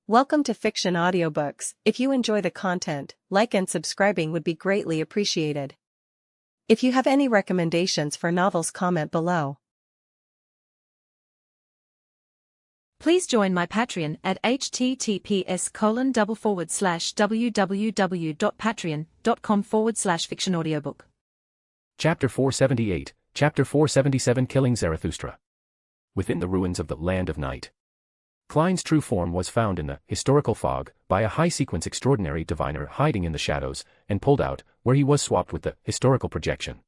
Welcome to Fiction Audiobooks. If you enjoy the content, like and subscribing would be greatly appreciated. If you have any recommendations for novels, comment below. Please join my Patreon at https://www.patreon.com/fictionaudiobook. Chapter 478, Chapter 477 Killing Zarathustra. Within the ruins of the Land of Night. Klein's true form was found in the historical fog by a high-sequence extraordinary diviner hiding in the shadows and pulled out, where he was swapped with the historical projection.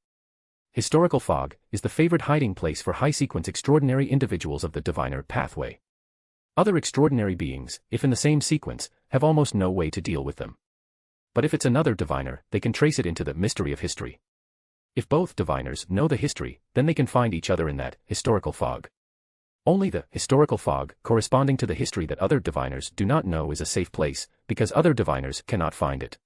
Historical fog is the favorite hiding place for high-sequence extraordinary individuals of the diviner pathway. Other extraordinary beings, if in the same sequence, have almost no way to deal with them. But if it's another diviner, they can trace it into the mystery of history. If both diviners know the history, then they can find each other in that historical fog. Only the historical fog corresponding to the history that other diviners do not know is a safe place, because other diviners cannot find it.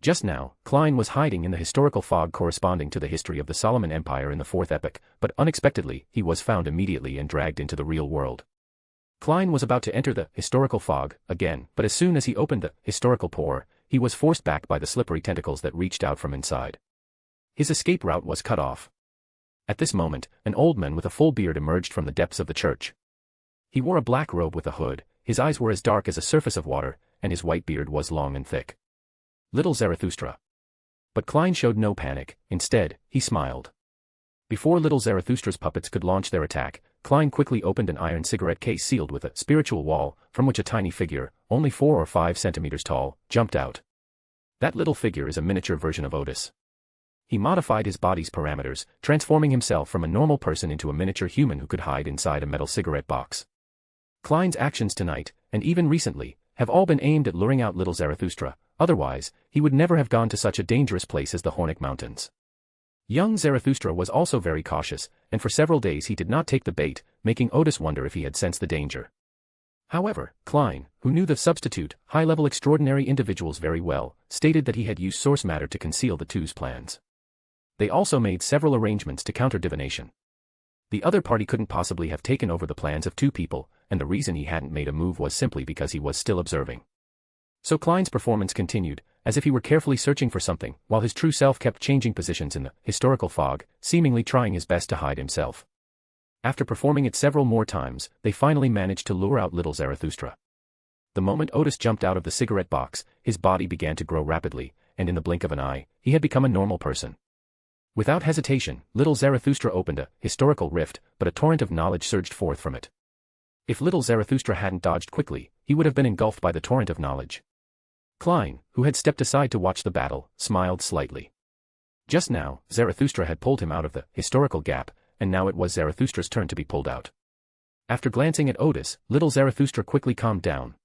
Just now, Klein was hiding in the historical fog corresponding to the history of the Solomon Empire in the Fourth Epoch, but unexpectedly, he was found immediately and dragged into the real world. Klein was about to enter the historical fog again, but as soon as he opened the historical pore, he was forced back by the slippery tentacles that reached out from inside. His escape route was cut off. At this moment, an old man with a full beard emerged from the depths of the church. He wore a black robe with a hood, his eyes were as dark as a surface of water, and his white beard was long and thick. Little Zarathustra. But Klein showed no panic, instead, he smiled. Before little Zarathustra's puppets could launch their attack, Klein quickly opened an iron cigarette case sealed with a spiritual wall, from which a tiny figure, only 4 or 5 centimeters tall, jumped out. That little figure is a miniature version of Odis. He modified his body's parameters, transforming himself from a normal person into a miniature human who could hide inside a metal cigarette box. Klein's actions tonight, and even recently, have all been aimed at luring out little Zarathustra, otherwise, he would never have gone to such a dangerous place as the Hornic Mountains. Young Zarathustra was also very cautious, and for several days he did not take the bait, making Odis wonder if he had sensed the danger. However, Klein, who knew the substitute, high-level extraordinary individuals very well, stated that he had used source matter to conceal the two's plans. They also made several arrangements to counter divination. The other party couldn't possibly have taken over the plans of 2 people, and the reason he hadn't made a move was simply because he was still observing. So Klein's performance continued, as if he were carefully searching for something, while his true self kept changing positions in the historical fog, seemingly trying his best to hide himself. After performing it several more times, they finally managed to lure out little Zarathustra. The moment Odis jumped out of the cigarette box, his body began to grow rapidly, and in the blink of an eye, he had become a normal person. Without hesitation, little Zarathustra opened a historical rift, but a torrent of knowledge surged forth from it. If little Zarathustra hadn't dodged quickly, he would have been engulfed by the torrent of knowledge. Klein, who had stepped aside to watch the battle, smiled slightly. Just now, Zarathustra had pulled him out of the historical gap, and now it was Zarathustra's turn to be pulled out. After glancing at Odis, little Zarathustra quickly calmed down.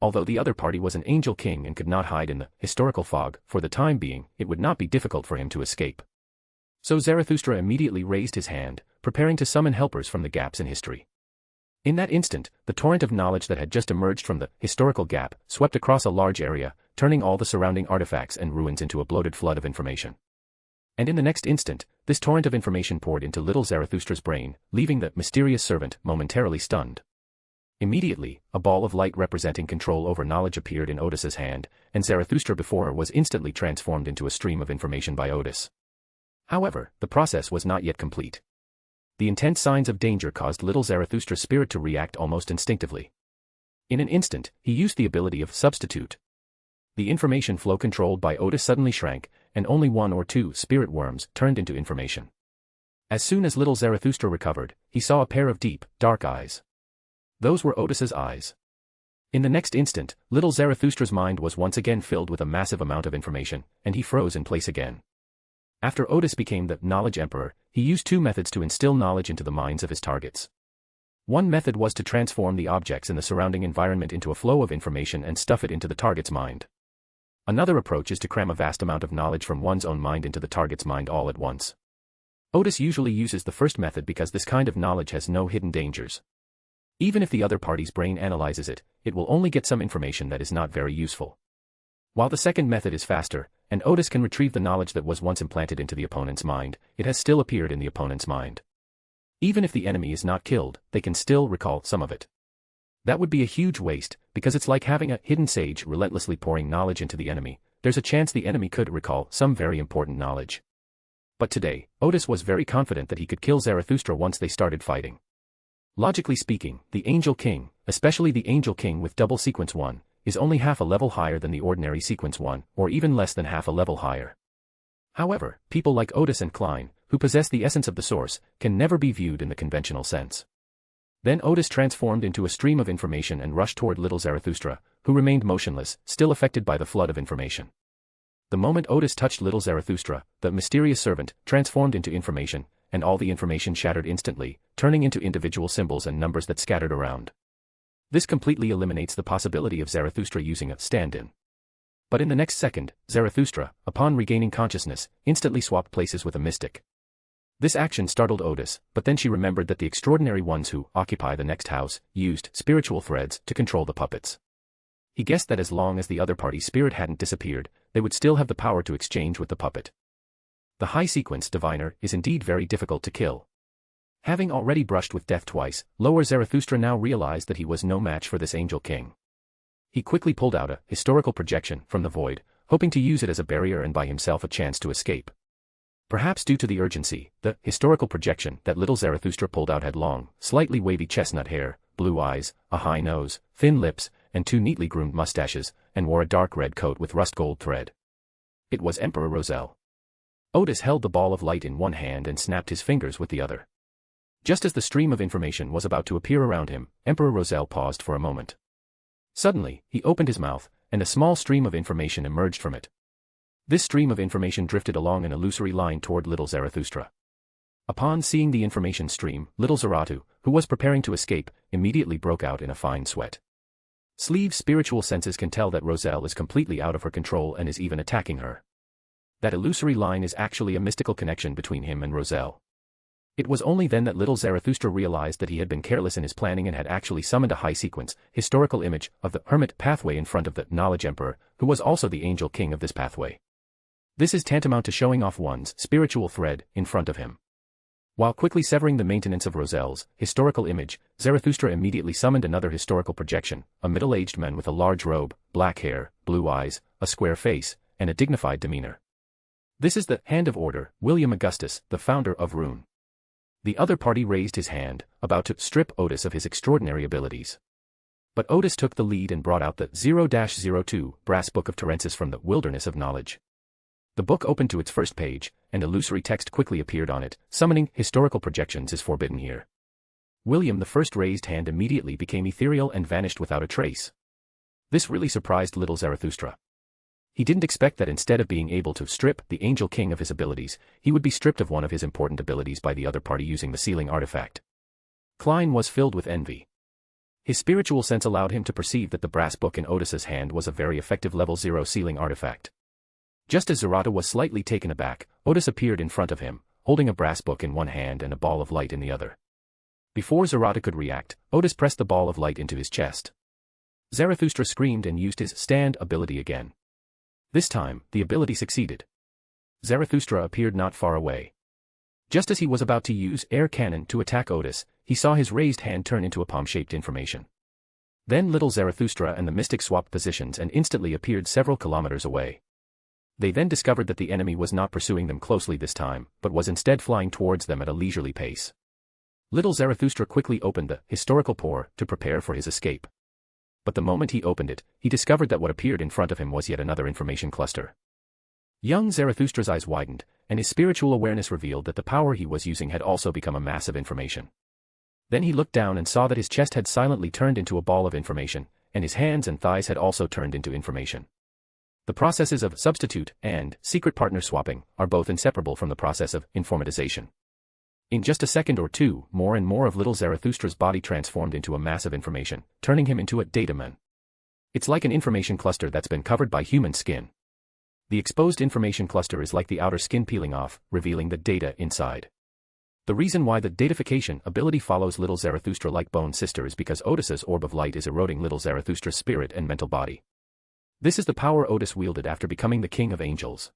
Although the other party was an angel king and could not hide in the historical fog, for the time being, it would not be difficult for him to escape. So Zarathustra immediately raised his hand, preparing to summon helpers from the gaps in history. In that instant, the torrent of knowledge that had just emerged from the historical gap swept across a large area, turning all the surrounding artifacts and ruins into a bloated flood of information. And in the next instant, this torrent of information poured into little Zarathustra's brain, leaving the mysterious servant momentarily stunned. Immediately, a ball of light representing control over knowledge appeared in Odis's hand, and Zarathustra before her was instantly transformed into a stream of information by Odis. However, the process was not yet complete. The intense signs of danger caused little Zarathustra's spirit to react almost instinctively. In an instant, he used the ability of substitute. The information flow controlled by Odis suddenly shrank, and only 1 or 2 spirit worms turned into information. As soon as little Zarathustra recovered, he saw a pair of deep, dark eyes. Those were Odis's eyes. In the next instant, little Zarathustra's mind was once again filled with a massive amount of information, and he froze in place again. After Odis became the Knowledge Emperor, he used 2 methods to instill knowledge into the minds of his targets. One method was to transform the objects in the surrounding environment into a flow of information and stuff it into the target's mind. Another approach is to cram a vast amount of knowledge from one's own mind into the target's mind all at once. Odis usually uses the first method because this kind of knowledge has no hidden dangers. Even if the other party's brain analyzes it, it will only get some information that is not very useful. While the second method is faster, and Odis can retrieve the knowledge that was once implanted into the opponent's mind, it has still appeared in the opponent's mind. Even if the enemy is not killed, they can still recall some of it. That would be a huge waste, because it's like having a hidden sage relentlessly pouring knowledge into the enemy. There's a chance the enemy could recall some very important knowledge. But today, Odis was very confident that he could kill Zarathustra once they started fighting. Logically speaking, the Angel King, especially the Angel King with double Sequence 1, is only half a level higher than the ordinary Sequence 1, or even less than half a level higher. However, people like Odis and Klein, who possess the essence of the source, can never be viewed in the conventional sense. Then Odis transformed into a stream of information and rushed toward little Zarathustra, who remained motionless, still affected by the flood of information. The moment Odis touched little Zarathustra, the mysterious servant transformed into information, and all the information shattered instantly, turning into individual symbols and numbers that scattered around. This completely eliminates the possibility of Zarathustra using a stand-in. But in the next second, Zarathustra, upon regaining consciousness, instantly swapped places with a mystic. This action startled Odis, but then she remembered that the extraordinary ones who occupy the next house used spiritual threads to control the puppets. He guessed that as long as the other party's spirit hadn't disappeared, they would still have the power to exchange with the puppet. The high sequence diviner is indeed very difficult to kill. Having already brushed with death twice, lower Zarathustra now realized that he was no match for this Angel King. He quickly pulled out a historical projection from the void, hoping to use it as a barrier and buy himself a chance to escape. Perhaps due to the urgency, the historical projection that little Zarathustra pulled out had long, slightly wavy chestnut hair, blue eyes, a high nose, thin lips, and two neatly groomed mustaches, and wore a dark red coat with rust gold thread. It was Emperor Roselle. Odis held the ball of light in one hand and snapped his fingers with the other. Just as the stream of information was about to appear around him, Emperor Roselle paused for a moment. Suddenly, he opened his mouth, and a small stream of information emerged from it. This stream of information drifted along an illusory line toward little Zarathustra. Upon seeing the information stream, little Zaratu, who was preparing to escape, immediately broke out in a fine sweat. Sleeve's spiritual senses can tell that Roselle is completely out of her control and is even attacking her. That illusory line is actually a mystical connection between him and Roselle. It was only then that little Zarathustra realized that he had been careless in his planning and had actually summoned a high-sequence, historical image of the Hermit pathway in front of the Knowledge Emperor, who was also the Angel King of this pathway. This is tantamount to showing off one's spiritual thread in front of him. While quickly severing the maintenance of Roselle's historical image, Zarathustra immediately summoned another historical projection, a middle-aged man with a large robe, black hair, blue eyes, a square face, and a dignified demeanor. This is the Hand of Order, William Augustus, the founder of Rune. The other party raised his hand, about to strip Odis of his extraordinary abilities. But Odis took the lead and brought out the 0-02 brass book of Terensis from the wilderness of knowledge. The book opened to its first page, and illusory text quickly appeared on it. Summoning historical projections is forbidden here. William the first raised hand immediately became ethereal and vanished without a trace. This really surprised little Zarathustra. He didn't expect that instead of being able to strip the Angel King of his abilities, he would be stripped of one of his important abilities by the other party using the sealing artifact. Klein was filled with envy. His spiritual sense allowed him to perceive that the brass book in Odis's hand was a very effective level 0 sealing artifact. Just as Zarata was slightly taken aback, Odis appeared in front of him, holding a brass book in one hand and a ball of light in the other. Before Zarata could react, Odis pressed the ball of light into his chest. Zarathustra screamed and used his stand ability again. This time, the ability succeeded. Zarathustra appeared not far away. Just as he was about to use air cannon to attack Odis, he saw his raised hand turn into a palm-shaped information. Then little Zarathustra and the mystic swapped positions and instantly appeared several kilometers away. They then discovered that the enemy was not pursuing them closely this time, but was instead flying towards them at a leisurely pace. Little Zarathustra quickly opened the historical pore to prepare for his escape. But the moment he opened it, he discovered that what appeared in front of him was yet another information cluster. Young Zarathustra's eyes widened, and his spiritual awareness revealed that the power he was using had also become a mass of information. Then he looked down and saw that his chest had silently turned into a ball of information, and his hands and thighs had also turned into information. The processes of substitute and secret partner swapping are both inseparable from the process of informatization. In just a second or two, more and more of little Zarathustra's body transformed into a mass of information, turning him into a dataman. It's like an information cluster that's been covered by human skin. The exposed information cluster is like the outer skin peeling off, revealing the data inside. The reason why the datafication ability follows little Zarathustra like Bone Sister is because Odis's orb of light is eroding little Zarathustra's spirit and mental body. This is the power Odis wielded after becoming the King of Angels.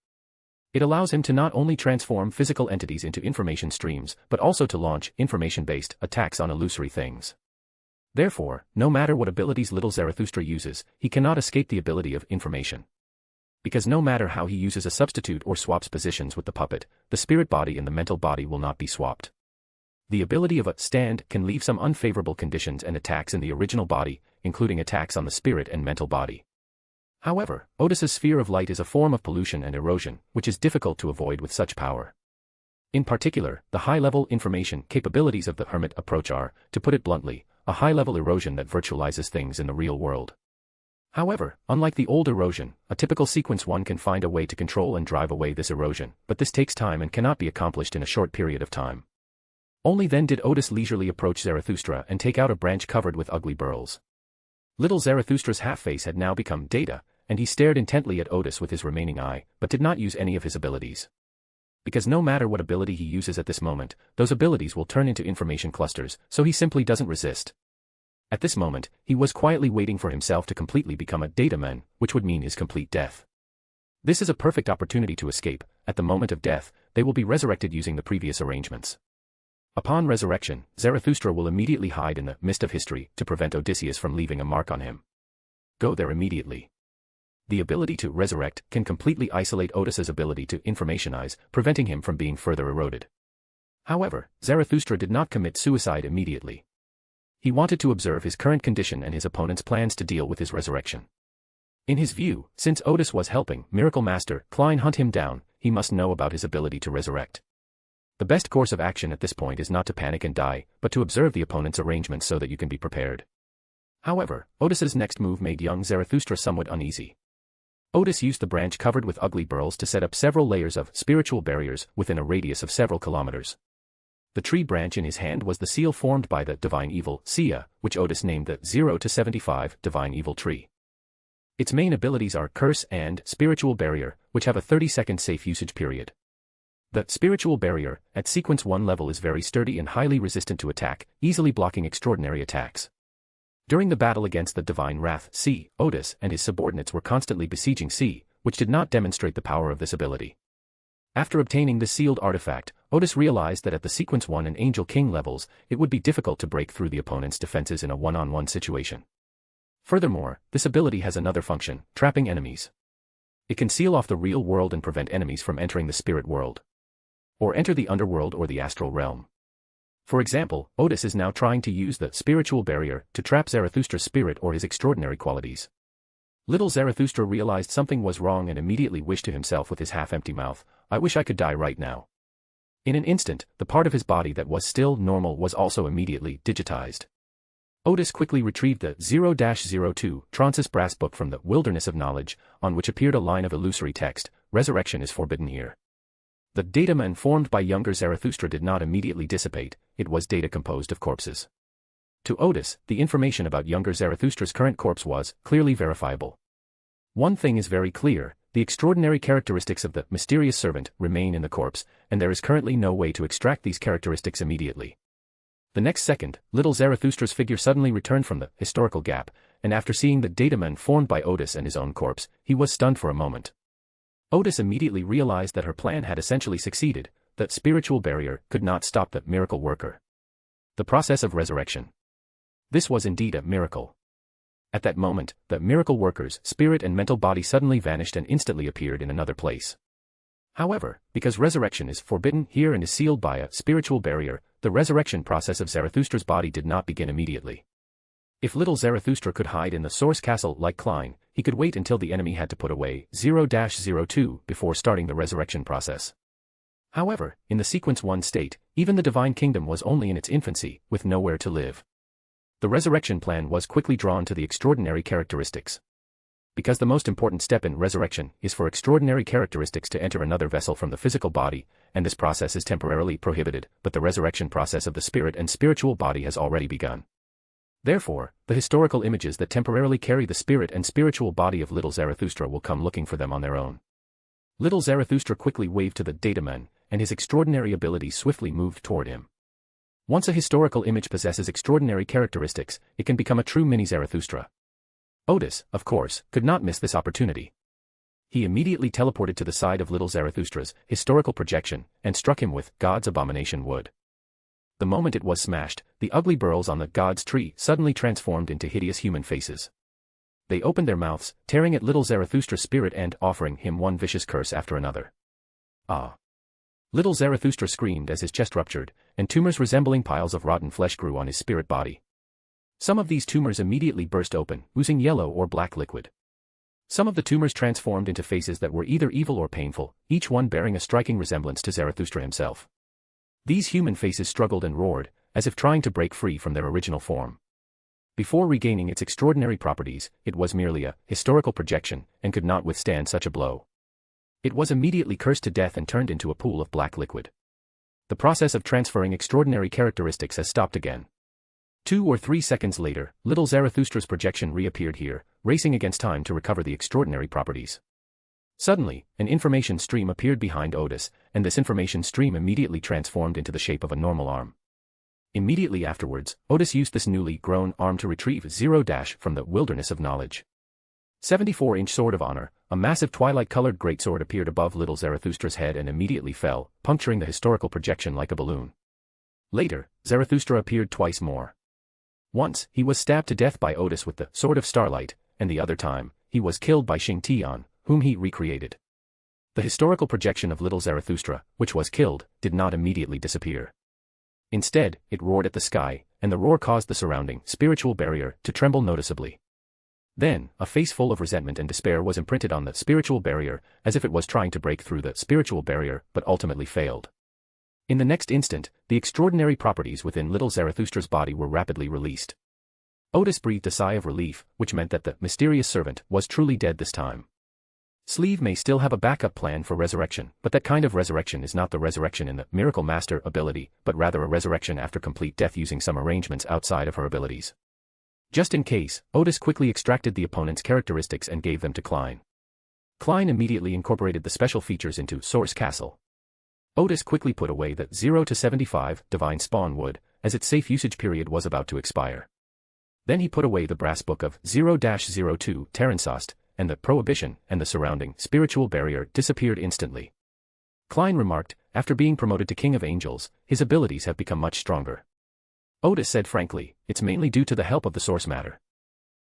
It allows him to not only transform physical entities into information streams, but also to launch information-based attacks on illusory things. Therefore, no matter what abilities little Zarathustra uses, he cannot escape the ability of information. Because no matter how he uses a substitute or swaps positions with the puppet, the spirit body and the mental body will not be swapped. The ability of a stand can leave some unfavorable conditions and attacks in the original body, including attacks on the spirit and mental body. However, Odis's sphere of light is a form of pollution and erosion, which is difficult to avoid with such power. In particular, the high-level information capabilities of the Hermit approach are, to put it bluntly, a high-level erosion that virtualizes things in the real world. However, unlike the old erosion, a typical sequence 1 can find a way to control and drive away this erosion, but this takes time and cannot be accomplished in a short period of time. Only then did Odis leisurely approach Zarathustra and take out a branch covered with ugly burls. Little Zarathustra's half-face had now become data, and he stared intently at Odis with his remaining eye, but did not use any of his abilities. Because no matter what ability he uses at this moment, those abilities will turn into information clusters, so he simply doesn't resist. At this moment, he was quietly waiting for himself to completely become a data man, which would mean his complete death. This is a perfect opportunity to escape. At the moment of death, they will be resurrected using the previous arrangements. Upon resurrection, Zarathustra will immediately hide in the mist of history to prevent Odysseus from leaving a mark on him. Go there immediately. The ability to resurrect can completely isolate Odysseus' ability to informationize, preventing him from being further eroded. However, Zarathustra did not commit suicide immediately. He wanted to observe his current condition and his opponent's plans to deal with his resurrection. In his view, since Odis was helping Miracle Master Klein hunt him down, he must know about his ability to resurrect. The best course of action at this point is not to panic and die, but to observe the opponent's arrangements so that you can be prepared. However, Odysseus' next move made young Zarathustra somewhat uneasy. Odis used the branch covered with ugly burls to set up several layers of spiritual barriers within a radius of several kilometers. The tree branch in his hand was the seal formed by the Divine Evil, Sia, which Odis named the 0 to 75 Divine Evil tree. Its main abilities are Curse and Spiritual Barrier, which have a 30-second safe usage period. The Spiritual Barrier, at Sequence 1 level is very sturdy and highly resistant to attack, easily blocking extraordinary attacks. During the battle against the Divine Wrath, C, Odis and his subordinates were constantly besieging C, which did not demonstrate the power of this ability. After obtaining the sealed artifact, Odis realized that at the Sequence 1 and Angel King levels, it would be difficult to break through the opponent's defenses in a one-on-one situation. Furthermore, this ability has another function, trapping enemies. It can seal off the real world and prevent enemies from entering the spirit world, or enter the underworld or the astral realm. For example, Odis is now trying to use the spiritual barrier to trap Zarathustra's spirit or his extraordinary qualities. Little Zarathustra realized something was wrong and immediately wished to himself with his half-empty mouth, "I wish I could die right now." In an instant, the part of his body that was still normal was also immediately digitized. Odis quickly retrieved the 0-02 Transis brass book from the Wilderness of Knowledge, on which appeared a line of illusory text, "Resurrection is forbidden here." The data formed by younger Zarathustra did not immediately dissipate, it was data composed of corpses. To Odis, the information about younger Zarathustra's current corpse was clearly verifiable. One thing is very clear, the extraordinary characteristics of the mysterious servant remain in the corpse, and there is currently no way to extract these characteristics immediately. The next second, little Zarathustra's figure suddenly returned from the historical gap, and after seeing the data formed by Odis and his own corpse, he was stunned for a moment. Odis immediately realized that her plan had essentially succeeded, that spiritual barrier could not stop the miracle worker. The process of resurrection. This was indeed a miracle. At that moment, the miracle worker's spirit and mental body suddenly vanished and instantly appeared in another place. However, because resurrection is forbidden here and is sealed by a spiritual barrier, the resurrection process of Zarathustra's body did not begin immediately. If little Zarathustra could hide in the source castle like Klein, he could wait until the enemy had to put away 0-02 before starting the resurrection process. However, in the Sequence 1 state, even the Divine Kingdom was only in its infancy, with nowhere to live. The resurrection plan was quickly drawn to the extraordinary characteristics. Because the most important step in resurrection is for extraordinary characteristics to enter another vessel from the physical body, and this process is temporarily prohibited, but the resurrection process of the spirit and spiritual body has already begun. Therefore, the historical images that temporarily carry the spirit and spiritual body of little Zarathustra will come looking for them on their own. Little Zarathustra quickly waved to the dataman, and his extraordinary abilities swiftly moved toward him. Once a historical image possesses extraordinary characteristics, it can become a true mini-Zarathustra. Odis, of course, could not miss this opportunity. He immediately teleported to the side of little Zarathustra's historical projection, and struck him with God's abomination wood. The moment it was smashed, the ugly burls on the god's tree suddenly transformed into hideous human faces. They opened their mouths, tearing at little Zarathustra's spirit and offering him one vicious curse after another. Ah! Little Zarathustra screamed as his chest ruptured, and tumors resembling piles of rotten flesh grew on his spirit body. Some of these tumors immediately burst open, oozing yellow or black liquid. Some of the tumors transformed into faces that were either evil or painful, each one bearing a striking resemblance to Zarathustra himself. These human faces struggled and roared, as if trying to break free from their original form. Before regaining its extraordinary properties, it was merely a historical projection, and could not withstand such a blow. It was immediately cursed to death and turned into a pool of black liquid. The process of transferring extraordinary characteristics has stopped again. 2 or 3 seconds later, little Zarathustra's projection reappeared here, racing against time to recover the extraordinary properties. Suddenly, an information stream appeared behind Odis, and this information stream immediately transformed into the shape of a normal arm. Immediately afterwards, Odis used this newly grown arm to retrieve 0 from the wilderness of knowledge. 74-inch Sword of Honor, a massive twilight-colored greatsword appeared above little Zarathustra's head and immediately fell, puncturing the historical projection like a balloon. Later, Zarathustra appeared twice more. Once, he was stabbed to death by Odis with the Sword of Starlight, and the other time, he was killed by Xingtian, whom he recreated. The historical projection of little Zarathustra, which was killed, did not immediately disappear. Instead, it roared at the sky, and the roar caused the surrounding spiritual barrier to tremble noticeably. Then, a face full of resentment and despair was imprinted on the spiritual barrier, as if it was trying to break through the spiritual barrier but ultimately failed. In the next instant, the extraordinary properties within little Zarathustra's body were rapidly released. Odis breathed a sigh of relief, which meant that the mysterious servant was truly dead this time. Sleeve may still have a backup plan for resurrection, but that kind of resurrection is not the resurrection in the Miracle Master ability, but rather a resurrection after complete death using some arrangements outside of her abilities. Just in case, Odis quickly extracted the opponent's characteristics and gave them to Klein. Klein immediately incorporated the special features into Source Castle. Odis quickly put away the 0 to 75 divine spawn wood, as its safe usage period was about to expire. Then he put away the brass book of 0-02 Terransost, and the prohibition and the surrounding spiritual barrier disappeared instantly. Klein remarked, after being promoted to King of Angels, his abilities have become much stronger. Odis said frankly, it's mainly due to the help of the source matter.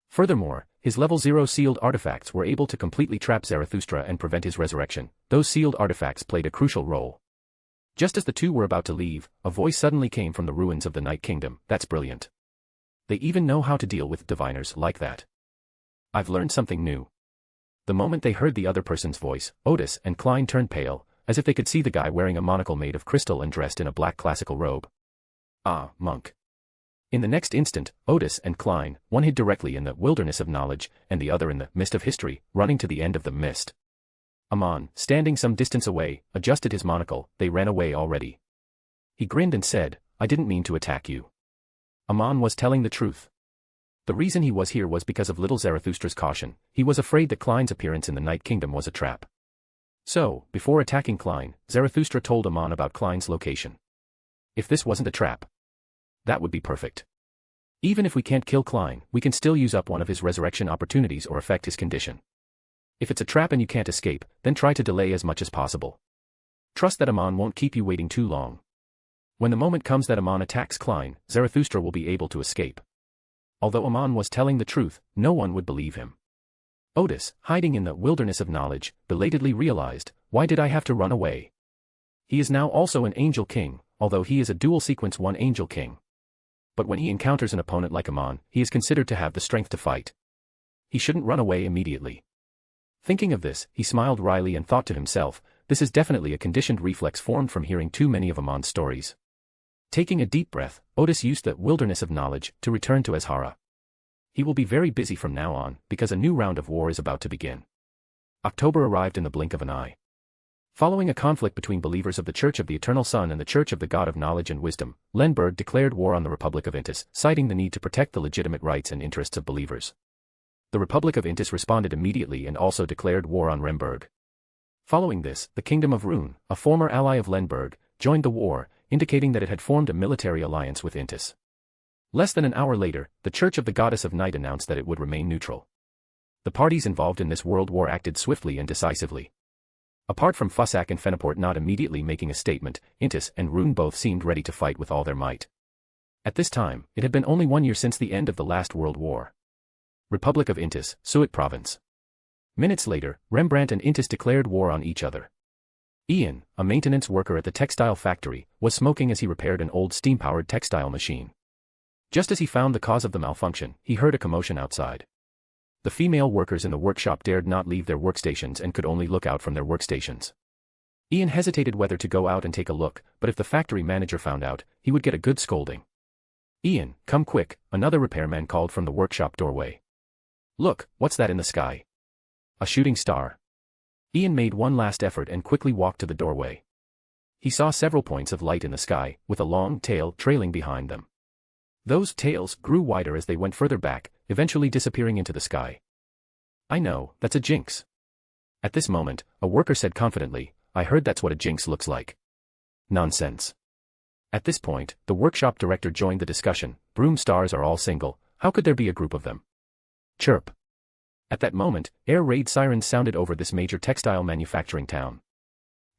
Furthermore, his level 0 sealed artifacts were able to completely trap Zarathustra and prevent his resurrection. Those sealed artifacts played a crucial role. Just as the two were about to leave, a voice suddenly came from the ruins of the Night Kingdom. That's brilliant. They even know how to deal with diviners like that. I've learned something new. The moment they heard the other person's voice, Odis and Klein turned pale, as if they could see the guy wearing a monocle made of crystal and dressed in a black classical robe. Ah, monk. In the next instant, Odis and Klein, one hid directly in the wilderness of knowledge, and the other in the mist of history, running to the end of the mist. Amon, standing some distance away, adjusted his monocle. They ran away already. He grinned and said, I didn't mean to attack you. Amon was telling the truth. The reason he was here was because of little Zarathustra's caution. He was afraid that Klein's appearance in the Night Kingdom was a trap. So, before attacking Klein, Zarathustra told Amon about Klein's location. If this wasn't a trap, that would be perfect. Even if we can't kill Klein, we can still use up one of his resurrection opportunities or affect his condition. If it's a trap and you can't escape, then try to delay as much as possible. Trust that Amon won't keep you waiting too long. When the moment comes that Amon attacks Klein, Zarathustra will be able to escape. Although Amon was telling the truth, no one would believe him. Odis, hiding in the wilderness of knowledge, belatedly realized, why did I have to run away? He is now also an Angel King, although he is a dual sequence 1 Angel King. But when he encounters an opponent like Amon, he is considered to have the strength to fight. He shouldn't run away immediately. Thinking of this, he smiled wryly and thought to himself, this is definitely a conditioned reflex formed from hearing too many of Amon's stories. Taking a deep breath, Odis used the wilderness of knowledge to return to Azhara. He will be very busy from now on, because a new round of war is about to begin. October arrived in the blink of an eye. Following a conflict between believers of the Church of the Eternal Sun and the Church of the God of Knowledge and Wisdom, Lenberg declared war on the Republic of Intis, citing the need to protect the legitimate rights and interests of believers. The Republic of Intis responded immediately and also declared war on Remberg. Following this, the Kingdom of Rune, a former ally of Lenberg, joined the war, indicating that it had formed a military alliance with Intis. Less than an hour later, the Church of the Goddess of Night announced that it would remain neutral. The parties involved in this world war acted swiftly and decisively. Apart from Fussac and Fenaport not immediately making a statement, Intis and Rune both seemed ready to fight with all their might. At this time, it had been only 1 year since the end of the last World War. Republic of Intis, Suet Province. Minutes later, Rembrandt and Intis declared war on each other. Ian, a maintenance worker at the textile factory, was smoking as he repaired an old steam-powered textile machine. Just as he found the cause of the malfunction, he heard a commotion outside. The female workers in the workshop dared not leave their workstations and could only look out from their workstations. Ian hesitated whether to go out and take a look, but if the factory manager found out, he would get a good scolding. "Ian, come quick," another repairman called from the workshop doorway. "Look, what's that in the sky?" "A shooting star." Ian made one last effort and quickly walked to the doorway. He saw several points of light in the sky, with a long tail trailing behind them. Those tails grew wider as they went further back, eventually disappearing into the sky. "I know, that's a jinx." At this moment, a worker said confidently, "I heard that's what a jinx looks like." "Nonsense." At this point, the workshop director joined the discussion. "Broom stars are all single, how could there be a group of them?" Chirp. At that moment, air raid sirens sounded over this major textile manufacturing town.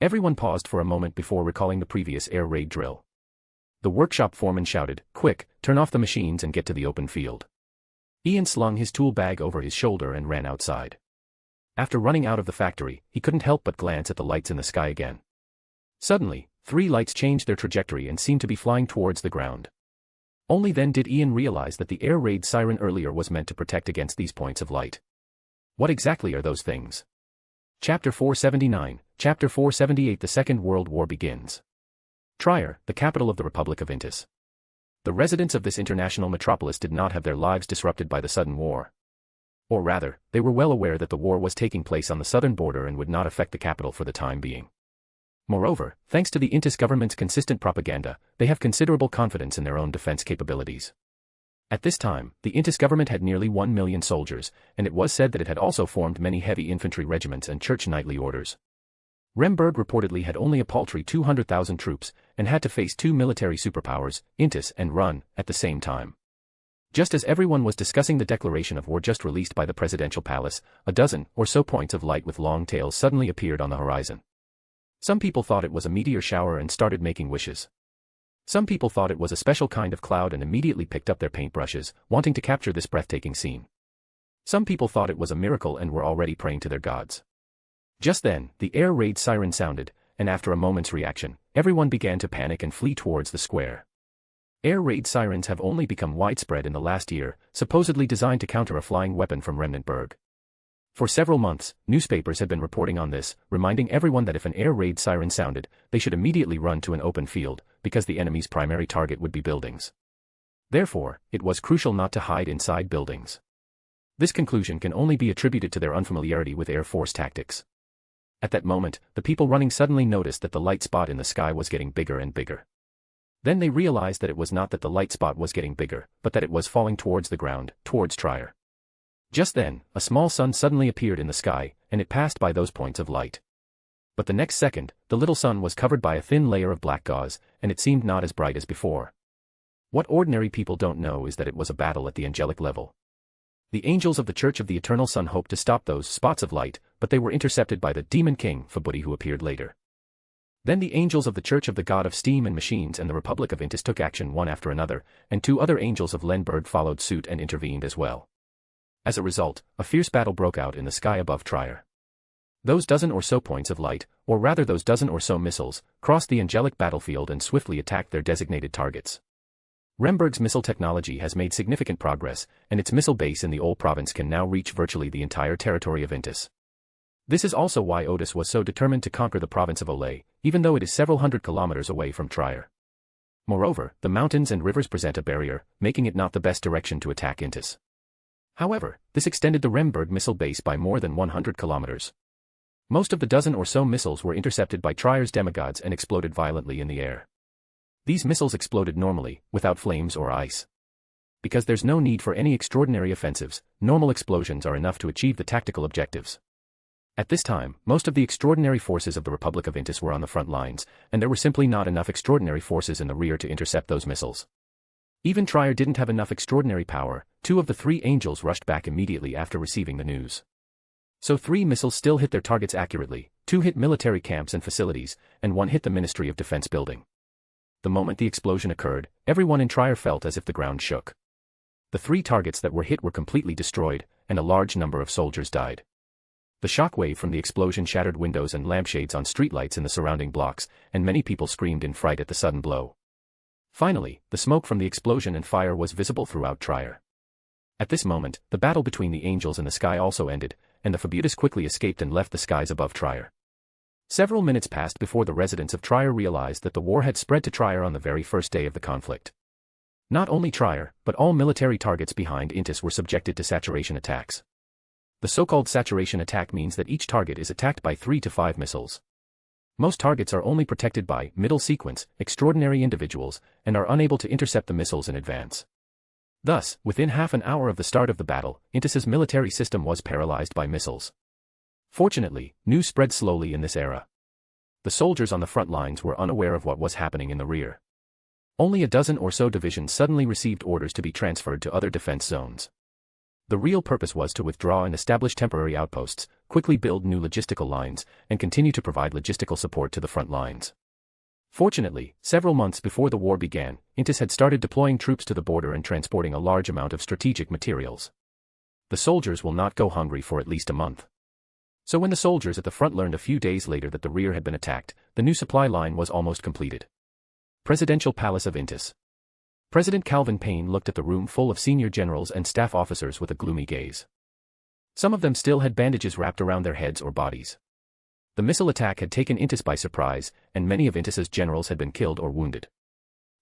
Everyone paused for a moment before recalling the previous air raid drill. The workshop foreman shouted, "Quick, turn off the machines and get to the open field." Ian slung his tool bag over his shoulder and ran outside. After running out of the factory, he couldn't help but glance at the lights in the sky again. Suddenly, 3 lights changed their trajectory and seemed to be flying towards the ground. Only then did Ian realize that the air raid siren earlier was meant to protect against these points of light. What exactly are those things? Chapter 479, Chapter 478. The Second World War begins. Trier, the capital of the Republic of Intis. The residents of this international metropolis did not have their lives disrupted by the sudden war. Or rather, they were well aware that the war was taking place on the southern border and would not affect the capital for the time being. Moreover, thanks to the Intis government's consistent propaganda, they have considerable confidence in their own defense capabilities. At this time, the Intis government had nearly 1 million soldiers, and it was said that it had also formed many heavy infantry regiments and church knightly orders. Remberg reportedly had only a paltry 200,000 troops, and had to face 2 military superpowers, Intis and Run, at the same time. Just as everyone was discussing the declaration of war just released by the presidential palace, a dozen or so points of light with long tails suddenly appeared on the horizon. Some people thought it was a meteor shower and started making wishes. Some people thought it was a special kind of cloud and immediately picked up their paintbrushes, wanting to capture this breathtaking scene. Some people thought it was a miracle and were already praying to their gods. Just then, the air raid siren sounded, and after a moment's reaction, everyone began to panic and flee towards the square. Air raid sirens have only become widespread in the last year, supposedly designed to counter a flying weapon from Remnantburg. For several months, newspapers had been reporting on this, reminding everyone that if an air raid siren sounded, they should immediately run to an open field, because the enemy's primary target would be buildings. Therefore, it was crucial not to hide inside buildings. This conclusion can only be attributed to their unfamiliarity with Air Force tactics. At that moment, the people running suddenly noticed that the light spot in the sky was getting bigger and bigger. Then they realized that it was not that the light spot was getting bigger, but that it was falling towards the ground, towards Trier. Just then, a small sun suddenly appeared in the sky, and it passed by those points of light. But the next second, the little sun was covered by a thin layer of black gauze, and it seemed not as bright as before. What ordinary people don't know is that it was a battle at the angelic level. The angels of the Church of the Eternal Sun hoped to stop those spots of light, but they were intercepted by the Demon King, Fabuti, who appeared later. Then the angels of the Church of the God of Steam and Machines and the Republic of Intis took action one after another, and 2 other angels of Lenberg followed suit and intervened as well. As a result, a fierce battle broke out in the sky above Trier. Those dozen or so points of light, or rather those dozen or so missiles, crossed the angelic battlefield and swiftly attacked their designated targets. Remberg's missile technology has made significant progress, and its missile base in the Ol province can now reach virtually the entire territory of Intis. This is also why Odis was so determined to conquer the province of Olay, even though it is several hundred kilometers away from Trier. Moreover, the mountains and rivers present a barrier, making it not the best direction to attack Intis. However, this extended the Remberg missile base by more than 100 kilometers. Most of the dozen or so missiles were intercepted by Trier's demigods and exploded violently in the air. These missiles exploded normally, without flames or ice. Because there's no need for any extraordinary offensives, normal explosions are enough to achieve the tactical objectives. At this time, most of the extraordinary forces of the Republic of Intis were on the front lines, and there were simply not enough extraordinary forces in the rear to intercept those missiles. Even Trier didn't have enough extraordinary power. 2 of the 3 angels rushed back immediately after receiving the news. So 3 missiles still hit their targets accurately, 2 hit military camps and facilities, and 1 hit the Ministry of Defense building. The moment the explosion occurred, everyone in Trier felt as if the ground shook. The 3 targets that were hit were completely destroyed, and a large number of soldiers died. The shockwave from the explosion shattered windows and lampshades on streetlights in the surrounding blocks, and many people screamed in fright at the sudden blow. Finally, the smoke from the explosion and fire was visible throughout Trier. At this moment, the battle between the angels and the sky also ended, and the Fabutus quickly escaped and left the skies above Trier. Several minutes passed before the residents of Trier realized that the war had spread to Trier on the very first day of the conflict. Not only Trier, but all military targets behind Intis were subjected to saturation attacks. The so-called saturation attack means that each target is attacked by 3 to 5 missiles. Most targets are only protected by middle sequence, extraordinary individuals, and are unable to intercept the missiles in advance. Thus, within half an hour of the start of the battle, Intis's military system was paralyzed by missiles. Fortunately, news spread slowly in this era. The soldiers on the front lines were unaware of what was happening in the rear. Only a dozen or so divisions suddenly received orders to be transferred to other defense zones. The real purpose was to withdraw and establish temporary outposts, quickly build new logistical lines, and continue to provide logistical support to the front lines. Fortunately, several months before the war began, Intis had started deploying troops to the border and transporting a large amount of strategic materials. The soldiers will not go hungry for at least a month. So when the soldiers at the front learned a few days later that the rear had been attacked, the new supply line was almost completed. Presidential Palace of Intis. President Calvin Payne looked at the room full of senior generals and staff officers with a gloomy gaze. Some of them still had bandages wrapped around their heads or bodies. The missile attack had taken Intis by surprise, and many of Intis's generals had been killed or wounded.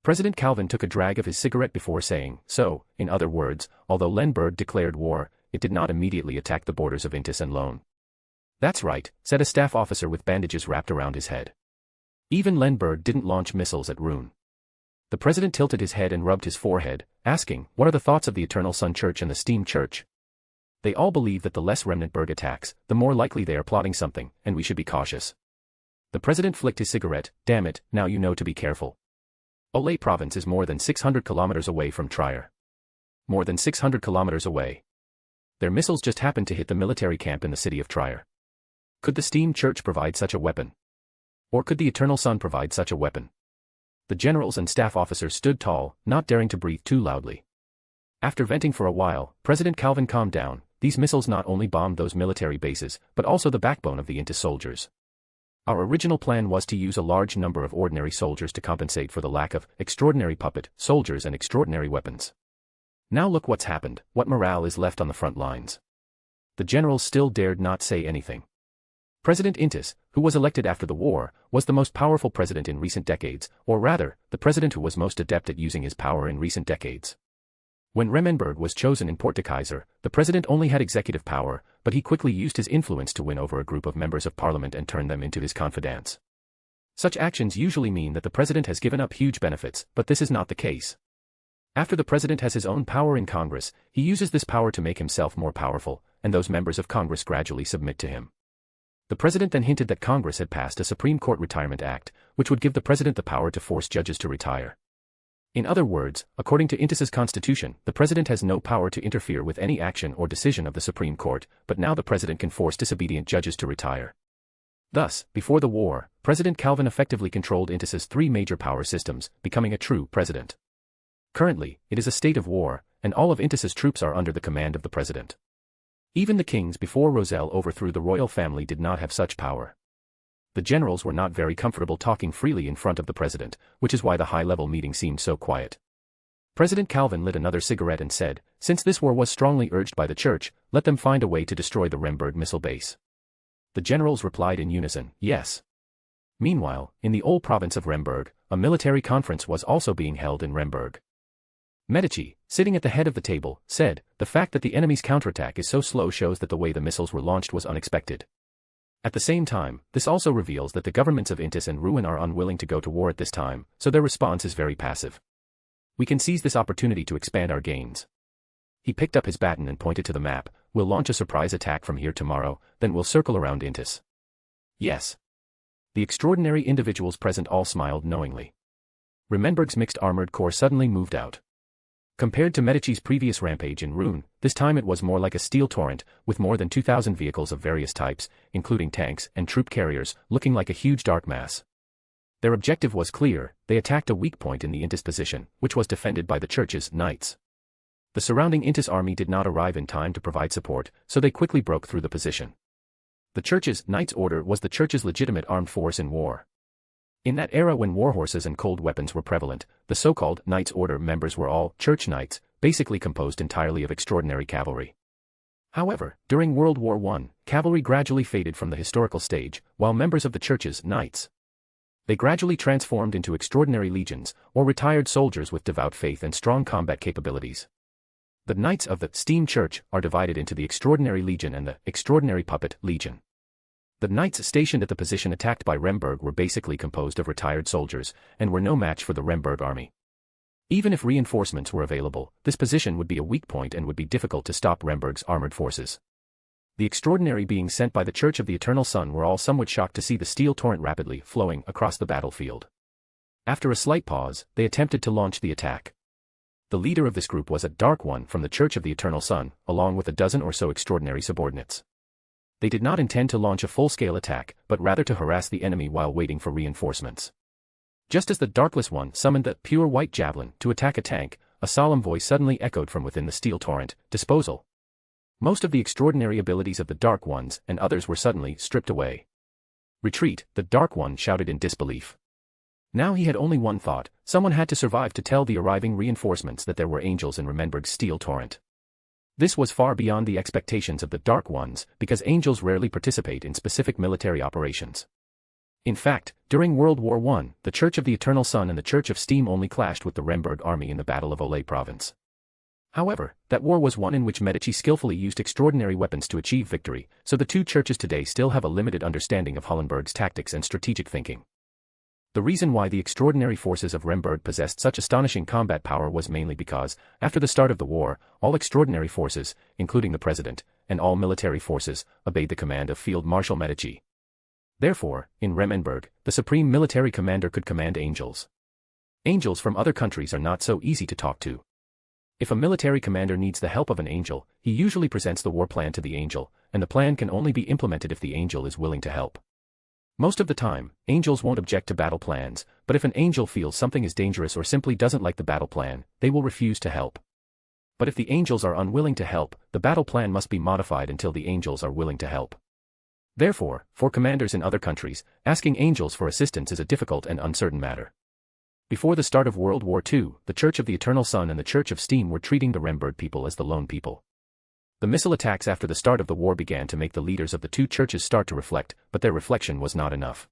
President Calvin took a drag of his cigarette before saying, so, in other words, although Lenberg declared war, it did not immediately attack the borders of Intis and Lone. That's right, said a staff officer with bandages wrapped around his head. Even Lenberg didn't launch missiles at Roon. The president tilted his head and rubbed his forehead, asking, what are the thoughts of the Eternal Sun Church and the Steam Church? They all believe that the less Remnantberg attacks, the more likely they are plotting something, and we should be cautious. The president flicked his cigarette, damn it, now you know to be careful. Olay province is more than 600 kilometers away from Trier. More than 600 kilometers away. Their missiles just happened to hit the military camp in the city of Trier. Could the Steam Church provide such a weapon? Or could the Eternal Sun provide such a weapon? The generals and staff officers stood tall, not daring to breathe too loudly. After venting for a while, President Calvin calmed down. These missiles not only bombed those military bases, but also the backbone of the Intis soldiers. Our original plan was to use a large number of ordinary soldiers to compensate for the lack of extraordinary puppet soldiers and extraordinary weapons. Now look what's happened, what morale is left on the front lines. The generals still dared not say anything. President Intis, who was elected after the war, was the most powerful president in recent decades, or rather, the president who was most adept at using his power in recent decades. When Remmenberg was chosen in Portekaiser, the president only had executive power, but he quickly used his influence to win over a group of members of parliament and turn them into his confidants. Such actions usually mean that the president has given up huge benefits, but this is not the case. After the president has his own power in Congress, he uses this power to make himself more powerful, and those members of Congress gradually submit to him. The president then hinted that Congress had passed a Supreme Court Retirement Act, which would give the president the power to force judges to retire. In other words, according to Intis's constitution, the president has no power to interfere with any action or decision of the Supreme Court, but now the president can force disobedient judges to retire. Thus, before the war, President Calvin effectively controlled Intis's 3 major power systems, becoming a true president. Currently, it is a state of war, and all of Intis's troops are under the command of the president. Even the kings before Roselle overthrew the royal family did not have such power. The generals were not very comfortable talking freely in front of the president, which is why the high-level meeting seemed so quiet. President Calvin lit another cigarette and said, since this war was strongly urged by the church, let them find a way to destroy the Remberg missile base. The generals replied in unison, yes. Meanwhile, in the old province of Remberg, a military conference was also being held in Remberg. Medici, sitting at the head of the table, said, the fact that the enemy's counterattack is so slow shows that the way the missiles were launched was unexpected. At the same time, this also reveals that the governments of Intis and Rouen are unwilling to go to war at this time, so their response is very passive. We can seize this opportunity to expand our gains. He picked up his baton and pointed to the map. We'll launch a surprise attack from here tomorrow, then we'll circle around Intis. Yes. The extraordinary individuals present all smiled knowingly. Remmenberg's mixed armored corps suddenly moved out. Compared to Medici's previous rampage in Rouen, this time it was more like a steel torrent, with more than 2,000 vehicles of various types, including tanks and troop carriers, looking like a huge dark mass. Their objective was clear: they attacked a weak point in the Intis position, which was defended by the church's knights. The surrounding Intis army did not arrive in time to provide support, so they quickly broke through the position. The church's knights' order was the church's legitimate armed force in war. In that era when warhorses and cold weapons were prevalent, the so-called knights' order members were all church knights, basically composed entirely of extraordinary cavalry. However, during World War I, cavalry gradually faded from the historical stage, while members of the church's knights, they gradually transformed into extraordinary legions, or retired soldiers with devout faith and strong combat capabilities. The Knights of the Steam Church are divided into the Extraordinary Legion and the Extraordinary Puppet Legion. The knights stationed at the position attacked by Remberg were basically composed of retired soldiers, and were no match for the Remberg army. Even if reinforcements were available, this position would be a weak point and would be difficult to stop Remberg's armored forces. The extraordinary beings sent by the Church of the Eternal Sun were all somewhat shocked to see the steel torrent rapidly flowing across the battlefield. After a slight pause, they attempted to launch the attack. The leader of this group was a Dark One from the Church of the Eternal Sun, along with a dozen or so extraordinary subordinates. They did not intend to launch a full-scale attack, but rather to harass the enemy while waiting for reinforcements. Just as the Darkless One summoned the Pure White Javelin to attack a tank, a solemn voice suddenly echoed from within the steel torrent: "Disposal." Most of the extraordinary abilities of the Dark Ones and others were suddenly stripped away. "Retreat," the Dark One shouted in disbelief. Now he had only one thought: someone had to survive to tell the arriving reinforcements that there were angels in Remberg's steel torrent. This was far beyond the expectations of the Dark Ones, because angels rarely participate in specific military operations. In fact, during World War I, the Church of the Eternal Sun and the Church of Steam only clashed with the Remberg army in the Battle of Olay Province. However, that war was one in which Medici skillfully used extraordinary weapons to achieve victory, so the two churches today still have a limited understanding of Hallenberg's tactics and strategic thinking. The reason why the extraordinary forces of Remberg possessed such astonishing combat power was mainly because, after the start of the war, all extraordinary forces, including the president, and all military forces, obeyed the command of Field Marshal Medici. Therefore, in Remberg, the supreme military commander could command angels. Angels from other countries are not so easy to talk to. If a military commander needs the help of an angel, he usually presents the war plan to the angel, and the plan can only be implemented if the angel is willing to help. Most of the time, angels won't object to battle plans, but if an angel feels something is dangerous or simply doesn't like the battle plan, they will refuse to help. But if the angels are unwilling to help, the battle plan must be modified until the angels are willing to help. Therefore, for commanders in other countries, asking angels for assistance is a difficult and uncertain matter. Before the start of World War II, the Church of the Eternal Sun and the Church of Steam were treating the Remberg people as the lone people. The missile attacks after the start of the war began to make the leaders of the two churches start to reflect, but their reflection was not enough.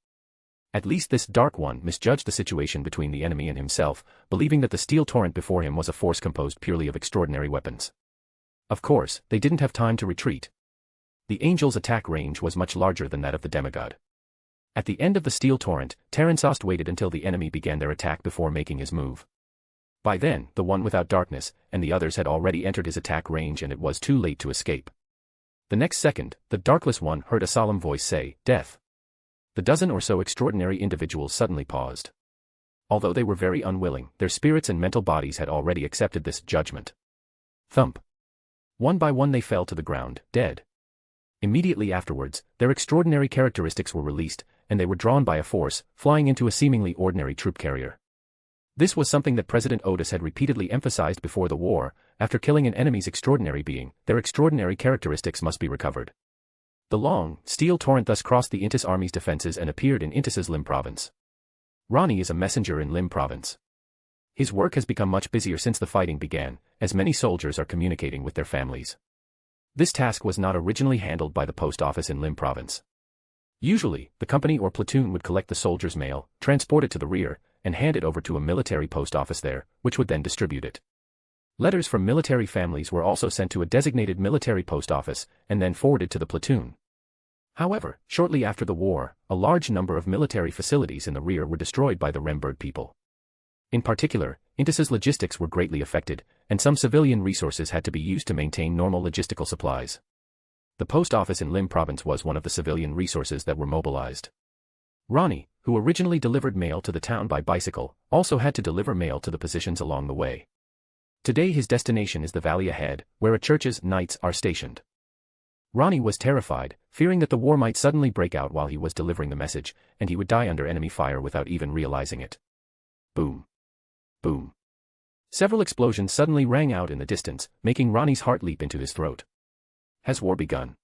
At least this Dark One misjudged the situation between the enemy and himself, believing that the steel torrent before him was a force composed purely of extraordinary weapons. Of course, they didn't have time to retreat. The angels' attack range was much larger than that of the demigod. At the end of the steel torrent, Terensost waited until the enemy began their attack before making his move. By then, the one without darkness, and the others had already entered his attack range and it was too late to escape. The next second, the Darkless One heard a solemn voice say, "Death." The dozen or so extraordinary individuals suddenly paused. Although they were very unwilling, their spirits and mental bodies had already accepted this judgment. Thump. One by one they fell to the ground, dead. Immediately afterwards, their extraordinary characteristics were released, and they were drawn by a force, flying into a seemingly ordinary troop carrier. This was something that President Odis had repeatedly emphasized before the war: after killing an enemy's extraordinary being, their extraordinary characteristics must be recovered. The long, steel torrent thus crossed the Intis army's defenses and appeared in Intis's Lim province. Ronnie is a messenger in Lim province. His work has become much busier since the fighting began, as many soldiers are communicating with their families. This task was not originally handled by the post office in Lim province. Usually, the company or platoon would collect the soldier's mail, transport it to the rear, and hand it over to a military post office there, which would then distribute it. Letters from military families were also sent to a designated military post office, and then forwarded to the platoon. However, shortly after the war, a large number of military facilities in the rear were destroyed by the Remberg people. In particular, Intis's logistics were greatly affected, and some civilian resources had to be used to maintain normal logistical supplies. The post office in Lim province was one of the civilian resources that were mobilized. Ronnie, who originally delivered mail to the town by bicycle, also had to deliver mail to the positions along the way. Today his destination is the valley ahead, where a church's knights are stationed. Ronnie was terrified, fearing that the war might suddenly break out while he was delivering the message, and he would die under enemy fire without even realizing it. Boom. Boom. Several explosions suddenly rang out in the distance, making Ronnie's heart leap into his throat. Has war begun?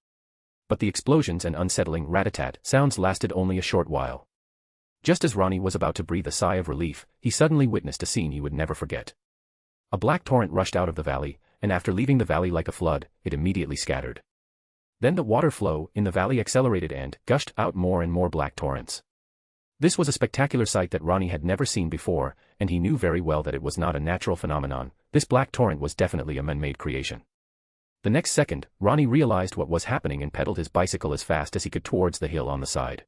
But the explosions and unsettling rat-a-tat sounds lasted only a short while. Just as Ronnie was about to breathe a sigh of relief, he suddenly witnessed a scene he would never forget. A black torrent rushed out of the valley, and after leaving the valley like a flood, it immediately scattered. Then the water flow in the valley accelerated and gushed out more and more black torrents. This was a spectacular sight that Ronnie had never seen before, and he knew very well that it was not a natural phenomenon. This black torrent was definitely a man-made creation. The next second, Ronnie realized what was happening and pedaled his bicycle as fast as he could towards the hill on the side.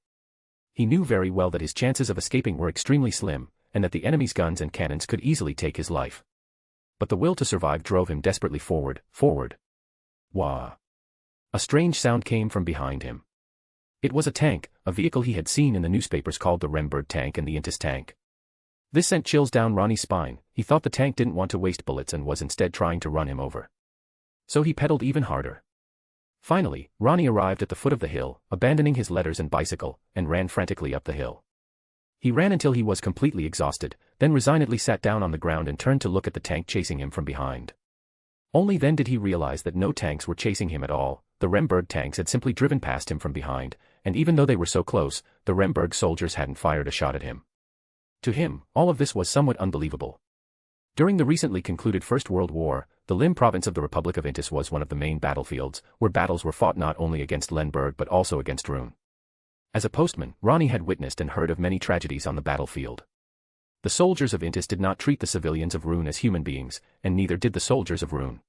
He knew very well that his chances of escaping were extremely slim, and that the enemy's guns and cannons could easily take his life. But the will to survive drove him desperately forward. Wah! A strange sound came from behind him. It was a tank, a vehicle he had seen in the newspapers called the Remberg tank and the Intis tank. This sent chills down Ronnie's spine. He thought the tank didn't want to waste bullets and was instead trying to run him over. So he pedaled even harder. Finally, Ronnie arrived at the foot of the hill, abandoning his letters and bicycle, and ran frantically up the hill. He ran until he was completely exhausted, then resignedly sat down on the ground and turned to look at the tank chasing him from behind. Only then did he realize that no tanks were chasing him at all. The Remberg tanks had simply driven past him from behind, and even though they were so close, the Remberg soldiers hadn't fired a shot at him. To him, all of this was somewhat unbelievable. During the recently concluded First World War, the Lim province of the Republic of Intis was one of the main battlefields, where battles were fought not only against Lemberg but also against Rune. As a postman, Ronnie had witnessed and heard of many tragedies on the battlefield. The soldiers of Intis did not treat the civilians of Rune as human beings, and neither did the soldiers of Rune.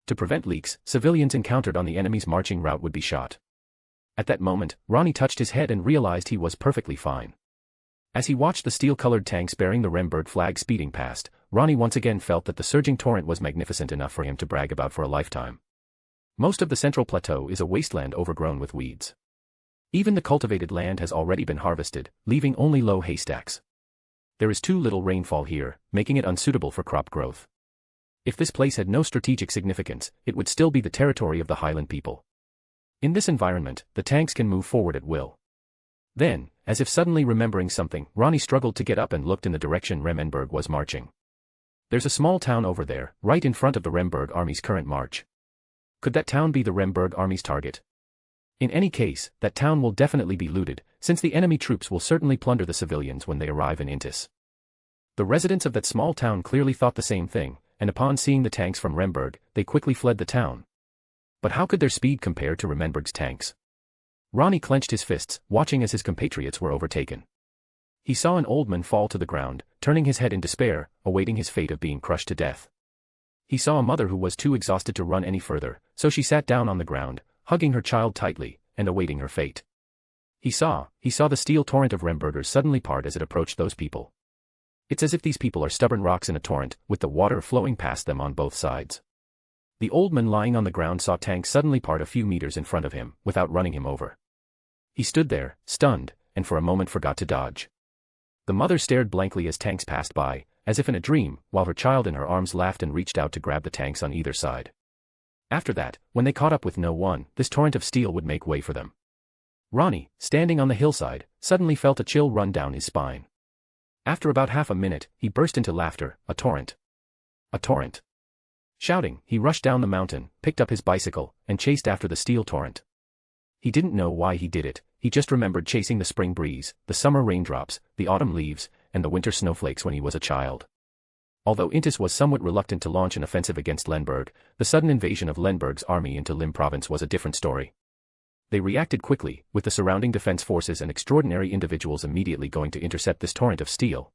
To prevent leaks, civilians encountered on the enemy's marching route would be shot. At that moment, Ronnie touched his head and realized he was perfectly fine. As he watched the steel-colored tanks bearing the Remberg flag speeding past, Ronnie once again felt that the surging torrent was magnificent enough for him to brag about for a lifetime. Most of the central plateau is a wasteland overgrown with weeds. Even the cultivated land has already been harvested, leaving only low haystacks. There is too little rainfall here, making it unsuitable for crop growth. If this place had no strategic significance, it would still be the territory of the Highland people. In this environment, the tanks can move forward at will. Then, as if suddenly remembering something, Ronnie struggled to get up and looked in the direction Remberg was marching. There's a small town over there, right in front of the Remberg army's current march. Could that town be the Remberg army's target? In any case, that town will definitely be looted, since the enemy troops will certainly plunder the civilians when they arrive in Intis. The residents of that small town clearly thought the same thing, and upon seeing the tanks from Remberg, they quickly fled the town. But how could their speed compare to Remberg's tanks? Ronnie clenched his fists, watching as his compatriots were overtaken. He saw an old man fall to the ground, turning his head in despair, awaiting his fate of being crushed to death. He saw a mother who was too exhausted to run any further, so she sat down on the ground, hugging her child tightly, and awaiting her fate. He saw the steel torrent of Rembergers suddenly part as it approached those people. It's as if these people are stubborn rocks in a torrent, with the water flowing past them on both sides. The old man lying on the ground saw tanks suddenly part a few meters in front of him, without running him over. He stood there, stunned, and for a moment forgot to dodge. The mother stared blankly as tanks passed by, as if in a dream, while her child in her arms laughed and reached out to grab the tanks on either side. After that, when they caught up with no one, this torrent of steel would make way for them. Ronnie, standing on the hillside, suddenly felt a chill run down his spine. After about half a minute, he burst into laughter. A torrent. A torrent. Shouting, he rushed down the mountain, picked up his bicycle, and chased after the steel torrent. He didn't know why he did it, he just remembered chasing the spring breeze, the summer raindrops, the autumn leaves, and the winter snowflakes when he was a child. Although Intis was somewhat reluctant to launch an offensive against Lemberg, the sudden invasion of Lemberg's army into Lim province was a different story. They reacted quickly, with the surrounding defense forces and extraordinary individuals immediately going to intercept this torrent of steel.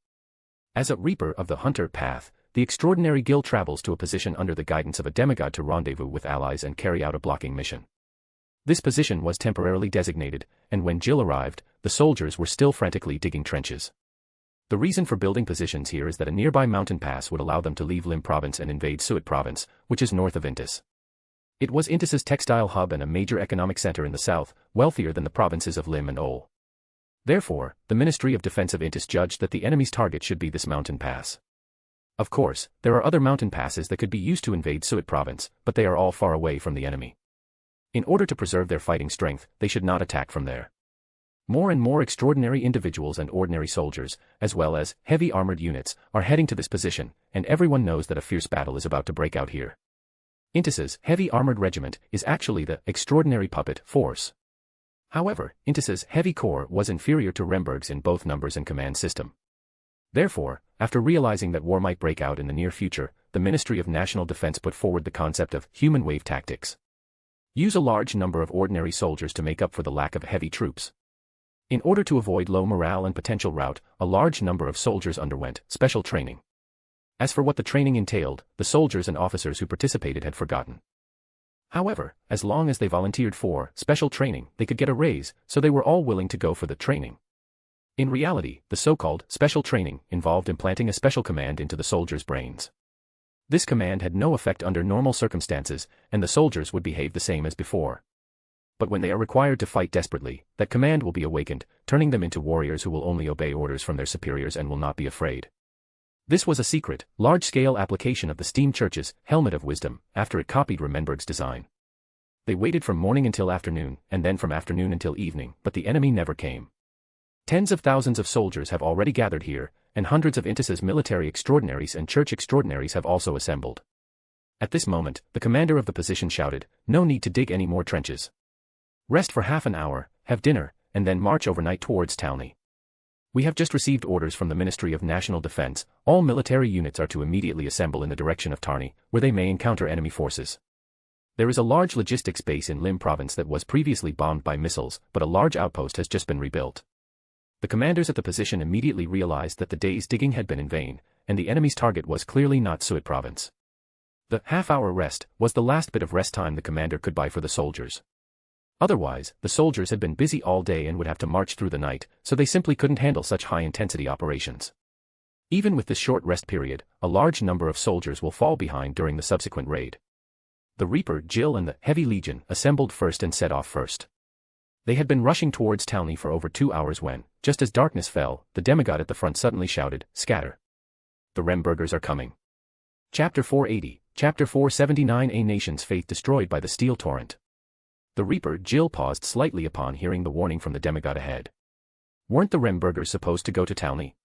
As a reaper of the hunter path, the extraordinary Gil travels to a position under the guidance of a demigod to rendezvous with allies and carry out a blocking mission. This position was temporarily designated, and when Jill arrived, the soldiers were still frantically digging trenches. The reason for building positions here is that a nearby mountain pass would allow them to leave Lim province and invade Suit province, which is north of Intis. It was Intis's textile hub and a major economic center in the south, wealthier than the provinces of Lim and Ol. Therefore, the Ministry of Defense of Intis judged that the enemy's target should be this mountain pass. Of course, there are other mountain passes that could be used to invade Suit province, but they are all far away from the enemy. In order to preserve their fighting strength, they should not attack from there. More and more extraordinary individuals and ordinary soldiers, as well as heavy armored units, are heading to this position, and everyone knows that a fierce battle is about to break out here. Intis's heavy armored regiment is actually the extraordinary puppet force. However, Intis's heavy corps was inferior to Remberg's in both numbers and command system. Therefore, after realizing that war might break out in the near future, the Ministry of National Defense put forward the concept of human wave tactics. Use a large number of ordinary soldiers to make up for the lack of heavy troops. In order to avoid low morale and potential rout, a large number of soldiers underwent special training. As for what the training entailed, the soldiers and officers who participated had forgotten. However, as long as they volunteered for special training, they could get a raise, so they were all willing to go for the training. In reality, the so-called special training involved implanting a special command into the soldiers' brains. This command had no effect under normal circumstances, and the soldiers would behave the same as before. But when they are required to fight desperately, that command will be awakened, turning them into warriors who will only obey orders from their superiors and will not be afraid. This was a secret, large-scale application of the Steam Church's Helmet of Wisdom, after it copied Remmenberg's design. They waited from morning until afternoon, and then from afternoon until evening, but the enemy never came. Tens of thousands of soldiers have already gathered here, and hundreds of Intis's military extraordinaries and church extraordinaries have also assembled. At this moment, the commander of the position shouted, "No need to dig any more trenches. Rest for half an hour, have dinner, and then march overnight towards Townley. We have just received orders from the Ministry of National Defense. All military units are to immediately assemble in the direction of Tarney, where they may encounter enemy forces. There is a large logistics base in Lim province that was previously bombed by missiles, but a large outpost has just been rebuilt." The commanders at the position immediately realized that the day's digging had been in vain, and the enemy's target was clearly not Suet province. The half-hour rest was the last bit of rest time the commander could buy for the soldiers. Otherwise, the soldiers had been busy all day and would have to march through the night, so they simply couldn't handle such high-intensity operations. Even with this short rest period, a large number of soldiers will fall behind during the subsequent raid. The Reaper, Jill and the Heavy Legion assembled first and set off first. They had been rushing towards Townley for over 2 hours when, just as darkness fell, the demigod at the front suddenly shouted, "Scatter! The Rembergers are coming." Chapter 480, Chapter 479. A nation's faith destroyed by the steel torrent. The Reaper, Jill, paused slightly upon hearing the warning from the demigod ahead. Weren't the Rembergers supposed to go to Townley?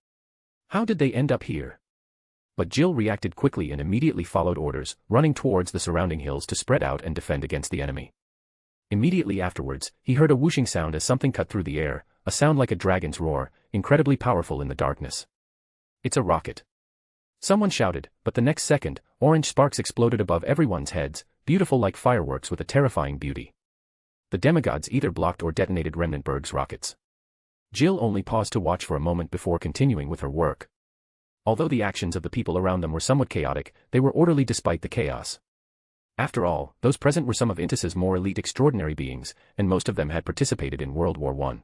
How did they end up here? But Jill reacted quickly and immediately followed orders, running towards the surrounding hills to spread out and defend against the enemy. Immediately afterwards, he heard a whooshing sound as something cut through the air, a sound like a dragon's roar, incredibly powerful in the darkness. "It's a rocket!" Someone shouted, but the next second, orange sparks exploded above everyone's heads, beautiful like fireworks with a terrifying beauty. The demigods either blocked or detonated Remmenberg's rockets. Jill only paused to watch for a moment before continuing with her work. Although the actions of the people around them were somewhat chaotic, they were orderly despite the chaos. After all, those present were some of Intis's more elite extraordinary beings, and most of them had participated in World War I.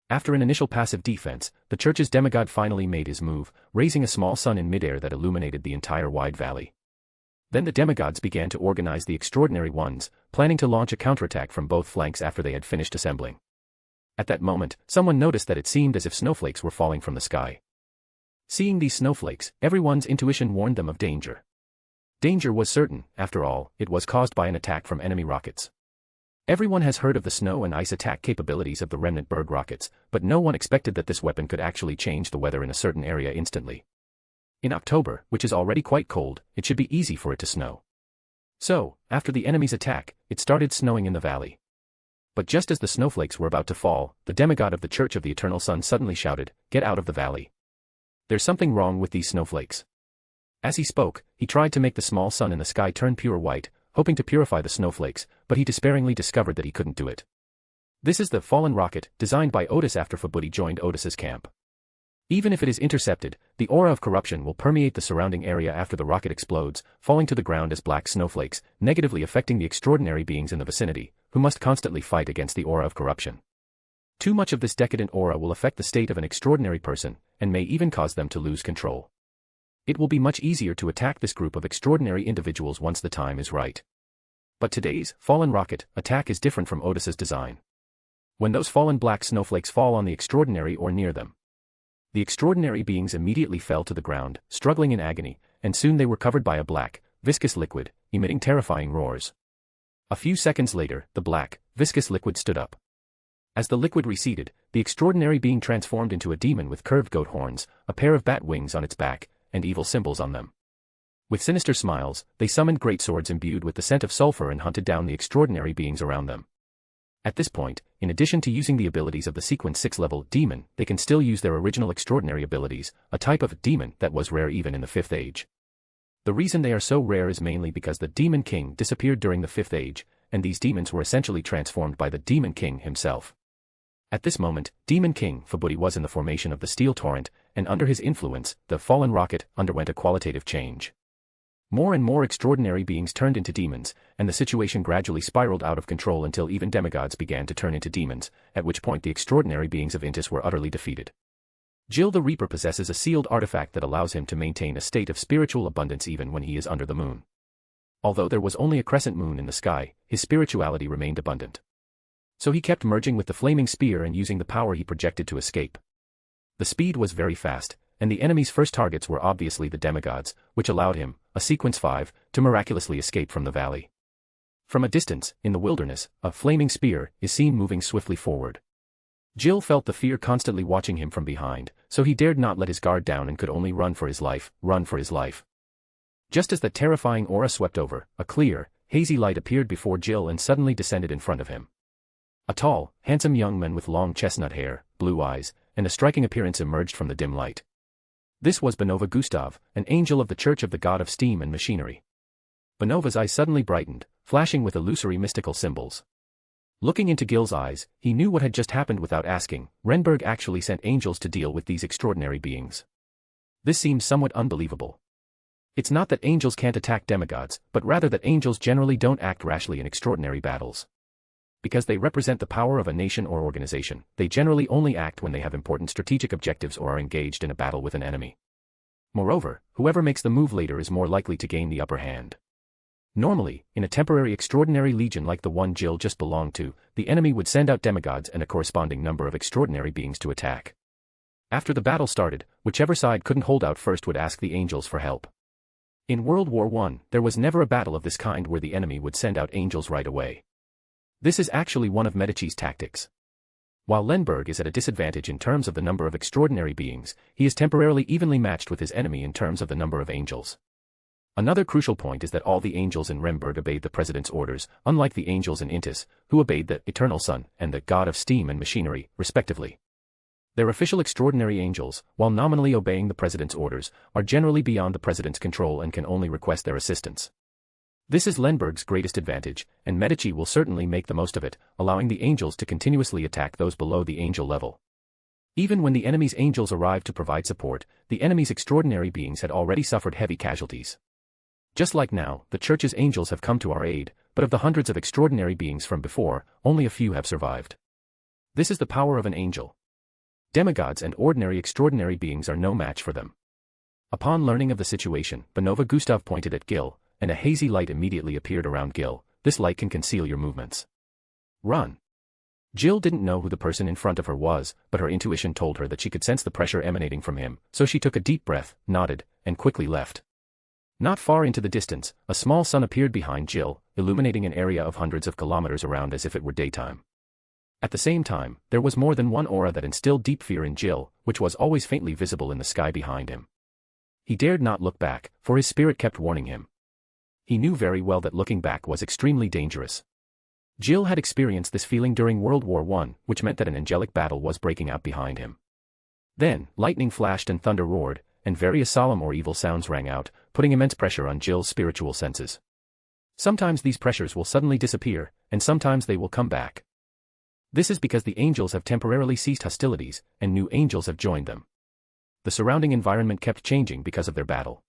After an initial passive defense, the church's demigod finally made his move, raising a small sun in midair that illuminated the entire wide valley. Then the demigods began to organize the extraordinary ones, planning to launch a counterattack from both flanks after they had finished assembling. At that moment, someone noticed that it seemed as if snowflakes were falling from the sky. Seeing these snowflakes, everyone's intuition warned them of danger. Danger was certain, after all, it was caused by an attack from enemy rockets. Everyone has heard of the snow and ice attack capabilities of the Remnantberg rockets, but no one expected that this weapon could actually change the weather in a certain area instantly. In October, which is already quite cold, it should be easy for it to snow. So, after the enemy's attack, it started snowing in the valley. But just as the snowflakes were about to fall, the demigod of the Church of the Eternal Sun suddenly shouted, "Get out of the valley. There's something wrong with these snowflakes." As he spoke, he tried to make the small sun in the sky turn pure white, hoping to purify the snowflakes, but he despairingly discovered that he couldn't do it. This is the fallen rocket, designed by Odis after Fabudi joined Odis's camp. Even if it is intercepted, the aura of corruption will permeate the surrounding area after the rocket explodes, falling to the ground as black snowflakes, negatively affecting the extraordinary beings in the vicinity, who must constantly fight against the aura of corruption. Too much of this decadent aura will affect the state of an extraordinary person, and may even cause them to lose control. It will be much easier to attack this group of extraordinary individuals once the time is right. But today's fallen rocket attack is different from Odis's design. When those fallen black snowflakes fall on the extraordinary or near them, the extraordinary beings immediately fell to the ground, struggling in agony, and soon they were covered by a black, viscous liquid, emitting terrifying roars. A few seconds later, the black, viscous liquid stood up. As the liquid receded, the extraordinary being transformed into a demon with curved goat horns, a pair of bat wings on its back, and evil symbols on them. With sinister smiles, they summoned great swords imbued with the scent of sulfur and hunted down the extraordinary beings around them. At this point, in addition to using the abilities of the Sequence 6-level demon, they can still use their original extraordinary abilities, a type of demon that was rare even in the 5th Age. The reason they are so rare is mainly because the Demon King disappeared during the 5th Age, and these demons were essentially transformed by the Demon King himself. At this moment, Demon King Fubuti was in the formation of the Steel Torrent, and under his influence, the fallen rocket underwent a qualitative change. More and more extraordinary beings turned into demons, and the situation gradually spiraled out of control until even demigods began to turn into demons, at which point the extraordinary beings of Intis were utterly defeated. Jill the Reaper possesses a sealed artifact that allows him to maintain a state of spiritual abundance even when he is under the moon. Although there was only a crescent moon in the sky, his spirituality remained abundant. So he kept merging with the flaming spear and using the power he projected to escape. The speed was very fast, and the enemy's first targets were obviously the demigods, which allowed him, a Sequence 5, to miraculously escape from the valley. From a distance, in the wilderness, a flaming spear is seen moving swiftly forward. Jill felt the fear constantly watching him from behind, so he dared not let his guard down and could only run for his life. Just as that terrifying aura swept over, a clear, hazy light appeared before Jill and suddenly descended in front of him. A tall, handsome young man with long chestnut hair, blue eyes, and a striking appearance emerged from the dim light. This was Benova Gustav, an angel of the Church of the God of Steam and Machinery. Benova's eyes suddenly brightened, flashing with illusory mystical symbols. Looking into Gil's eyes, he knew what had just happened without asking. Renberg actually sent angels to deal with these extraordinary beings. This seems somewhat unbelievable. It's not that angels can't attack demigods, but rather that angels generally don't act rashly in extraordinary battles. Because they represent the power of a nation or organization, they generally only act when they have important strategic objectives or are engaged in a battle with an enemy. Moreover, whoever makes the move later is more likely to gain the upper hand. Normally, in a temporary extraordinary legion like the one Jill just belonged to, the enemy would send out demigods and a corresponding number of extraordinary beings to attack. After the battle started, whichever side couldn't hold out first would ask the angels for help. In World War I, there was never a battle of this kind where the enemy would send out angels right away. This is actually one of Medici's tactics. While Lenberg is at a disadvantage in terms of the number of extraordinary beings, he is temporarily evenly matched with his enemy in terms of the number of angels. Another crucial point is that all the angels in Remberg obeyed the President's orders, unlike the angels in Intis, who obeyed the Eternal Sun and the God of Steam and Machinery, respectively. Their official extraordinary angels, while nominally obeying the President's orders, are generally beyond the President's control and can only request their assistance. This is Lenberg's greatest advantage, and Medici will certainly make the most of it, allowing the angels to continuously attack those below the angel level. Even when the enemy's angels arrived to provide support, the enemy's extraordinary beings had already suffered heavy casualties. Just like now, the Church's angels have come to our aid, but of the hundreds of extraordinary beings from before, only a few have survived. This is the power of an angel. Demigods and ordinary extraordinary beings are no match for them. Upon learning of the situation, Benova Gustav pointed at Gil, and a hazy light immediately appeared around Gil. This light can conceal your movements. Run. Jill didn't know who the person in front of her was, but her intuition told her that she could sense the pressure emanating from him, so she took a deep breath, nodded, and quickly left. Not far into the distance, a small sun appeared behind Jill, illuminating an area of hundreds of kilometers around as if it were daytime. At the same time, there was more than one aura that instilled deep fear in Jill, which was always faintly visible in the sky behind him. He dared not look back, for his spirit kept warning him. He knew very well that looking back was extremely dangerous. Jill had experienced this feeling during World War I, which meant that an angelic battle was breaking out behind him. Then, lightning flashed and thunder roared, and various solemn or evil sounds rang out, putting immense pressure on Jill's spiritual senses. Sometimes these pressures will suddenly disappear, and sometimes they will come back. This is because the angels have temporarily ceased hostilities, and new angels have joined them. The surrounding environment kept changing because of their battle.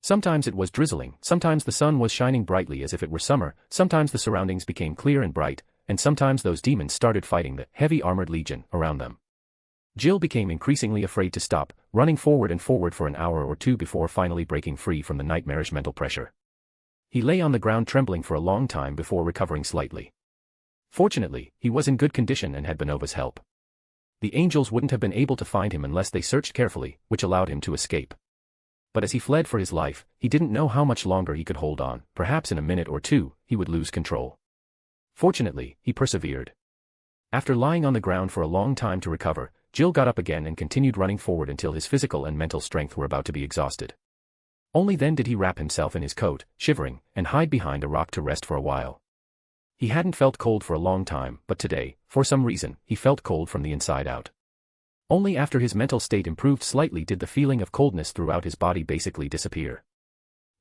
Sometimes it was drizzling, sometimes the sun was shining brightly as if it were summer, sometimes the surroundings became clear and bright, and sometimes those demons started fighting the heavy armored legion around them. Jill became increasingly afraid to stop, running forward and forward for an hour or two before finally breaking free from the nightmarish mental pressure. He lay on the ground trembling for a long time before recovering slightly. Fortunately, he was in good condition and had Benova's help. The angels wouldn't have been able to find him unless they searched carefully, which allowed him to escape. But as he fled for his life, he didn't know how much longer he could hold on. Perhaps in a minute or two, he would lose control. Fortunately, he persevered. After lying on the ground for a long time to recover, Jill got up again and continued running forward until his physical and mental strength were about to be exhausted. Only then did he wrap himself in his coat, shivering, and hide behind a rock to rest for a while. He hadn't felt cold for a long time, but today, for some reason, he felt cold from the inside out. Only after his mental state improved slightly did the feeling of coldness throughout his body basically disappear.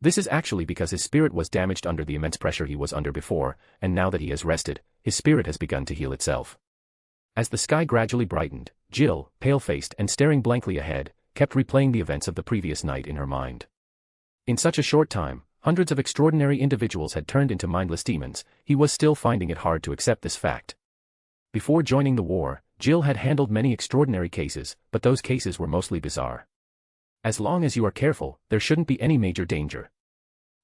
This is actually because his spirit was damaged under the immense pressure he was under before, and now that he has rested, his spirit has begun to heal itself. As the sky gradually brightened, Jill, pale-faced and staring blankly ahead, kept replaying the events of the previous night in her mind. In such a short time, hundreds of extraordinary individuals had turned into mindless demons. He was still finding it hard to accept this fact. Before joining the war, Jill had handled many extraordinary cases, but those cases were mostly bizarre. As long as you are careful, there shouldn't be any major danger.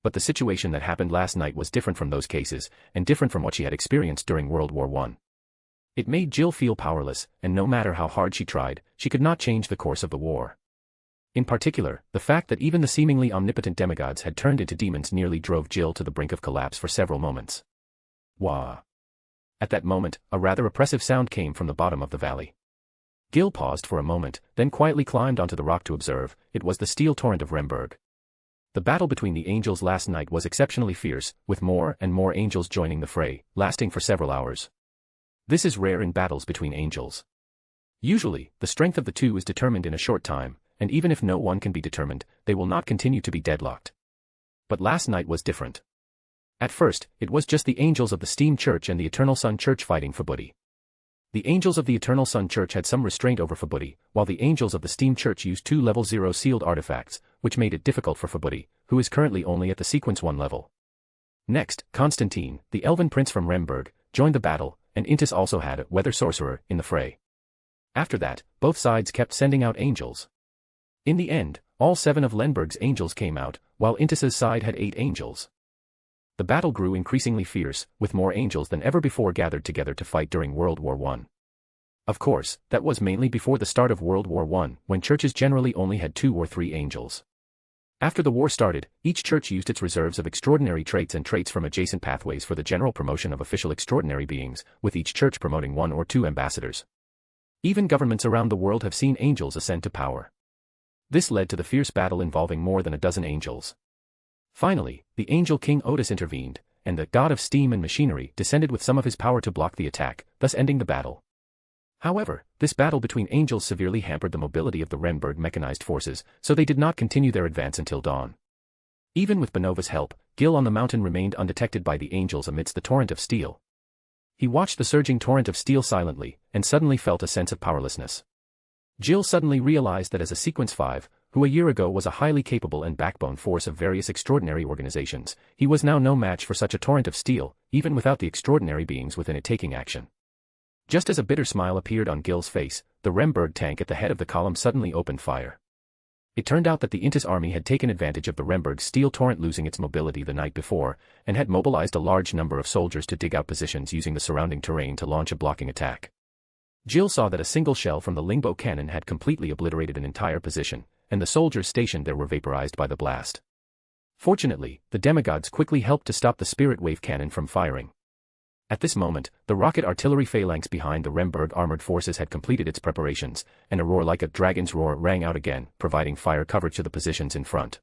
But the situation that happened last night was different from those cases, and different from what she had experienced during World War I. It made Jill feel powerless, and no matter how hard she tried, she could not change the course of the war. In particular, the fact that even the seemingly omnipotent demigods had turned into demons nearly drove Jill to the brink of collapse for several moments. Wah! At that moment, a rather oppressive sound came from the bottom of the valley. Jill paused for a moment, then quietly climbed onto the rock to observe. It was the steel torrent of Remberg. The battle between the angels last night was exceptionally fierce, with more and more angels joining the fray, lasting for several hours. This is rare in battles between angels. Usually, the strength of the two is determined in a short time, and even if no one can be determined, they will not continue to be deadlocked. But last night was different. At first, it was just the angels of the Steam Church and the Eternal Sun Church fighting for Buddy. The angels of the Eternal Sun Church had some restraint over Fabudi, while the angels of the Steam Church used 2 level 0 sealed artifacts, which made it difficult for Fabudi, who is currently only at the sequence 1 level. Next, Constantine, the elven prince from Remberg, joined the battle, and Intis also had a weather sorcerer in the fray. After that, both sides kept sending out angels. In the end, all 7 of Lenberg's angels came out, while Intis's side had 8 angels. The battle grew increasingly fierce, with more angels than ever before gathered together to fight during World War I. Of course, that was mainly before the start of World War I, when churches generally only had 2 or 3 angels. After the war started, each church used its reserves of extraordinary traits and traits from adjacent pathways for the general promotion of official extraordinary beings, with each church promoting 1 or 2 ambassadors. Even governments around the world have seen angels ascend to power. This led to the fierce battle involving more than a dozen angels. Finally, the angel king Odis intervened, and the god of steam and machinery descended with some of his power to block the attack, thus ending the battle. However, this battle between angels severely hampered the mobility of the Remberg mechanized forces, so they did not continue their advance until dawn. Even with Benova's help, Gil on the mountain remained undetected by the angels amidst the torrent of steel. He watched the surging torrent of steel silently, and suddenly felt a sense of powerlessness. Jill suddenly realized that as a Sequence 5, who a year ago was a highly capable and backbone force of various extraordinary organizations, he was now no match for such a torrent of steel, even without the extraordinary beings within it taking action. Just as a bitter smile appeared on Gil's face, the Remberg tank at the head of the column suddenly opened fire. It turned out that the Intis army had taken advantage of the Remberg's steel torrent losing its mobility the night before, and had mobilized a large number of soldiers to dig out positions using the surrounding terrain to launch a blocking attack. Jill saw that a single shell from the Lingbo cannon had completely obliterated an entire position, and the soldiers stationed there were vaporized by the blast. Fortunately, the demigods quickly helped to stop the spirit wave cannon from firing. At this moment, the rocket artillery phalanx behind the Remberg armored forces had completed its preparations, and a roar like a dragon's roar rang out again, providing fire cover to the positions in front.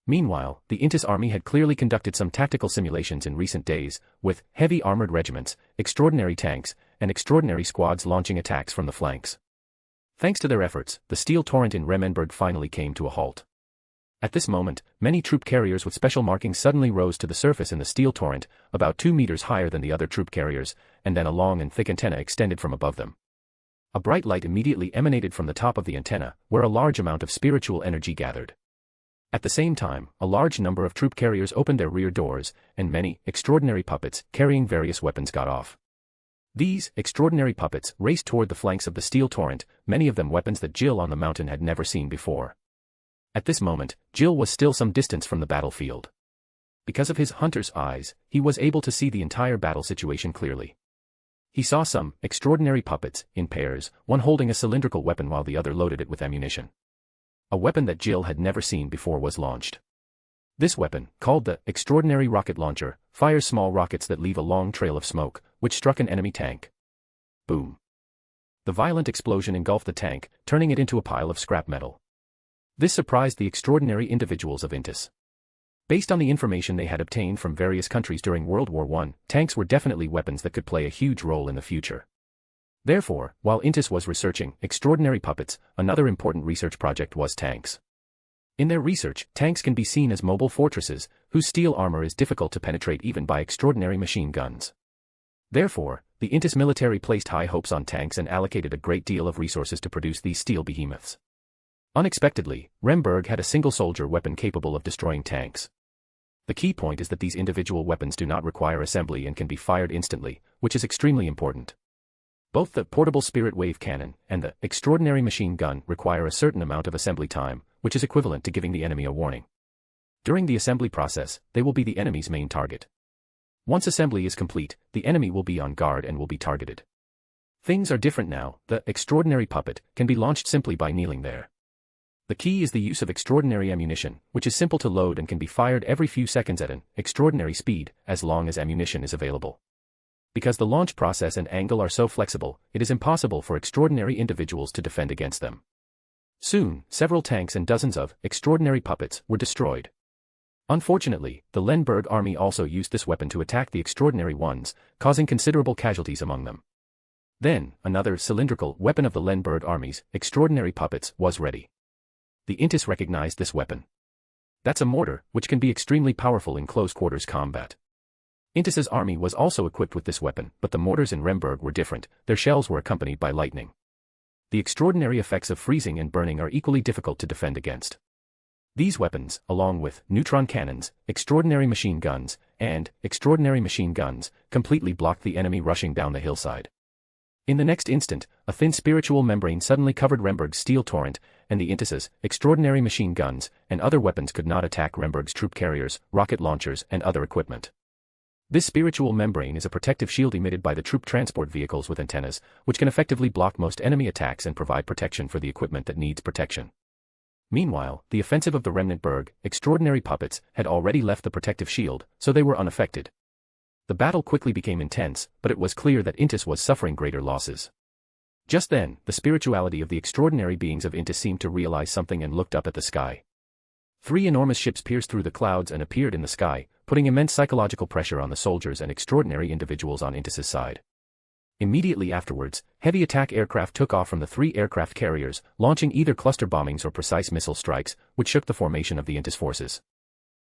Meanwhile, the Intis army had clearly conducted some tactical simulations in recent days, with heavy armored regiments, extraordinary tanks, and extraordinary squads launching attacks from the flanks. Thanks to their efforts, the steel torrent in Remmenberg finally came to a halt. At this moment, many troop carriers with special markings suddenly rose to the surface in the steel torrent, about 2 meters higher than the other troop carriers, and then a long and thick antenna extended from above them. A bright light immediately emanated from the top of the antenna, where a large amount of spiritual energy gathered. At the same time, a large number of troop carriers opened their rear doors, and many extraordinary puppets carrying various weapons got off. These extraordinary puppets raced toward the flanks of the steel torrent, many of them weapons that Jill on the mountain had never seen before. At this moment, Jill was still some distance from the battlefield. Because of his hunter's eyes, he was able to see the entire battle situation clearly. He saw some extraordinary puppets, in pairs, one holding a cylindrical weapon while the other loaded it with ammunition. A weapon that Jill had never seen before was launched. This weapon, called the Extraordinary Rocket Launcher, fires small rockets that leave a long trail of smoke, which struck an enemy tank. Boom. The violent explosion engulfed the tank, turning it into a pile of scrap metal. This surprised the extraordinary individuals of Intis. Based on the information they had obtained from various countries during World War I, tanks were definitely weapons that could play a huge role in the future. Therefore, while Intis was researching extraordinary puppets, another important research project was tanks. In their research, tanks can be seen as mobile fortresses, whose steel armor is difficult to penetrate even by extraordinary machine guns. Therefore, the Intis military placed high hopes on tanks and allocated a great deal of resources to produce these steel behemoths. Unexpectedly, Remberg had a single soldier weapon capable of destroying tanks. The key point is that these individual weapons do not require assembly and can be fired instantly, which is extremely important. Both the portable spirit wave cannon and the extraordinary machine gun require a certain amount of assembly time, which is equivalent to giving the enemy a warning. During the assembly process, they will be the enemy's main target. Once assembly is complete, the enemy will be on guard and will be targeted. Things are different now. The extraordinary puppet can be launched simply by kneeling there. The key is the use of extraordinary ammunition, which is simple to load and can be fired every few seconds at an extraordinary speed, as long as ammunition is available. Because the launch process and angle are so flexible, it is impossible for extraordinary individuals to defend against them. Soon, several tanks and dozens of extraordinary puppets were destroyed. Unfortunately, the Lemberg army also used this weapon to attack the extraordinary ones, causing considerable casualties among them. Then, another cylindrical weapon of the Lemberg army's extraordinary puppets was ready. The Intis recognized this weapon. That's a mortar, which can be extremely powerful in close-quarters combat. Intis's army was also equipped with this weapon, but the mortars in Remberg were different. Their shells were accompanied by lightning. The extraordinary effects of freezing and burning are equally difficult to defend against. These weapons, along with neutron cannons, extraordinary machine guns, and extraordinary machine guns, completely blocked the enemy rushing down the hillside. In the next instant, a thin spiritual membrane suddenly covered Remberg's steel torrent, and the Intis's extraordinary machine guns and other weapons could not attack Remberg's troop carriers, rocket launchers, and other equipment. This spiritual membrane is a protective shield emitted by the troop transport vehicles with antennas, which can effectively block most enemy attacks and provide protection for the equipment that needs protection. Meanwhile, the offensive of the Remnantberg extraordinary puppets had already left the protective shield, so they were unaffected. The battle quickly became intense, but it was clear that Intis was suffering greater losses. Just then, the spirituality of the extraordinary beings of Intis seemed to realize something and looked up at the sky. 3 enormous ships pierced through the clouds and appeared in the sky, putting immense psychological pressure on the soldiers and extraordinary individuals on Intis's side. Immediately afterwards, heavy attack aircraft took off from the 3 aircraft carriers, launching either cluster bombings or precise missile strikes, which shook the formation of the Intis forces.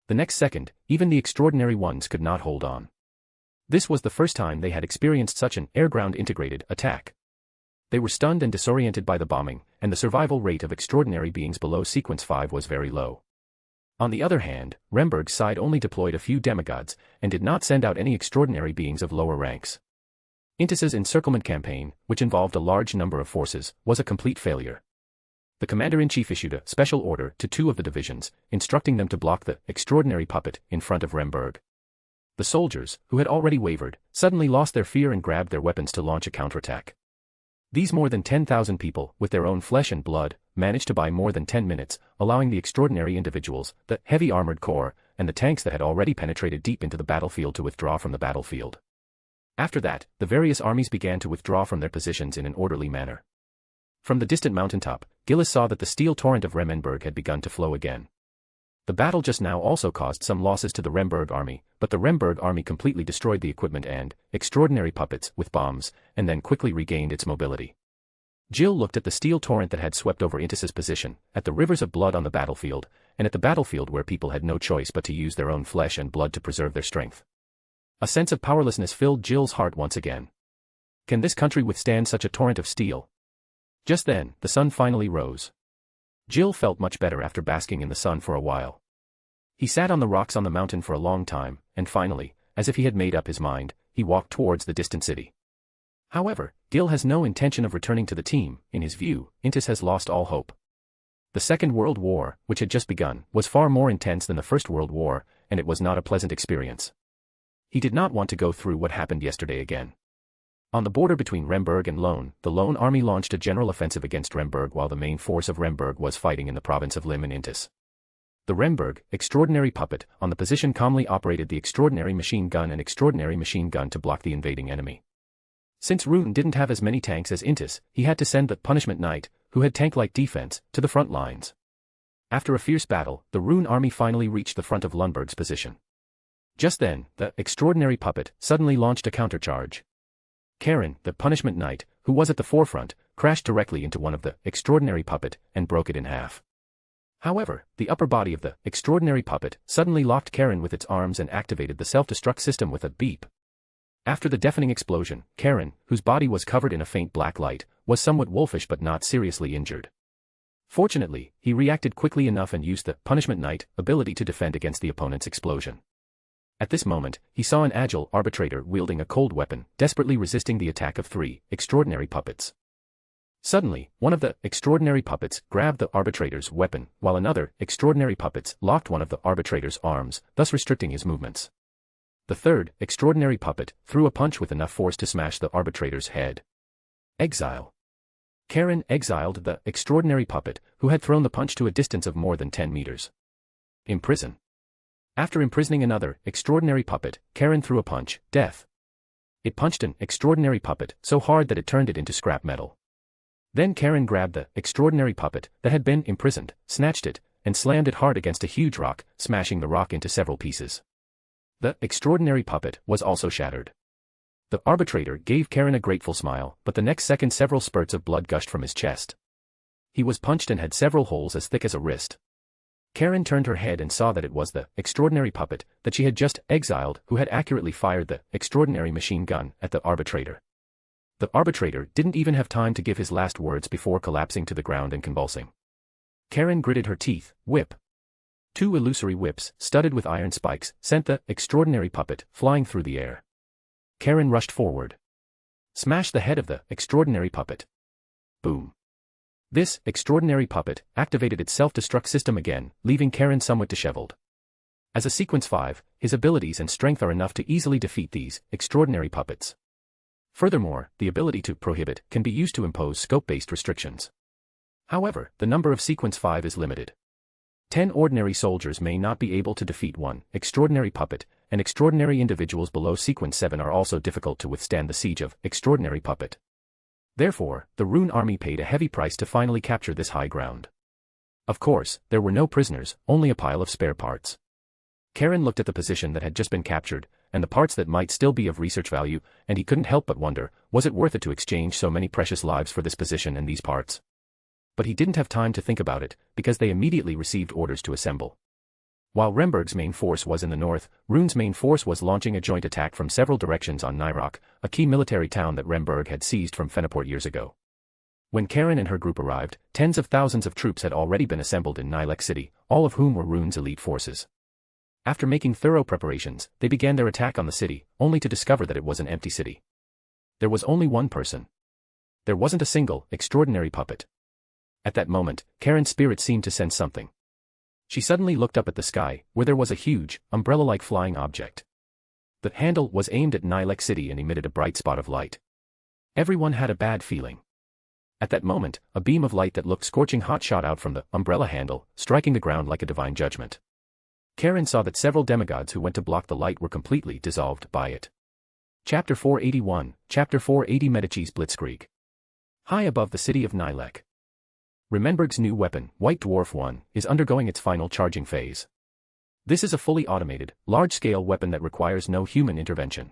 The next second, even the extraordinary ones could not hold on. This was the first time they had experienced such an air-ground integrated attack. They were stunned and disoriented by the bombing, and the survival rate of extraordinary beings below Sequence 5 was very low. On the other hand, Remberg's side only deployed a few demigods, and did not send out any extraordinary beings of lower ranks. Intis's encirclement campaign, which involved a large number of forces, was a complete failure. The commander-in-chief issued a special order to 2 of the divisions, instructing them to block the extraordinary puppet in front of Remberg. The soldiers, who had already wavered, suddenly lost their fear and grabbed their weapons to launch a counterattack. These more than 10,000 people, with their own flesh and blood, managed to buy more than 10 minutes, allowing the extraordinary individuals, the heavy armored corps, and the tanks that had already penetrated deep into the battlefield to withdraw from the battlefield. After that, the various armies began to withdraw from their positions in an orderly manner. From the distant mountaintop, Gillis saw that the steel torrent of Remmenberg had begun to flow again. The battle just now also caused some losses to the Remberg army, but the Remberg army completely destroyed the equipment and extraordinary puppets with bombs, and then quickly regained its mobility. Jill looked at the steel torrent that had swept over Intis's position, at the rivers of blood on the battlefield, and at the battlefield where people had no choice but to use their own flesh and blood to preserve their strength. A sense of powerlessness filled Jill's heart once again. Can this country withstand such a torrent of steel? Just then, the sun finally rose. Jill felt much better after basking in the sun for a while. He sat on the rocks on the mountain for a long time, and finally, as if he had made up his mind, he walked towards the distant city. However, Gil has no intention of returning to the team. In his view, Intis has lost all hope. The Second World War, which had just begun, was far more intense than the First World War, and it was not a pleasant experience. He did not want to go through what happened yesterday again. On the border between Remberg and Lone, the Lone army launched a general offensive against Remberg while the main force of Remberg was fighting in the province of Lim and Intis. The Remberg, extraordinary puppet, on the position calmly operated the extraordinary machine gun and extraordinary machine gun to block the invading enemy. Since Rune didn't have as many tanks as Intis, he had to send the Punishment Knight, who had tank-like defense, to the front lines. After a fierce battle, the Rune army finally reached the front of Lundberg's position. Just then, the extraordinary puppet suddenly launched a countercharge. Karen, the Punishment Knight, who was at the forefront, crashed directly into one of the extraordinary puppet and broke it in half. However, the upper body of the extraordinary puppet suddenly locked Karen with its arms and activated the self-destruct system with a beep. After the deafening explosion, Karen, whose body was covered in a faint black light, was somewhat wolfish but not seriously injured. Fortunately, he reacted quickly enough and used the Punishment Knight ability to defend against the opponent's explosion. At this moment, he saw an agile arbitrator wielding a cold weapon, desperately resisting the attack of 3 extraordinary puppets. Suddenly, one of the extraordinary puppets grabbed the arbitrator's weapon, while another extraordinary puppets locked one of the arbitrator's arms, thus restricting his movements. The third extraordinary puppet threw a punch with enough force to smash the arbitrator's head. Exile. Karen exiled the extraordinary puppet, who had thrown the punch to a distance of more than 10 meters. Imprison. After imprisoning another extraordinary puppet, Karen threw a punch, death. It punched an extraordinary puppet so hard that it turned it into scrap metal. Then Karen grabbed the extraordinary puppet that had been imprisoned, snatched it, and slammed it hard against a huge rock, smashing the rock into several pieces. The extraordinary puppet was also shattered. The arbitrator gave Karen a grateful smile, but the next second several spurts of blood gushed from his chest. He was punched and had several holes as thick as a wrist. Karen turned her head and saw that it was the extraordinary puppet that she had just exiled who had accurately fired the extraordinary machine gun at the arbitrator. The arbitrator didn't even have time to give his last words before collapsing to the ground and convulsing. Karen gritted her teeth. Whip. 2 illusory whips, studded with iron spikes, sent the extraordinary puppet flying through the air. Karen rushed forward. Smashed the head of the extraordinary puppet. Boom. This extraordinary puppet activated its self-destruct system again, leaving Karen somewhat disheveled. As a sequence 5, his abilities and strength are enough to easily defeat these extraordinary puppets. Furthermore, the ability to prohibit can be used to impose scope-based restrictions. However, the number of sequence 5 is limited. 10 ordinary soldiers may not be able to defeat 1 extraordinary puppet, and extraordinary individuals below sequence 7 are also difficult to withstand the siege of extraordinary puppet. Therefore, the Rune army paid a heavy price to finally capture this high ground. Of course, there were no prisoners, only a pile of spare parts. Karen looked at the position that had just been captured, and the parts that might still be of research value, and he couldn't help but wonder, was it worth it to exchange so many precious lives for this position and these parts? But he didn't have time to think about it, because they immediately received orders to assemble. While Remberg's main force was in the north, Rune's main force was launching a joint attack from several directions on Nyrok, a key military town that Remberg had seized from Fenaport years ago. When Karen and her group arrived, tens of thousands of troops had already been assembled in Nylek City, all of whom were Rune's elite forces. After making thorough preparations, they began their attack on the city, only to discover that it was an empty city. There was only one person. There wasn't a single extraordinary puppet. At that moment, Karen's spirit seemed to sense something. She suddenly looked up at the sky, where there was a huge, umbrella-like flying object. The handle was aimed at Nylek City and emitted a bright spot of light. Everyone had a bad feeling. At that moment, a beam of light that looked scorching hot shot out from the umbrella handle, striking the ground like a divine judgment. Karen saw that several demigods who went to block the light were completely dissolved by it. Chapter 481, Chapter 480 Medici's Blitzkrieg. High above the city of Nylek. Remberg's new weapon, White Dwarf 1, is undergoing its final charging phase. This is a fully automated, large-scale weapon that requires no human intervention.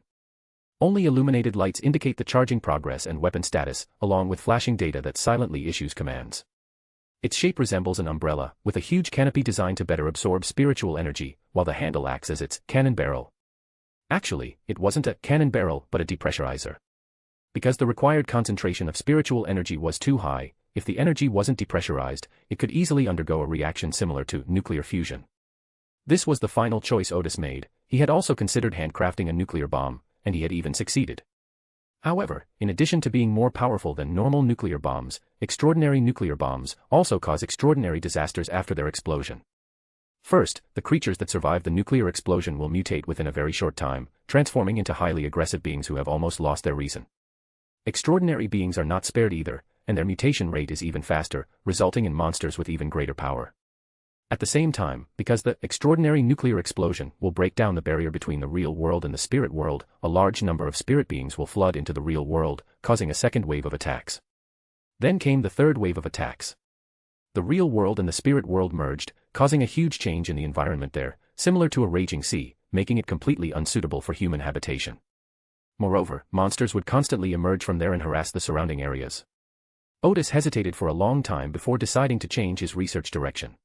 Only illuminated lights indicate the charging progress and weapon status, along with flashing data that silently issues commands. Its shape resembles an umbrella, with a huge canopy designed to better absorb spiritual energy, while the handle acts as its cannon barrel. Actually, it wasn't a cannon barrel but a depressurizer. Because the required concentration of spiritual energy was too high, if the energy wasn't depressurized, it could easily undergo a reaction similar to nuclear fusion. This was the final choice Odis made. He had also considered handcrafting a nuclear bomb, and he had even succeeded. However, in addition to being more powerful than normal nuclear bombs, extraordinary nuclear bombs also cause extraordinary disasters after their explosion. First, the creatures that survive the nuclear explosion will mutate within a very short time, transforming into highly aggressive beings who have almost lost their reason. Extraordinary beings are not spared either, and their mutation rate is even faster, resulting in monsters with even greater power. At the same time, because the extraordinary nuclear explosion will break down the barrier between the real world and the spirit world, a large number of spirit beings will flood into the real world, causing a second wave of attacks. Then came the third wave of attacks. The real world and the spirit world merged, causing a huge change in the environment there, similar to a raging sea, making it completely unsuitable for human habitation. Moreover, monsters would constantly emerge from there and harass the surrounding areas. Odis hesitated for a long time before deciding to change his research direction.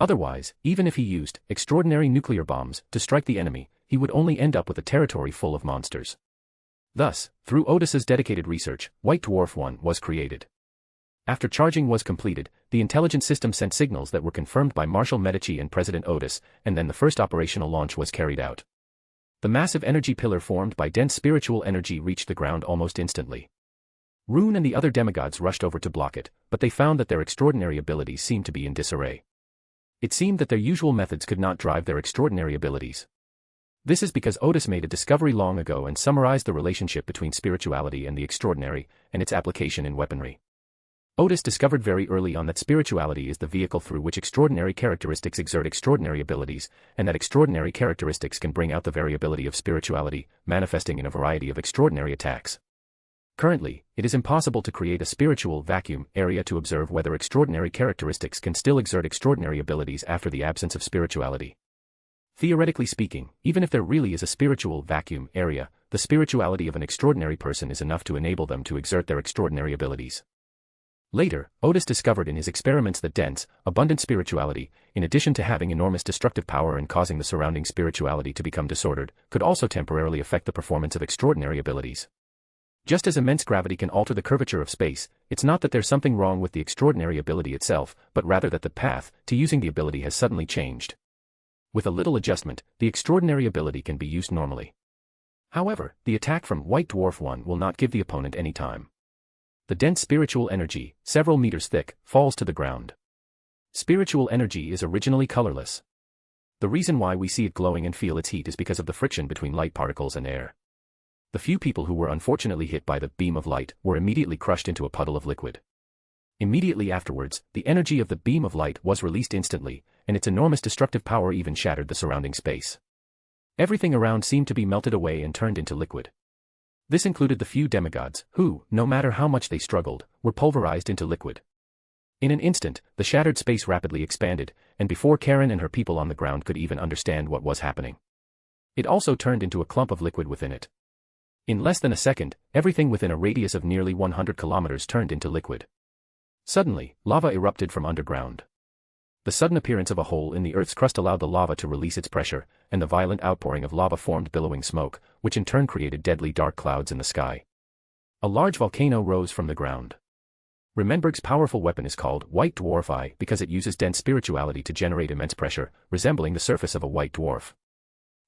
Otherwise, even if he used extraordinary nuclear bombs to strike the enemy, he would only end up with a territory full of monsters. Thus, through Odis's dedicated research, White Dwarf 1 was created. After charging was completed, the intelligence system sent signals that were confirmed by Marshal Medici and President Odis, and then the first operational launch was carried out. The massive energy pillar formed by dense spiritual energy reached the ground almost instantly. Rune and the other demigods rushed over to block it, but they found that their extraordinary abilities seemed to be in disarray. It seemed that their usual methods could not drive their extraordinary abilities. This is because Odis made a discovery long ago and summarized the relationship between spirituality and the extraordinary, and its application in weaponry. Odis discovered very early on that spirituality is the vehicle through which extraordinary characteristics exert extraordinary abilities, and that extraordinary characteristics can bring out the variability of spirituality, manifesting in a variety of extraordinary attacks. Currently, it is impossible to create a spiritual vacuum area to observe whether extraordinary characteristics can still exert extraordinary abilities after the absence of spirituality. Theoretically speaking, even if there really is a spiritual vacuum area, the spirituality of an extraordinary person is enough to enable them to exert their extraordinary abilities. Later, Odis discovered in his experiments that dense, abundant spirituality, in addition to having enormous destructive power and causing the surrounding spirituality to become disordered, could also temporarily affect the performance of extraordinary abilities. Just as immense gravity can alter the curvature of space, it's not that there's something wrong with the extraordinary ability itself, but rather that the path to using the ability has suddenly changed. With a little adjustment, the extraordinary ability can be used normally. However, the attack from White Dwarf 1 will not give the opponent any time. The dense spiritual energy, several meters thick, falls to the ground. Spiritual energy is originally colorless. The reason why we see it glowing and feel its heat is because of the friction between light particles and air. The few people who were unfortunately hit by the beam of light were immediately crushed into a puddle of liquid. Immediately afterwards, the energy of the beam of light was released instantly, and its enormous destructive power even shattered the surrounding space. Everything around seemed to be melted away and turned into liquid. This included the few demigods, who, no matter how much they struggled, were pulverized into liquid. In an instant, the shattered space rapidly expanded, and before Karen and her people on the ground could even understand what was happening, it also turned into a clump of liquid within it. In less than a second, everything within a radius of nearly 100 kilometers turned into liquid. Suddenly, lava erupted from underground. The sudden appearance of a hole in the Earth's crust allowed the lava to release its pressure, and the violent outpouring of lava formed billowing smoke, which in turn created deadly dark clouds in the sky. A large volcano rose from the ground. Rememberg's powerful weapon is called White Dwarf Eye because it uses dense spirituality to generate immense pressure, resembling the surface of a white dwarf.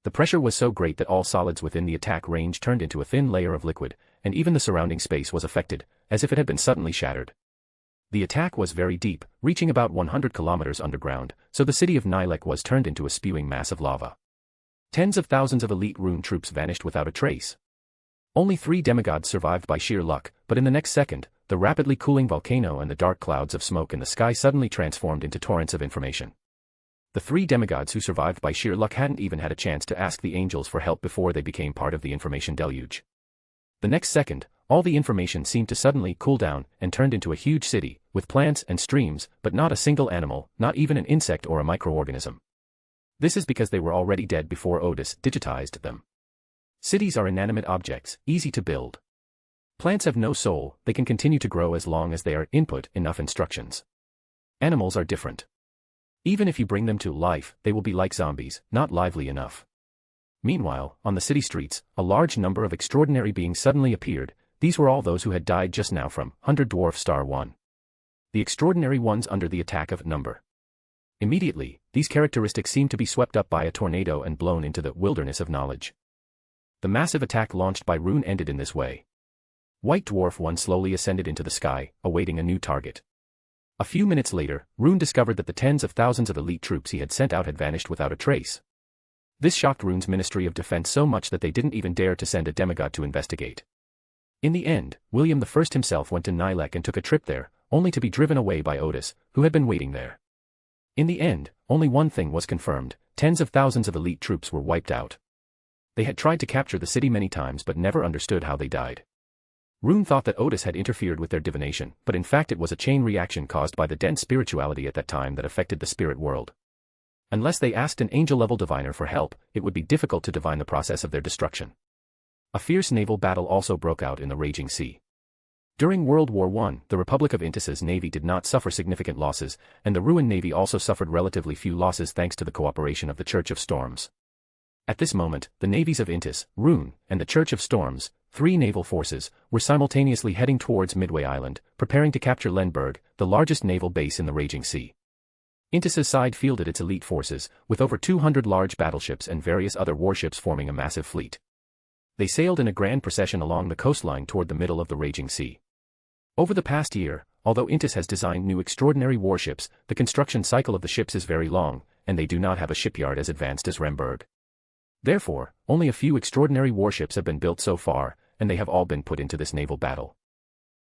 The pressure was so great that all solids within the attack range turned into a thin layer of liquid, and even the surrounding space was affected, as if it had been suddenly shattered. The attack was very deep, reaching about 100 kilometers underground, so the city of Nilek was turned into a spewing mass of lava. Tens of thousands of elite rune troops vanished without a trace. Only 3 demigods survived by sheer luck, but in the next second, the rapidly cooling volcano and the dark clouds of smoke in the sky suddenly transformed into torrents of information. The 3 demigods who survived by sheer luck hadn't even had a chance to ask the angels for help before they became part of the information deluge. The next second, all the information seemed to suddenly cool down and turned into a huge city, with plants and streams, but not a single animal, not even an insect or a microorganism. This is because they were already dead before Odis digitized them. Cities are inanimate objects, easy to build. Plants have no soul, they can continue to grow as long as they are input enough instructions. Animals are different. Even if you bring them to life, they will be like zombies, not lively enough. Meanwhile, on the city streets, a large number of extraordinary beings suddenly appeared. These were all those who had died just now from 100 Dwarf Star 1. The extraordinary ones under the attack of number. Immediately, these characteristics seemed to be swept up by a tornado and blown into the wilderness of knowledge. The massive attack launched by Rune ended in this way. White Dwarf 1 slowly ascended into the sky, awaiting a new target. A few minutes later, Rune discovered that the tens of thousands of elite troops he had sent out had vanished without a trace. This shocked Rune's Ministry of Defense so much that they didn't even dare to send a demigod to investigate. In the end, William I himself went to Nilek and took a trip there, only to be driven away by Odis, who had been waiting there. In the end, only one thing was confirmed: tens of thousands of elite troops were wiped out. They had tried to capture the city many times but never understood how they died. Rune thought that Odis had interfered with their divination, but in fact it was a chain reaction caused by the dense spirituality at that time that affected the spirit world. Unless they asked an angel-level diviner for help, it would be difficult to divine the process of their destruction. A fierce naval battle also broke out in the raging sea. During World War I, the Republic of Intis's navy did not suffer significant losses, and the ruined navy also suffered relatively few losses thanks to the cooperation of the Church of Storms. At this moment, the navies of Intis, Rune, and the Church of Storms, three naval forces, were simultaneously heading towards Midway Island, preparing to capture Lemberg, the largest naval base in the raging sea. Intis's side fielded its elite forces, with over 200 large battleships and various other warships forming a massive fleet. They sailed in a grand procession along the coastline toward the middle of the raging sea. Over the past year, although Intis has designed new extraordinary warships, the construction cycle of the ships is very long, and they do not have a shipyard as advanced as Remberg. Therefore, only a few extraordinary warships have been built so far, and they have all been put into this naval battle.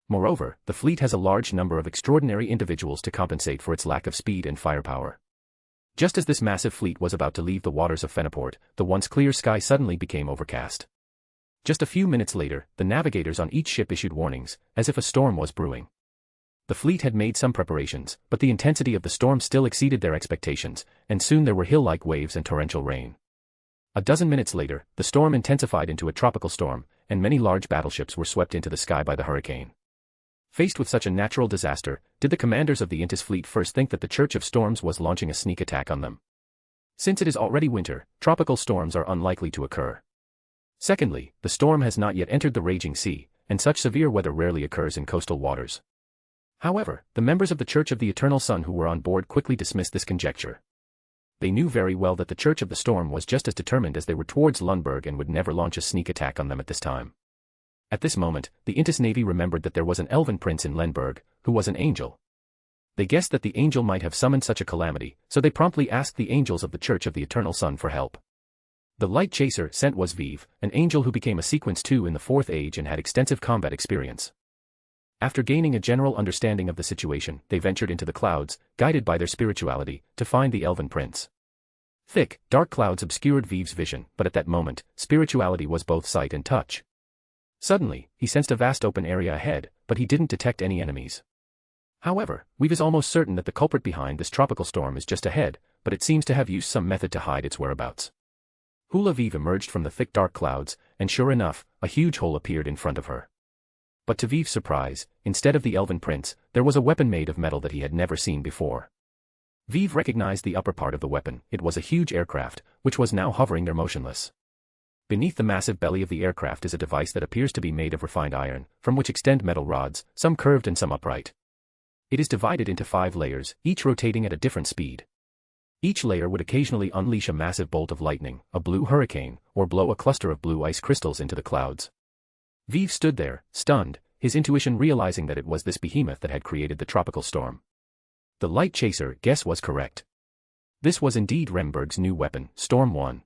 Moreover, the fleet has a large number of extraordinary individuals to compensate for its lack of speed and firepower. Just as this massive fleet was about to leave the waters of Fenaport, the once clear sky suddenly became overcast. Just a few minutes later, the navigators on each ship issued warnings, as if a storm was brewing. The fleet had made some preparations, but the intensity of the storm still exceeded their expectations, and soon there were hill-like waves and torrential rain. A dozen minutes later, the storm intensified into a tropical storm, and many large battleships were swept into the sky by the hurricane. Faced with such a natural disaster, did the commanders of the Intis fleet first think that the Church of Storms was launching a sneak attack on them? Since it is already winter, tropical storms are unlikely to occur. Secondly, the storm has not yet entered the raging sea, and such severe weather rarely occurs in coastal waters. However, the members of the Church of the Eternal Sun who were on board quickly dismissed this conjecture. They knew very well that the Church of the Storm was just as determined as they were towards Lundberg and would never launch a sneak attack on them at this time. At this moment, the Intis navy remembered that there was an elven prince in Lundberg, who was an angel. They guessed that the angel might have summoned such a calamity, so they promptly asked the angels of the Church of the Eternal Sun for help. The light chaser sent was Vive, an angel who became a sequence 2 in the Fourth Age and had extensive combat experience. After gaining a general understanding of the situation, they ventured into the clouds, guided by their spirituality, to find the elven prince. Thick, dark clouds obscured Vive's vision, but at that moment, spirituality was both sight and touch. Suddenly, he sensed a vast open area ahead, but he didn't detect any enemies. However, Vive is almost certain that the culprit behind this tropical storm is just ahead, but it seems to have used some method to hide its whereabouts. Hula Vive emerged from the thick dark clouds, and sure enough, a huge hole appeared in front of her. But to Vive's surprise, instead of the elven prince, there was a weapon made of metal that he had never seen before. Vive recognized the upper part of the weapon. It was a huge aircraft, which was now hovering there motionless. Beneath the massive belly of the aircraft is a device that appears to be made of refined iron, from which extend metal rods, some curved and some upright. It is divided into 5 layers, each rotating at a different speed. Each layer would occasionally unleash a massive bolt of lightning, a blue hurricane, or blow a cluster of blue ice crystals into the clouds. Vive stood there, stunned, his intuition realizing that it was this behemoth that had created the tropical storm. The light chaser guess was correct. This was indeed Remberg's new weapon, Storm 1.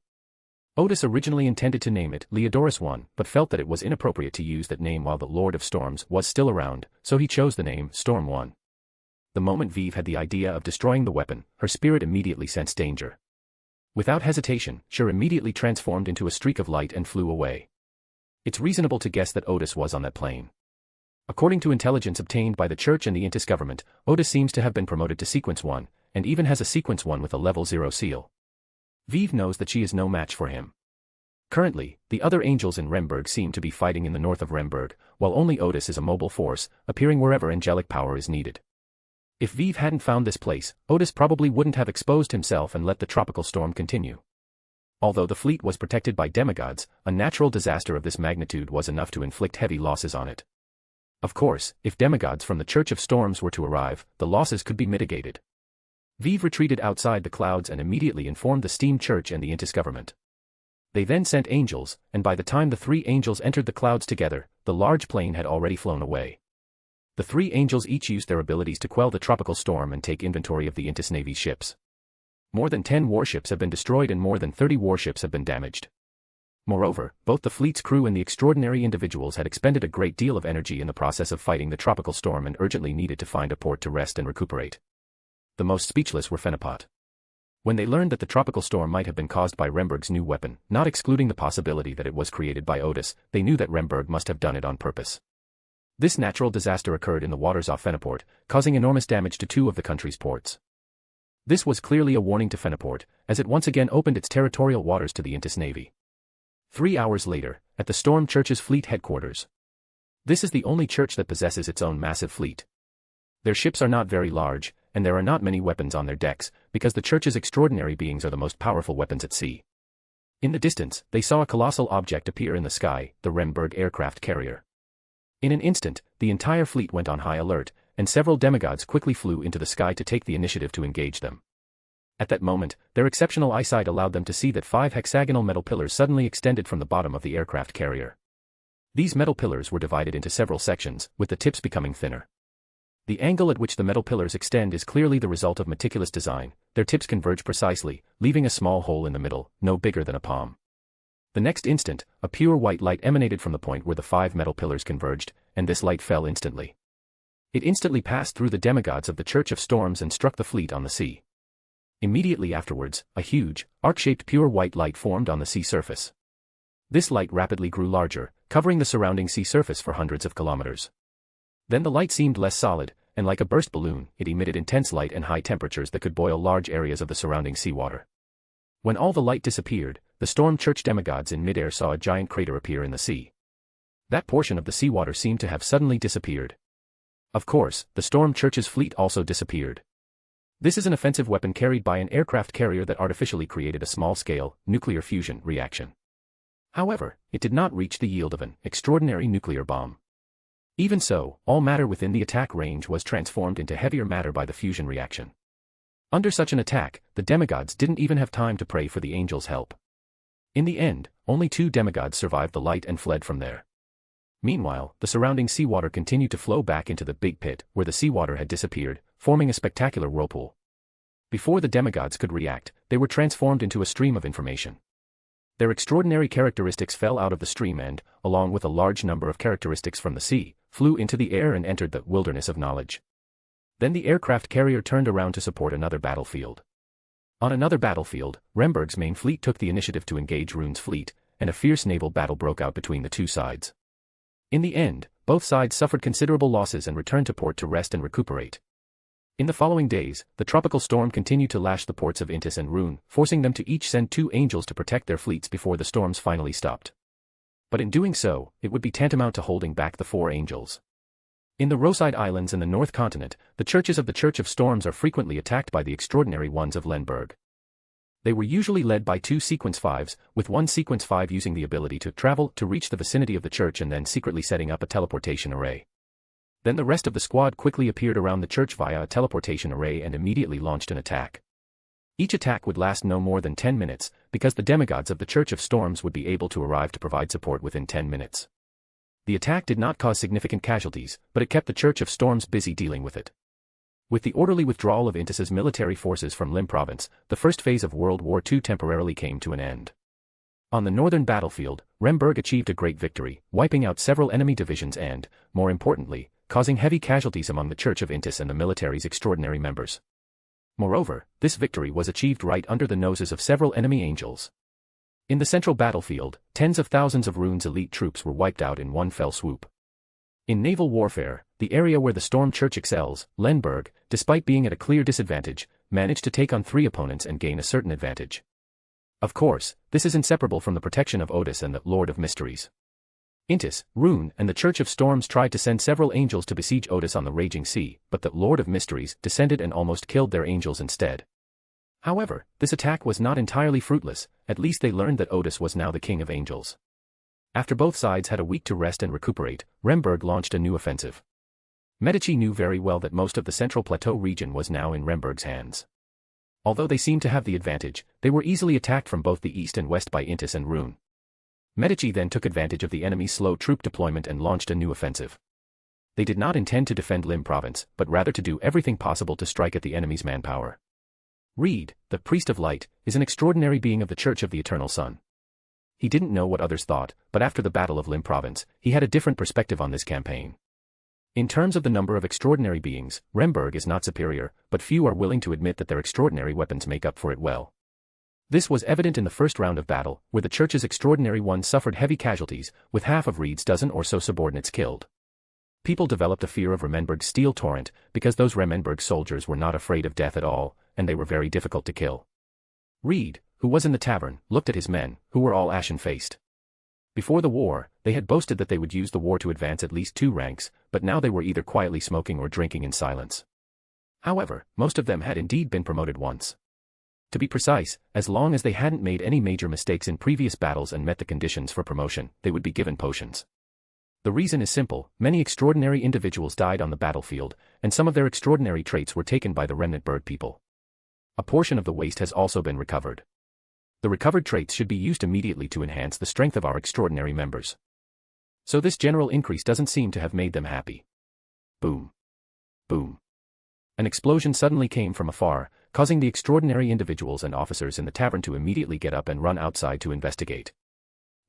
Odis originally intended to name it Leodorus 1, but felt that it was inappropriate to use that name while the Lord of Storms was still around, so he chose the name Storm 1. The moment Vive had the idea of destroying the weapon, her spirit immediately sensed danger. Without hesitation, she immediately transformed into a streak of light and flew away. It's reasonable to guess that Odis was on that plane. According to intelligence obtained by the Church and the Intis government, Odis seems to have been promoted to Sequence 1, and even has a Sequence 1 with a level 0 seal. Vive knows that she is no match for him. Currently, the other angels in Remberg seem to be fighting in the north of Remberg, while only Odis is a mobile force, appearing wherever angelic power is needed. If Vive hadn't found this place, Odis probably wouldn't have exposed himself and let the tropical storm continue. Although the fleet was protected by demigods, a natural disaster of this magnitude was enough to inflict heavy losses on it. Of course, if demigods from the Church of Storms were to arrive, the losses could be mitigated. Vive retreated outside the clouds and immediately informed the Steam Church and the Intis government. They then sent angels, and by the time the 3 angels entered the clouds together, the large plane had already flown away. The 3 angels each used their abilities to quell the tropical storm and take inventory of the Intis Navy's ships. More than 10 warships have been destroyed and more than 30 warships have been damaged. Moreover, both the fleet's crew and the extraordinary individuals had expended a great deal of energy in the process of fighting the tropical storm and urgently needed to find a port to rest and recuperate. The most speechless were Fenapot. When they learned that the tropical storm might have been caused by Remberg's new weapon, not excluding the possibility that it was created by Odis, they knew that Remberg must have done it on purpose. This natural disaster occurred in the waters off Feniport, causing enormous damage to 2 of the country's ports. This was clearly a warning to Feniport, as it once again opened its territorial waters to the Intis navy. 3 hours later, at the Storm Church's fleet headquarters. This is the only church that possesses its own massive fleet. Their ships are not very large, and there are not many weapons on their decks, because the church's extraordinary beings are the most powerful weapons at sea. In the distance, they saw a colossal object appear in the sky, the Remberg aircraft carrier. In an instant, the entire fleet went on high alert, and several demigods quickly flew into the sky to take the initiative to engage them. At that moment, their exceptional eyesight allowed them to see that 5 hexagonal metal pillars suddenly extended from the bottom of the aircraft carrier. These metal pillars were divided into several sections, with the tips becoming thinner. The angle at which the metal pillars extend is clearly the result of meticulous design. Their tips converge precisely, leaving a small hole in the middle, no bigger than a palm. The next instant, a pure white light emanated from the point where the 5 metal pillars converged, and this light fell instantly. It instantly passed through the demigods of the Church of Storms and struck the fleet on the sea. Immediately afterwards, a huge, arc-shaped pure white light formed on the sea surface. This light rapidly grew larger, covering the surrounding sea surface for hundreds of kilometers. Then the light seemed less solid, and like a burst balloon, it emitted intense light and high temperatures that could boil large areas of the surrounding seawater. When all the light disappeared, the Storm Church demigods in midair saw a giant crater appear in the sea. That portion of the seawater seemed to have suddenly disappeared. Of course, the Storm Church's fleet also disappeared. This is an offensive weapon carried by an aircraft carrier that artificially created a small-scale, nuclear fusion reaction. However, it did not reach the yield of an extraordinary nuclear bomb. Even so, all matter within the attack range was transformed into heavier matter by the fusion reaction. Under such an attack, the demigods didn't even have time to pray for the angels' help. In the end, only 2 demigods survived the light and fled from there. Meanwhile, the surrounding seawater continued to flow back into the big pit, where the seawater had disappeared, forming a spectacular whirlpool. Before the demigods could react, they were transformed into a stream of information. Their extraordinary characteristics fell out of the stream and, along with a large number of characteristics from the sea, flew into the air and entered the wilderness of knowledge. Then the aircraft carrier turned around to support another battlefield. On another battlefield, Remberg's main fleet took the initiative to engage Rune's fleet, and a fierce naval battle broke out between the 2 sides. In the end, both sides suffered considerable losses and returned to port to rest and recuperate. In the following days, the tropical storm continued to lash the ports of Intis and Rune, forcing them to each send 2 angels to protect their fleets before the storms finally stopped. But in doing so, it would be tantamount to holding back the 4 angels. In the Rosyde Islands and the North Continent, the churches of the Church of Storms are frequently attacked by the extraordinary ones of Lenberg. They were usually led by 2 sequence 5s, with one sequence 5 using the ability to travel to reach the vicinity of the church and then secretly setting up a teleportation array. Then the rest of the squad quickly appeared around the church via a teleportation array and immediately launched an attack. Each attack would last no more than 10 minutes, because the demigods of the Church of Storms would be able to arrive to provide support within 10 minutes. The attack did not cause significant casualties, but it kept the Church of Storms busy dealing with it. With the orderly withdrawal of Intis's military forces from Lim province, the first phase of World War II temporarily came to an end. On the northern battlefield, Remberg achieved a great victory, wiping out several enemy divisions and, more importantly, causing heavy casualties among the Church of Intis and the military's extraordinary members. Moreover, this victory was achieved right under the noses of several enemy angels. In the central battlefield, tens of thousands of Rune's elite troops were wiped out in one fell swoop. In naval warfare, the area where the Storm Church excels, Lenberg, despite being at a clear disadvantage, managed to take on 3 opponents and gain a certain advantage. Of course, this is inseparable from the protection of Odis and the Lord of Mysteries. Intis, Rune, and the Church of Storms tried to send several angels to besiege Odis on the raging sea, but the Lord of Mysteries descended and almost killed their angels instead. However, this attack was not entirely fruitless, at least they learned that Odis was now the king of angels. After both sides had a week to rest and recuperate, Remberg launched a new offensive. Medici knew very well that most of the central plateau region was now in Remberg's hands. Although they seemed to have the advantage, they were easily attacked from both the east and west by Intis and Rune. Medici then took advantage of the enemy's slow troop deployment and launched a new offensive. They did not intend to defend Lim province, but rather to do everything possible to strike at the enemy's manpower. Reed, the priest of light, is an extraordinary being of the Church of the Eternal Sun. He didn't know what others thought, but after the Battle of Lim province, he had a different perspective on this campaign. In terms of the number of extraordinary beings, Remberg is not superior, but few are willing to admit that their extraordinary weapons make up for it well. This was evident in the first round of battle, where the Church's extraordinary ones suffered heavy casualties, with half of Reed's dozen or so subordinates killed. People developed a fear of Remmenberg's steel torrent, because those Remmenberg soldiers were not afraid of death at all, and they were very difficult to kill. Reed, who was in the tavern, looked at his men, who were all ashen-faced. Before the war, they had boasted that they would use the war to advance at least 2 ranks, but now they were either quietly smoking or drinking in silence. However, most of them had indeed been promoted once. To be precise, as long as they hadn't made any major mistakes in previous battles and met the conditions for promotion, they would be given potions. The reason is simple: many extraordinary individuals died on the battlefield, and some of their extraordinary traits were taken by the remnant bird people. A portion of the waste has also been recovered. The recovered traits should be used immediately to enhance the strength of our extraordinary members. So this general increase doesn't seem to have made them happy. Boom. Boom. An explosion suddenly came from afar, causing the extraordinary individuals and officers in the tavern to immediately get up and run outside to investigate.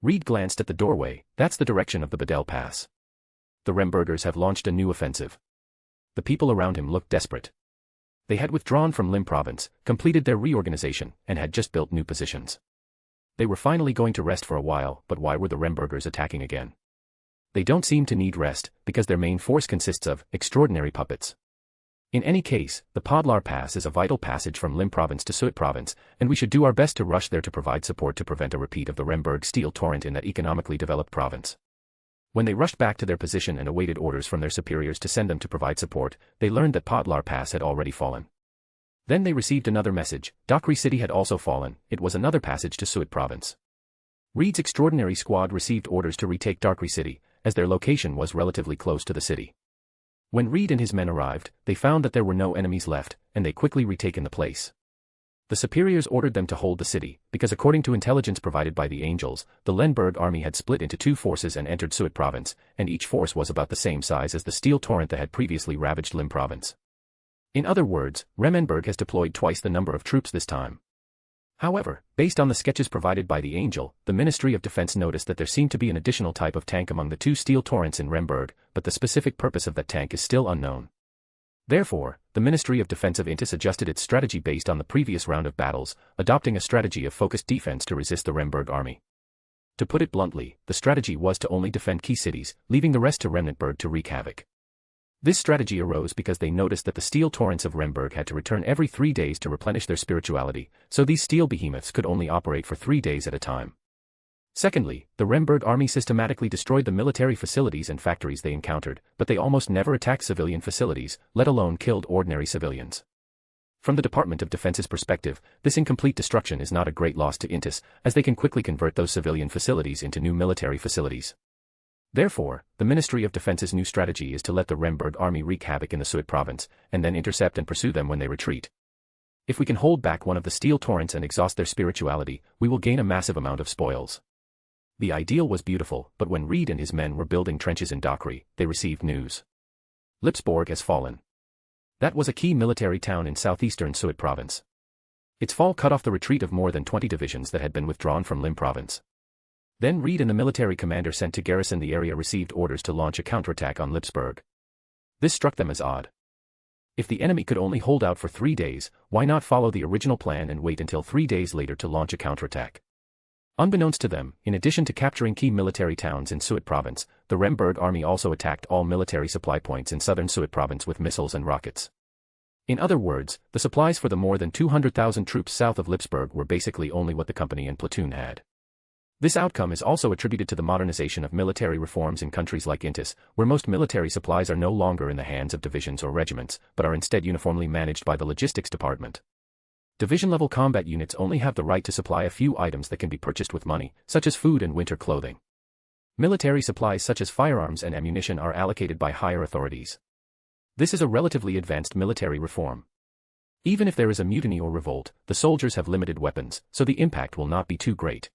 Reed glanced at the doorway. That's the direction of the Bedell Pass. The Rembergers have launched a new offensive. The people around him looked desperate. They had withdrawn from Lim Province, completed their reorganization, and had just built new positions. They were finally going to rest for a while, but why were the Rembergers attacking again? They don't seem to need rest, because their main force consists of extraordinary puppets. In any case, the Podlar Pass is a vital passage from Lim Province to Suit Province, and we should do our best to rush there to provide support to prevent a repeat of the Remberg steel torrent in that economically developed province. When they rushed back to their position and awaited orders from their superiors to send them to provide support, they learned that Podlar Pass had already fallen. Then they received another message: Dockery City had also fallen. It was another passage to Suit Province. Reed's extraordinary squad received orders to retake Dockery City, as their location was relatively close to the city. When Reed and his men arrived, they found that there were no enemies left, and they quickly retaken the place. The superiors ordered them to hold the city, because according to intelligence provided by the Angels, the Lenberg army had split into 2 forces and entered Suit Province, and each force was about the same size as the steel torrent that had previously ravaged Lim Province. In other words, Remmenberg has deployed twice the number of troops this time. However, based on the sketches provided by the Angel, the Ministry of Defense noticed that there seemed to be an additional type of tank among the 2 steel torrents in Remberg, but the specific purpose of that tank is still unknown. Therefore, the Ministry of Defense of Intis adjusted its strategy based on the previous round of battles, adopting a strategy of focused defense to resist the Remberg army. To put it bluntly, the strategy was to only defend key cities, leaving the rest to Remnantburg to wreak havoc. This strategy arose because they noticed that the steel torrents of Remberg had to return every 3 days to replenish their spirituality, so these steel behemoths could only operate for 3 days at a time. Secondly, the Remberg army systematically destroyed the military facilities and factories they encountered, but they almost never attacked civilian facilities, let alone killed ordinary civilians. From the Department of Defense's perspective, this incomplete destruction is not a great loss to Intis, as they can quickly convert those civilian facilities into new military facilities. Therefore, the Ministry of Defense's new strategy is to let the Remberg army wreak havoc in the Suit province, and then intercept and pursue them when they retreat. If we can hold back one of the steel torrents and exhaust their spirituality, we will gain a massive amount of spoils. The ideal was beautiful, but when Reed and his men were building trenches in Dockery, they received news. Lipsborg has fallen. That was a key military town in southeastern Suit province. Its fall cut off the retreat of more than 20 divisions that had been withdrawn from Lim province. Then Reed and the military commander sent to garrison the area received orders to launch a counterattack on Lipsburg. This struck them as odd. If the enemy could only hold out for 3 days, why not follow the original plan and wait until 3 days later to launch a counterattack? Unbeknownst to them, in addition to capturing key military towns in Suit province, the Remberg army also attacked all military supply points in southern Suit province with missiles and rockets. In other words, the supplies for the more than 200,000 troops south of Lipsburg were basically only what the company and platoon had. This outcome is also attributed to the modernization of military reforms in countries like Intis, where most military supplies are no longer in the hands of divisions or regiments, but are instead uniformly managed by the logistics department. Division-level combat units only have the right to supply a few items that can be purchased with money, such as food and winter clothing. Military supplies such as firearms and ammunition are allocated by higher authorities. This is a relatively advanced military reform. Even if there is a mutiny or revolt, the soldiers have limited weapons, so the impact will not be too great.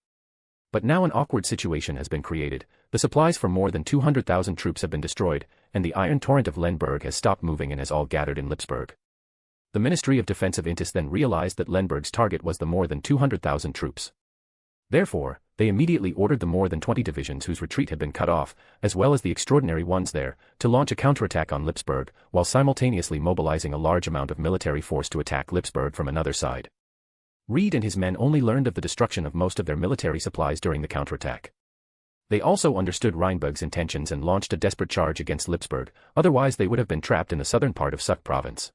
But now an awkward situation has been created. The supplies for more than 200,000 troops have been destroyed, and the iron torrent of Lenberg has stopped moving and has all gathered in Lipsburg. The Ministry of Defense of Intis then realized that Lenberg's target was the more than 200,000 troops. Therefore, they immediately ordered the more than 20 divisions whose retreat had been cut off, as well as the extraordinary ones there, to launch a counterattack on Lipsburg, while simultaneously mobilizing a large amount of military force to attack Lipsburg from another side. Reed and his men only learned of the destruction of most of their military supplies during the counterattack. They also understood Rheinberg's intentions and launched a desperate charge against Lipsburg, otherwise they would have been trapped in the southern part of Suck province.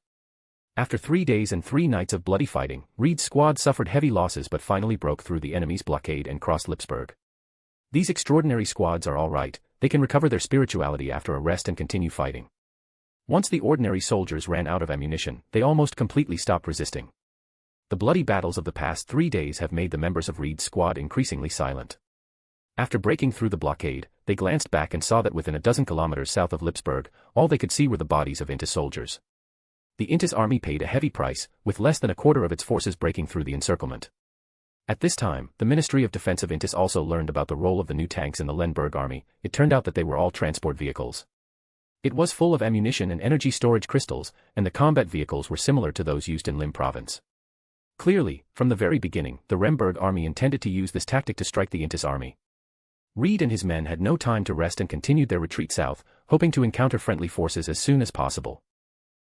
After 3 days and 3 nights of bloody fighting, Reed's squad suffered heavy losses but finally broke through the enemy's blockade and crossed Lipsburg. These extraordinary squads are all right, they can recover their spirituality after a rest and continue fighting. Once the ordinary soldiers ran out of ammunition, they almost completely stopped resisting. The bloody battles of the past 3 days have made the members of Reed's squad increasingly silent. After breaking through the blockade, they glanced back and saw that within a dozen kilometers south of Lipsburg, all they could see were the bodies of Intis soldiers. The Intis army paid a heavy price, with less than a quarter of its forces breaking through the encirclement. At this time, the Ministry of Defense of Intis also learned about the role of the new tanks in the Lemberg army. It turned out that they were all transport vehicles. It was full of ammunition and energy storage crystals, and the combat vehicles were similar to those used in Lim province. Clearly, from the very beginning, the Remberg army intended to use this tactic to strike the Intis army. Reed and his men had no time to rest and continued their retreat south, hoping to encounter friendly forces as soon as possible.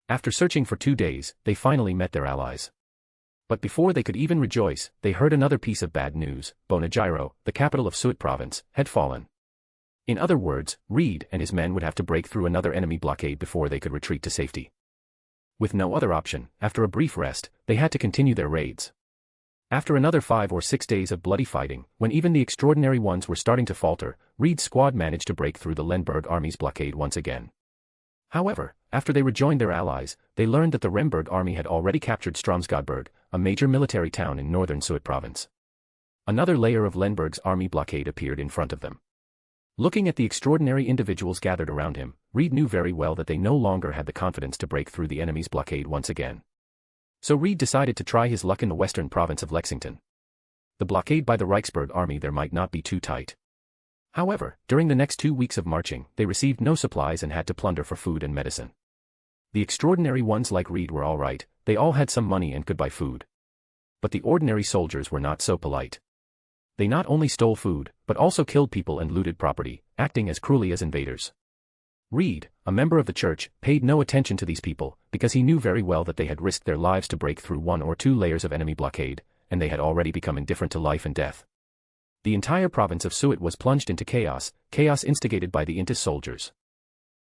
After searching for 2 days, they finally met their allies. But before they could even rejoice, they heard another piece of bad news. Bonagiro, the capital of Suit province, had fallen. In other words, Reed and his men would have to break through another enemy blockade before they could retreat to safety. With no other option, after a brief rest, they had to continue their raids. After another 5 or 6 days of bloody fighting, when even the extraordinary ones were starting to falter, Reed's squad managed to break through the Lemberg army's blockade once again. However, after they rejoined their allies, they learned that the Remberg army had already captured Stromsgodberg, a major military town in northern Suit province. Another layer of Lemberg's army blockade appeared in front of them. Looking at the extraordinary individuals gathered around him, Reed knew very well that they no longer had the confidence to break through the enemy's blockade once again. So Reed decided to try his luck in the western province of Lexington. The blockade by the Reichsberg army there might not be too tight. However, during the next 2 weeks of marching, they received no supplies and had to plunder for food and medicine. The extraordinary ones like Reed were all right, they all had some money and could buy food. But the ordinary soldiers were not so polite. They not only stole food, but also killed people and looted property, acting as cruelly as invaders. Reed, a member of the church, paid no attention to these people, because he knew very well that they had risked their lives to break through 1 or 2 layers of enemy blockade, and they had already become indifferent to life and death. The entire province of Suit was plunged into chaos instigated by the Intis soldiers.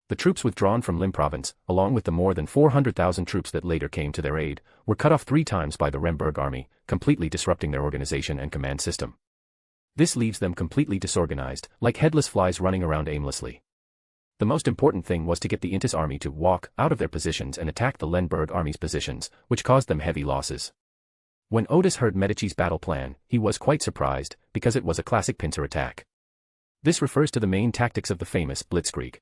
The troops withdrawn from Lim province, along with the more than 400,000 troops that later came to their aid, were cut off 3 times by the Remberg army, completely disrupting their organization and command system. This leaves them completely disorganized, like headless flies running around aimlessly. The most important thing was to get the Intis army to walk out of their positions and attack the Lemberg army's positions, which caused them heavy losses. When Odis heard Medici's battle plan, he was quite surprised, because it was a classic pincer attack. This refers to the main tactics of the famous Blitzkrieg.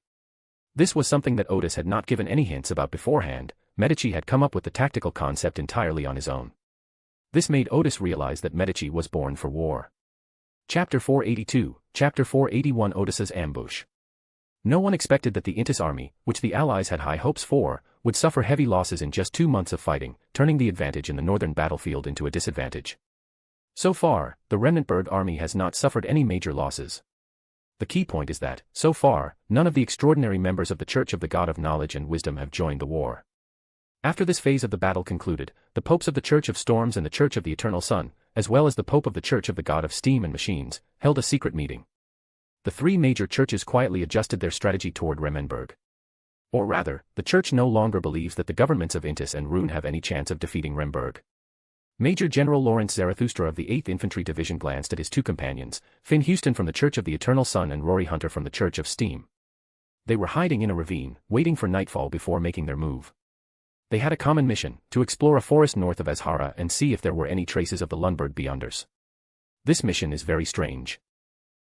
This was something that Odis had not given any hints about beforehand. Medici had come up with the tactical concept entirely on his own. This made Odis realize that Medici was born for war. Chapter 482, Chapter 481 Odis's ambush. No one expected that the Intis army, which the Allies had high hopes for, would suffer heavy losses in just 2 months of fighting, turning the advantage in the northern battlefield into a disadvantage. So far, the Remnantberg army has not suffered any major losses. The key point is that, so far, none of the extraordinary members of the Church of the God of Knowledge and Wisdom have joined the war. After this phase of the battle concluded, the popes of the Church of Storms and the Church of the Eternal Sun, as well as the pope of the Church of the God of Steam and Machines, held a secret meeting. The 3 major churches quietly adjusted their strategy toward Remmenberg. Or rather, the church no longer believes that the governments of Intis and Rune have any chance of defeating Remberg. Major General Lawrence Zarathustra of the 8th Infantry Division glanced at his 2 companions, Finn Houston from the Church of the Eternal Sun and Rory Hunter from the Church of Steam. They were hiding in a ravine, waiting for nightfall before making their move. They had a common mission, to explore a forest north of Azhara and see if there were any traces of the Lundberg Beyonders. This mission is very strange.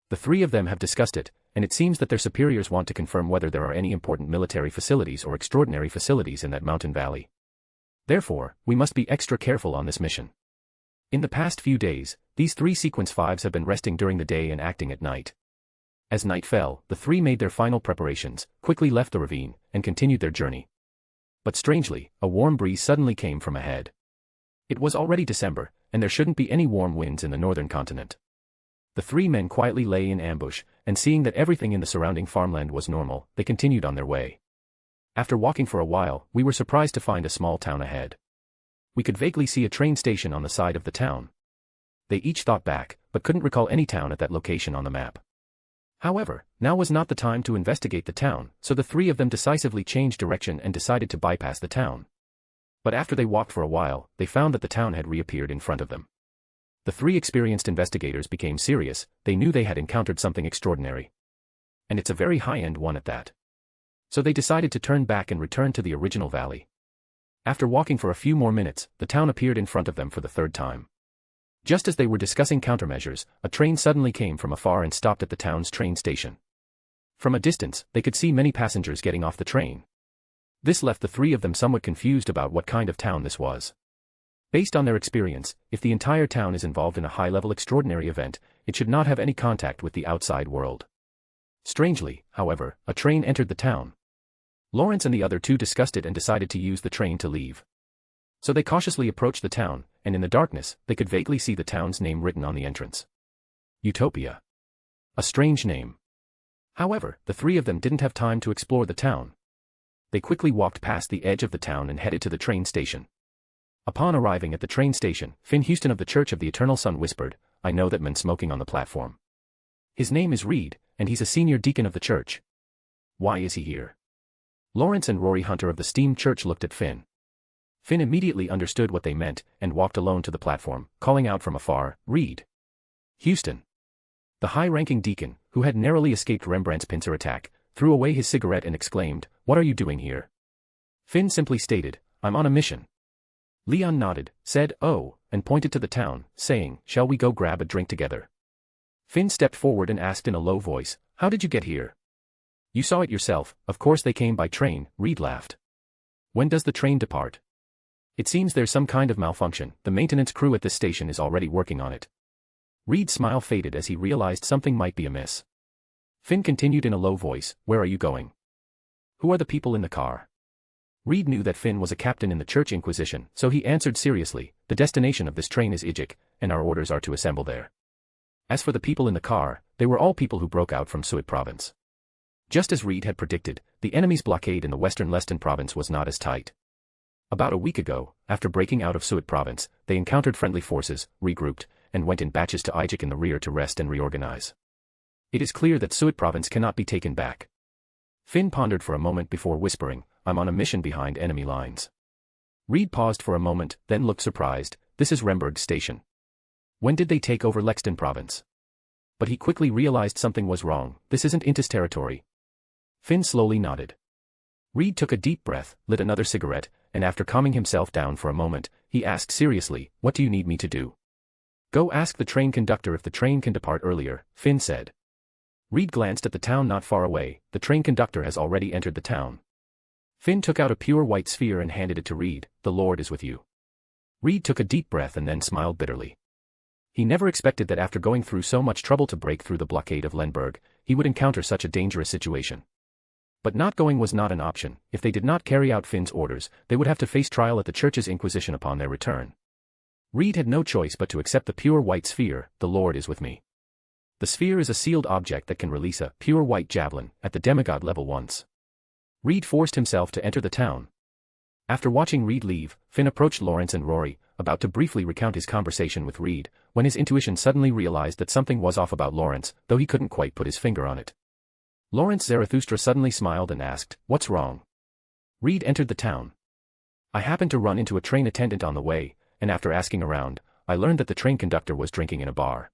The 3 of them have discussed it, and it seems that their superiors want to confirm whether there are any important military facilities or extraordinary facilities in that mountain valley. Therefore, we must be extra careful on this mission. In the past few days, these 3 Sequence 5s have been resting during the day and acting at night. As night fell, the 3 made their final preparations, quickly left the ravine, and continued their journey. But strangely, a warm breeze suddenly came from ahead. It was already December, and there shouldn't be any warm winds in the northern continent. The three men quietly lay in ambush, and seeing that everything in the surrounding farmland was normal, they continued on their way. After walking for a while, we were surprised to find a small town ahead. We could vaguely see a train station on the side of the town. They each thought back, but couldn't recall any town at that location on the map. However, now was not the time to investigate the town, so the three of them decisively changed direction and decided to bypass the town. But after they walked for a while, they found that the town had reappeared in front of them. The three experienced investigators became serious. They knew they had encountered something extraordinary. And it's a very high-end one at that. So they decided to turn back and return to the original valley. After walking for a few more minutes, the town appeared in front of them for the third time. Just as they were discussing countermeasures, a train suddenly came from afar and stopped at the town's train station. From a distance, they could see many passengers getting off the train. This left the three of them somewhat confused about what kind of town this was. Based on their experience, if the entire town is involved in a high-level extraordinary event, it should not have any contact with the outside world. Strangely, however, a train entered the town. Lawrence and the other two discussed it and decided to use the train to leave. So they cautiously approached the town, and in the darkness, they could vaguely see the town's name written on the entrance. Utopia. A strange name. However, the three of them didn't have time to explore the town. They quickly walked past the edge of the town and headed to the train station. Upon arriving at the train station, Finn Houston of the Church of the Eternal Sun whispered, "I know that man smoking on the platform. His name is Reed, and he's a senior deacon of the church. Why is he here?" Lawrence and Rory Hunter of the Steam Church looked at Finn. Finn immediately understood what they meant and walked alone to the platform, calling out from afar, "Reed. Houston." The high-ranking deacon, who had narrowly escaped Rembrandt's pincer attack, threw away his cigarette and exclaimed, "What are you doing here?" Finn simply stated, "I'm on a mission." Leon nodded, said, "Oh," and pointed to the town, saying, "Shall we go grab a drink together?" Finn stepped forward and asked in a low voice, "How did you get here?" "You saw it yourself, of course they came by train," Reed laughed. "When does the train depart?" "It seems there's some kind of malfunction, the maintenance crew at this station is already working on it." Reed's smile faded as he realized something might be amiss. Finn continued in a low voice, "Where are you going? Who are the people in the car?" Reed knew that Finn was a captain in the Church Inquisition, so he answered seriously, "The destination of this train is Ijik, and our orders are to assemble there." As for the people in the car, they were all people who broke out from Suit province. Just as Reed had predicted, the enemy's blockade in the western Leston province was not as tight. About a week ago, after breaking out of Suit province, they encountered friendly forces, regrouped, and went in batches to Ijik in the rear to rest and reorganize. It is clear that Suit province cannot be taken back. Finn pondered for a moment before whispering, "I'm on a mission behind enemy lines." Reed paused for a moment, then looked surprised, "This is Remberg's station. When did they take over Lexton province?" But he quickly realized something was wrong, "This isn't Intis territory." Finn slowly nodded. Reed took a deep breath, lit another cigarette, and after calming himself down for a moment, he asked seriously, "What do you need me to do?" "Go ask the train conductor if the train can depart earlier," Finn said. Reed glanced at the town not far away. The train conductor has already entered the town. Finn took out a pure white sphere and handed it to Reed. "The Lord is with you." Reed took a deep breath and then smiled bitterly. He never expected that after going through so much trouble to break through the blockade of Lenberg, he would encounter such a dangerous situation. But not going was not an option. If they did not carry out Finn's orders, they would have to face trial at the Church's Inquisition upon their return. Reed had no choice but to accept the pure white sphere. "The Lord is with me." The sphere is a sealed object that can release a pure white javelin at the demigod level once. Reed forced himself to enter the town. After watching Reed leave, Finn approached Lawrence and Rory, about to briefly recount his conversation with Reed, when his intuition suddenly realized that something was off about Lawrence, though he couldn't quite put his finger on it. Lawrence Zarathustra suddenly smiled and asked, "What's wrong?" Reed entered the town. "I happened to run into a train attendant on the way, and after asking around, I learned that the train conductor was drinking in a bar."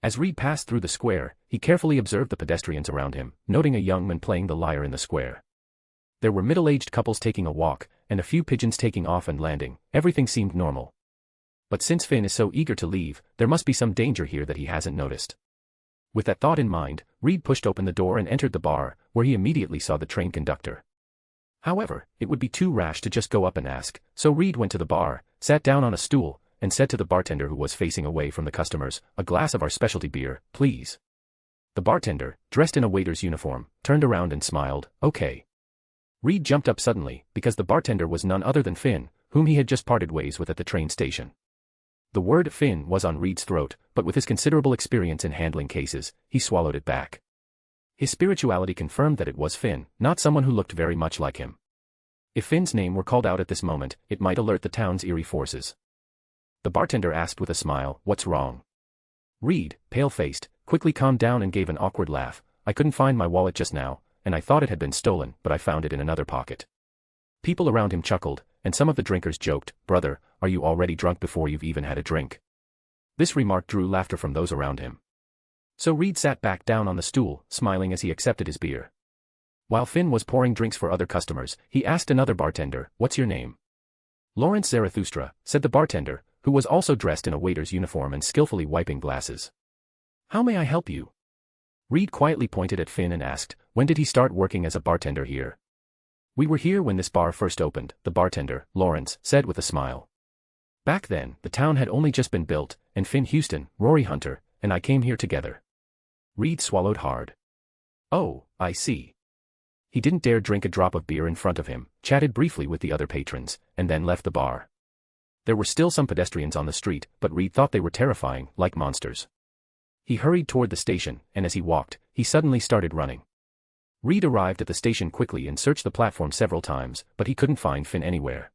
As Reed passed through the square, he carefully observed the pedestrians around him, noting a young man playing the lyre in the square. There were middle-aged couples taking a walk, and a few pigeons taking off and landing. Everything seemed normal. But since Finn is so eager to leave, there must be some danger here that he hasn't noticed. With that thought in mind, Reed pushed open the door and entered the bar, where he immediately saw the train conductor. However, it would be too rash to just go up and ask, so Reed went to the bar, sat down on a stool, and said to the bartender who was facing away from the customers, "A glass of our specialty beer, please." The bartender, dressed in a waiter's uniform, turned around and smiled, "Okay." Reed jumped up suddenly, because the bartender was none other than Finn, whom he had just parted ways with at the train station. The word Finn was on Reed's throat, but with his considerable experience in handling cases, he swallowed it back. His spirituality confirmed that it was Finn, not someone who looked very much like him. If Finn's name were called out at this moment, it might alert the town's eerie forces. The bartender asked with a smile, "What's wrong?" Reed, pale-faced, quickly calmed down and gave an awkward laugh. "I couldn't find my wallet just now, and I thought it had been stolen, but I found it in another pocket." People around him chuckled, and some of the drinkers joked, "Brother, are you already drunk before you've even had a drink?" This remark drew laughter from those around him. So Reed sat back down on the stool, smiling as he accepted his beer. While Finn was pouring drinks for other customers, he asked another bartender, "What's your name?" "Lawrence Zarathustra," said the bartender, who was also dressed in a waiter's uniform and skillfully wiping glasses. "How may I help you?" Reed quietly pointed at Finn and asked, "When did he start working as a bartender here?" "We were here when this bar first opened," the bartender, Lawrence, said with a smile. "Back then, the town had only just been built, and Finn Houston, Rory Hunter, and I came here together." Reed swallowed hard. "Oh, I see." He didn't dare drink a drop of beer in front of him, chatted briefly with the other patrons, and then left the bar. There were still some pedestrians on the street, but Reed thought they were terrifying, like monsters. He hurried toward the station, and as he walked, he suddenly started running. Reed arrived at the station quickly and searched the platform several times, but he couldn't find Finn anywhere.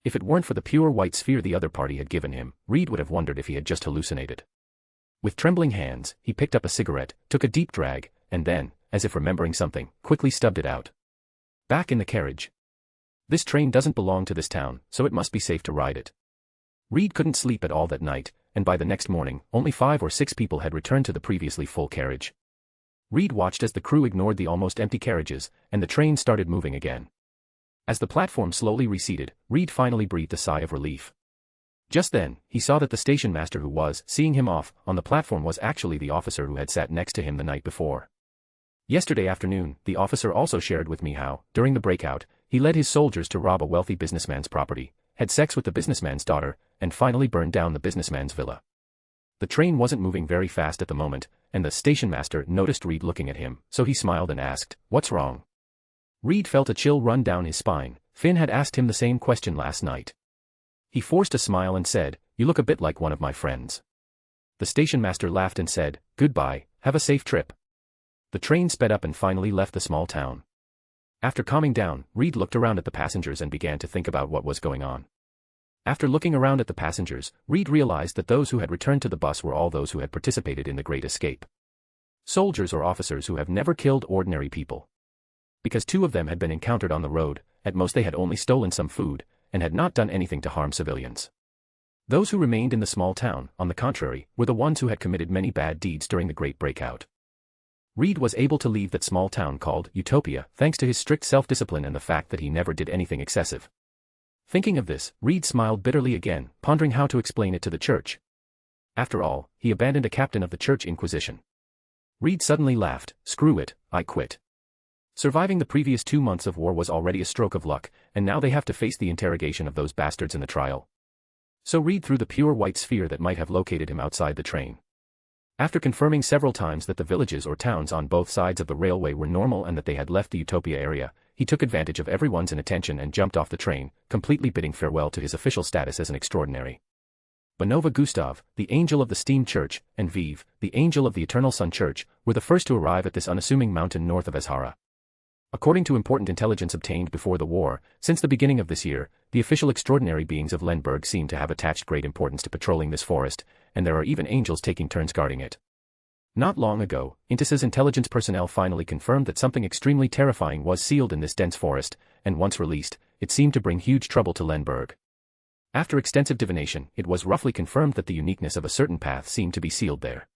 If it weren't for the pure white sphere the other party had given him, Reed would have wondered if he had just hallucinated. With trembling hands, he picked up a cigarette, took a deep drag, and then, as if remembering something, quickly stubbed it out. Back in the carriage. This train doesn't belong to this town, so it must be safe to ride it. Reed couldn't sleep at all that night, and by the next morning, only 5 or 6 people had returned to the previously full carriage. Reed watched as the crew ignored the almost empty carriages, and the train started moving again. As the platform slowly receded, Reed finally breathed a sigh of relief. Just then, he saw that the station master who was seeing him off on the platform was actually the officer who had sat next to him the night before. Yesterday afternoon, the officer also shared with me how, during the breakout, he led his soldiers to rob a wealthy businessman's property, had sex with the businessman's daughter, and finally burned down the businessman's villa. The train wasn't moving very fast at the moment, and the station master noticed Reed looking at him, so he smiled and asked, "What's wrong?" Reed felt a chill run down his spine. Finn had asked him the same question last night. He forced a smile and said, "You look a bit like one of my friends." The station master laughed and said, "Goodbye, have a safe trip." The train sped up and finally left the small town. After calming down, Reed looked around at the passengers and began to think about what was going on. After looking around at the passengers, Reed realized that those who had returned to the bus were all those who had participated in the Great Escape. Soldiers or officers who have never killed ordinary people. Because 2 of them had been encountered on the road, at most they had only stolen some food, and had not done anything to harm civilians. Those who remained in the small town, on the contrary, were the ones who had committed many bad deeds during the Great Breakout. Reed was able to leave that small town called Utopia thanks to his strict self-discipline and the fact that he never did anything excessive. Thinking of this, Reed smiled bitterly again, pondering how to explain it to the church. After all, he abandoned a captain of the church inquisition. Reed suddenly laughed, "Screw it, I quit." Surviving the previous 2 months of war was already a stroke of luck, and now they have to face the interrogation of those bastards in the trial. So Reed threw the pure white sphere that might have located him outside the train. After confirming several times that the villages or towns on both sides of the railway were normal and that they had left the Utopia area, he took advantage of everyone's inattention and jumped off the train, completely bidding farewell to his official status as an extraordinary. Bonova Gustav, the angel of the steam church, and Vive, the angel of the eternal sun church, were the first to arrive at this unassuming mountain north of Azhara. According to important intelligence obtained before the war, since the beginning of this year, the official extraordinary beings of Lemberg seem to have attached great importance to patrolling this forest, and there are even angels taking turns guarding it. Not long ago, Intis's intelligence personnel finally confirmed that something extremely terrifying was sealed in this dense forest, and once released, it seemed to bring huge trouble to Lemberg. After extensive divination, it was roughly confirmed that the uniqueness of a certain path seemed to be sealed there.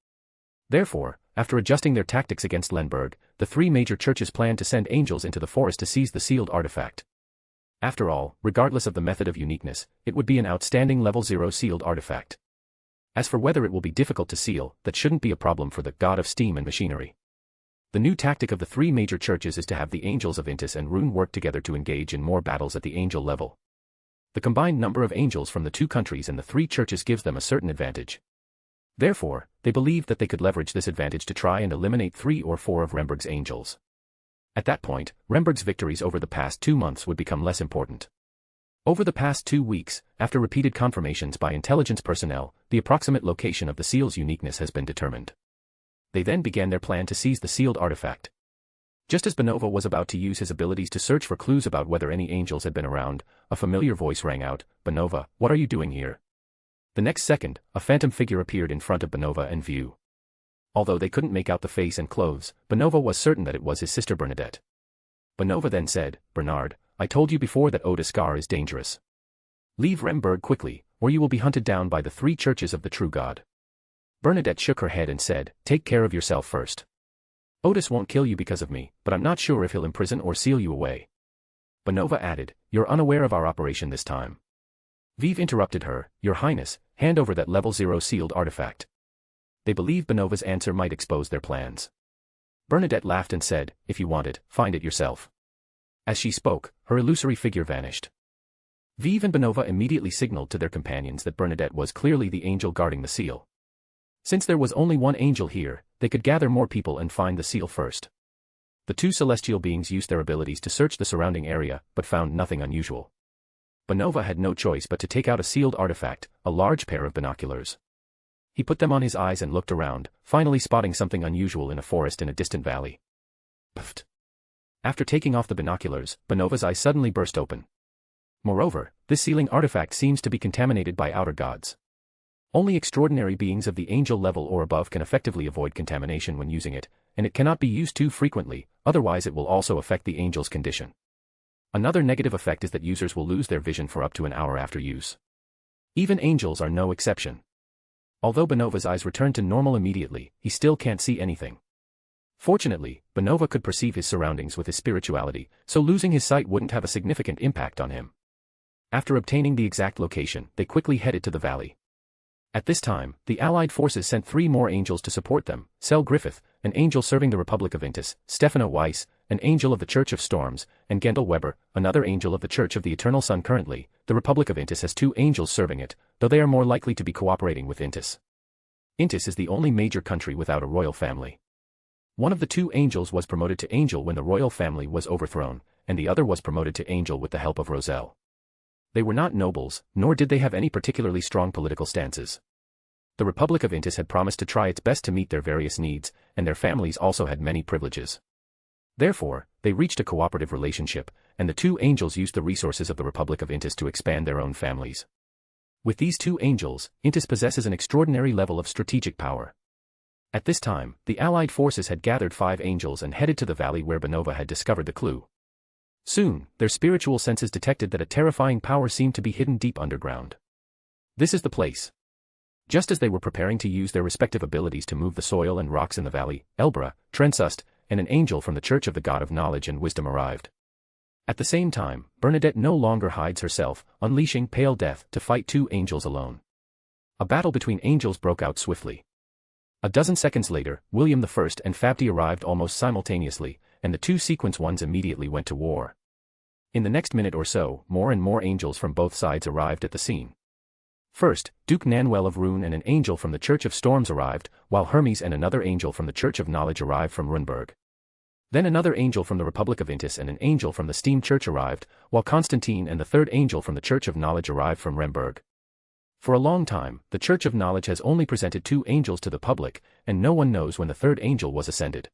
Therefore, after adjusting their tactics against Lemberg, the 3 major churches planned to send angels into the forest to seize the sealed artifact. After all, regardless of the method of uniqueness, it would be an outstanding level 0 sealed artifact. As for whether it will be difficult to seal, that shouldn't be a problem for the god of steam and machinery. The new tactic of the 3 major churches is to have the angels of Intis and Rune work together to engage in more battles at the angel level. The combined number of angels from the 2 countries and the 3 churches gives them a certain advantage. Therefore, they believed that they could leverage this advantage to try and eliminate 3 or 4 of Remberg's angels. At that point, Remberg's victories over the past 2 months would become less important. Over the past 2 weeks, after repeated confirmations by intelligence personnel, the approximate location of the seal's uniqueness has been determined. They then began their plan to seize the sealed artifact. Just as Benova was about to use his abilities to search for clues about whether any angels had been around, a familiar voice rang out, "Benova, what are you doing here?" The next second, a phantom figure appeared in front of Benova in view. Although they couldn't make out the face and clothes, Benova was certain that it was his sister Bernadette. Benova then said, "Bernard, I told you before that Odis Gard is dangerous. Leave Remberg quickly, or you will be hunted down by the 3 churches of the true God." Bernadette shook her head and said, "Take care of yourself first. Odis won't kill you because of me, but I'm not sure if he'll imprison or seal you away." Benova added, "You're unaware of our operation this time." Vive interrupted her, "Your Highness, hand over that level 0 sealed artifact." They believed Benova's answer might expose their plans. Bernadette laughed and said, "If you want it, find it yourself." As she spoke, her illusory figure vanished. Vive and Benova immediately signaled to their companions that Bernadette was clearly the angel guarding the seal. Since there was only one angel here, they could gather more people and find the seal first. The 2 celestial beings used their abilities to search the surrounding area, but found nothing unusual. Benova had no choice but to take out a sealed artifact, a large pair of binoculars. He put them on his eyes and looked around, finally spotting something unusual in a forest in a distant valley. Puffed. After taking off the binoculars, Benova's eyes suddenly burst open. Moreover, this sealing artifact seems to be contaminated by outer gods. Only extraordinary beings of the angel level or above can effectively avoid contamination when using it, and it cannot be used too frequently, otherwise it will also affect the angel's condition. Another negative effect is that users will lose their vision for up to an hour after use. Even angels are no exception. Although Benova's eyes returned to normal immediately, he still can't see anything. Fortunately, Benova could perceive his surroundings with his spirituality, so losing his sight wouldn't have a significant impact on him. After obtaining the exact location, they quickly headed to the valley. At this time, the Allied forces sent 3 more angels to support them: Sel Griffith, an angel serving the Republic of Intis, Stefano Weiss, an angel of the Church of Storms, and Gendel Weber, another angel of the Church of the Eternal Sun. Currently, the Republic of Intis has 2 angels serving it, though they are more likely to be cooperating with Intis. Intis is the only major country without a royal family. One of the 2 angels was promoted to angel when the royal family was overthrown, and the other was promoted to angel with the help of Roselle. They were not nobles, nor did they have any particularly strong political stances. The Republic of Intis had promised to try its best to meet their various needs, and their families also had many privileges. Therefore, they reached a cooperative relationship, and the 2 angels used the resources of the Republic of Intis to expand their own families. With these 2 angels, Intis possesses an extraordinary level of strategic power. At this time, the Allied forces had gathered 5 angels and headed to the valley where Benova had discovered the clue. Soon, their spiritual senses detected that a terrifying power seemed to be hidden deep underground. This is the place. Just as they were preparing to use their respective abilities to move the soil and rocks in the valley, Elbra, Trensust, and an angel from the Church of the God of Knowledge and Wisdom arrived. At the same time, Bernadette no longer hides herself, unleashing pale death to fight 2 angels alone. A battle between angels broke out swiftly. A dozen seconds later, William I and Fabti arrived almost simultaneously, and the 2 sequence ones immediately went to war. In the next minute or so, more and more angels from both sides arrived at the scene. First, Duke Nanuel of Rune and an angel from the Church of Storms arrived, while Hermes and another angel from the Church of Knowledge arrived from Runberg. Then another angel from the Republic of Intis and an angel from the Steam Church arrived, while Constantine and the 3rd angel from the Church of Knowledge arrived from Remberg. For a long time, the Church of Knowledge has only presented 2 angels to the public, and no one knows when the 3rd angel was ascended.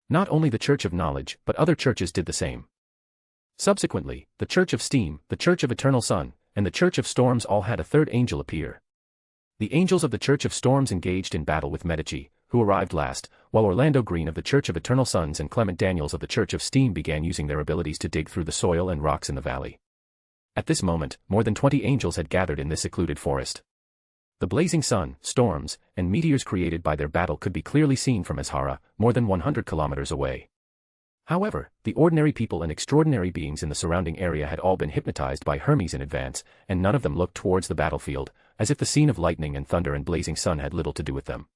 Not only the Church of Knowledge, but other churches did the same. Subsequently, the Church of Steam, the Church of Eternal Sun, and the Church of Storms all had a 3rd angel appear. The angels of the Church of Storms engaged in battle with Medici, who arrived last, while Orlando Green of the Church of Eternal Suns and Clement Daniels of the Church of Steam began using their abilities to dig through the soil and rocks in the valley. At this moment, more than 20 angels had gathered in this secluded forest. The blazing sun, storms, and meteors created by their battle could be clearly seen from Azhara, more than 100 kilometers away. However, the ordinary people and extraordinary beings in the surrounding area had all been hypnotized by Hermes in advance, and none of them looked towards the battlefield, as if the scene of lightning and thunder and blazing sun had little to do with them.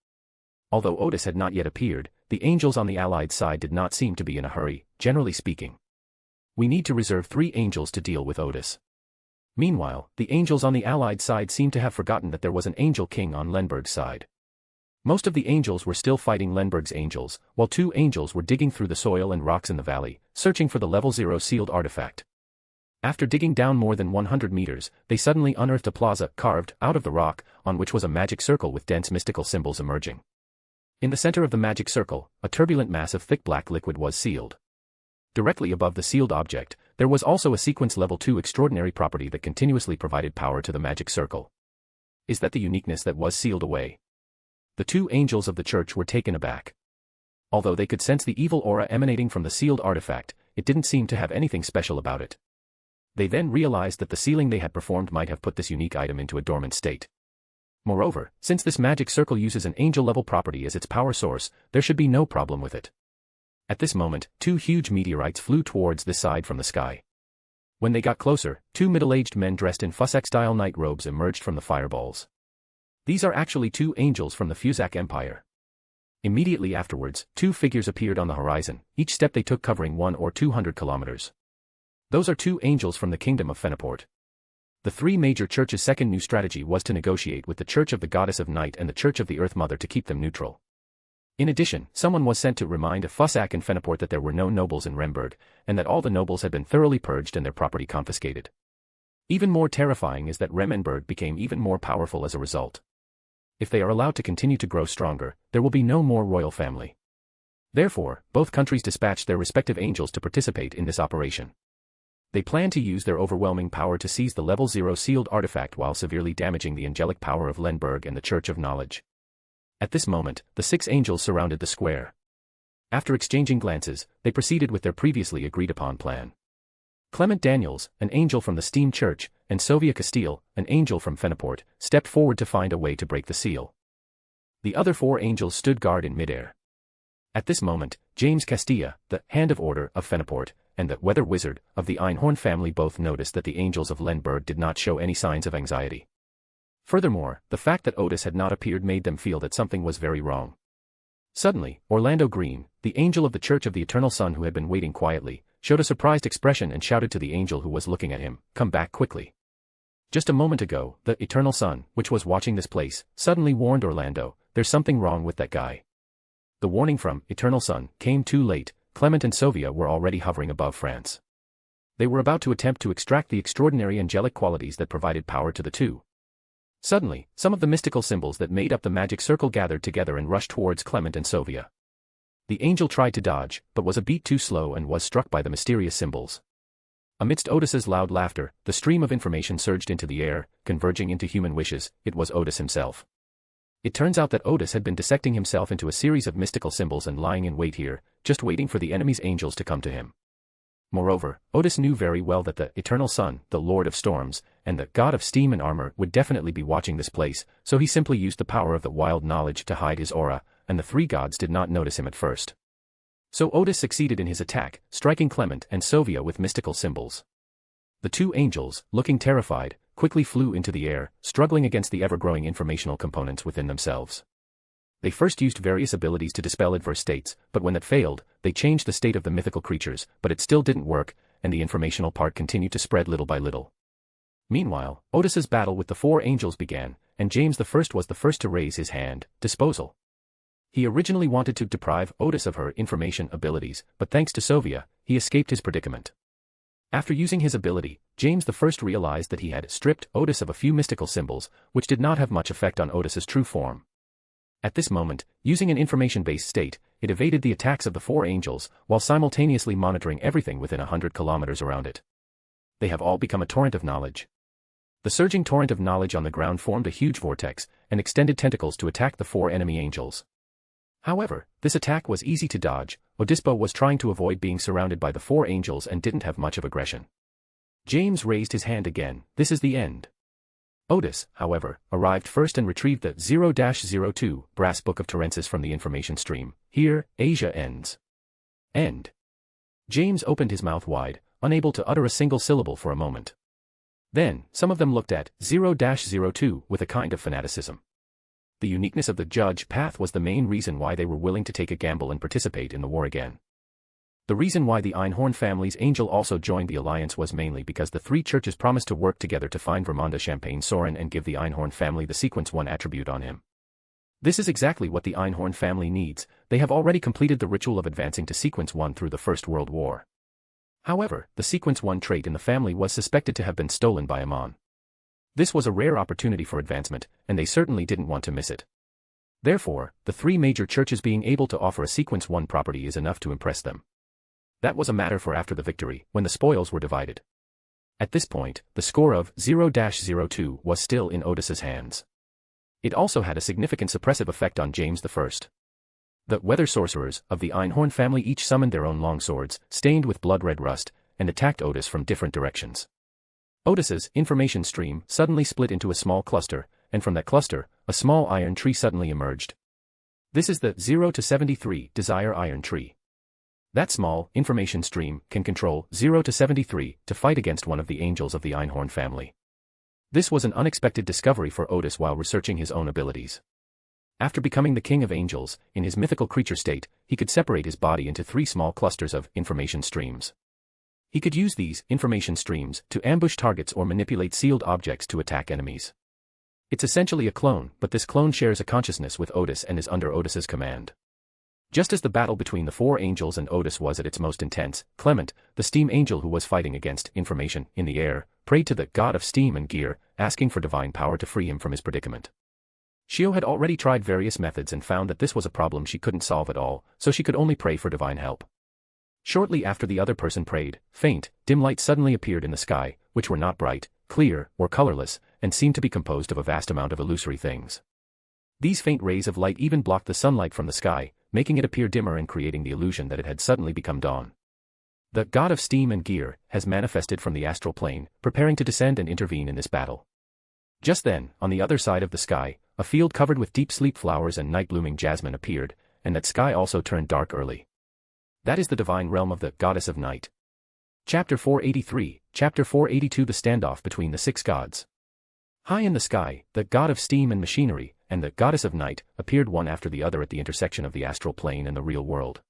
Although Odis had not yet appeared, the angels on the Allied side did not seem to be in a hurry, generally speaking. We need to reserve 3 angels to deal with Odis. Meanwhile, the angels on the Allied side seemed to have forgotten that there was an angel king on Lenberg's side. Most of the angels were still fighting Lenberg's angels, while 2 angels were digging through the soil and rocks in the valley, searching for the level 0 sealed artifact. After digging down more than 100 meters, they suddenly unearthed a plaza carved out of the rock, on which was a magic circle with dense mystical symbols emerging. In the center of the magic circle, a turbulent mass of thick black liquid was sealed. Directly above the sealed object, there was also a sequence level 2 extraordinary property that continuously provided power to the magic circle. Is that the uniqueness that was sealed away? The two angels of the church were taken aback. Although they could sense the evil aura emanating from the sealed artifact, it didn't seem to have anything special about it. They then realized that the sealing they had performed might have put this unique item into a dormant state. Moreover, since this magic circle uses an angel-level property as its power source, there should be no problem with it. At this moment, two huge meteorites flew towards this side from the sky. When they got closer, two middle-aged men dressed in Fussac-style night robes emerged from the fireballs. These are actually two angels from the Fussac Empire. Immediately afterwards, two figures appeared on the horizon, each step they took covering 100 or 200 kilometers. Those are two angels from the kingdom of Fenaport. The three major churches' second new strategy was to negotiate with the Church of the Goddess of Night and the Church of the Earth Mother to keep them neutral. In addition, someone was sent to remind Fussac and Fenaport that there were no nobles in Remberg, and that all the nobles had been thoroughly purged and their property confiscated. Even more terrifying is that Remmenberg became even more powerful as a result. If they are allowed to continue to grow stronger, there will be no more royal family. Therefore, both countries dispatched their respective angels to participate in this operation. They plan to use their overwhelming power to seize the Level 0 sealed artifact while severely damaging the angelic power of Lenberg and the Church of Knowledge. At this moment, the 6 angels surrounded the square. After exchanging glances, they proceeded with their previously agreed-upon plan. Clement Daniels, an angel from the Steam Church, and Sovia Castile, an angel from Fenaport, stepped forward to find a way to break the seal. The other 4 angels stood guard in midair. At this moment, James Castilla, the Hand of Order of Fenaport, and the Weather Wizard of the Einhorn family both noticed that the angels of Lenberg did not show any signs of anxiety. Furthermore, the fact that Odis had not appeared made them feel that something was very wrong. Suddenly, Orlando Green, the angel of the Church of the Eternal Sun who had been waiting quietly, showed a surprised expression and shouted to the angel who was looking at him, "Come back quickly." Just a moment ago, the Eternal Sun, which was watching this place, suddenly warned Orlando, "There's something wrong with that guy." The warning from Eternal Sun came too late. Clement and Sovia were already hovering above France. They were about to attempt to extract the extraordinary angelic qualities that provided power to the two. Suddenly, some of the mystical symbols that made up the magic circle gathered together and rushed towards Clement and Sovia. The angel tried to dodge, but was a beat too slow and was struck by the mysterious symbols. Amidst Odis's loud laughter, the stream of information surged into the air, converging into human wishes. It was Odis himself. It turns out that Odis had been dissecting himself into a series of mystical symbols and lying in wait here, just waiting for the enemy's angels to come to him. Moreover, Odis knew very well that the Eternal Sun, the Lord of Storms, and the God of Steam and Armor would definitely be watching this place, so he simply used the power of the wild knowledge to hide his aura, and the three gods did not notice him at first. So Odis succeeded in his attack, striking Clement and Sovia with mystical symbols. The two angels, looking terrified, quickly flew into the air, struggling against the ever-growing informational components within themselves. They first used various abilities to dispel adverse states, but when that failed, they changed the state of the mythical creatures, but it still didn't work, and the informational part continued to spread little by little. Meanwhile, Odis's battle with the 4 angels began, and James I was the first to raise his hand. Disposal. He originally wanted to deprive Odis of her information abilities, but thanks to Sovia, he escaped his predicament. After using his ability, James I realized that he had stripped Odis of a few mystical symbols, which did not have much effect on Odis's true form. At this moment, using an information-based state, it evaded the attacks of the 4 angels, while simultaneously monitoring everything within 100 kilometers around it. They have all become a torrent of knowledge. The surging torrent of knowledge on the ground formed a huge vortex, and extended tentacles to attack the 4 enemy angels. However, this attack was easy to dodge. Odispo was trying to avoid being surrounded by the 4 angels and didn't have much of aggression. James raised his hand again. This is the end. Odis, however, arrived first and retrieved the 0-02 brass book of Terensis from the information stream. Here, Asia ends. End. James opened his mouth wide, unable to utter a single syllable for a moment. Then, some of them looked at 0-02 with a kind of fanaticism. The uniqueness of the judge path was the main reason why they were willing to take a gamble and participate in the war again. The reason why the Einhorn family's angel also joined the alliance was mainly because the 3 churches promised to work together to find Vermonda Champagne Soren and give the Einhorn family the Sequence 1 attribute on him. This is exactly what the Einhorn family needs. They have already completed the ritual of advancing to Sequence 1 through the First World War. However, the Sequence 1 trait in the family was suspected to have been stolen by Amon. This was a rare opportunity for advancement, and they certainly didn't want to miss it. Therefore, the three major churches being able to offer a Sequence 1 property is enough to impress them. That was a matter for after the victory, when the spoils were divided. At this point, the score of 0-02 was still in Odis's hands. It also had a significant suppressive effect on James I. The weather sorcerers of the Einhorn family each summoned their own longswords, stained with blood-red rust, and attacked Odis from different directions. Odis's information stream suddenly split into a small cluster, and from that cluster, a small iron tree suddenly emerged. This is the 0-73 Desire Iron Tree. That small information stream can control 0-73 to fight against one of the angels of the Einhorn family. This was an unexpected discovery for Odis while researching his own abilities. After becoming the king of angels, in his mythical creature state, he could separate his body into three small clusters of information streams. He could use these information streams to ambush targets or manipulate sealed objects to attack enemies. It's essentially a clone, but this clone shares a consciousness with Odis and is under Odis's command. Just as the battle between the four angels and Odis was at its most intense, Clement, the steam angel who was fighting against information in the air, prayed to the god of steam and gear, asking for divine power to free him from his predicament. Shio had already tried various methods and found that this was a problem she couldn't solve at all, so she could only pray for divine help. Shortly after the other person prayed, faint, dim lights suddenly appeared in the sky, which were not bright, clear, or colorless, and seemed to be composed of a vast amount of illusory things. These faint rays of light even blocked the sunlight from the sky, making it appear dimmer and creating the illusion that it had suddenly become dawn. The god of steam and gear has manifested from the astral plane, preparing to descend and intervene in this battle. Just then, on the other side of the sky, a field covered with deep sleep flowers and night-blooming jasmine appeared, and that sky also turned dark early. That is the divine realm of the goddess of night. Chapter 483, Chapter 482 The standoff between the six gods. High in the sky, the god of steam and machinery, and the goddess of night, appeared one after the other at the intersection of the astral plane and the real world.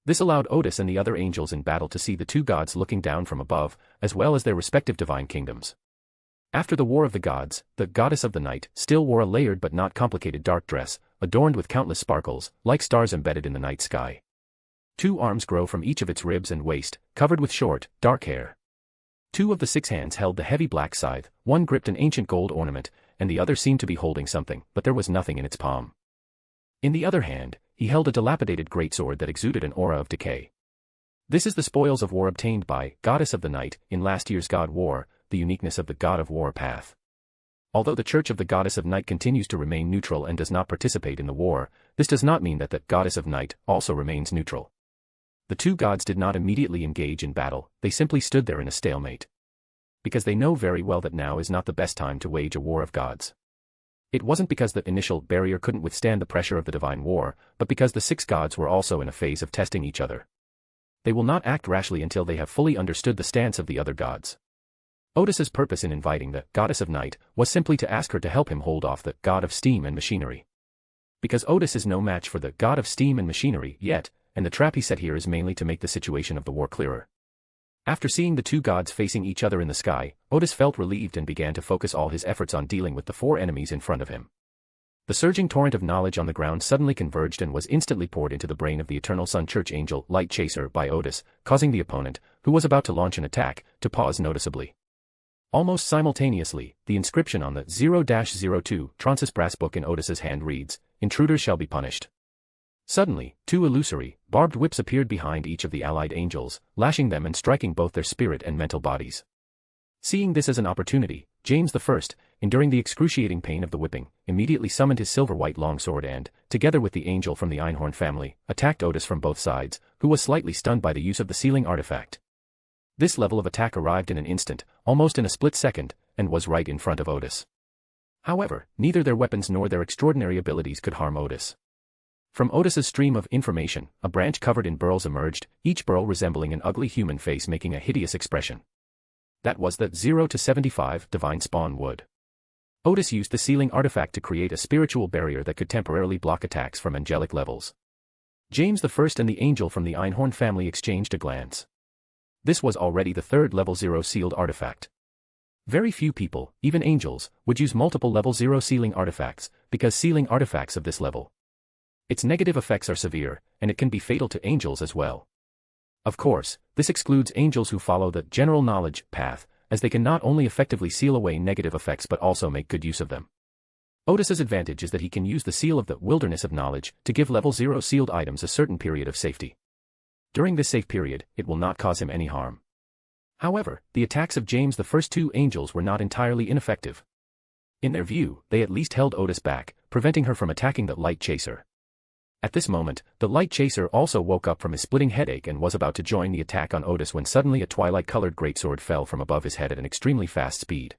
This allowed Odis and the other angels in battle to see the two gods looking down from above, as well as their respective divine kingdoms. After the War of the Gods, the goddess of the night still wore a layered but not complicated dark dress, adorned with countless sparkles, like stars embedded in the night sky. Two arms grow from each of its ribs and waist, covered with short, dark hair. Two of the six hands held the heavy black scythe, one gripped an ancient gold ornament, and the other seemed to be holding something, but there was nothing in its palm. In the other hand, he held a dilapidated greatsword that exuded an aura of decay. This is the spoils of war obtained by Goddess of the Night in last year's God War, the uniqueness of the God of War path. Although the Church of the Goddess of Night continues to remain neutral and does not participate in the war, this does not mean that the Goddess of Night also remains neutral. The two gods did not immediately engage in battle, they simply stood there in a stalemate. Because they know very well that now is not the best time to wage a war of gods. It wasn't because the initial barrier couldn't withstand the pressure of the divine war, but because the six gods were also in a phase of testing each other. They will not act rashly until they have fully understood the stance of the other gods. Odis's purpose in inviting the Goddess of Night was simply to ask her to help him hold off the God of Steam and Machinery. Because Odis is no match for the God of Steam and Machinery yet, and the trap he set here is mainly to make the situation of the war clearer. After seeing the two gods facing each other in the sky, Odis felt relieved and began to focus all his efforts on dealing with the four enemies in front of him. The surging torrent of knowledge on the ground suddenly converged and was instantly poured into the brain of the Eternal Sun Church Angel Light Chaser by Odis, causing the opponent, who was about to launch an attack, to pause noticeably. Almost simultaneously, the inscription on the 0-02 Tronsis brass book in Odis's hand reads, "Intruders shall be punished." Suddenly, two illusory, barbed whips appeared behind each of the allied angels, lashing them and striking both their spirit and mental bodies. Seeing this as an opportunity, James I, enduring the excruciating pain of the whipping, immediately summoned his silver-white longsword and, together with the angel from the Einhorn family, attacked Odis from both sides, who was slightly stunned by the use of the sealing artifact. This level of attack arrived in an instant, almost in a split second, and was right in front of Odis. However, neither their weapons nor their extraordinary abilities could harm Odis. From Odis's stream of information, a branch covered in burls emerged, each burl resembling an ugly human face making a hideous expression. That was the 0-75 divine spawn wood. Odis used the sealing artifact to create a spiritual barrier that could temporarily block attacks from angelic levels. James I and the angel from the Einhorn family exchanged a glance. This was already the third level 0 sealed artifact. Very few people, even angels, would use multiple level 0 sealing artifacts, because sealing artifacts of this level, its negative effects are severe, and it can be fatal to angels as well. Of course, this excludes angels who follow the general knowledge path, as they can not only effectively seal away negative effects but also make good use of them. Odis's advantage is that he can use the seal of the wilderness of knowledge to give level 0 sealed items a certain period of safety. During this safe period, it will not cause him any harm. However, the attacks of James the first two angels were not entirely ineffective. In their view, they at least held Odis back, preventing her from attacking the light chaser. At this moment, the light chaser also woke up from his splitting headache and was about to join the attack on Odis when suddenly a twilight-colored greatsword fell from above his head at an extremely fast speed.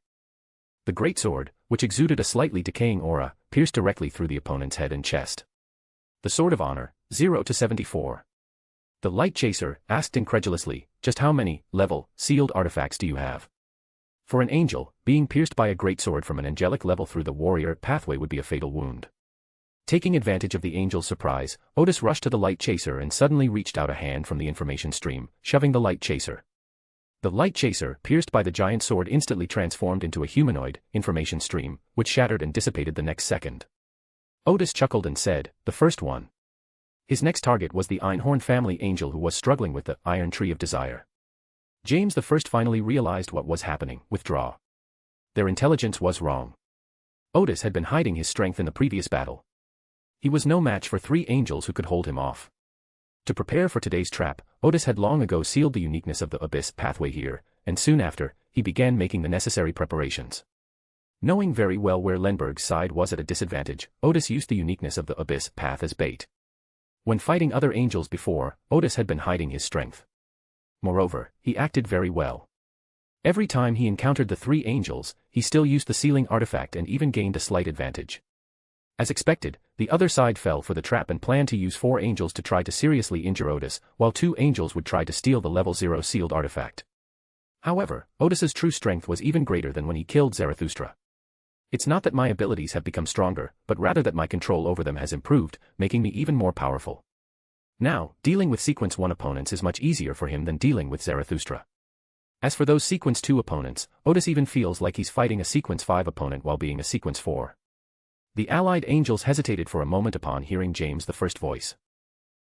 The greatsword, which exuded a slightly decaying aura, pierced directly through the opponent's head and chest. The Sword of Honor, 0 to 74. The light chaser asked incredulously, just how many level sealed artifacts do you have? For an angel, being pierced by a greatsword from an angelic level through the warrior pathway would be a fatal wound. Taking advantage of the angel's surprise, Odis rushed to the light chaser and suddenly reached out a hand from the information stream, shoving the light chaser. The light chaser, pierced by the giant sword, instantly transformed into a humanoid information stream, which shattered and dissipated the next second. Odis chuckled and said, "The first one." His next target was the Einhorn family angel who was struggling with the Iron Tree of Desire. James the First finally realized what was happening. Withdraw. Their intelligence was wrong. Odis had been hiding his strength in the previous battle. He was no match for three angels who could hold him off. To prepare for today's trap, Odis had long ago sealed the uniqueness of the Abyss pathway here, and soon after, he began making the necessary preparations. Knowing very well where Lenberg's side was at a disadvantage, Odis used the uniqueness of the Abyss path as bait. When fighting other angels before, Odis had been hiding his strength. Moreover, he acted very well. Every time he encountered the three angels, he still used the sealing artifact and even gained a slight advantage. As expected, the other side fell for the trap and planned to use 4 angels to try to seriously injure Odis, while 2 angels would try to steal the level 0 sealed artifact. However, Odis's true strength was even greater than when he killed Zarathustra. It's not that my abilities have become stronger, but rather that my control over them has improved, making me even more powerful. Now, dealing with Sequence 1 opponents is much easier for him than dealing with Zarathustra. As for those Sequence 2 opponents, Odis even feels like he's fighting a Sequence 5 opponent while being a Sequence 4. The allied angels hesitated for a moment upon hearing James the First voice.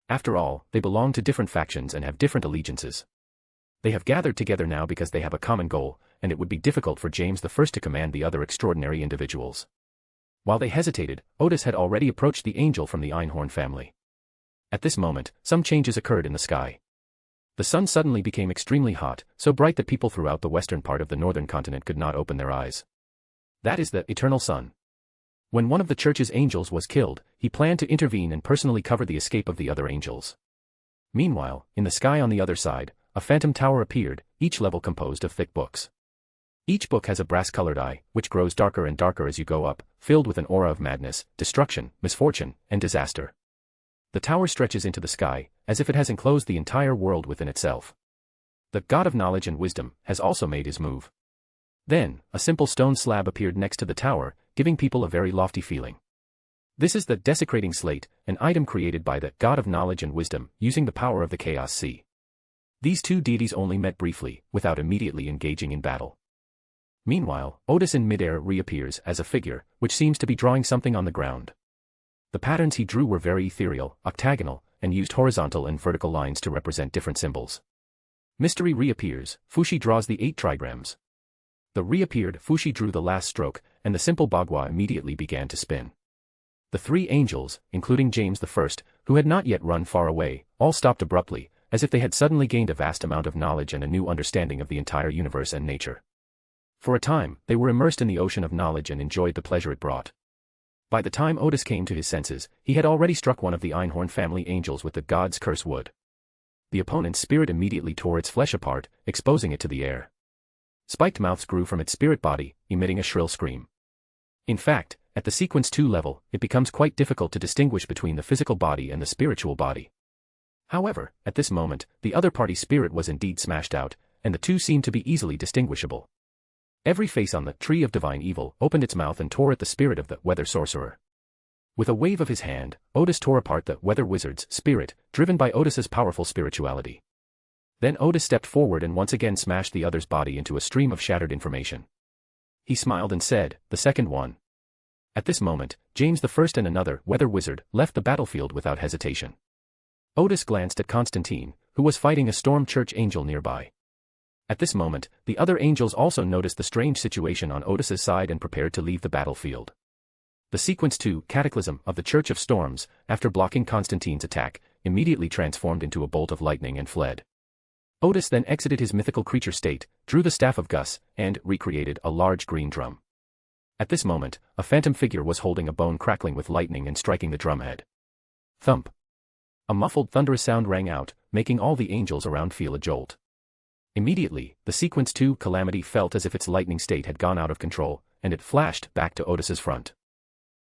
After all, they belong to different factions and have different allegiances. They have gathered together now because they have a common goal, and it would be difficult for James the First to command the other extraordinary individuals. While they hesitated, Odis had already approached the angel from the Einhorn family. At this moment, some changes occurred in the sky. The sun suddenly became extremely hot, so bright that people throughout the western part of the northern continent could not open their eyes. That is the eternal sun. When one of the church's angels was killed, he planned to intervene and personally cover the escape of the other angels. Meanwhile, in the sky on the other side, a phantom tower appeared, each level composed of thick books. Each book has a brass-colored eye, which grows darker and darker as you go up, filled with an aura of madness, destruction, misfortune, and disaster. The tower stretches into the sky, as if it has enclosed the entire world within itself. The God of Knowledge and Wisdom has also made his move. Then, a simple stone slab appeared next to the tower, giving people a very lofty feeling. This is the Desecrating Slate, an item created by the God of Knowledge and Wisdom, using the power of the Chaos Sea. These two deities only met briefly, without immediately engaging in battle. Meanwhile, Odis in midair reappears as a figure, which seems to be drawing something on the ground. The patterns he drew were very ethereal, octagonal, and used horizontal and vertical lines to represent different symbols. Mystery reappears, Fushi draws the 8 trigrams. The reappeared Fushi drew the last stroke, and the simple Bagua immediately began to spin. The 3 angels, including James the First, who had not yet run far away, all stopped abruptly, as if they had suddenly gained a vast amount of knowledge and a new understanding of the entire universe and nature. For a time, they were immersed in the ocean of knowledge and enjoyed the pleasure it brought. By the time Odis came to his senses, he had already struck one of the Einhorn family angels with the god's curse wood. The opponent's spirit immediately tore its flesh apart, exposing it to the air. Spiked mouths grew from its spirit body, emitting a shrill scream. In fact, at the Sequence 2 level, it becomes quite difficult to distinguish between the physical body and the spiritual body. However, at this moment, the other party's spirit was indeed smashed out, and the two seemed to be easily distinguishable. Every face on the Tree of Divine Evil opened its mouth and tore at the spirit of the Weather Sorcerer. With a wave of his hand, Odis tore apart the Weather Wizard's spirit, driven by Odis's powerful spirituality. Then Odis stepped forward and once again smashed the other's body into a stream of shattered information. He smiled and said, "The second one." At this moment, James the First and another Weather Wizard left the battlefield without hesitation. Odis glanced at Constantine, who was fighting a storm church angel nearby. At this moment, the other angels also noticed the strange situation on Odis's side and prepared to leave the battlefield. The sequence 2 cataclysm of the Church of Storms, after blocking Constantine's attack, immediately transformed into a bolt of lightning and fled. Odis then exited his mythical creature state, drew the staff of Gus, and recreated a large green drum. At this moment, a phantom figure was holding a bone crackling with lightning and striking the drumhead. Thump! A muffled thunderous sound rang out, making all the angels around feel a jolt. Immediately, the sequence 2 calamity felt as if its lightning state had gone out of control, and it flashed back to Odis's front.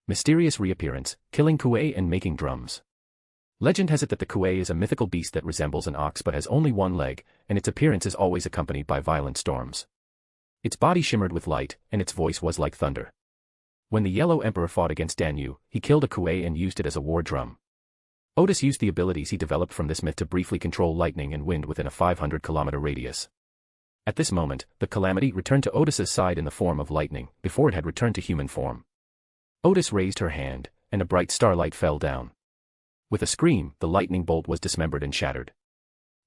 Mysterious reappearance, killing Kuei and making drums. Legend has it that the Kuei is a mythical beast that resembles an ox but has only one leg, and its appearance is always accompanied by violent storms. Its body shimmered with light, and its voice was like thunder. When the Yellow Emperor fought against Danu, he killed a Kuei and used it as a war drum. Odis used the abilities he developed from this myth to briefly control lightning and wind within a 500-kilometer radius. At this moment, the calamity returned to Odis's side in the form of lightning, before it had returned to human form. Odis raised her hand, and a bright starlight fell down. With a scream, the lightning bolt was dismembered and shattered.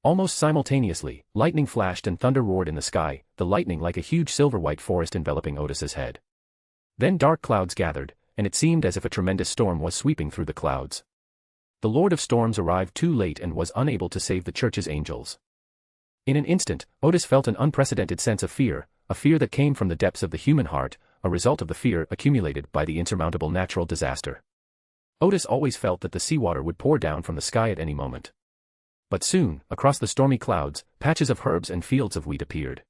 Almost simultaneously, lightning flashed and thunder roared in the sky, the lightning like a huge silver-white forest enveloping Odis's head. Then dark clouds gathered, and it seemed as if a tremendous storm was sweeping through the clouds. The Lord of Storms arrived too late and was unable to save the church's angels. In an instant, Odis felt an unprecedented sense of fear, a fear that came from the depths of the human heart, a result of the fear accumulated by the insurmountable natural disaster. Odis always felt that the seawater would pour down from the sky at any moment. But soon, across the stormy clouds, patches of herbs and fields of wheat appeared.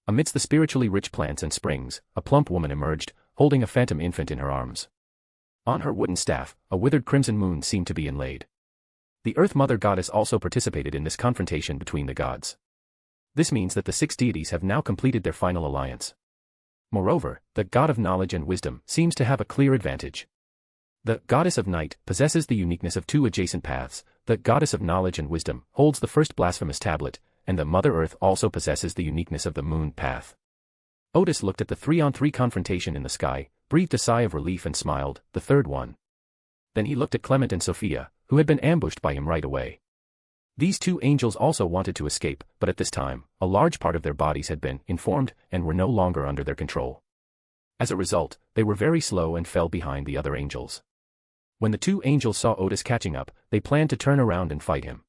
Amidst the spiritually rich plants and springs, a plump woman emerged, holding a phantom infant in her arms. On her wooden staff, a withered crimson moon seemed to be inlaid. The Earth Mother Goddess also participated in this confrontation between the gods. This means that the 6 deities have now completed their final alliance. Moreover, the God of Knowledge and Wisdom seems to have a clear advantage. The Goddess of Night possesses the uniqueness of 2 adjacent paths, the Goddess of Knowledge and Wisdom holds the first blasphemous tablet, and the Mother Earth also possesses the uniqueness of the Moon path. Odis looked at the 3-on-3 confrontation in the sky, breathed a sigh of relief and smiled, the third one. Then he looked at Clement and Sophia, who had been ambushed by him right away. These 2 angels also wanted to escape, but at this time, a large part of their bodies had been informed and were no longer under their control. As a result, they were very slow and fell behind the other angels. When the 2 angels saw Odis catching up, they planned to turn around and fight him.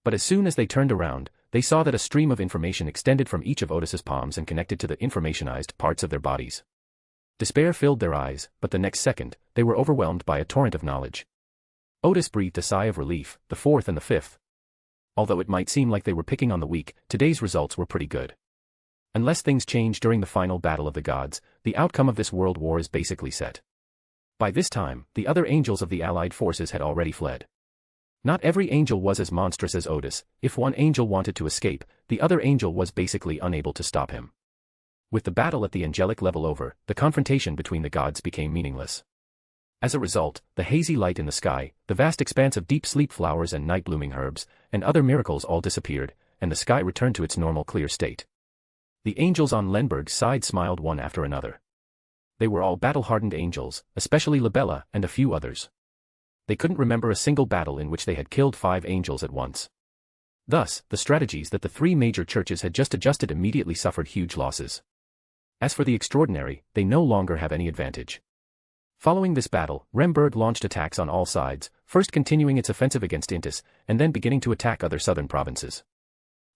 But as soon as they turned around, they saw that a stream of information extended from each of Odis's palms and connected to the informationized parts of their bodies. Despair filled their eyes, but the next second, they were overwhelmed by a torrent of knowledge. Odis breathed a sigh of relief, the 4th and the 5th. Although it might seem like they were picking on the weak, today's results were pretty good. Unless things change during the final battle of the gods, the outcome of this world war is basically set. By this time, the other angels of the allied forces had already fled. Not every angel was as monstrous as Odis. If one angel wanted to escape, the other angel was basically unable to stop him. With the battle at the angelic level over, the confrontation between the gods became meaningless. As a result, the hazy light in the sky, the vast expanse of deep sleep flowers and night-blooming herbs, and other miracles all disappeared, and the sky returned to its normal clear state. The angels on Lenberg's side smiled one after another. They were all battle-hardened angels, especially Libella and a few others. They couldn't remember a single battle in which they had killed 5 angels at once. Thus, the strategies that the 3 major churches had just adjusted immediately suffered huge losses. As for the extraordinary, they no longer have any advantage. Following this battle, Remberg launched attacks on all sides, first continuing its offensive against Intis, and then beginning to attack other southern provinces.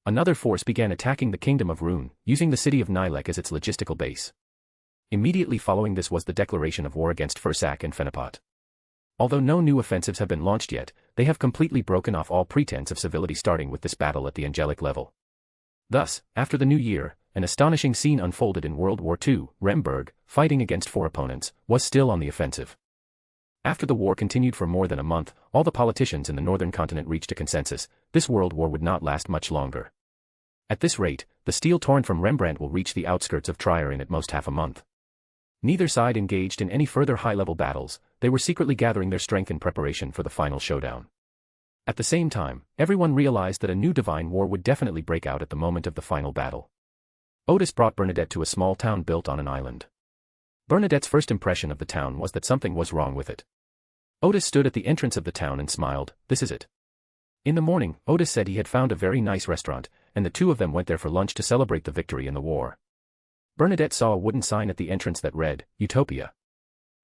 Another force began attacking the Kingdom of Rune, using the city of Nilek as its logistical base. Immediately following this was the declaration of war against Fursak and Fenipot. Although no new offensives have been launched yet, they have completely broken off all pretense of civility starting with this battle at the angelic level. Thus, after the new year, an astonishing scene unfolded in World War II. Remberg, fighting against 4 opponents, was still on the offensive. After the war continued for more than a month, all the politicians in the northern continent reached a consensus: this world war would not last much longer. At this rate, the steel torn from Rembrandt will reach the outskirts of Trier in at most half a month. Neither side engaged in any further high-level battles, they were secretly gathering their strength in preparation for the final showdown. At the same time, everyone realized that a new divine war would definitely break out at the moment of the final battle. Odis brought Bernadette to a small town built on an island. Bernadette's first impression of the town was that something was wrong with it. Odis stood at the entrance of the town and smiled, "This is it." In the morning, Odis said he had found a very nice restaurant, and the two of them went there for lunch to celebrate the victory in the war. Bernadette saw a wooden sign at the entrance that read, Utopia.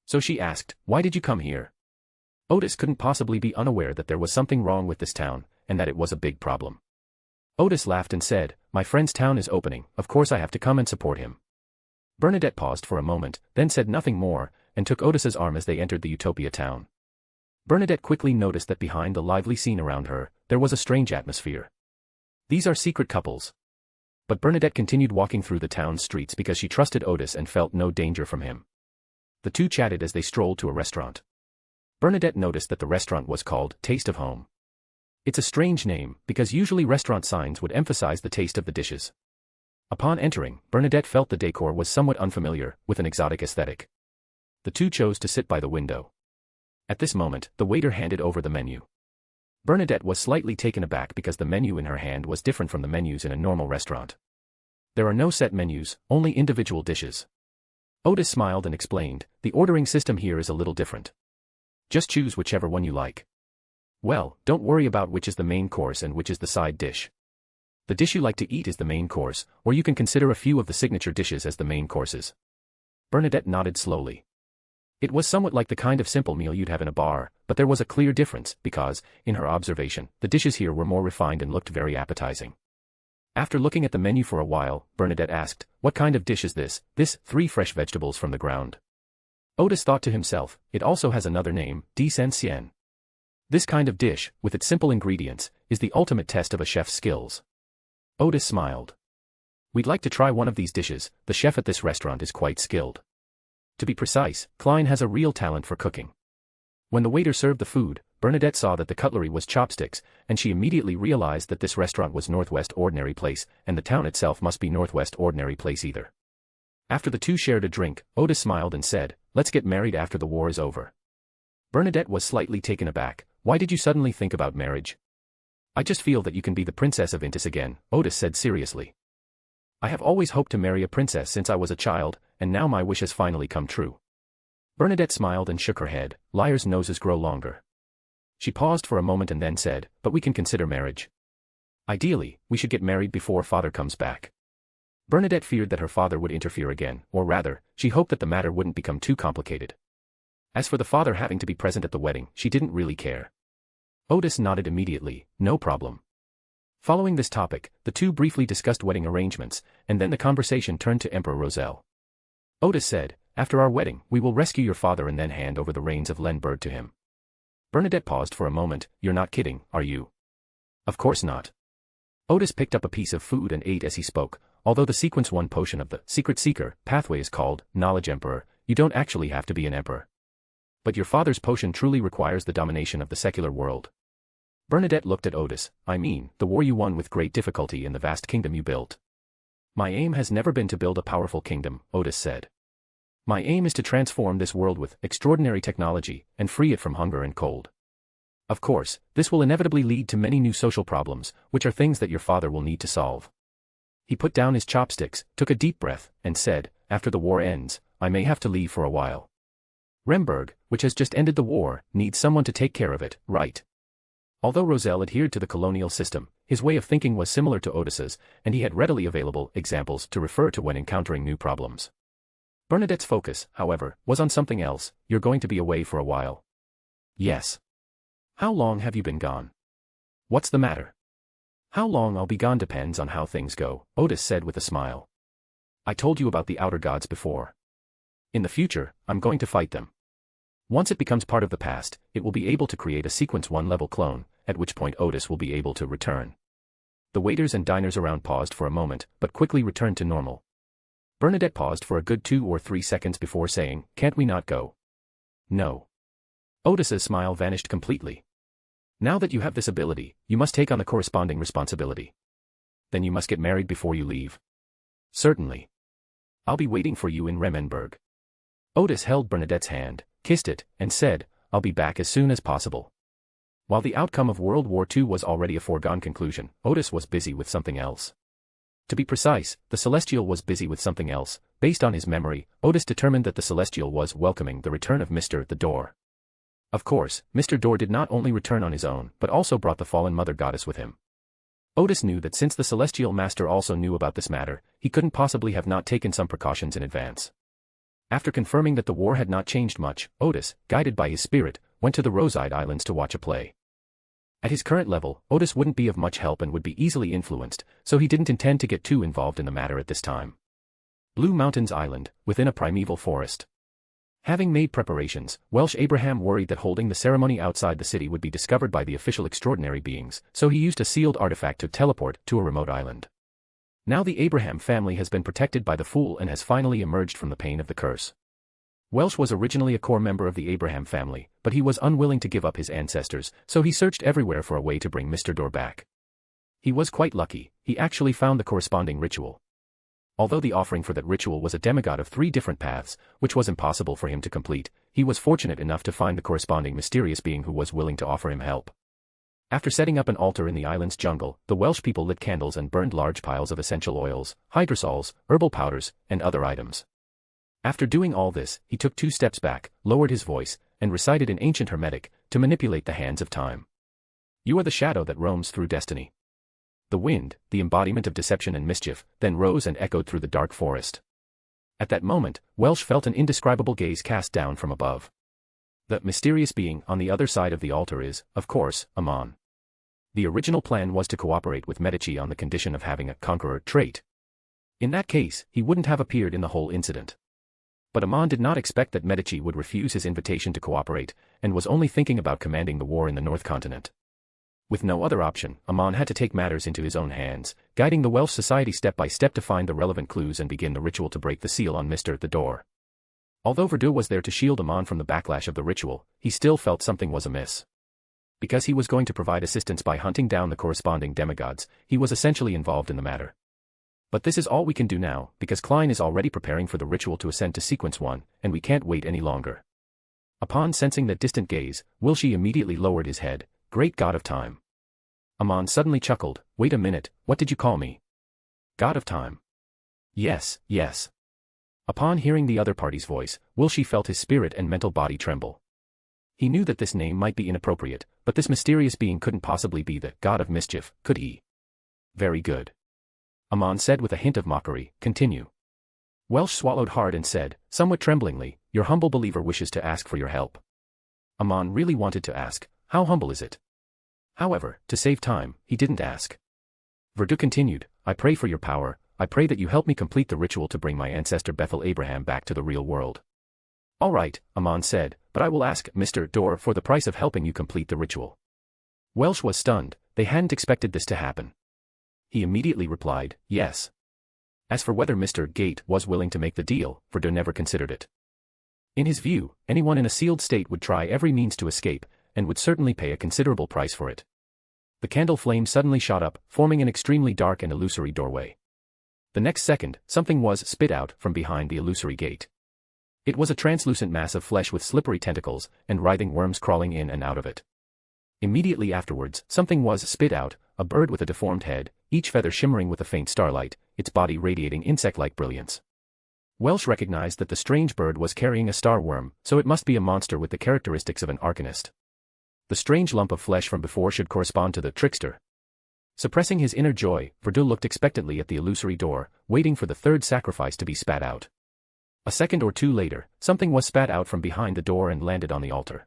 So she asked, "Why did you come here?" Odis couldn't possibly be unaware that there was something wrong with this town, and that it was a big problem. Odis laughed and said, "My friend's town is opening, of course I have to come and support him." Bernadette paused for a moment, then said nothing more, and took Odis's arm as they entered the Utopia town. Bernadette quickly noticed that behind the lively scene around her, there was a strange atmosphere. These are secret couples. But Bernadette continued walking through the town's streets because she trusted Odis and felt no danger from him. The two chatted as they strolled to a restaurant. Bernadette noticed that the restaurant was called Taste of Home. It's a strange name, because usually restaurant signs would emphasize the taste of the dishes. Upon entering, Bernadette felt the decor was somewhat unfamiliar, with an exotic aesthetic. The two chose to sit by the window. At this moment, the waiter handed over the menu. Bernadette was slightly taken aback because the menu in her hand was different from the menus in a normal restaurant. There are no set menus, only individual dishes. Odis smiled and explained, "The ordering system here is a little different. Just choose whichever one you like. Well, don't worry about which is the main course and which is the side dish. The dish you like to eat is the main course, or you can consider a few of the signature dishes as the main courses." Bernadette nodded slowly. It was somewhat like the kind of simple meal you'd have in a bar, but there was a clear difference because, in her observation, the dishes here were more refined and looked very appetizing. After looking at the menu for a while, Bernadette asked, "What kind of dish is this?" "This, 3 fresh vegetables from the ground." Odis thought to himself, "It also has another name, Descension. This kind of dish, with its simple ingredients, is the ultimate test of a chef's skills." Odis smiled. "We'd like to try one of these dishes. The chef at this restaurant is quite skilled. To be precise, Klein has a real talent for cooking." When the waiter served the food, Bernadette saw that the cutlery was chopsticks, and she immediately realized that this restaurant was Northwest Ordinary Place, and the town itself must be Northwest Ordinary Place either. After the two shared a drink, Odis smiled and said, "Let's get married after the war is over." Bernadette was slightly taken aback. "Why did you suddenly think about marriage?" "I just feel that you can be the princess of Intis again," Odis said seriously. "I have always hoped to marry a princess since I was a child, and now my wish has finally come true." Bernadette smiled and shook her head. Liars' noses grow longer. She paused for a moment and then said, "But we can consider marriage. Ideally, we should get married before father comes back." Bernadette feared that her father would interfere again, or rather, she hoped that the matter wouldn't become too complicated. As for the father having to be present at the wedding, she didn't really care. Odis nodded immediately, "No problem." Following this topic, the two briefly discussed wedding arrangements, and then the conversation turned to Emperor Roselle. Odis said, "After our wedding, we will rescue your father and then hand over the reins of Lenberg to him." Bernadette paused for a moment. "You're not kidding, are you?" "Of course not." Odis picked up a piece of food and ate as he spoke. Although the Sequence 1 potion of the Secret Seeker pathway is called Knowledge Emperor, you don't actually have to be an emperor. But your father's potion truly requires the domination of the secular world. Bernadette looked at Odis. "I mean, the war you won with great difficulty in the vast kingdom you built." "My aim has never been to build a powerful kingdom," Odis said. "My aim is to transform this world with extraordinary technology and free it from hunger and cold. Of course, this will inevitably lead to many new social problems, which are things that your father will need to solve." He put down his chopsticks, took a deep breath, and said, "After the war ends, I may have to leave for a while. Remberg, which has just ended the war, needs someone to take care of it, right?" Although Roselle adhered to the colonial system, his way of thinking was similar to Odis's, and he had readily available examples to refer to when encountering new problems. Bernadette's focus, however, was on something else. "You're going to be away for a while." "Yes." "How long have you been gone?" "What's the matter?" "How long I'll be gone depends on how things go," Odis said with a smile. "I told you about the outer gods before. In the future, I'm going to fight them. Once it becomes part of the past, it will be able to create a Sequence 1 level clone, at which point Odis will be able to return." The waiters and diners around paused for a moment, but quickly returned to normal. Bernadette paused for a good 2 or 3 seconds before saying, "Can't we not go?" "No." Odis's smile vanished completely. "Now that you have this ability, you must take on the corresponding responsibility. Then you must get married before you leave." "Certainly. I'll be waiting for you in Remenberg." Odis held Bernadette's hand, kissed it, and said, "I'll be back as soon as possible." While the outcome of World War II was already a foregone conclusion, Odis was busy with something else. To be precise, the Celestial was busy with something else. Based on his memory, Odis determined that the Celestial was welcoming the return of Mr. The Door. Of course, Mr. Door did not only return on his own, but also brought the fallen mother goddess with him. Odis knew that since the Celestial Master also knew about this matter, he couldn't possibly have not taken some precautions in advance. After confirming that the war had not changed much, Odis, guided by his spirit, went to the Roseide Islands to watch a play. At his current level, Odis wouldn't be of much help and would be easily influenced, so he didn't intend to get too involved in the matter at this time. Blue Mountains Island, within a primeval forest. Having made preparations, Welsh Abraham worried that holding the ceremony outside the city would be discovered by the official extraordinary beings, so he used a sealed artifact to teleport to a remote island. Now the Abraham family has been protected by the Fool and has finally emerged from the pain of the curse. Welsh was originally a core member of the Abraham family, but he was unwilling to give up his ancestors, so he searched everywhere for a way to bring Mr. Door back. He was quite lucky, he actually found the corresponding ritual. Although the offering for that ritual was a demigod of 3 different paths, which was impossible for him to complete, he was fortunate enough to find the corresponding mysterious being who was willing to offer him help. After setting up an altar in the island's jungle, the Welsh people lit candles and burned large piles of essential oils, hydrosols, herbal powders, and other items. After doing all this, he took 2 steps back, lowered his voice, and recited in ancient Hermetic, to manipulate the hands of time. You are the shadow that roams through destiny. The wind, the embodiment of deception and mischief, then rose and echoed through the dark forest. At that moment, Welsh felt an indescribable gaze cast down from above. The mysterious being on the other side of the altar is, of course, Amon. The original plan was to cooperate with Medici on the condition of having a conqueror trait. In that case, he wouldn't have appeared in the whole incident. But Amon did not expect that Medici would refuse his invitation to cooperate, and was only thinking about commanding the war in the North Continent. With no other option, Amon had to take matters into his own hands, guiding the Welsh society step by step to find the relevant clues and begin the ritual to break the seal on Mr. the Door. Although Verdun was there to shield Amon from the backlash of the ritual, he still felt something was amiss. Because he was going to provide assistance by hunting down the corresponding demigods, he was essentially involved in the matter. But this is all we can do now, because Klein is already preparing for the ritual to ascend to sequence 1, and we can't wait any longer. Upon sensing that distant gaze, Wilshi immediately lowered his head. Great God of Time. Amon suddenly chuckled. Wait a minute, what did you call me? God of Time. Yes, yes. Upon hearing the other party's voice, Wilshi felt his spirit and mental body tremble. He knew that this name might be inappropriate, but this mysterious being couldn't possibly be the God of Mischief, could he? Very good. Amon said with a hint of mockery. Continue. Welsh swallowed hard and said, somewhat tremblingly, your humble believer wishes to ask for your help. Amon really wanted to ask, how humble is it? However, to save time, he didn't ask. Verdun continued, I pray for your power, I pray that you help me complete the ritual to bring my ancestor Bethel Abraham back to the real world. All right, Amon said, but I will ask Mr. Door for the price of helping you complete the ritual. Welsh was stunned, they hadn't expected this to happen. He immediately replied, yes. As for whether Mr. Gate was willing to make the deal, Verdun never considered it. In his view, anyone in a sealed state would try every means to escape, and would certainly pay a considerable price for it. The candle flame suddenly shot up, forming an extremely dark and illusory doorway. The next second, something was spit out from behind the illusory gate. It was a translucent mass of flesh with slippery tentacles, and writhing worms crawling in and out of it. Immediately afterwards, something was spit out, a bird with a deformed head, each feather shimmering with a faint starlight, its body radiating insect-like brilliance. Welsh recognized that the strange bird was carrying a star worm, so it must be a monster with the characteristics of an arcanist. The strange lump of flesh from before should correspond to the trickster. Suppressing his inner joy, Verdun looked expectantly at the illusory door, waiting for the third sacrifice to be spat out. A second or two later, something was spat out from behind the door and landed on the altar.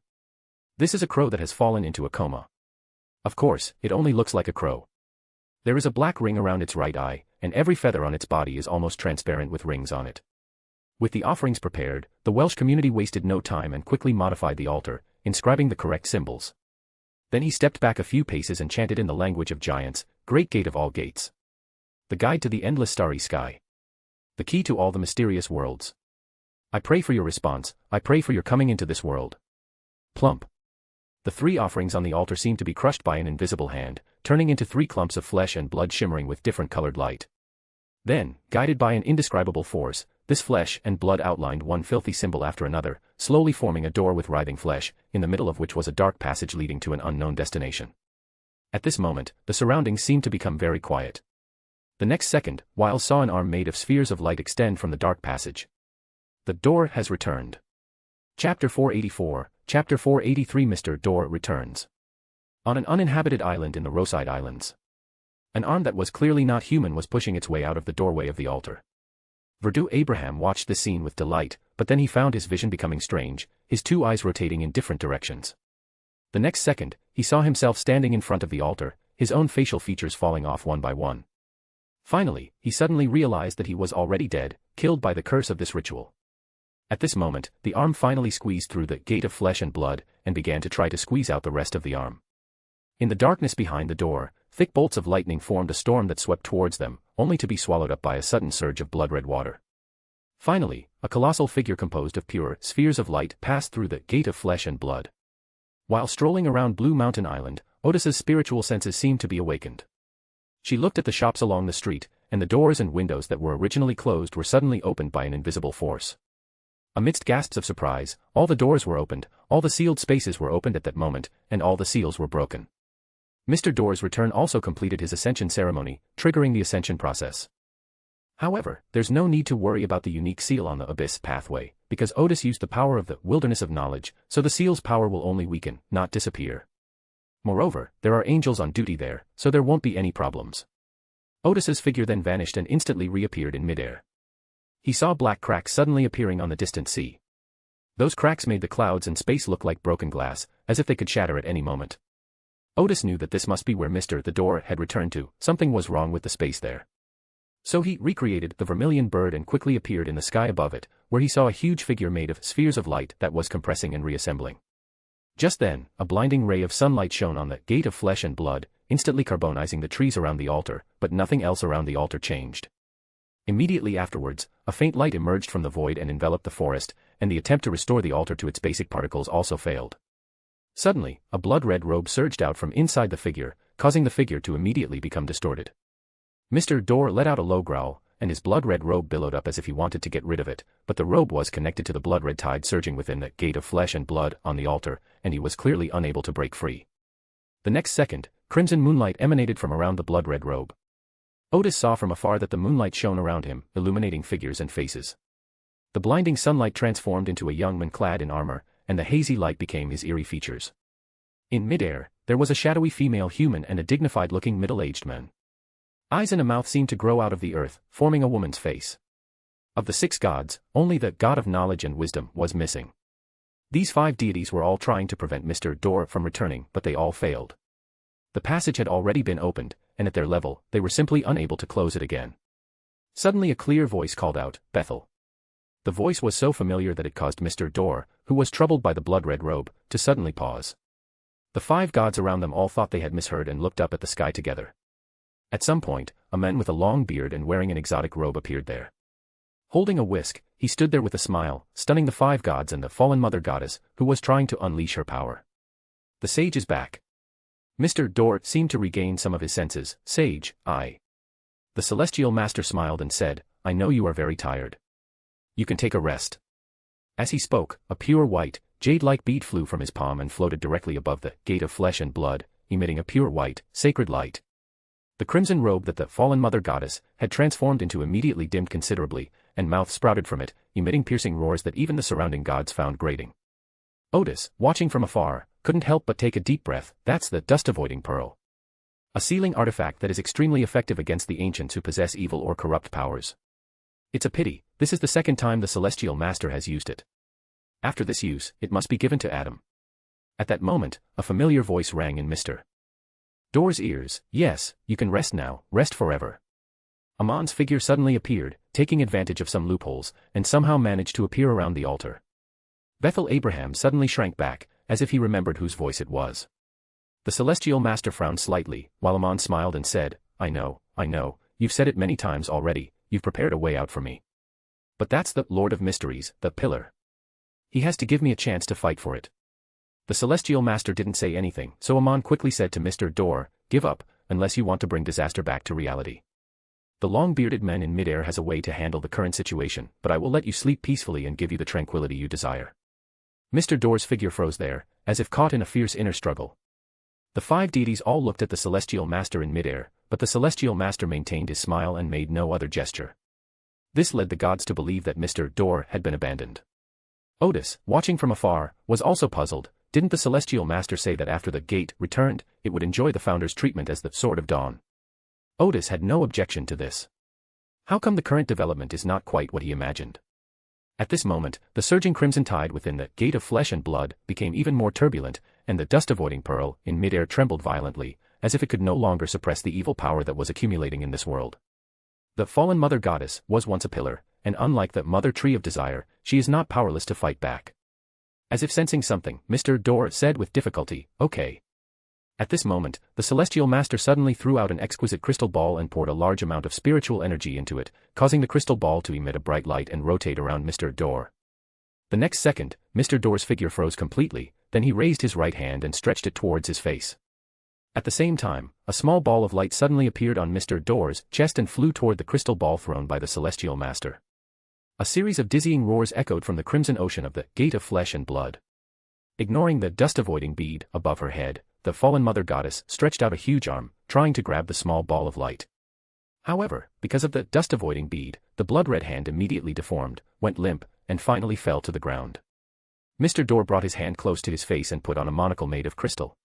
This is a crow that has fallen into a coma. Of course, it only looks like a crow. There is a black ring around its right eye, and every feather on its body is almost transparent with rings on it. With the offerings prepared, the Welsh community wasted no time and quickly modified the altar, inscribing the correct symbols. Then he stepped back a few paces and chanted in the language of giants, Great Gate of all gates. The guide to the endless starry sky. The key to all the mysterious worlds. I pray for your response, I pray for your coming into this world. Plump. The 3 offerings on the altar seemed to be crushed by an invisible hand, turning into 3 clumps of flesh and blood shimmering with different colored light. Then, guided by an indescribable force, this flesh and blood outlined one filthy symbol after another, slowly forming a door with writhing flesh, in the middle of which was a dark passage leading to an unknown destination. At this moment, the surroundings seemed to become very quiet. The next second, Wiles saw an arm made of spheres of light extend from the dark passage. The door has returned. Chapter 484, Chapter 483 Mr. Door returns. On an uninhabited island in the Rosyth Islands. An arm that was clearly not human was pushing its way out of the doorway of the altar. Verdu Abraham watched this scene with delight, but then he found his vision becoming strange, his two eyes rotating in different directions. The next second, he saw himself standing in front of the altar, his own facial features falling off one by one. Finally, he suddenly realized that he was already dead, killed by the curse of this ritual. At this moment, the arm finally squeezed through the gate of flesh and blood, and began to try to squeeze out the rest of the arm. In the darkness behind the door, thick bolts of lightning formed a storm that swept towards them, only to be swallowed up by a sudden surge of blood-red water. Finally, a colossal figure composed of pure spheres of light passed through the gate of flesh and blood. While strolling around Blue Mountain Island, Odis's spiritual senses seemed to be awakened. She looked at the shops along the street, and the doors and windows that were originally closed were suddenly opened by an invisible force. Amidst gasps of surprise, all the doors were opened, all the sealed spaces were opened at that moment, and all the seals were broken. Mr. Door's return also completed his ascension ceremony, triggering the ascension process. However, there's no need to worry about the unique seal on the Abyss pathway, because Odis used the power of the Wilderness of Knowledge, so the seal's power will only weaken, not disappear. Moreover, there are angels on duty there, so there won't be any problems. Odis's figure then vanished and instantly reappeared in midair. He saw black cracks suddenly appearing on the distant sea. Those cracks made the clouds and space look like broken glass, as if they could shatter at any moment. Odis knew that this must be where Mr. the Door had returned to, something was wrong with the space there. So he recreated the vermilion bird and quickly appeared in the sky above it, where he saw a huge figure made of spheres of light that was compressing and reassembling. Just then, a blinding ray of sunlight shone on the gate of flesh and blood, instantly carbonizing the trees around the altar, but nothing else around the altar changed. Immediately afterwards, a faint light emerged from the void and enveloped the forest, and the attempt to restore the altar to its basic particles also failed. Suddenly, a blood-red robe surged out from inside the figure, causing the figure to immediately become distorted. Mr. Door let out a low growl, and his blood-red robe billowed up as if he wanted to get rid of it, but the robe was connected to the blood-red tide surging within the gate of flesh and blood on the altar, and he was clearly unable to break free. The next second, crimson moonlight emanated from around the blood-red robe. Odis saw from afar that the moonlight shone around him, illuminating figures and faces. The blinding sunlight transformed into a young man clad in armor, and the hazy light became his eerie features. In midair, there was a shadowy female human and a dignified-looking middle-aged man. Eyes and a mouth seemed to grow out of the earth, forming a woman's face. Of the 6 gods, only the god of knowledge and wisdom was missing. These 5 deities were all trying to prevent Mr. Door from returning, but they all failed. The passage had already been opened, and at their level, they were simply unable to close it again. Suddenly a clear voice called out, "Bethel." The voice was so familiar that it caused Mr. Door, who was troubled by the blood-red robe, to suddenly pause. The 5 gods around them all thought they had misheard and looked up at the sky together. At some point, a man with a long beard and wearing an exotic robe appeared there. Holding a whisk, he stood there with a smile, stunning the 5 gods and the fallen mother goddess, who was trying to unleash her power. The sage is back. Mr. Door seemed to regain some of his senses. "Sage, I." The celestial master smiled and said, "I know you are very tired. You can take a rest." As he spoke, a pure white, jade-like bead flew from his palm and floated directly above the gate of flesh and blood, emitting a pure white, sacred light. The crimson robe that the fallen mother goddess had transformed into immediately dimmed considerably, and mouth sprouted from it, emitting piercing roars that even the surrounding gods found grating. Odis, watching from afar, couldn't help but take a deep breath. That's the dust-avoiding pearl. A sealing artifact that is extremely effective against the ancients who possess evil or corrupt powers. It's a pity, this is the 2nd time the celestial master has used it. After this use, it must be given to Adam. At that moment, a familiar voice rang in Mr. Door's ears. "Yes, you can rest now, rest forever." Amon's figure suddenly appeared, taking advantage of some loopholes, and somehow managed to appear around the altar. Bethel Abraham suddenly shrank back, as if he remembered whose voice it was. The celestial master frowned slightly, while Amon smiled and said, I know, you've said it many times already, you've prepared a way out for me. But that's the Lord of Mysteries, the Pillar. He has to give me a chance to fight for it." The celestial master didn't say anything, so Amon quickly said to Mr. Door, "Give up, unless you want to bring disaster back to reality. The long-bearded man in midair has a way to handle the current situation, but I will let you sleep peacefully and give you the tranquility you desire." Mr. Door's figure froze there, as if caught in a fierce inner struggle. The 5 deities all looked at the celestial master in midair, but the celestial master maintained his smile and made no other gesture. This led the gods to believe that Mr. Door had been abandoned. Odis, watching from afar, was also puzzled. Didn't the Celestial Master say that after the gate returned, it would enjoy the Founder's treatment as the Sword of Dawn? Odis had no objection to this. How come the current development is not quite what he imagined? At this moment, the surging crimson tide within the Gate of Flesh and Blood became even more turbulent, and the dust-avoiding pearl in midair trembled violently, as if it could no longer suppress the evil power that was accumulating in this world. The fallen Mother Goddess was once a pillar, and unlike the Mother Tree of Desire, she is not powerless to fight back. As if sensing something, Mr. Dor said with difficulty, "Okay." At this moment, the Celestial Master suddenly threw out an exquisite crystal ball and poured a large amount of spiritual energy into it, causing the crystal ball to emit a bright light and rotate around Mr. Dor. The next second, Mr. Dor's figure froze completely, then he raised his right hand and stretched it towards his face. At the same time, a small ball of light suddenly appeared on Mr. Dor's chest and flew toward the crystal ball thrown by the Celestial Master. A series of dizzying roars echoed from the crimson ocean of the Gate of Flesh and Blood. Ignoring the dust-avoiding bead above her head, the fallen Mother Goddess stretched out a huge arm, trying to grab the small ball of light. However, because of the dust-avoiding bead, the blood-red hand immediately deformed, went limp, and finally fell to the ground. Mr. Dor brought his hand close to his face and put on a monocle made of crystal.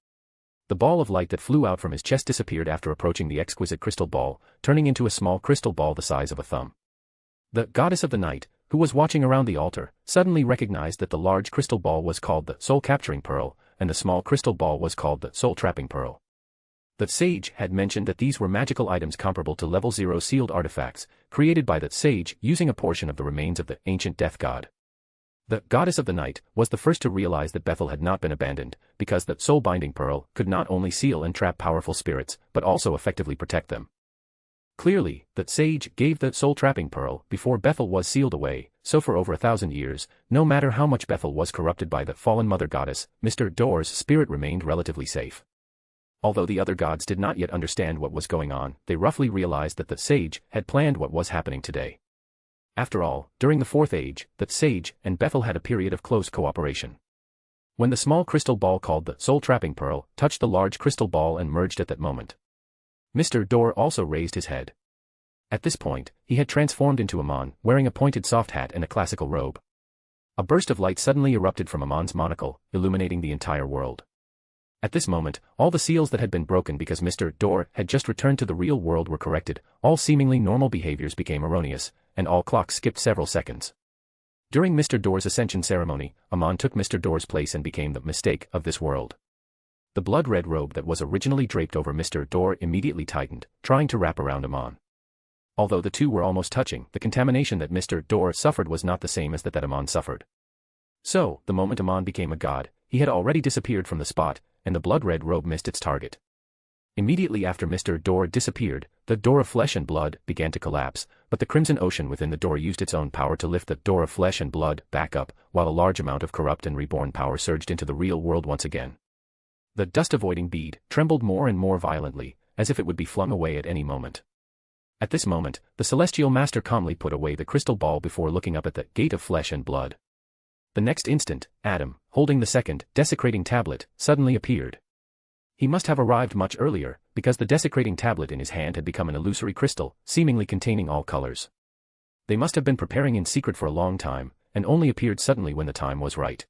The ball of light that flew out from his chest disappeared after approaching the exquisite crystal ball, turning into a small crystal ball the size of a thumb. The Goddess of the Night, who was watching around the altar, suddenly recognized that the large crystal ball was called the soul-capturing pearl, and the small crystal ball was called the soul-trapping pearl. The sage had mentioned that these were magical items comparable to level 0 sealed artifacts, created by the sage using a portion of the remains of the ancient death god. The Goddess of the Night was the first to realize that Bethel had not been abandoned, because the soul-binding pearl could not only seal and trap powerful spirits, but also effectively protect them. Clearly, the sage gave the soul-trapping pearl before Bethel was sealed away, so for over 1,000 years, no matter how much Bethel was corrupted by the fallen Mother Goddess, Mr. Dor's spirit remained relatively safe. Although the other gods did not yet understand what was going on, they roughly realized that the sage had planned what was happening today. After all, during the Fourth Age, the sage and Bethel had a period of close cooperation. When the small crystal ball called the soul-trapping pearl touched the large crystal ball and merged at that moment, Mr. Dor also raised his head. At this point, he had transformed into Amon, wearing a pointed soft hat and a classical robe. A burst of light suddenly erupted from Amon's monocle, illuminating the entire world. At this moment, all the seals that had been broken because Mr. Dor had just returned to the real world were corrected, all seemingly normal behaviors became erroneous, and all clocks skipped several seconds. During Mr. Dor's ascension ceremony, Amon took Mr. Dor's place and became the mistake of this world. The blood-red robe that was originally draped over Mr. Dor immediately tightened, trying to wrap around Amon. Although the two were almost touching, the contamination that Mr. Dor suffered was not the same as that Amon suffered. So, the moment Amon became a god, he had already disappeared from the spot, and the blood-red robe missed its target. Immediately after Mr. Dor disappeared, the door of flesh and blood began to collapse, but the crimson ocean within the door used its own power to lift the door of flesh and blood back up, while a large amount of corrupt and reborn power surged into the real world once again. The dust-avoiding bead trembled more and more violently, as if it would be flung away at any moment. At this moment, the Celestial Master calmly put away the crystal ball before looking up at the Gate of Flesh and Blood. The next instant, Adam, holding the second, desecrating tablet, suddenly appeared. He must have arrived much earlier, because the desecrating tablet in his hand had become an illusory crystal, seemingly containing all colors. They must have been preparing in secret for a long time, and only appeared suddenly when the time was right.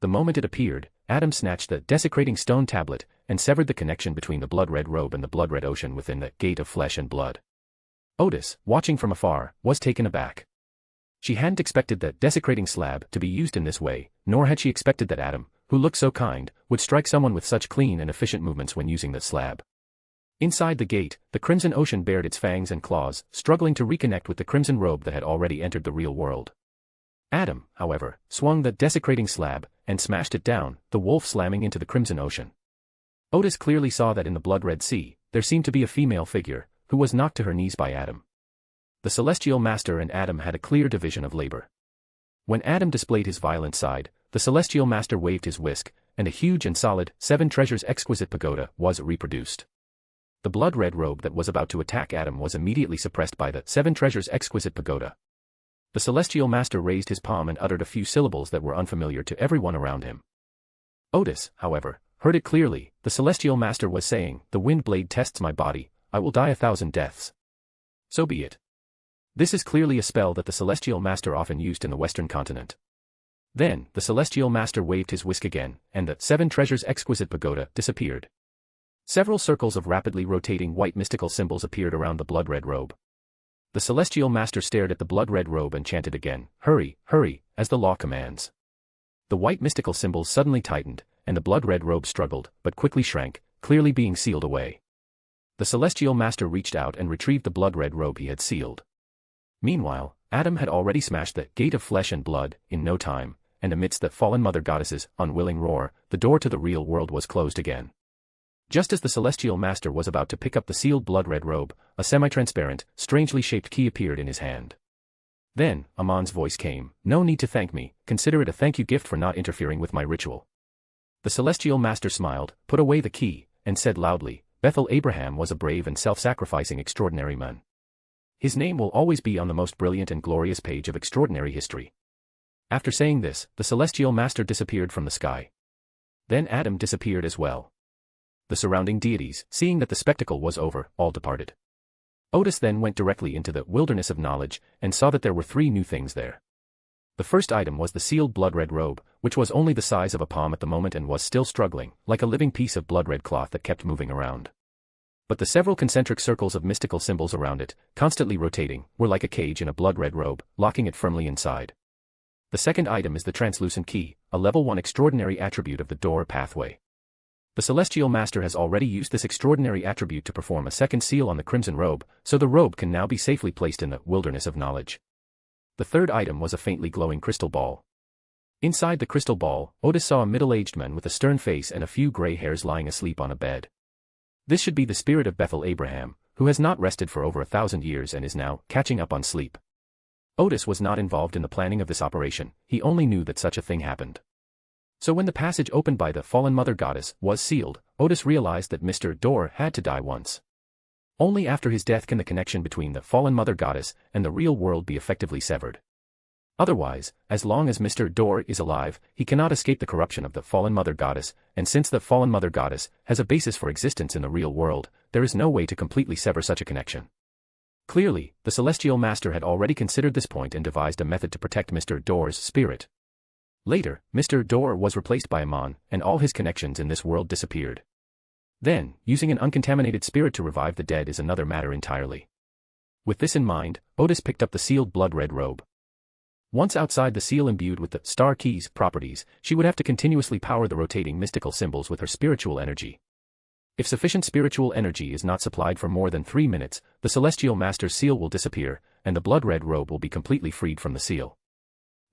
The moment it appeared, Adam snatched the desecrating stone tablet, and severed the connection between the blood-red robe and the blood-red ocean within the Gate of Flesh and Blood. Odis, watching from afar, was taken aback. She hadn't expected the desecrating slab to be used in this way, nor had she expected that Adam, who looked so kind, would strike someone with such clean and efficient movements when using the slab. Inside the gate, the crimson ocean bared its fangs and claws, struggling to reconnect with the crimson robe that had already entered the real world. Adam, however, swung the desecrating slab, and smashed it down, the wolf slamming into the crimson ocean. Odis clearly saw that in the blood-red sea, there seemed to be a female figure, who was knocked to her knees by Adam. The Celestial Master and Adam had a clear division of labor. When Adam displayed his violent side, the Celestial Master waved his whisk, and a huge and solid, 7 treasures exquisite pagoda was reproduced. The blood-red robe that was about to attack Adam was immediately suppressed by the 7 treasures exquisite pagoda. The Celestial Master raised his palm and uttered a few syllables that were unfamiliar to everyone around him. Odis, however, heard it clearly. The Celestial Master was saying, "The wind blade tests my body, I will die 1,000 deaths. So be it." This is clearly a spell that the Celestial Master often used in the Western continent. Then, the Celestial Master waved his whisk again, and the 7 Treasures Exquisite Pagoda disappeared. Several circles of rapidly rotating white mystical symbols appeared around the blood-red robe. The Celestial Master stared at the blood-red robe and chanted again, "Hurry, hurry," as the law commands. The white mystical symbols suddenly tightened, and the blood-red robe struggled, but quickly shrank, clearly being sealed away. The Celestial Master reached out and retrieved the blood-red robe he had sealed. Meanwhile, Adam had already smashed the gate of flesh and blood in no time, and amidst the fallen Mother Goddess's unwilling roar, the door to the real world was closed again. Just as the Celestial Master was about to pick up the sealed blood-red robe, a semi-transparent, strangely shaped key appeared in his hand. Then, Amon's voice came, "No need to thank me, consider it a thank you gift for not interfering with my ritual." The Celestial Master smiled, put away the key, and said loudly, "Bethel Abraham was a brave and self-sacrificing extraordinary man. His name will always be on the most brilliant and glorious page of extraordinary history." After saying this, the Celestial Master disappeared from the sky. Then Adam disappeared as well. The surrounding deities, seeing that the spectacle was over, all departed. Odis then went directly into the wilderness of knowledge, and saw that there were 3 new things there. The first item was the sealed blood-red robe, which was only the size of a palm at the moment and was still struggling, like a living piece of blood-red cloth that kept moving around. But the several concentric circles of mystical symbols around it, constantly rotating, were like a cage in a blood-red robe, locking it firmly inside. The second item is the translucent key, a level 1 extraordinary attribute of the door pathway. The Celestial Master has already used this extraordinary attribute to perform a second seal on the crimson robe, so the robe can now be safely placed in the wilderness of knowledge. The third item was a faintly glowing crystal ball. Inside the crystal ball, Odis saw a middle-aged man with a stern face and a few gray hairs lying asleep on a bed. This should be the spirit of Bethel Abraham, who has not rested for over 1,000 years and is now catching up on sleep. Odis was not involved in the planning of this operation, he only knew that such a thing happened. So when the passage opened by the fallen Mother Goddess was sealed, Odis realized that Mr. Dor had to die once. Only after his death can the connection between the fallen Mother Goddess and the real world be effectively severed. Otherwise, as long as Mr. Dor is alive, he cannot escape the corruption of the fallen Mother Goddess, and since the fallen Mother Goddess has a basis for existence in the real world, there is no way to completely sever such a connection. Clearly, the Celestial Master had already considered this point and devised a method to protect Mr. Dor's spirit. Later, Mr. Dor was replaced by Amon, and all his connections in this world disappeared. Then, using an uncontaminated spirit to revive the dead is another matter entirely. With this in mind, Odis picked up the sealed blood-red robe. Once outside the seal imbued with the star key's properties, she would have to continuously power the rotating mystical symbols with her spiritual energy. If sufficient spiritual energy is not supplied for more than 3 minutes, the Celestial Master's seal will disappear, and the blood-red robe will be completely freed from the seal.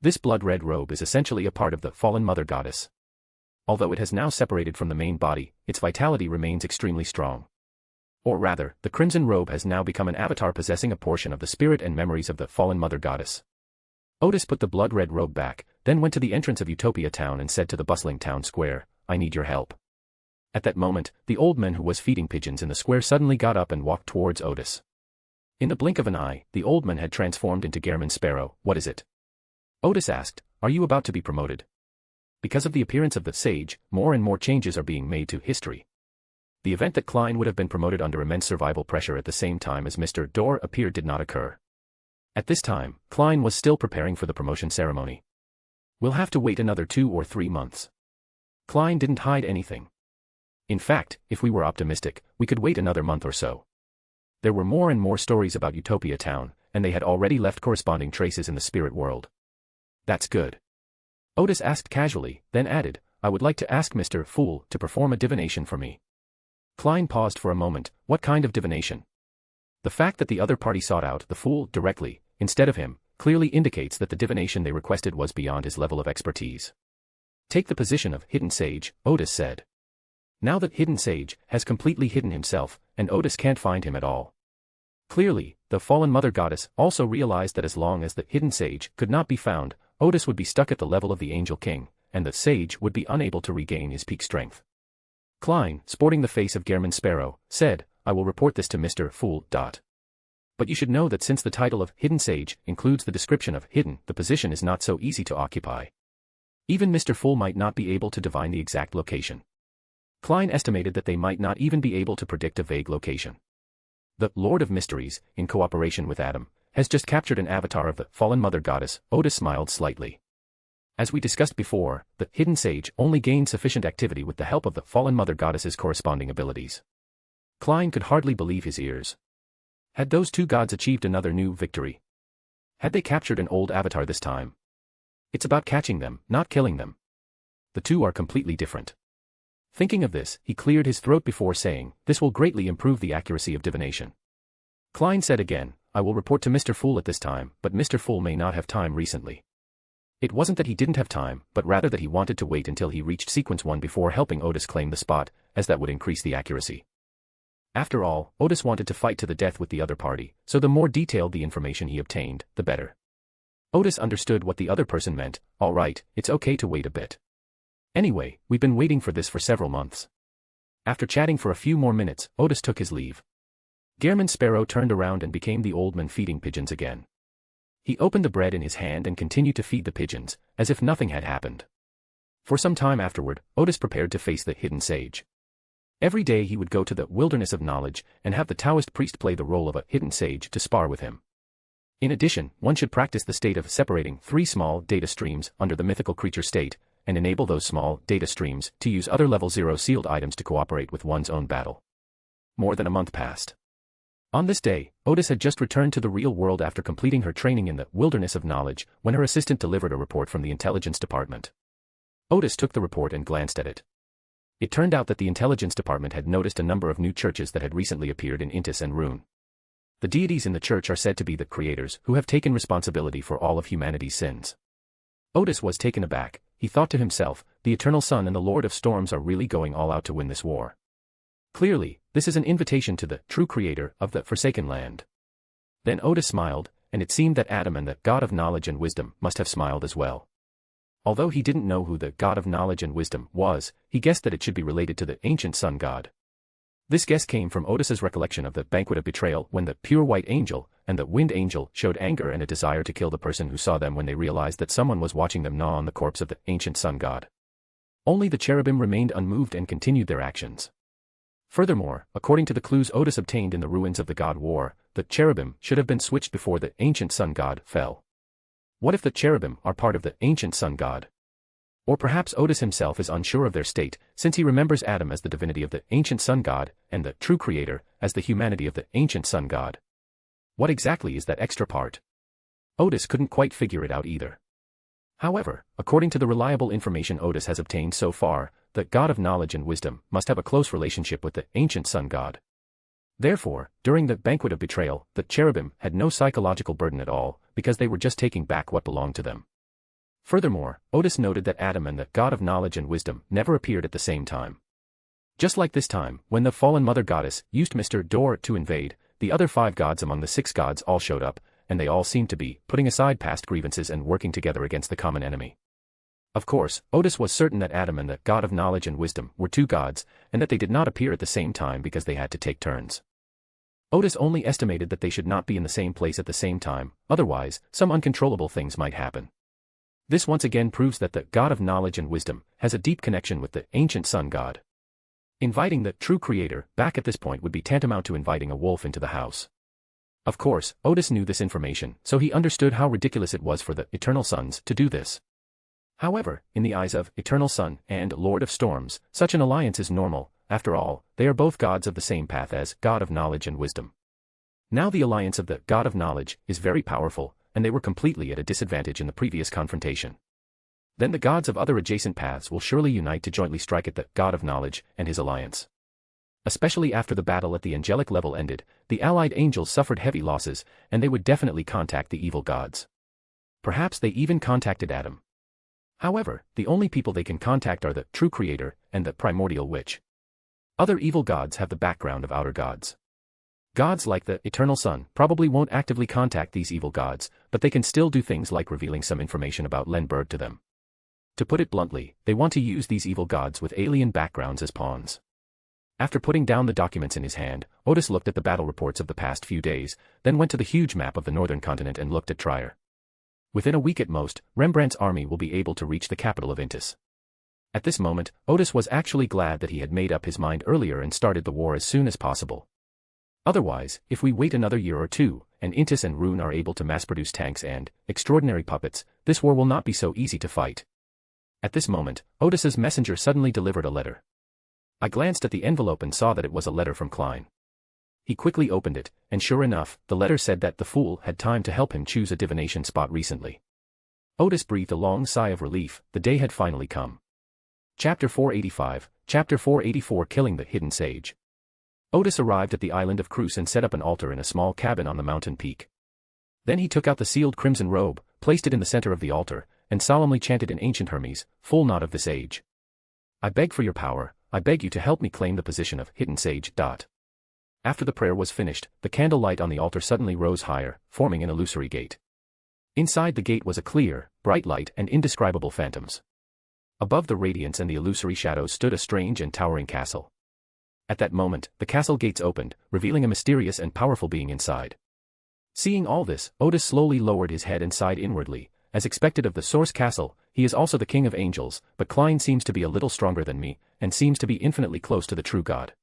This blood-red robe is essentially a part of the fallen Mother Goddess. Although it has now separated from the main body, its vitality remains extremely strong. Or rather, the crimson robe has now become an avatar possessing a portion of the spirit and memories of the fallen Mother Goddess. Odis put the blood-red robe back, then went to the entrance of Utopia Town and said to the bustling town square, "I need your help." At that moment, the old man who was feeding pigeons in the square suddenly got up and walked towards Odis. In the blink of an eye, the old man had transformed into Gehrman Sparrow. "What is it?" Odis asked, "Are you about to be promoted?" Because of the appearance of the sage, more and more changes are being made to history. The event that Klein would have been promoted under immense survival pressure at the same time as Mr. Dor appeared did not occur. At this time, Klein was still preparing for the promotion ceremony. "We'll have to wait another 2 or 3 months." Klein didn't hide anything. In fact, if we were optimistic, we could wait another month or so. There were more and more stories about Utopia Town, and they had already left corresponding traces in the spirit world. "That's good." Odis asked casually, then added, "I would like to ask Mr. Fool to perform a divination for me." Klein paused for a moment. What kind of divination? The fact that the other party sought out the Fool directly, instead of him, clearly indicates that the divination they requested was beyond his level of expertise. "Take the position of hidden sage," Odis said. Now that hidden sage has completely hidden himself, and Odis can't find him at all. Clearly, the fallen Mother Goddess also realized that as long as the hidden sage could not be found, Odis would be stuck at the level of the Angel King, and the sage would be unable to regain his peak strength. Klein, sporting the face of Gehrman Sparrow, said, "I will report this to Mr. Fool. But you should know that since the title of Hidden Sage includes the description of hidden, the position is not so easy to occupy. Even Mr. Fool might not be able to divine the exact location." Klein estimated that they might not even be able to predict a vague location. The Lord of Mysteries, in cooperation with Adam, has just captured an avatar of the fallen Mother Goddess. Odis smiled slightly. As we discussed before, the hidden sage only gained sufficient activity with the help of the fallen mother goddess's corresponding abilities. Klein could hardly believe his ears. Had those two gods achieved another new victory? Had they captured an old avatar this time? It's about catching them, not killing them. The two are completely different. Thinking of this, he cleared his throat before saying, "This will greatly improve the accuracy of divination." Klein said again, "I will report to Mr. Fool at this time, but Mr. Fool may not have time recently." It wasn't that he didn't have time, but rather that he wanted to wait until he reached Sequence 1 before helping Odis claim the spot, as that would increase the accuracy. After all, Odis wanted to fight to the death with the other party, so the more detailed the information he obtained, the better. Odis understood what the other person meant. "All right, it's okay to wait a bit. Anyway, we've been waiting for this for several months." After chatting for a few more minutes, Odis took his leave. Gehrman Sparrow turned around and became the old man feeding pigeons again. He opened the bread in his hand and continued to feed the pigeons, as if nothing had happened. For some time afterward, Odis prepared to face the hidden sage. Every day he would go to the wilderness of knowledge and have the Taoist priest play the role of a hidden sage to spar with him. In addition, one should practice the state of separating 3 small data streams under the mythical creature state, and enable those small data streams to use other level 0 sealed items to cooperate with one's own battle. More than a month passed. On this day, Odis had just returned to the real world after completing her training in the wilderness of knowledge when her assistant delivered a report from the intelligence department. Odis took the report and glanced at it. It turned out that the intelligence department had noticed a number of new churches that had recently appeared in Intis and Rune. The deities in the church are said to be the creators who have taken responsibility for all of humanity's sins. Odis was taken aback. He thought to himself, the Eternal Sun and the Lord of Storms are really going all out to win this war. Clearly, this is an invitation to the true creator of the Forsaken Land. Then Odis smiled, and it seemed that Adam and the God of Knowledge and Wisdom must have smiled as well. Although he didn't know who the God of Knowledge and Wisdom was, he guessed that it should be related to the ancient sun god. This guess came from Odis's recollection of the banquet of betrayal when the pure white angel and the wind angel showed anger and a desire to kill the person who saw them when they realized that someone was watching them gnaw on the corpse of the ancient sun god. Only the cherubim remained unmoved and continued their actions. Furthermore, according to the clues Odis obtained in the ruins of the god War, the cherubim should have been switched before the ancient sun god fell. What if the cherubim are part of the ancient sun god? Or perhaps Odis himself is unsure of their state, since he remembers Adam as the divinity of the ancient sun god, and the true creator as the humanity of the ancient sun god. What exactly is that extra part? Odis couldn't quite figure it out either. However, according to the reliable information Odis has obtained so far, the God of Knowledge and Wisdom must have a close relationship with the ancient sun god. Therefore, during the banquet of betrayal, the cherubim had no psychological burden at all, because they were just taking back what belonged to them. Furthermore, Odis noted that Adam and the God of Knowledge and Wisdom never appeared at the same time. Just like this time, when the fallen mother goddess used Mr. Door to invade, the other 5 gods among the 6 gods all showed up, and they all seemed to be putting aside past grievances and working together against the common enemy. Of course, Odis was certain that Adam and the God of Knowledge and Wisdom were 2 gods, and that they did not appear at the same time because they had to take turns. Odis only estimated that they should not be in the same place at the same time, otherwise, some uncontrollable things might happen. This once again proves that the God of Knowledge and Wisdom has a deep connection with the ancient sun god. Inviting the true creator back at this point would be tantamount to inviting a wolf into the house. Of course, Odis knew this information, so he understood how ridiculous it was for the Eternal Suns to do this. However, in the eyes of Eternal Sun and Lord of Storms, such an alliance is normal. After all, they are both gods of the same path as God of Knowledge and Wisdom. Now the alliance of the God of Knowledge is very powerful, and they were completely at a disadvantage in the previous confrontation. Then the gods of other adjacent paths will surely unite to jointly strike at the God of Knowledge and his alliance. Especially after the battle at the angelic level ended, the allied angels suffered heavy losses, and they would definitely contact the evil gods. Perhaps they even contacted Adam. However, the only people they can contact are the true creator and the primordial witch. Other evil gods have the background of outer gods. Gods like the Eternal Sun probably won't actively contact these evil gods, but they can still do things like revealing some information about Lenberg to them. To put it bluntly, they want to use these evil gods with alien backgrounds as pawns. After putting down the documents in his hand, Odis looked at the battle reports of the past few days, then went to the huge map of the northern continent and looked at Trier. Within a week at most, Rembrandt's army will be able to reach the capital of Intis. At this moment, Odis was actually glad that he had made up his mind earlier and started the war as soon as possible. Otherwise, if we wait another year or two, and Intis and Rune are able to mass-produce tanks and extraordinary puppets, this war will not be so easy to fight. At this moment, Odis's messenger suddenly delivered a letter. I glanced at the envelope and saw that it was a letter from Klein. He quickly opened it, and sure enough, the letter said that the fool had time to help him choose a divination spot recently. Odis breathed a long sigh of relief. The day had finally come. Chapter 485, Chapter 484 Killing the Hidden Sage. Odis arrived at the island of Crus and set up an altar in a small cabin on the mountain peak. Then he took out the sealed crimson robe, placed it in the center of the altar, and solemnly chanted in ancient Hermes, "Full not of this age. I beg for your power, I beg you to help me claim the position of hidden sage." After the prayer was finished, the candle light on the altar suddenly rose higher, forming an illusory gate. Inside the gate was a clear, bright light and indescribable phantoms. Above the radiance and the illusory shadows stood a strange and towering castle. At that moment, the castle gates opened, revealing a mysterious and powerful being inside. Seeing all this, Odis slowly lowered his head and sighed inwardly. As expected of the Source Castle, he is also the king of angels, but Klein seems to be a little stronger than me, and seems to be infinitely close to the true god.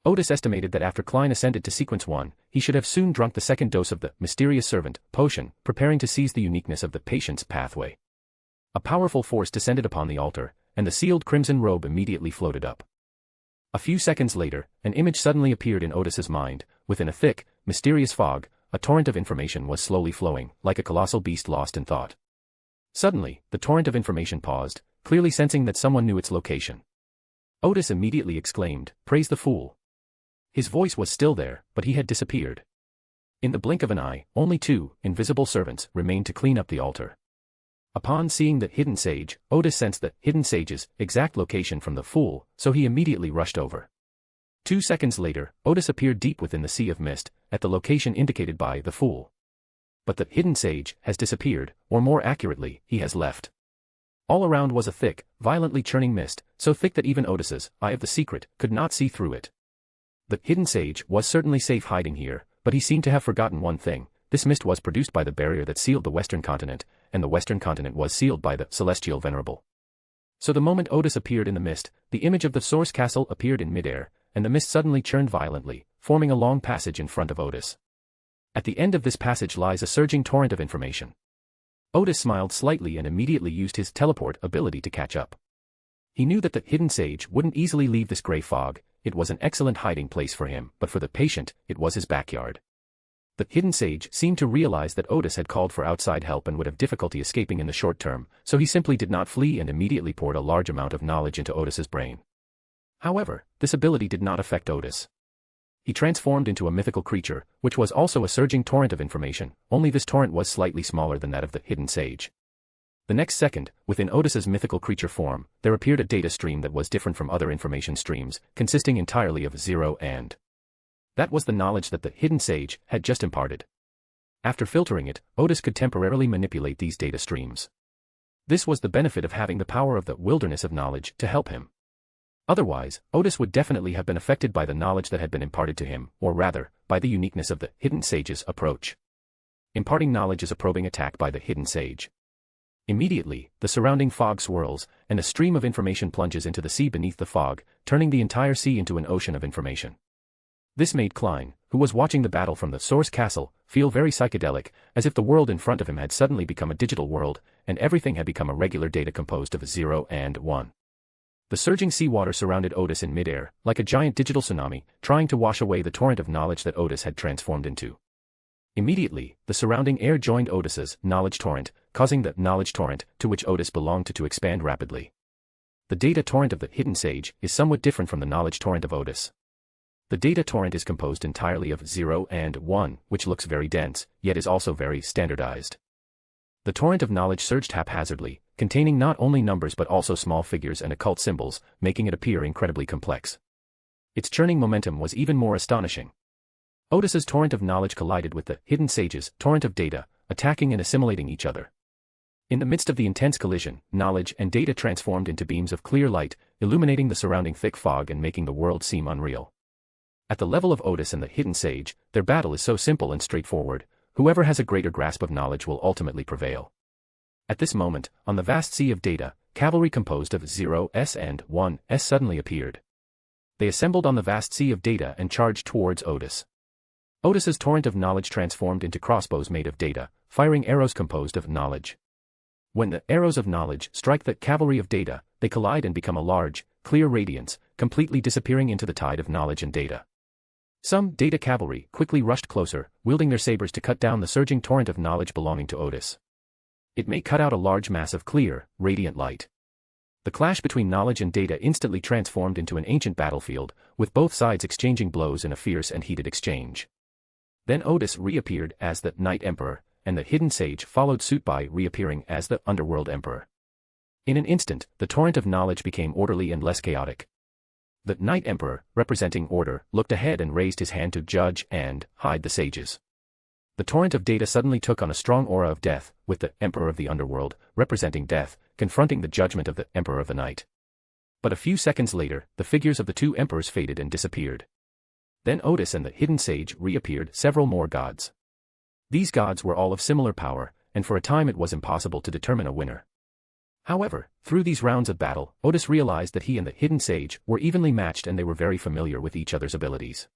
Odis estimated that after Klein ascended to Sequence 1, he should have soon drunk the second dose of the Mysterious Servant potion, preparing to seize the uniqueness of the Patience pathway. A powerful force descended upon the altar, and the sealed crimson robe immediately floated up. A few seconds later, an image suddenly appeared in Odis's mind. Within a thick, mysterious fog, a torrent of information was slowly flowing, like a colossal beast lost in thought. Suddenly, the torrent of information paused, clearly sensing that someone knew its location. Odis immediately exclaimed, "Praise the fool." His voice was still there, but he had disappeared. In the blink of an eye, only 2 invisible servants remained to clean up the altar. Upon seeing the hidden sage, Odis sensed the hidden sage's exact location from the fool, so he immediately rushed over. 2 seconds later, Odis appeared deep within the sea of mist, at the location indicated by the fool. But the hidden sage has disappeared, or more accurately, he has left. All around was a thick, violently churning mist, so thick that even Odis's eye of the secret could not see through it. The hidden sage was certainly safe hiding here, but he seemed to have forgotten one thing. This mist was produced by the barrier that sealed the Western continent, and the Western continent was sealed by the Celestial Venerable. So the moment Odis appeared in the mist, the image of the Source Castle appeared in midair, and the mist suddenly churned violently, forming a long passage in front of Odis. At the end of this passage lies a surging torrent of information. Odis smiled slightly and immediately used his teleport ability to catch up. He knew that the hidden sage wouldn't easily leave this gray fog. It was an excellent hiding place for him, but for the patient, it was his backyard. The hidden sage seemed to realize that Odis had called for outside help and would have difficulty escaping in the short term, so he simply did not flee and immediately poured a large amount of knowledge into Odis's brain. However, this ability did not affect Odis. He transformed into a mythical creature, which was also a surging torrent of information, only this torrent was slightly smaller than that of the hidden sage. The next second, within Odis's mythical creature form, there appeared a data stream that was different from other information streams, consisting entirely of 0 and. That was the knowledge that the hidden sage had just imparted. After filtering it, Odis could temporarily manipulate these data streams. This was the benefit of having the power of the wilderness of knowledge to help him. Otherwise, Odis would definitely have been affected by the knowledge that had been imparted to him, or rather, by the uniqueness of the hidden sage's approach. Imparting knowledge is a probing attack by the hidden sage. Immediately, the surrounding fog swirls, and a stream of information plunges into the sea beneath the fog, turning the entire sea into an ocean of information. This made Klein, who was watching the battle from the Source Castle, feel very psychedelic, as if the world in front of him had suddenly become a digital world, and everything had become a regular data composed of 0 and 1. The surging seawater surrounded Odis in midair, like a giant digital tsunami, trying to wash away the torrent of knowledge that Odis had transformed into. Immediately, the surrounding air joined Odis's knowledge torrent, causing the knowledge torrent, to which Odis belonged, to expand rapidly. The data torrent of the hidden sage is somewhat different from the knowledge torrent of Odis. The data torrent is composed entirely of 0 and 1, which looks very dense, yet is also very standardized. The torrent of knowledge surged haphazardly, containing not only numbers but also small figures and occult symbols, making it appear incredibly complex. Its churning momentum was even more astonishing. Odis's torrent of knowledge collided with the hidden sage's torrent of data, attacking and assimilating each other. In the midst of the intense collision, knowledge and data transformed into beams of clear light, illuminating the surrounding thick fog and making the world seem unreal. At the level of Odis and the hidden sage, their battle is so simple and straightforward. Whoever has a greater grasp of knowledge will ultimately prevail. At this moment, on the vast sea of data, cavalry composed of 0s and 1s suddenly appeared. They assembled on the vast sea of data and charged towards Odis. Odis's torrent of knowledge transformed into crossbows made of data, firing arrows composed of knowledge. When the arrows of knowledge strike the cavalry of data, they collide and become a large, clear radiance, completely disappearing into the tide of knowledge and data. Some data cavalry quickly rushed closer, wielding their sabers to cut down the surging torrent of knowledge belonging to Odis. It may cut out a large mass of clear, radiant light. The clash between knowledge and data instantly transformed into an ancient battlefield, with both sides exchanging blows in a fierce and heated exchange. Then Odis reappeared as the Night Emperor, and the hidden sage followed suit by reappearing as the Underworld Emperor. In an instant, the torrent of knowledge became orderly and less chaotic. The Night Emperor, representing order, looked ahead and raised his hand to judge and hide the sages. The torrent of data suddenly took on a strong aura of death, with the Emperor of the Underworld, representing death, confronting the judgment of the Emperor of the Night. But a few seconds later, the figures of the two emperors faded and disappeared. Then Odis and the hidden sage reappeared several more gods. These gods were all of similar power, and for a time it was impossible to determine a winner. However, through these rounds of battle, Odis realized that he and the hidden sage were evenly matched and they were very familiar with each other's abilities.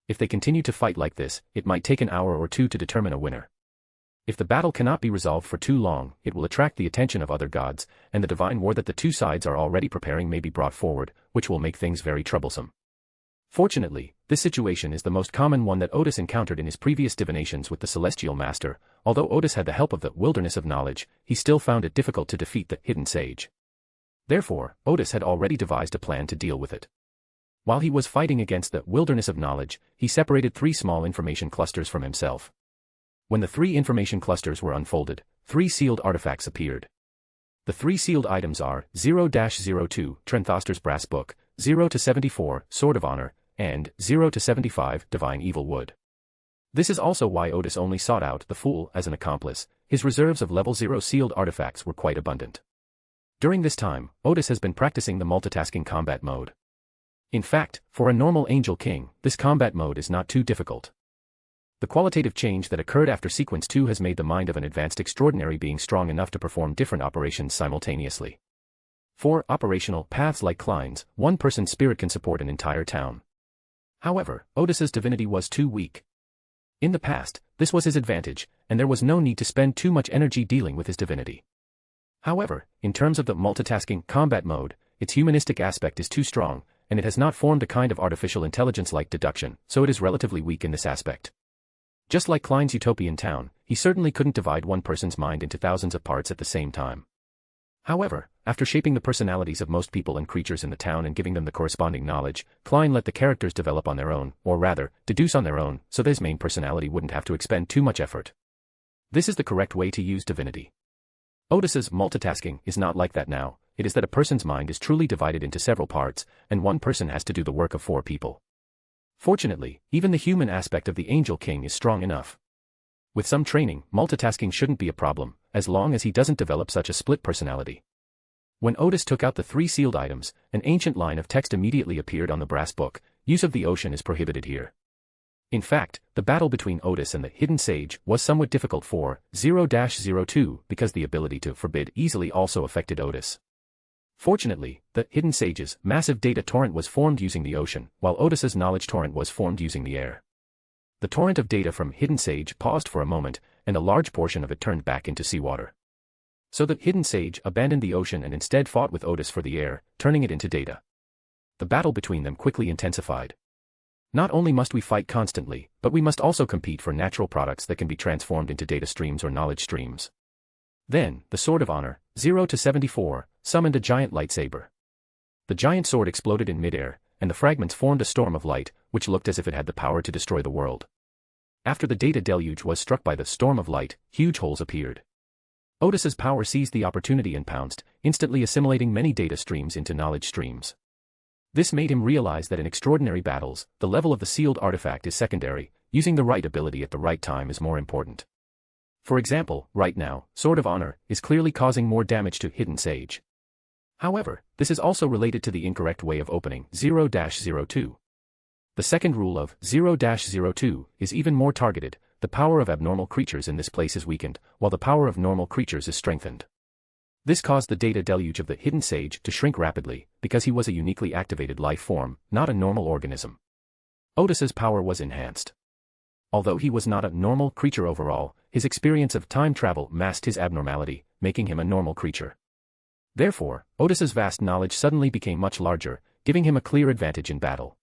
If they continue to fight like this, it might take an hour or two to determine a winner. If the battle cannot be resolved for too long, it will attract the attention of other gods, and the divine war that the two sides are already preparing may be brought forward, which will make things very troublesome. Fortunately, this situation is the most common one that Odis encountered in his previous divinations with the Celestial Master. Although Odis had the help of the Wilderness of Knowledge, he still found it difficult to defeat the hidden sage. Therefore, Odis had already devised a plan to deal with it. While he was fighting against the Wilderness of Knowledge, he separated 3 small information clusters from himself. When the 3 information clusters were unfolded, 3 sealed artifacts appeared. The 3 sealed items are 0-02, Trenthoster's Brass Book, 0-74, Sword of Honor, and 0-75, Divine Evil Wood. This is also why Odis only sought out the Fool as an accomplice. His reserves of level 0 sealed artifacts were quite abundant. During this time, Odis has been practicing the multitasking combat mode. In fact, for a normal Angel King, this combat mode is not too difficult. The qualitative change that occurred after Sequence 2 has made the mind of an advanced extraordinary being strong enough to perform different operations simultaneously. For operational paths like Klein's, one person's spirit can support an entire town. However, Odis's divinity was too weak. In the past, this was his advantage, and there was no need to spend too much energy dealing with his divinity. However, in terms of the multitasking combat mode, its humanistic aspect is too strong, and it has not formed a kind of artificial intelligence like deduction, so it is relatively weak in this aspect. Just like Klein's utopian town, he certainly couldn't divide one person's mind into thousands of parts at the same time. However, after shaping the personalities of most people and creatures in the town and giving them the corresponding knowledge, Klein let the characters develop on their own, or rather, deduce on their own, so that his main personality wouldn't have to expend too much effort. This is the correct way to use divinity. Odis's multitasking is not like that now. It is that a person's mind is truly divided into several parts, and one person has to do the work of 4 people. Fortunately, even the human aspect of the Angel King is strong enough. With some training, multitasking shouldn't be a problem, as long as he doesn't develop such a split personality. When Odis took out the 3 sealed items, an ancient line of text immediately appeared on the brass book. Use of the ocean is prohibited here. In fact, the battle between Odis and the hidden sage was somewhat difficult for 0-02 because the ability to forbid easily also affected Odis. Fortunately, the hidden sage's massive data torrent was formed using the ocean, while Odis's knowledge torrent was formed using the air. The torrent of data from hidden sage paused for a moment, and a large portion of it turned back into seawater. So the hidden sage abandoned the ocean and instead fought with Odis for the air, turning it into data. The battle between them quickly intensified. Not only must we fight constantly, but we must also compete for natural products that can be transformed into data streams or knowledge streams. Then, the Sword of Honor, 0-74, summoned a giant lightsaber. The giant sword exploded in midair, and the fragments formed a storm of light, which looked as if it had the power to destroy the world. After the data deluge was struck by the storm of light, huge holes appeared. Odis's power seized the opportunity and pounced, instantly assimilating many data streams into knowledge streams. This made him realize that in extraordinary battles, the level of the sealed artifact is secondary, using the right ability at the right time is more important. For example, right now, Sword of Honor is clearly causing more damage to Hidden Sage. However, this is also related to the incorrect way of opening 0-02. The second rule of 0-02 is even more targeted. The power of abnormal creatures in this place is weakened, while the power of normal creatures is strengthened. This caused the data deluge of the Hidden Sage to shrink rapidly, because he was a uniquely activated life form, not a normal organism. Odis's power was enhanced. Although he was not a normal creature overall, his experience of time travel masked his abnormality, making him a normal creature. Therefore, Odis's vast knowledge suddenly became much larger, giving him a clear advantage in battle.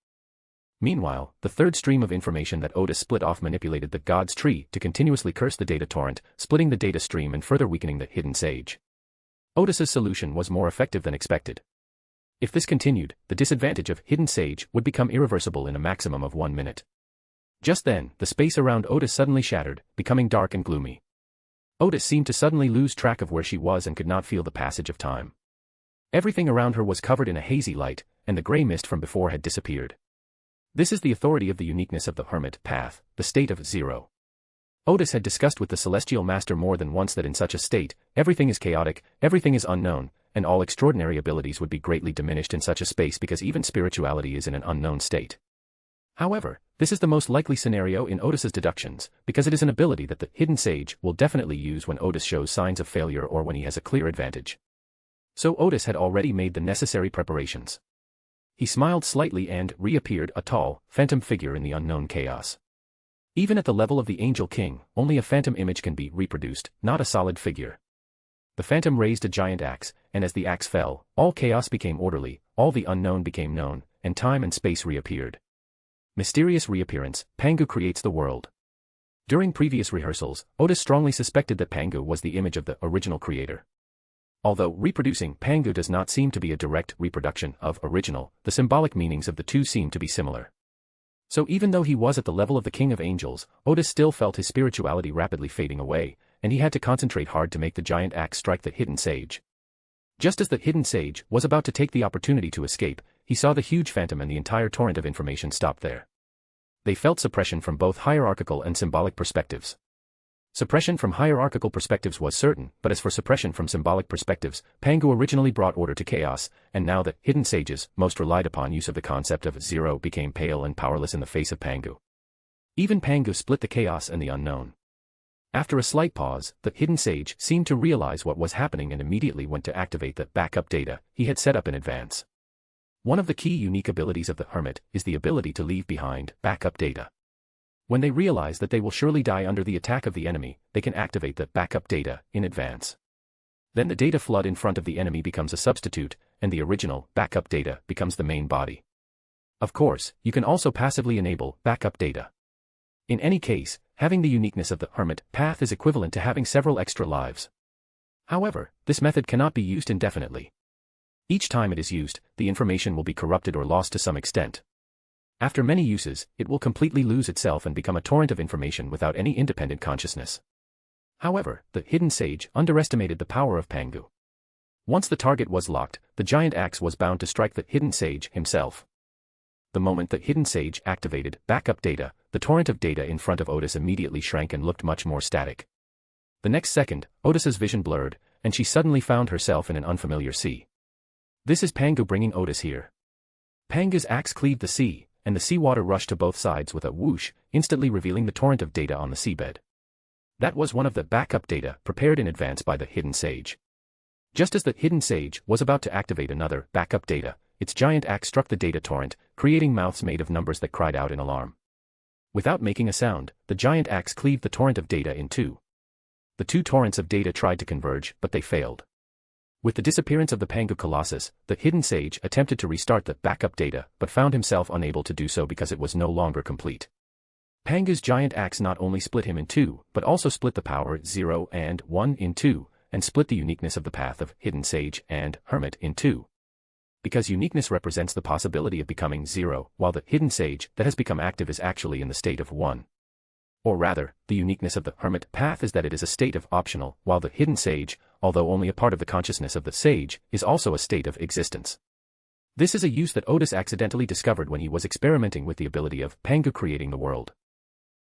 Meanwhile, the third stream of information that Odis split off manipulated the God's Tree to continuously curse the data torrent, splitting the data stream and further weakening the hidden sage. Odis's solution was more effective than expected. If this continued, the disadvantage of hidden sage would become irreversible in a maximum of 1 minute. Just then, the space around Odis suddenly shattered, becoming dark and gloomy. Odis seemed to suddenly lose track of where she was and could not feel the passage of time. Everything around her was covered in a hazy light, and the grey mist from before had disappeared. This is the authority of the uniqueness of the Hermit path, the state of zero. Odis had discussed with the Celestial Master more than once that in such a state, everything is chaotic, everything is unknown, and all extraordinary abilities would be greatly diminished in such a space because even spirituality is in an unknown state. However, this is the most likely scenario in Odis's deductions, because it is an ability that the hidden sage will definitely use when Odis shows signs of failure or when he has a clear advantage. So Odis had already made the necessary preparations. He smiled slightly and reappeared a tall, phantom figure in the unknown chaos. Even at the level of the Angel King, only a phantom image can be reproduced, not a solid figure. The phantom raised a giant axe, and as the axe fell, all chaos became orderly, all the unknown became known, and time and space reappeared. Mysterious reappearance, Pangu creates the world. During previous rehearsals, Odis strongly suspected that Pangu was the image of the original creator. Although reproducing Pangu does not seem to be a direct reproduction of original, the symbolic meanings of the two seem to be similar. So even though he was at the level of the King of Angels, Odis still felt his spirituality rapidly fading away, and he had to concentrate hard to make the giant axe strike the hidden sage. Just as the hidden sage was about to take the opportunity to escape, he saw the huge phantom and the entire torrent of information stop there. They felt suppression from both hierarchical and symbolic perspectives. Suppression from hierarchical perspectives was certain, but as for suppression from symbolic perspectives, Pangu originally brought order to chaos, and now the hidden sages, most relied upon use of the concept of zero, became pale and powerless in the face of Pangu. Even Pangu split the chaos and the unknown. After a slight pause, the hidden sage seemed to realize what was happening and immediately went to activate the backup data he had set up in advance. One of the key unique abilities of the Hermit is the ability to leave behind backup data. When they realize that they will surely die under the attack of the enemy, they can activate the backup data in advance. Then the data flood in front of the enemy becomes a substitute, and the original backup data becomes the main body. Of course, you can also passively enable backup data. In any case, having the uniqueness of the Hermit path is equivalent to having several extra lives. However, this method cannot be used indefinitely. Each time it is used, the information will be corrupted or lost to some extent. After many uses, it will completely lose itself and become a torrent of information without any independent consciousness. However, the hidden sage underestimated the power of Pangu. Once the target was locked, the giant axe was bound to strike the hidden sage himself. The moment the hidden sage activated backup data, the torrent of data in front of Odis immediately shrank and looked much more static. The next second, Odis's vision blurred, and she suddenly found herself in an unfamiliar sea. This is Pangu bringing Odis here. Pangu's axe cleaved the sea, and the seawater rushed to both sides with a whoosh, instantly revealing the torrent of data on the seabed. That was one of the backup data prepared in advance by the hidden sage. Just as the hidden sage was about to activate another backup data, its giant axe struck the data torrent, creating mouths made of numbers that cried out in alarm. Without making a sound, the giant axe cleaved the torrent of data in two. The two torrents of data tried to converge, but they failed. With the disappearance of the Pangu Colossus, the hidden sage attempted to restart the backup data but found himself unable to do so because it was no longer complete. Pangu's giant axe not only split him in two, but also split the power 0 and 1 in two, and split the uniqueness of the path of hidden sage and Hermit in two. Because uniqueness represents the possibility of becoming 0, while the hidden sage that has become active is actually in the state of 1. Or rather, the uniqueness of the Hermit path is that it is a state of optional, while the hidden sage, although only a part of the consciousness of the sage, is also a state of existence. This is a use that Odis accidentally discovered when he was experimenting with the ability of Pangu creating the world.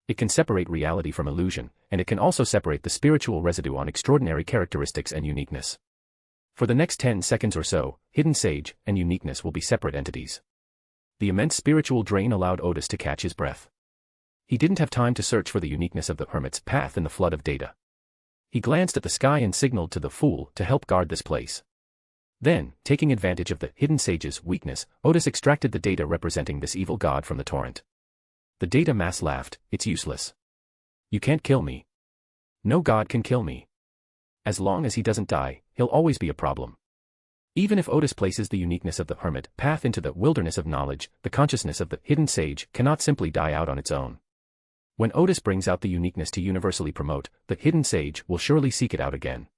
It can separate reality from illusion, and it can also separate the spiritual residue on extraordinary characteristics and uniqueness. For the next 10 seconds or so, hidden sage and uniqueness will be separate entities. The immense spiritual drain allowed Odis to catch his breath. He didn't have time to search for the uniqueness of the Hermit's path in the flood of data. He glanced at the sky and signaled to the fool to help guard this place. Then, taking advantage of the hidden sage's weakness, Odis extracted the data representing this evil god from the torrent. The data mass laughed, it's useless. You can't kill me. No god can kill me. As long as he doesn't die, he'll always be a problem. Even if Odis places the uniqueness of the Hermit path into the wilderness of knowledge, the consciousness of the hidden sage cannot simply die out on its own. When Odis brings out the uniqueness to universally promote, the hidden sage will surely seek it out again.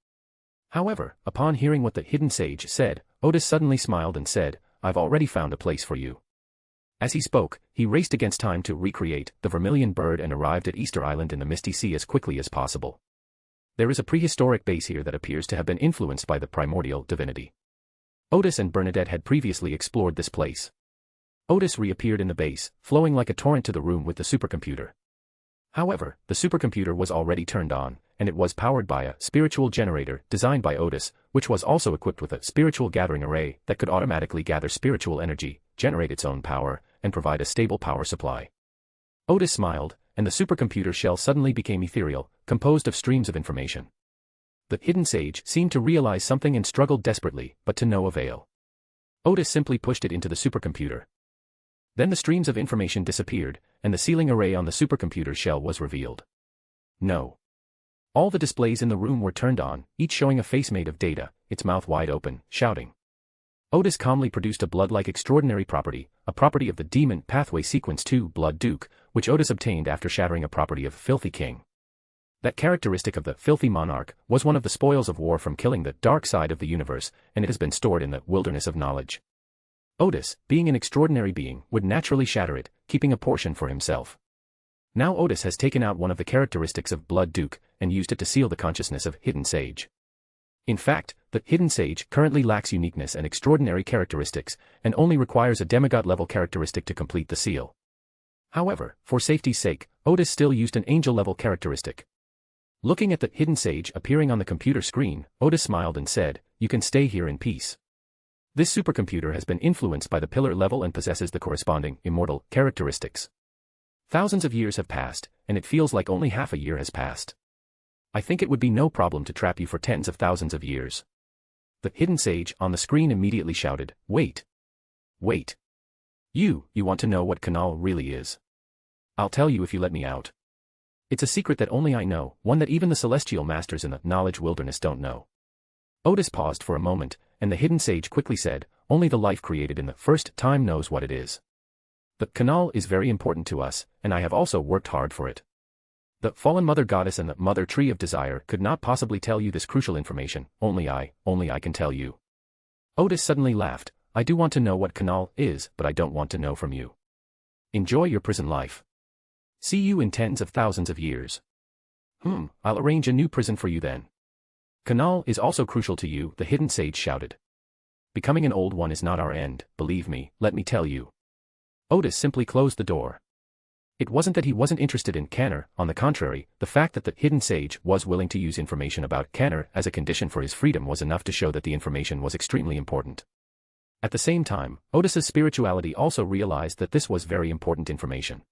However, upon hearing what the hidden sage said, Odis suddenly smiled and said, I've already found a place for you. As he spoke, he raced against time to recreate the vermilion bird and arrived at Easter Island in the Misty Sea as quickly as possible. There is a prehistoric base here that appears to have been influenced by the primordial divinity. Odis and Bernadette had previously explored this place. Odis reappeared in the base, flowing like a torrent to the room with the supercomputer. However, the supercomputer was already turned on, and it was powered by a spiritual generator designed by Odis, which was also equipped with a spiritual gathering array that could automatically gather spiritual energy, generate its own power, and provide a stable power supply. Odis smiled, and the supercomputer shell suddenly became ethereal, composed of streams of information. The hidden sage seemed to realize something and struggled desperately, but to no avail. Odis simply pushed it into the supercomputer. Then the streams of information disappeared, and the sealing array on the supercomputer shell was revealed. No. All the displays in the room were turned on, each showing a face made of data, its mouth wide open, shouting. Odis calmly produced a blood-like extraordinary property, a property of the Demon Pathway Sequence 2 Blood Duke, which Odis obtained after shattering a property of Filthy King. That characteristic of the Filthy Monarch was one of the spoils of war from killing the dark side of the universe, and it has been stored in the wilderness of knowledge. Odis, being an extraordinary being, would naturally shatter it, keeping a portion for himself. Now Odis has taken out one of the characteristics of Blood Duke, and used it to seal the consciousness of Hidden Sage. In fact, the Hidden Sage currently lacks uniqueness and extraordinary characteristics, and only requires a demigod-level characteristic to complete the seal. However, for safety's sake, Odis still used an angel-level characteristic. Looking at the hidden sage appearing on the computer screen, Odis smiled and said, you can stay here in peace. This supercomputer has been influenced by the pillar level and possesses the corresponding immortal characteristics. Thousands of years have passed, and it feels like only half a year has passed. I think it would be no problem to trap you for tens of thousands of years. The hidden sage on the screen immediately shouted, wait. Wait. You want to know what Canal really is. I'll tell you if you let me out. It's a secret that only I know, one that even the celestial masters in the knowledge wilderness don't know. Odis paused for a moment, and the hidden sage quickly said, only the life created in the first time knows what it is. The Canal is very important to us, and I have also worked hard for it. The fallen mother goddess and the mother tree of desire could not possibly tell you this crucial information, only I can tell you. Odis suddenly laughed, I do want to know what Canal is, but I don't want to know from you. Enjoy your prison life. See you in tens of thousands of years. I'll arrange a new prison for you then. Canal is also crucial to you, the hidden sage shouted. Becoming an old one is not our end, believe me, let me tell you. Odis simply closed the door. It wasn't that he wasn't interested in Canner, on the contrary, the fact that the hidden sage was willing to use information about Canner as a condition for his freedom was enough to show that the information was extremely important. At the same time, Odis's spirituality also realized that this was very important information.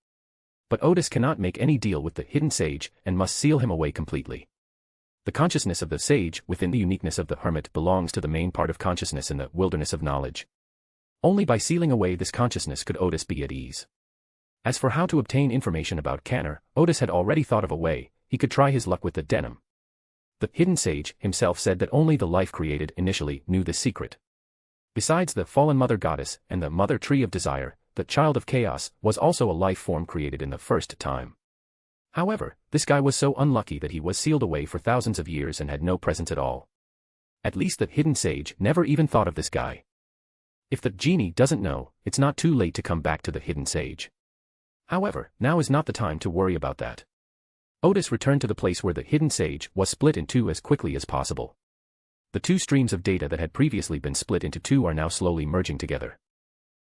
But Odis cannot make any deal with the hidden sage and must seal him away completely. The consciousness of the sage within the uniqueness of the hermit belongs to the main part of consciousness in the wilderness of knowledge. Only by sealing away this consciousness could Odis be at ease. As for how to obtain information about Canner, Odis had already thought of a way. He could try his luck with the denim. The hidden sage himself said that only the life created initially knew this secret. Besides the fallen mother goddess and the mother tree of desire, the child of chaos was also a life form created in the first time. However, this guy was so unlucky that he was sealed away for thousands of years and had no presence at all. At least the hidden sage never even thought of this guy. If the genie doesn't know, it's not too late to come back to the hidden sage. However, now is not the time to worry about that. Odis returned to the place where the hidden sage was split in two as quickly as possible. The two streams of data that had previously been split into two are now slowly merging together.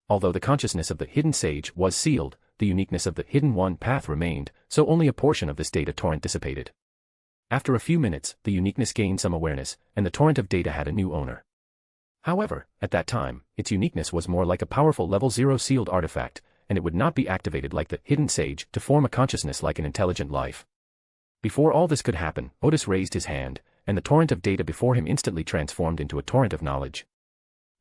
Although the consciousness of the hidden sage was sealed, the uniqueness of the hidden one path remained, so only a portion of this data torrent dissipated. After a few minutes, the uniqueness gained some awareness, and the torrent of data had a new owner. However, at that time, its uniqueness was more like a powerful level 0 sealed artifact, and it would not be activated like the hidden sage to form a consciousness like an intelligent life. Before all this could happen, Odis raised his hand, and the torrent of data before him instantly transformed into a torrent of knowledge.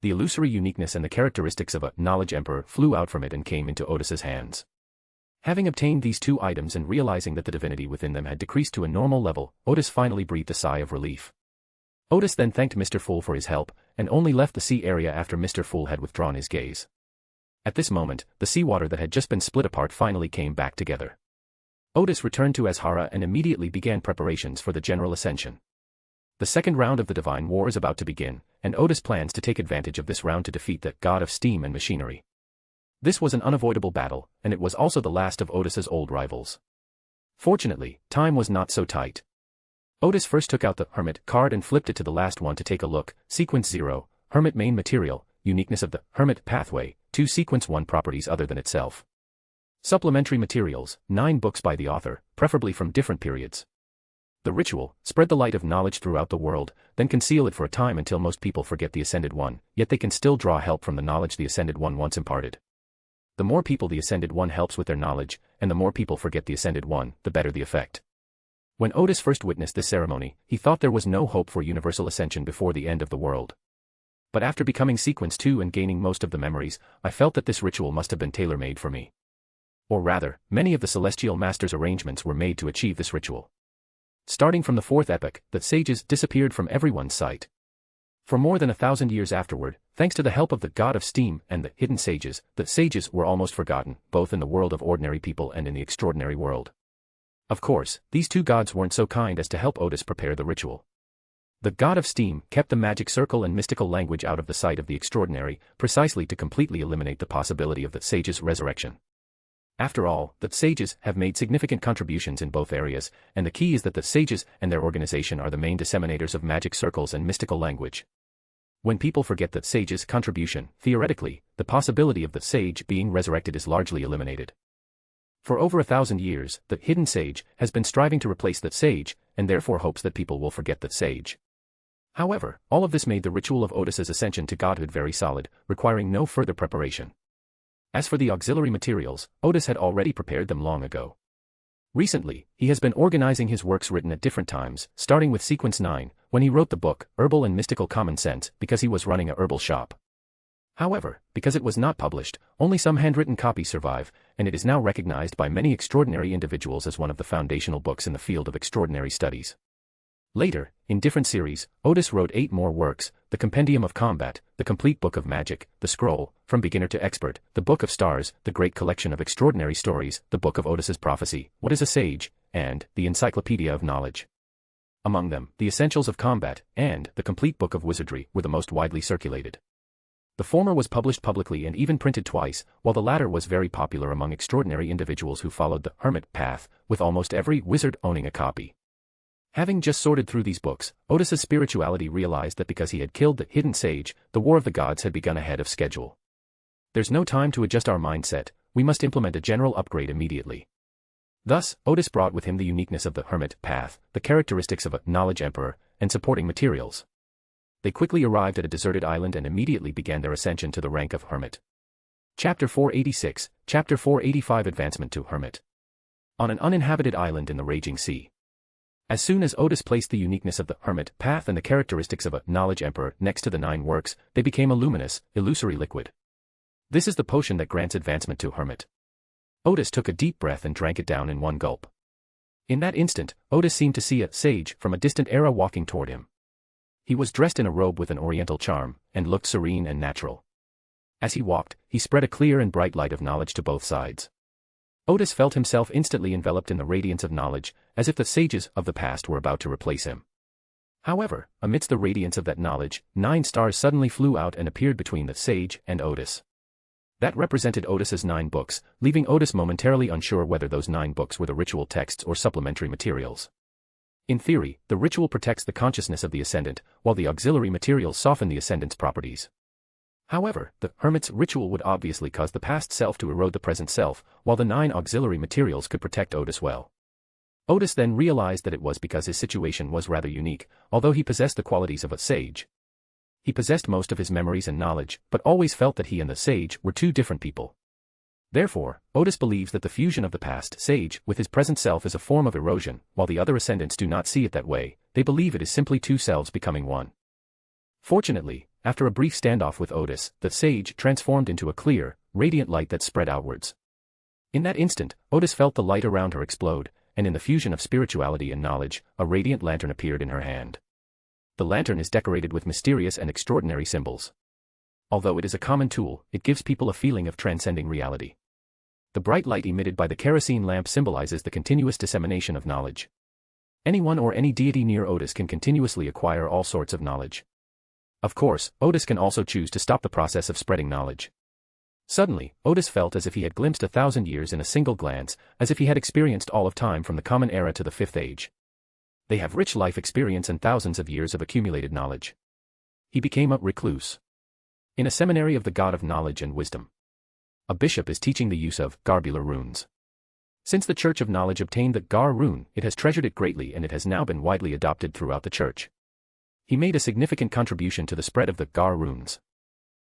The illusory uniqueness and the characteristics of a knowledge emperor flew out from it and came into Odis's hands. Having obtained these two items and realizing that the divinity within them had decreased to a normal level, Odis finally breathed a sigh of relief. Odis then thanked Mr. Fool for his help, and only left the sea area after Mr. Fool had withdrawn his gaze. At this moment, the seawater that had just been split apart finally came back together. Odis returned to Azhara and immediately began preparations for the general ascension. The second round of the Divine War is about to begin, and Odis plans to take advantage of this round to defeat the god of steam and machinery. This was an unavoidable battle, and it was also the last of Odis's old rivals. Fortunately, time was not so tight. Odis first took out the Hermit card and flipped it to the last one to take a look. Sequence 0, Hermit main material, uniqueness of the Hermit pathway, 2 Sequence 1 properties other than itself. Supplementary materials, 9 books by the author, preferably from different periods. The ritual, spread the light of knowledge throughout the world, then conceal it for a time until most people forget the Ascended One, yet they can still draw help from the knowledge the Ascended One once imparted. The more people the Ascended One helps with their knowledge, and the more people forget the Ascended One, the better the effect. When Odis first witnessed this ceremony, he thought there was no hope for universal ascension before the end of the world. But after becoming Sequence 2 and gaining most of the memories, I felt that this ritual must have been tailor-made for me. Or rather, many of the Celestial Master's arrangements were made to achieve this ritual. Starting from the 4th epoch, the sages disappeared from everyone's sight. For more than 1,000 years afterward, thanks to the help of the god of steam and the hidden sages, the sages were almost forgotten, both in the world of ordinary people and in the extraordinary world. Of course, these two gods weren't so kind as to help Odis prepare the ritual. The god of steam kept the magic circle and mystical language out of the sight of the extraordinary, precisely to completely eliminate the possibility of the sages' resurrection. After all, the sages have made significant contributions in both areas, and the key is that the sages and their organization are the main disseminators of magic circles and mystical language. When people forget the sage's contribution, theoretically, the possibility of the sage being resurrected is largely eliminated. For over 1,000 years, the hidden sage has been striving to replace the sage, and therefore hopes that people will forget the sage. However, all of this made the ritual of Odis's ascension to godhood very solid, requiring no further preparation. As for the auxiliary materials, Odis had already prepared them long ago. Recently, he has been organizing his works written at different times, starting with Sequence 9, when he wrote the book, Herbal and Mystical Common Sense, because he was running a herbal shop. However, because it was not published, only some handwritten copies survive, and it is now recognized by many extraordinary individuals as one of the foundational books in the field of extraordinary studies. Later, in different series, Odis wrote 8 more works: the Compendium of Combat, the Complete Book of Magic, the Scroll, From Beginner to Expert, the Book of Stars, the Great Collection of Extraordinary Stories, the Book of Odis's Prophecy, What is a Sage, and the Encyclopedia of Knowledge. Among them, the Essentials of Combat, and the Complete Book of Wizardry were the most widely circulated. The former was published publicly and even printed twice, while the latter was very popular among extraordinary individuals who followed the Hermit path, with almost every wizard owning a copy. Having just sorted through these books, Odis's spirituality realized that because he had killed the hidden sage, the War of the Gods had begun ahead of schedule. There's no time to adjust our mindset, we must implement a general upgrade immediately. Thus, Odis brought with him the uniqueness of the Hermit path, the characteristics of a knowledge emperor, and supporting materials. They quickly arrived at a deserted island and immediately began their ascension to the rank of Hermit. Chapter 486, Chapter 485 Advancement to Hermit. On an uninhabited island in the raging sea. As soon as Odis placed the uniqueness of the Hermit path and the characteristics of a knowledge emperor next to the 9 works, they became a luminous, illusory liquid. This is the potion that grants advancement to Hermit. Odis took a deep breath and drank it down in one gulp. In that instant, Odis seemed to see a sage from a distant era walking toward him. He was dressed in a robe with an oriental charm, and looked serene and natural. As he walked, he spread a clear and bright light of knowledge to both sides. Odis felt himself instantly enveloped in the radiance of knowledge, as if the sages of the past were about to replace him. However, amidst the radiance of that knowledge, 9 stars suddenly flew out and appeared between the sage and Odis. That represented Odis's 9 books, leaving Odis momentarily unsure whether those 9 books were the ritual texts or supplementary materials. In theory, the ritual protects the consciousness of the Ascendant, while the auxiliary materials soften the Ascendant's properties. However, the Hermit's ritual would obviously cause the past self to erode the present self, while the 9 auxiliary materials could protect Odis well. Odis then realized that it was because his situation was rather unique, although he possessed the qualities of a sage. He possessed most of his memories and knowledge, but always felt that he and the sage were 2 different people. Therefore, Odis believes that the fusion of the past sage with his present self is a form of erosion, while the other Ascendants do not see it that way, they believe it is simply 2 selves becoming one. Fortunately, after a brief standoff with Odis, the sage transformed into a clear, radiant light that spread outwards. In that instant, Odis felt the light around her explode, and in the fusion of spirituality and knowledge, a radiant lantern appeared in her hand. The lantern is decorated with mysterious and extraordinary symbols. Although it is a common tool, it gives people a feeling of transcending reality. The bright light emitted by the kerosene lamp symbolizes the continuous dissemination of knowledge. Anyone or any deity near Odis can continuously acquire all sorts of knowledge. Of course, Odis can also choose to stop the process of spreading knowledge. Suddenly, Odis felt as if he had glimpsed 1,000 years in a single glance, as if he had experienced all of time from the Common Era to the Fifth Age. They have rich life experience and thousands of years of accumulated knowledge. He became a recluse in a seminary of the god of knowledge and wisdom. A bishop is teaching the use of garbular runes. Since the Church of Knowledge obtained the Gar rune, it has treasured it greatly and it has now been widely adopted throughout the church. He made a significant contribution to the spread of the Gar runes.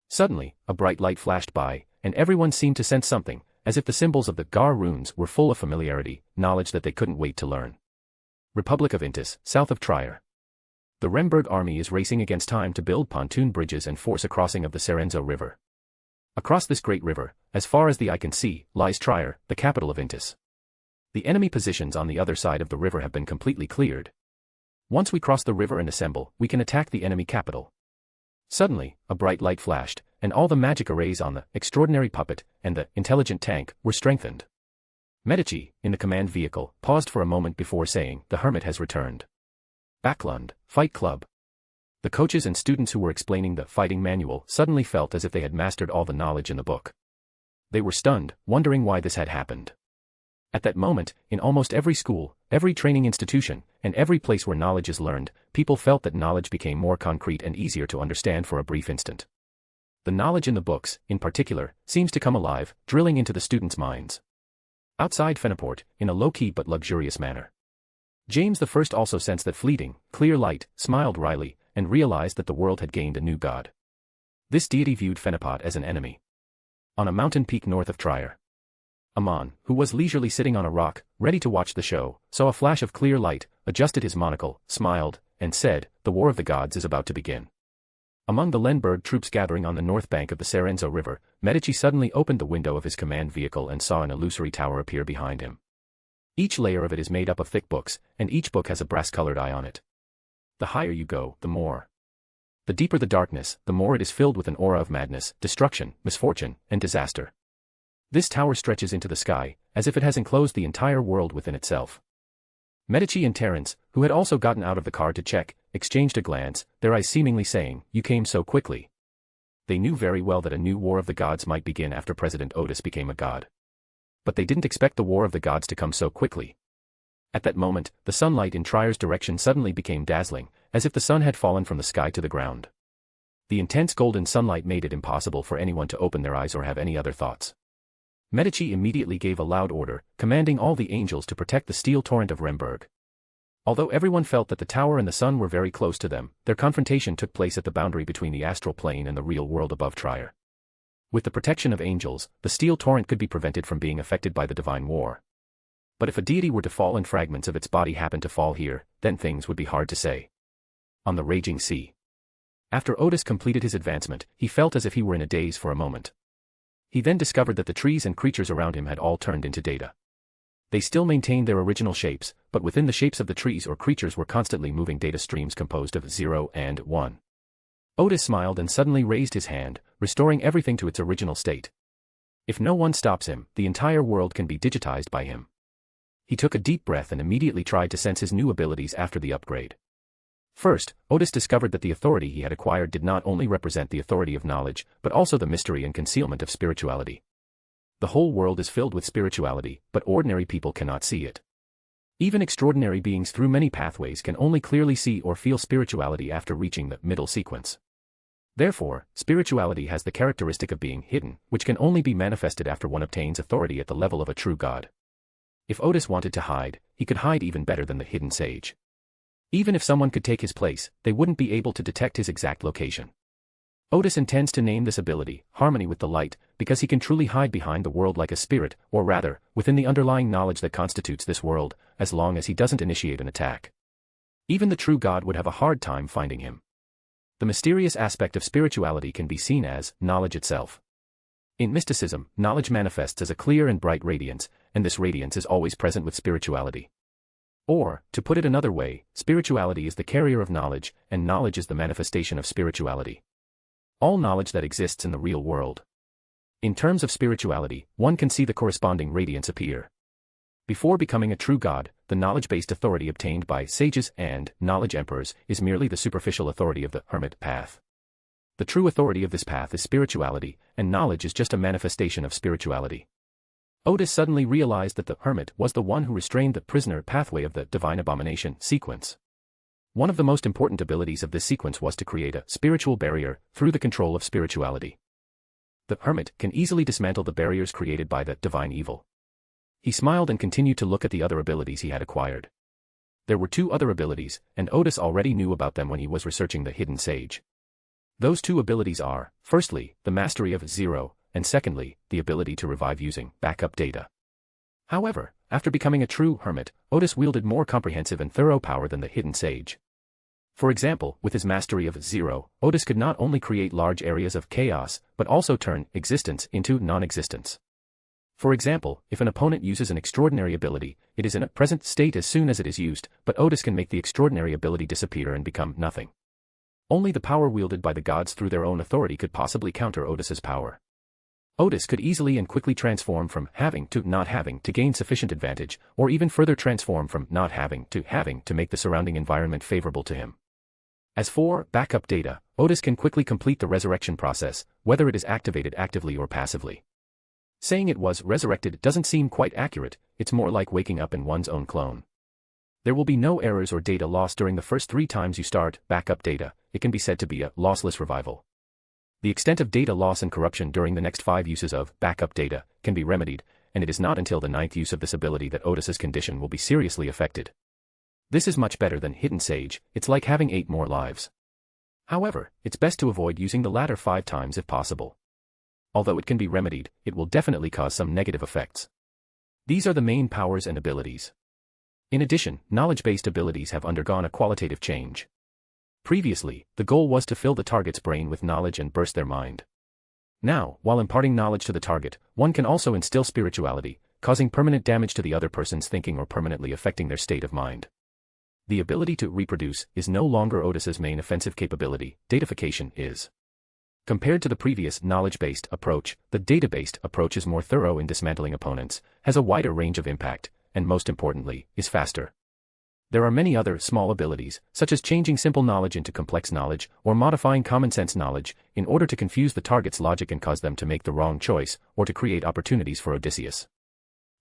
Suddenly, a bright light flashed by, and everyone seemed to sense something, as if the symbols of the Gar runes were full of familiarity, knowledge that they couldn't wait to learn. Republic of Intis, south of Trier. The Remberg army is racing against time to build pontoon bridges and force a crossing of the Serenzo River. Across this great river, as far as the eye can see, lies Trier, the capital of Intis. The enemy positions on the other side of the river have been completely cleared. Once we cross the river and assemble, we can attack the enemy capital. Suddenly, a bright light flashed, and all the magic arrays on the extraordinary puppet and the intelligent tank were strengthened. Medici, in the command vehicle, paused for a moment before saying, "The Hermit has returned." Backlund, Fight Club. The coaches and students who were explaining the fighting manual suddenly felt as if they had mastered all the knowledge in the book. They were stunned, wondering why this had happened. At that moment, in almost every school, every training institution, and every place where knowledge is learned, people felt that knowledge became more concrete and easier to understand for a brief instant. The knowledge in the books, in particular, seems to come alive, drilling into the students' minds. Outside Feniport, in a low-key but luxurious manner. James I also sensed that fleeting, clear light, smiled wryly, and realized that the world had gained a new god. This deity viewed Fenipot as an enemy. On a mountain peak north of Trier, Amon, who was leisurely sitting on a rock, ready to watch the show, saw a flash of clear light, adjusted his monocle, smiled, and said, "The War of the Gods is about to begin." Among the Lemberg troops gathering on the north bank of the Serenzo River, Medici suddenly opened the window of his command vehicle and saw an illusory tower appear behind him. Each layer of it is made up of thick books, and each book has a brass-colored eye on it. The higher you go, the more. The deeper the darkness, the more it is filled with an aura of madness, destruction, misfortune, and disaster. This tower stretches into the sky, as if it has enclosed the entire world within itself. Medici and Terence, who had also gotten out of the car to check, exchanged a glance, their eyes seemingly saying, "You came so quickly." They knew very well that a new war of the gods might begin after President Odis became a god. But they didn't expect the war of the gods to come so quickly. At that moment, the sunlight in Trier's direction suddenly became dazzling, as if the sun had fallen from the sky to the ground. The intense golden sunlight made it impossible for anyone to open their eyes or have any other thoughts. Medici immediately gave a loud order, commanding all the angels to protect the steel torrent of Remberg. Although everyone felt that the tower and the sun were very close to them, their confrontation took place at the boundary between the astral plane and the real world above Trier. With the protection of angels, the steel torrent could be prevented from being affected by the divine war. But if a deity were to fall and fragments of its body happened to fall here, then things would be hard to say. On the raging sea. After Odis completed his advancement, he felt as if he were in a daze for a moment. He then discovered that the trees and creatures around him had all turned into data. They still maintained their original shapes, but within the shapes of the trees or creatures were constantly moving data streams composed of 0 and 1. Odis smiled and suddenly raised his hand, restoring everything to its original state. If no one stops him, the entire world can be digitized by him. He took a deep breath and immediately tried to sense his new abilities after the upgrade. First, Odis discovered that the authority he had acquired did not only represent the authority of knowledge, but also the mystery and concealment of spirituality. The whole world is filled with spirituality, but ordinary people cannot see it. Even extraordinary beings through many pathways can only clearly see or feel spirituality after reaching the middle sequence. Therefore, spirituality has the characteristic of being hidden, which can only be manifested after one obtains authority at the level of a true god. If Odis wanted to hide, he could hide even better than the hidden sage. Even if someone could take his place, they wouldn't be able to detect his exact location. Odis intends to name this ability, Harmony with the Light, because he can truly hide behind the world like a spirit, or rather, within the underlying knowledge that constitutes this world, as long as he doesn't initiate an attack. Even the true god would have a hard time finding him. The mysterious aspect of spirituality can be seen as knowledge itself. In mysticism, knowledge manifests as a clear and bright radiance, and this radiance is always present with spirituality. Or, to put it another way, spirituality is the carrier of knowledge, and knowledge is the manifestation of spirituality. All knowledge that exists in the real world. In terms of spirituality, one can see the corresponding radiance appear. Before becoming a true god, the knowledge-based authority obtained by sages and knowledge emperors is merely the superficial authority of the hermit path. The true authority of this path is spirituality, and knowledge is just a manifestation of spirituality. Odis suddenly realized that the hermit was the one who restrained the prisoner pathway of the divine abomination sequence. One of the most important abilities of this sequence was to create a spiritual barrier through the control of spirituality. The hermit can easily dismantle the barriers created by the divine evil. He smiled and continued to look at the other abilities he had acquired. There were 2 other abilities, and Odis already knew about them when he was researching the hidden sage. Those 2 abilities are, firstly, the mastery of zero, and secondly, the ability to revive using backup data. However, after becoming a true hermit, Odis wielded more comprehensive and thorough power than the hidden sage. For example, with his mastery of zero, Odis could not only create large areas of chaos, but also turn existence into non-existence. For example, if an opponent uses an extraordinary ability, it is in a present state as soon as it is used, but Odis can make the extraordinary ability disappear and become nothing. Only the power wielded by the gods through their own authority could possibly counter Odis's power. Odis could easily and quickly transform from having to not having to gain sufficient advantage, or even further transform from not having to make the surrounding environment favorable to him. As for backup data, Odis can quickly complete the resurrection process, whether it is activated actively or passively. Saying it was resurrected doesn't seem quite accurate, it's more like waking up in one's own clone. There will be no errors or data lost during the first 3 times you start backup data. It can be said to be a lossless revival. The extent of data loss and corruption during the next 5 uses of backup data can be remedied, and it is not until the 9th use of this ability that Odis's condition will be seriously affected. This is much better than hidden sage, it's like having 8 more lives. However, it's best to avoid using the latter 5 times if possible. Although it can be remedied, it will definitely cause some negative effects. These are the main powers and abilities. In addition, knowledge-based abilities have undergone a qualitative change. Previously, the goal was to fill the target's brain with knowledge and burst their mind. Now, while imparting knowledge to the target, one can also instill spirituality, causing permanent damage to the other person's thinking or permanently affecting their state of mind. The ability to reproduce is no longer Odis's main offensive capability, datafication is. Compared to the previous knowledge-based approach, the data-based approach is more thorough in dismantling opponents, has a wider range of impact, and most importantly, is faster. There are many other small abilities, such as changing simple knowledge into complex knowledge, or modifying common-sense knowledge, in order to confuse the target's logic and cause them to make the wrong choice, or to create opportunities for Odysseus.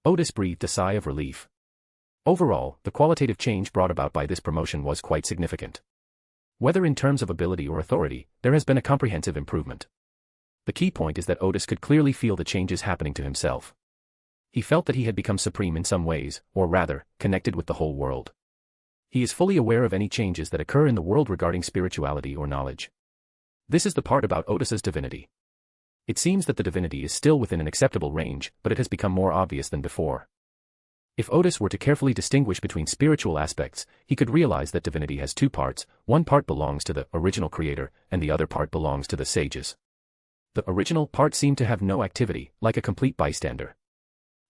Odis breathed a sigh of relief. Overall, the qualitative change brought about by this promotion was quite significant. Whether in terms of ability or authority, there has been a comprehensive improvement. The key point is that Odis could clearly feel the changes happening to himself. He felt that he had become supreme in some ways, or rather, connected with the whole world. He is fully aware of any changes that occur in the world regarding spirituality or knowledge. This is the part about Odis's divinity. It seems that the divinity is still within an acceptable range, but it has become more obvious than before. If Odis were to carefully distinguish between spiritual aspects, he could realize that divinity has 2 parts, one part belongs to the original creator, and the other part belongs to the sages. The original part seemed to have no activity, like a complete bystander.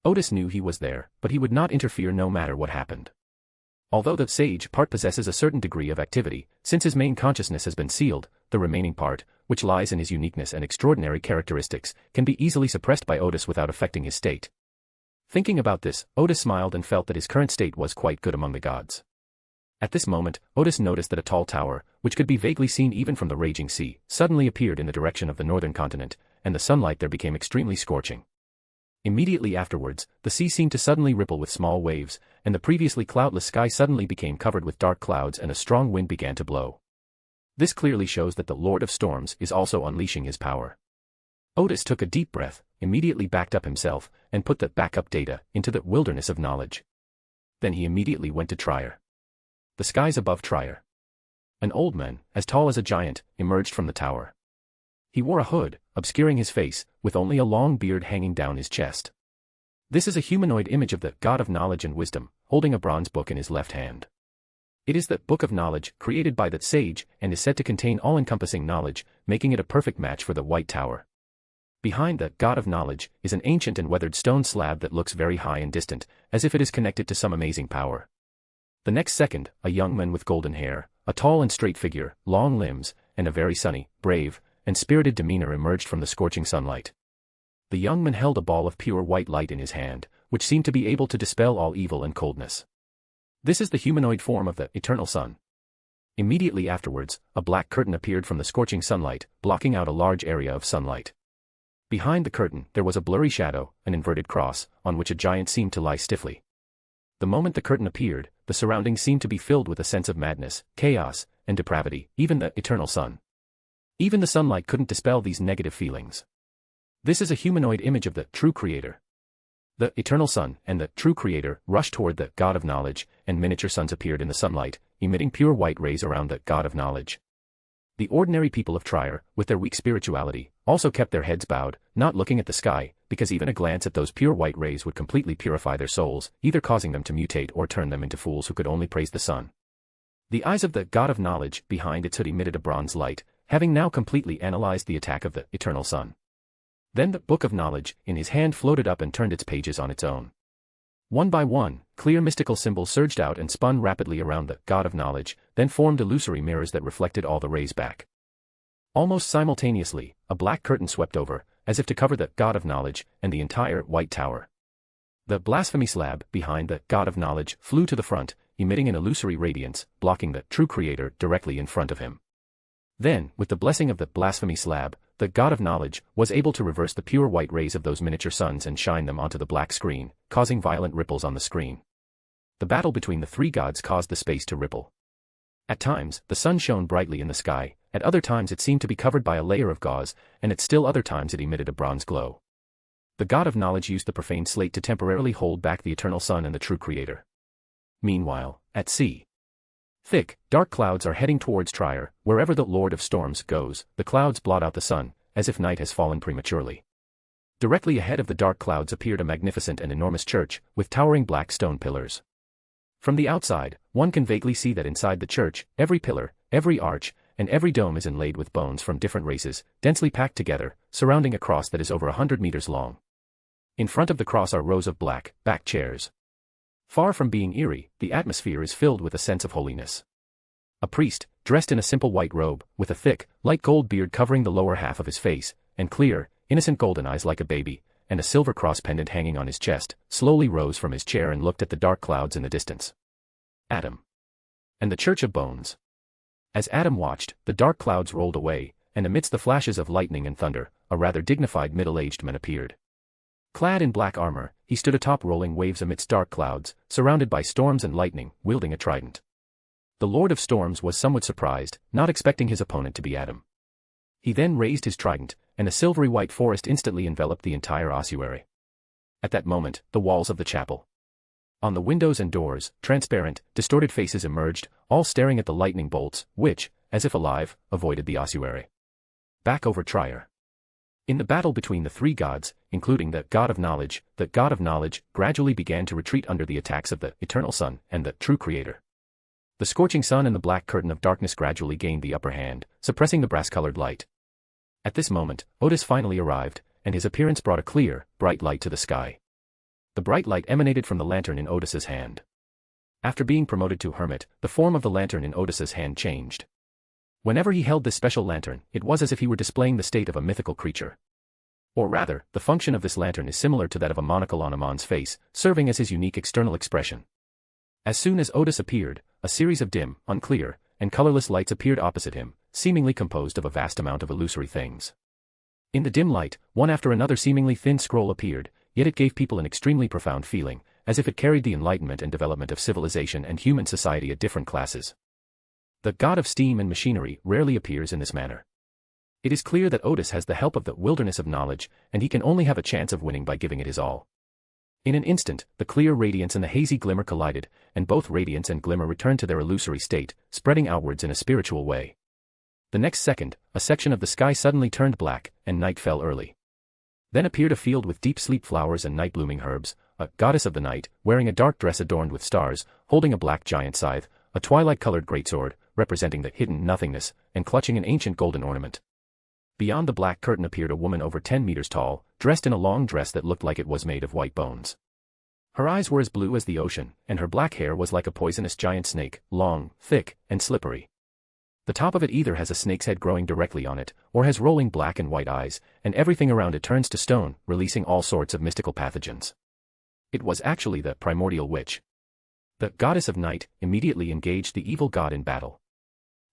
Odis knew he was there, but he would not interfere no matter what happened. Although the sage part possesses a certain degree of activity, since his main consciousness has been sealed, the remaining part, which lies in his uniqueness and extraordinary characteristics, can be easily suppressed by Odis without affecting his state. Thinking about this, Odis smiled and felt that his current state was quite good among the gods. At this moment, Odis noticed that a tall tower, which could be vaguely seen even from the raging sea, suddenly appeared in the direction of the northern continent, and the sunlight there became extremely scorching. Immediately afterwards, the sea seemed to suddenly ripple with small waves, and the previously cloudless sky suddenly became covered with dark clouds and a strong wind began to blow. This clearly shows that the Lord of Storms is also unleashing his power. Odis took a deep breath, immediately backed up himself, and put the backup data into the wilderness of knowledge. Then he immediately went to Trier. The skies above Trier. An old man, as tall as a giant, emerged from the tower. He wore a hood, obscuring his face, with only a long beard hanging down his chest. This is a humanoid image of the god of knowledge and wisdom, holding a bronze book in his left hand. It is the book of knowledge, created by the sage, and is said to contain all-encompassing knowledge, making it a perfect match for the White Tower. Behind the God of Knowledge is an ancient and weathered stone slab that looks very high and distant, as if it is connected to some amazing power. The next second, a young man with golden hair, a tall and straight figure, long limbs, and a very sunny, brave, and spirited demeanor emerged from the scorching sunlight. The young man held a ball of pure white light in his hand, which seemed to be able to dispel all evil and coldness. This is the humanoid form of the Eternal Sun. Immediately afterwards, a black curtain appeared from the scorching sunlight, blocking out a large area of sunlight. Behind the curtain, there was a blurry shadow, an inverted cross, on which a giant seemed to lie stiffly. The moment the curtain appeared, the surroundings seemed to be filled with a sense of madness, chaos, and depravity, even the Eternal Sun. Even the sunlight couldn't dispel these negative feelings. This is a humanoid image of the true Creator. The Eternal Sun and the true Creator rushed toward the God of Knowledge, and miniature suns appeared in the sunlight, emitting pure white rays around the God of Knowledge. The ordinary people of Trier, with their weak spirituality, also kept their heads bowed, not looking at the sky, because even a glance at those pure white rays would completely purify their souls, either causing them to mutate or turn them into fools who could only praise the sun. The eyes of the God of Knowledge behind its hood emitted a bronze light, having now completely analyzed the attack of the Eternal Sun. Then the Book of Knowledge, in his hand, floated up and turned its pages on its own. One by one, clear mystical symbols surged out and spun rapidly around the God of Knowledge, then formed illusory mirrors that reflected all the rays back. Almost simultaneously, a black curtain swept over, as if to cover the God of Knowledge and the entire White Tower. The blasphemy slab behind the God of Knowledge flew to the front, emitting an illusory radiance, blocking the true Creator directly in front of him. Then, with the blessing of the blasphemy slab, the God of Knowledge was able to reverse the pure white rays of those miniature suns and shine them onto the black screen, causing violent ripples on the screen. The battle between the three gods caused the space to ripple. At times, the sun shone brightly in the sky, at other times it seemed to be covered by a layer of gauze, and at still other times it emitted a bronze glow. The God of Knowledge used the profaned slate to temporarily hold back the Eternal Sun and the true Creator. Meanwhile, at sea, thick, dark clouds are heading towards Trier. Wherever the Lord of Storms goes, the clouds blot out the sun, as if night has fallen prematurely. Directly ahead of the dark clouds appeared a magnificent and enormous church, with towering black stone pillars. From the outside, one can vaguely see that inside the church, every pillar, every arch, and every dome is inlaid with bones from different races, densely packed together, surrounding a cross that is over 100 meters long. In front of the cross are rows of black, back chairs. Far from being eerie, the atmosphere is filled with a sense of holiness. A priest, dressed in a simple white robe, with a thick, light gold beard covering the lower half of his face, and clear, innocent golden eyes like a baby, and a silver cross pendant hanging on his chest, slowly rose from his chair and looked at the dark clouds in the distance. Adam. And the Church of Bones. As Adam watched, the dark clouds rolled away, and amidst the flashes of lightning and thunder, a rather dignified middle-aged man appeared. Clad in black armor, he stood atop rolling waves amidst dark clouds, surrounded by storms and lightning, wielding a trident. The Lord of Storms was somewhat surprised, not expecting his opponent to be Adam. He then raised his trident, and a silvery white forest instantly enveloped the entire ossuary. At that moment, the walls of the chapel. On the windows and doors, transparent, distorted faces emerged, all staring at the lightning bolts, which, as if alive, avoided the ossuary. Back over Trier. In the battle between the three gods, including the God of Knowledge gradually began to retreat under the attacks of the Eternal Sun and the true Creator. The scorching sun and the black curtain of darkness gradually gained the upper hand, suppressing the brass-colored light. At this moment, Odis finally arrived, and his appearance brought a clear, bright light to the sky. The bright light emanated from the lantern in Odis's hand. After being promoted to Hermit, the form of the lantern in Odis's hand changed. Whenever he held this special lantern, it was as if he were displaying the state of a mythical creature. Or rather, the function of this lantern is similar to that of a monocle on a man's face, serving as his unique external expression. As soon as Odis appeared, a series of dim, unclear, and colorless lights appeared opposite him, seemingly composed of a vast amount of illusory things. In the dim light, one after another seemingly thin scroll appeared, yet it gave people an extremely profound feeling, as if it carried the enlightenment and development of civilization and human society at different classes. The god of steam and machinery rarely appears in this manner. It is clear that Odis has the help of the wilderness of knowledge, and he can only have a chance of winning by giving it his all. In an instant, the clear radiance and the hazy glimmer collided, and both radiance and glimmer returned to their illusory state, spreading outwards in a spiritual way. The next second, a section of the sky suddenly turned black, and night fell early. Then appeared a field with deep sleep flowers and night-blooming herbs, a goddess of the night, wearing a dark dress adorned with stars, holding a black giant scythe, a twilight-colored greatsword, representing the hidden nothingness, and clutching an ancient golden ornament. Beyond the black curtain appeared a woman over 10 meters tall, dressed in a long dress that looked like it was made of white bones. Her eyes were as blue as the ocean, and her black hair was like a poisonous giant snake, long, thick, and slippery. The top of it either has a snake's head growing directly on it, or has rolling black and white eyes, and everything around it turns to stone, releasing all sorts of mystical pathogens. It was actually the primordial witch. The goddess of night immediately engaged the evil god in battle.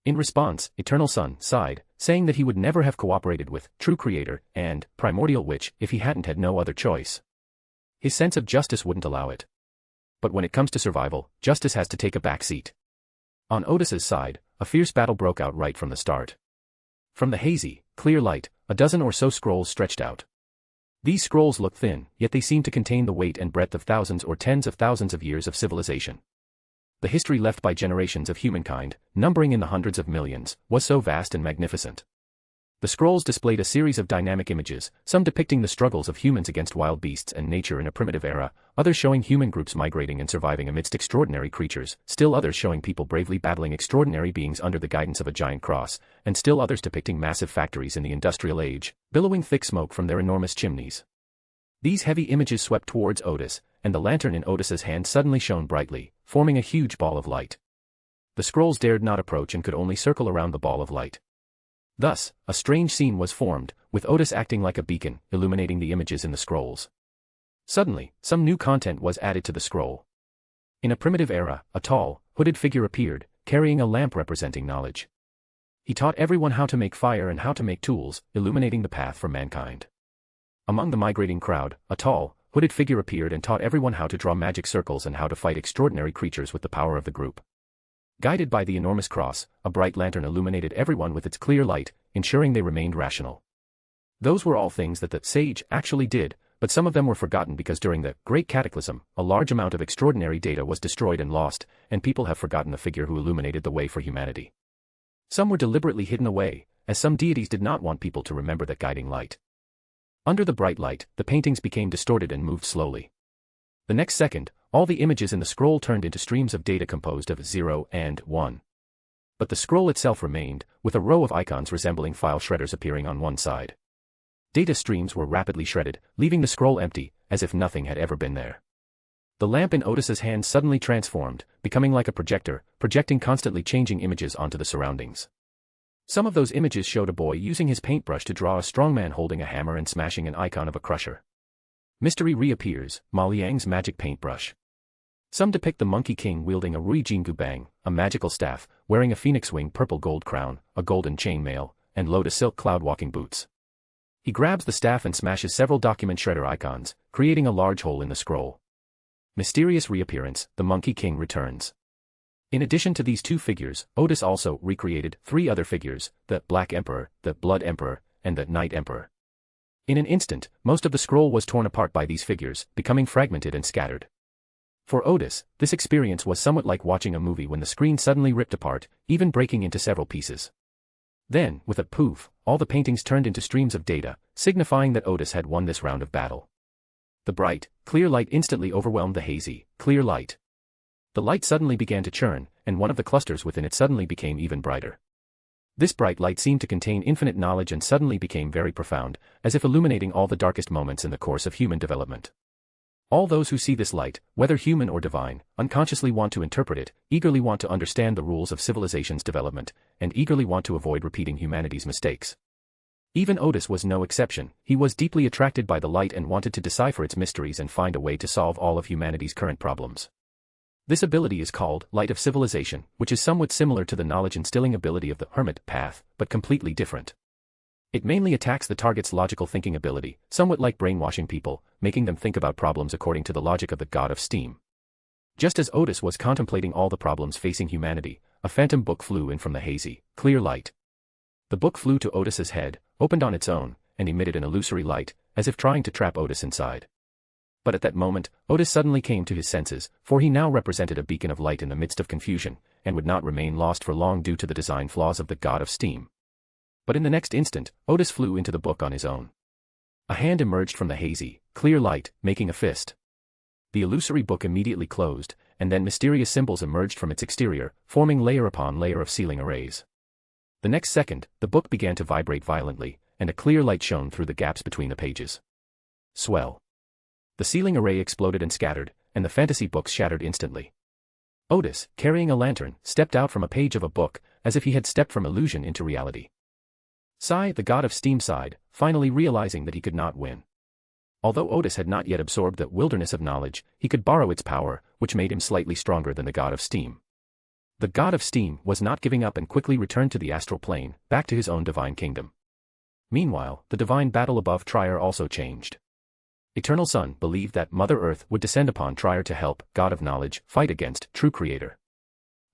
In response, Eternal Sun sighed, saying that he would never have cooperated with True Creator and Primordial Witch if he hadn't had no other choice. His sense of justice wouldn't allow it. But when it comes to survival, justice has to take a back seat. On Odis's side, a fierce battle broke out right from the start. From the hazy, clear light, a dozen or so scrolls stretched out. These scrolls looked thin, yet they seemed to contain the weight and breadth of thousands or tens of thousands of years of civilization. The history left by generations of humankind, numbering in the hundreds of millions, was so vast and magnificent. The scrolls displayed a series of dynamic images, some depicting the struggles of humans against wild beasts and nature in a primitive era, others showing human groups migrating and surviving amidst extraordinary creatures, still others showing people bravely battling extraordinary beings under the guidance of a giant cross, and still others depicting massive factories in the industrial age, billowing thick smoke from their enormous chimneys. These heavy images swept towards Odis, and the lantern in Odis's hand suddenly shone brightly, forming a huge ball of light. The scrolls dared not approach and could only circle around the ball of light. Thus, a strange scene was formed, with Odis acting like a beacon, illuminating the images in the scrolls. Suddenly, some new content was added to the scroll. In a primitive era, a tall, hooded figure appeared, carrying a lamp representing knowledge. He taught everyone how to make fire and how to make tools, illuminating the path for mankind. Among the migrating crowd, a tall, hooded figure appeared and taught everyone how to draw magic circles and how to fight extraordinary creatures with the power of the group. Guided by the enormous cross, a bright lantern illuminated everyone with its clear light, ensuring they remained rational. Those were all things that the sage actually did, but some of them were forgotten because during the Great Cataclysm, a large amount of extraordinary data was destroyed and lost, and people have forgotten the figure who illuminated the way for humanity. Some were deliberately hidden away, as some deities did not want people to remember that guiding light. Under the bright light, the paintings became distorted and moved slowly. The next second, all the images in the scroll turned into streams of data composed of 0 and 1. But the scroll itself remained, with a row of icons resembling file shredders appearing on one side. Data streams were rapidly shredded, leaving the scroll empty, as if nothing had ever been there. The lamp in Odis's hand suddenly transformed, becoming like a projector, projecting constantly changing images onto the surroundings. Some of those images showed a boy using his paintbrush to draw a strongman holding a hammer and smashing an icon of a crusher. Mystery reappears, Ma Liang's magic paintbrush. Some depict the Monkey King wielding a Rui Jingu Bang, a magical staff, wearing a phoenix wing purple gold crown, a golden chainmail, and lotus silk cloud walking boots. He grabs the staff and smashes several document shredder icons, creating a large hole in the scroll. Mysterious reappearance, the Monkey King returns. In addition to these two figures, Odis also recreated 3 other figures, the Black Emperor, the Blood Emperor, and the Night Emperor. In an instant, most of the scroll was torn apart by these figures, becoming fragmented and scattered. For Odis, this experience was somewhat like watching a movie when the screen suddenly ripped apart, even breaking into several pieces. Then, with a poof, all the paintings turned into streams of data, signifying that Odis had won this round of battle. The bright, clear light instantly overwhelmed the hazy, clear light. The light suddenly began to churn, and one of the clusters within it suddenly became even brighter. This bright light seemed to contain infinite knowledge and suddenly became very profound, as if illuminating all the darkest moments in the course of human development. All those who see this light, whether human or divine, unconsciously want to interpret it, eagerly want to understand the rules of civilization's development, and eagerly want to avoid repeating humanity's mistakes. Even Odis was no exception. He was deeply attracted by the light and wanted to decipher its mysteries and find a way to solve all of humanity's current problems. This ability is called Light of Civilization, which is somewhat similar to the knowledge-instilling ability of the Hermit path, but completely different. It mainly attacks the target's logical thinking ability, somewhat like brainwashing people, making them think about problems according to the logic of the god of steam. Just as Odis was contemplating all the problems facing humanity, a phantom book flew in from the hazy, clear light. The book flew to Odis's head, opened on its own, and emitted an illusory light, as if trying to trap Odis inside. But at that moment, Odis suddenly came to his senses, for he now represented a beacon of light in the midst of confusion, and would not remain lost for long due to the design flaws of the god of steam. But in the next instant, Odis flew into the book on his own. A hand emerged from the hazy, clear light, making a fist. The illusory book immediately closed, and then mysterious symbols emerged from its exterior, forming layer upon layer of ceiling arrays. The next second, the book began to vibrate violently, and a clear light shone through the gaps between the pages. Swell. The ceiling array exploded and scattered, and the fantasy books shattered instantly. Odis, carrying a lantern, stepped out from a page of a book, as if he had stepped from illusion into reality. Sai, the god of steam, sighed, finally realizing that he could not win. Although Odis had not yet absorbed the wilderness of knowledge, he could borrow its power, which made him slightly stronger than the god of steam. The god of steam was not giving up and quickly returned to the astral plane, back to his own divine kingdom. Meanwhile, the divine battle above Trier also changed. Eternal Sun believed that Mother Earth would descend upon Trier to help, God of Knowledge, fight against True Creator.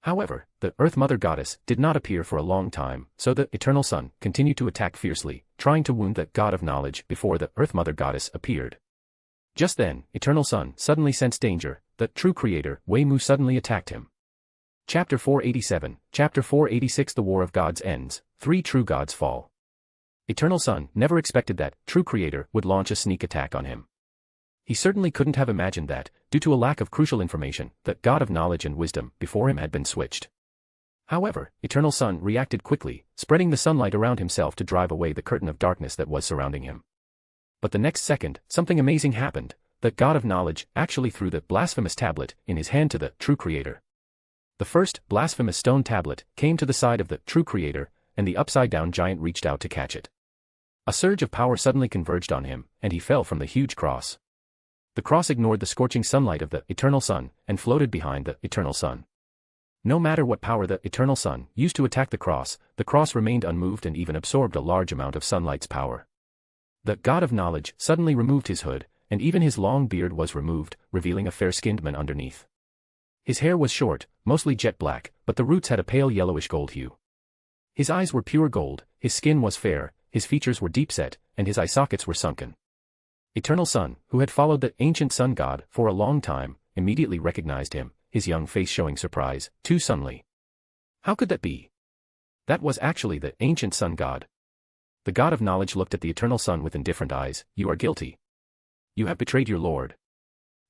However, the Earth Mother Goddess did not appear for a long time, so the Eternal Sun continued to attack fiercely, trying to wound the God of Knowledge before the Earth Mother Goddess appeared. Just then, Eternal Sun suddenly sensed danger. The True Creator, Wei Mu, suddenly attacked him. Chapter 487, Chapter 486. The War of Gods ends, 3 true gods fall. Eternal Sun never expected that True Creator would launch a sneak attack on him. He certainly couldn't have imagined that, due to a lack of crucial information, that God of Knowledge and Wisdom before him had been switched. However, Eternal Sun reacted quickly, spreading the sunlight around himself to drive away the curtain of darkness that was surrounding him. But the next second, something amazing happened. The God of Knowledge actually threw the blasphemous tablet in his hand to the True Creator. The first blasphemous stone tablet came to the side of the True Creator, and the upside-down giant reached out to catch it. A surge of power suddenly converged on him, and he fell from the huge cross. The cross ignored the scorching sunlight of the Eternal Sun, and floated behind the Eternal Sun. No matter what power the Eternal Sun used to attack the cross remained unmoved and even absorbed a large amount of sunlight's power. The God of Knowledge suddenly removed his hood, and even his long beard was removed, revealing a fair-skinned man underneath. His hair was short, mostly jet black, but the roots had a pale yellowish gold hue. His eyes were pure gold, his skin was fair, his features were deep-set, and his eye sockets were sunken. Eternal Sun, who had followed the ancient sun god for a long time, immediately recognized him, his young face showing surprise, too suddenly. How could that be? That was actually the ancient sun god. The God of Knowledge looked at the Eternal Sun with indifferent eyes. You are guilty. You have betrayed your lord.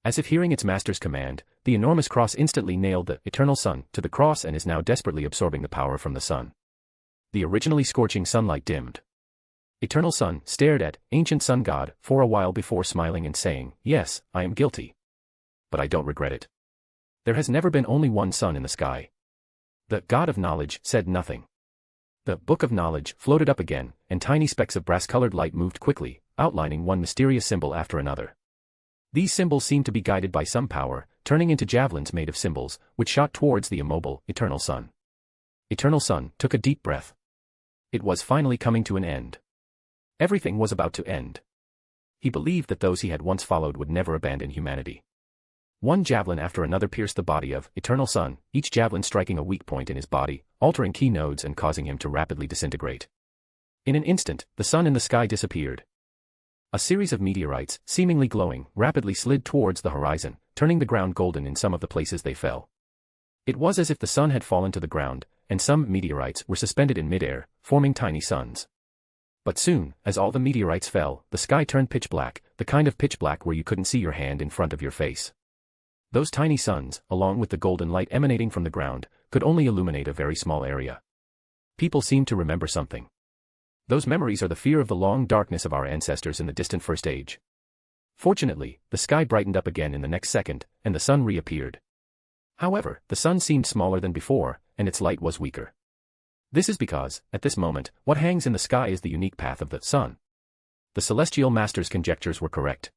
As if hearing its master's command, the enormous cross instantly nailed the Eternal Sun to the cross and is now desperately absorbing the power from the sun. The originally scorching sunlight dimmed. Eternal Sun stared at ancient sun god for a while before smiling and saying, "Yes, I am guilty. But I don't regret it. There has never been only one sun in the sky." The God of Knowledge said nothing. The Book of Knowledge floated up again, and tiny specks of brass-colored light moved quickly, outlining one mysterious symbol after another. These symbols seemed to be guided by some power, turning into javelins made of symbols, which shot towards the immobile Eternal Sun. Eternal Sun took a deep breath. It was finally coming to an end. Everything was about to end. He believed that those he had once followed would never abandon humanity. One javelin after another pierced the body of Eternal Sun, each javelin striking a weak point in his body, altering key nodes and causing him to rapidly disintegrate. In an instant, the sun in the sky disappeared. A series of meteorites, seemingly glowing, rapidly slid towards the horizon, turning the ground golden in some of the places they fell. It was as if the sun had fallen to the ground, and some meteorites were suspended in midair, forming tiny suns. But soon, as all the meteorites fell, the sky turned pitch black, the kind of pitch black where you couldn't see your hand in front of your face. Those tiny suns, along with the golden light emanating from the ground, could only illuminate a very small area. People seemed to remember something. Those memories are the fear of the long darkness of our ancestors in the distant First Age. Fortunately, the sky brightened up again in the next second, and the sun reappeared. However, the sun seemed smaller than before, and its light was weaker. This is because, at this moment, what hangs in the sky is the unique path of the sun. The celestial master's conjectures were correct.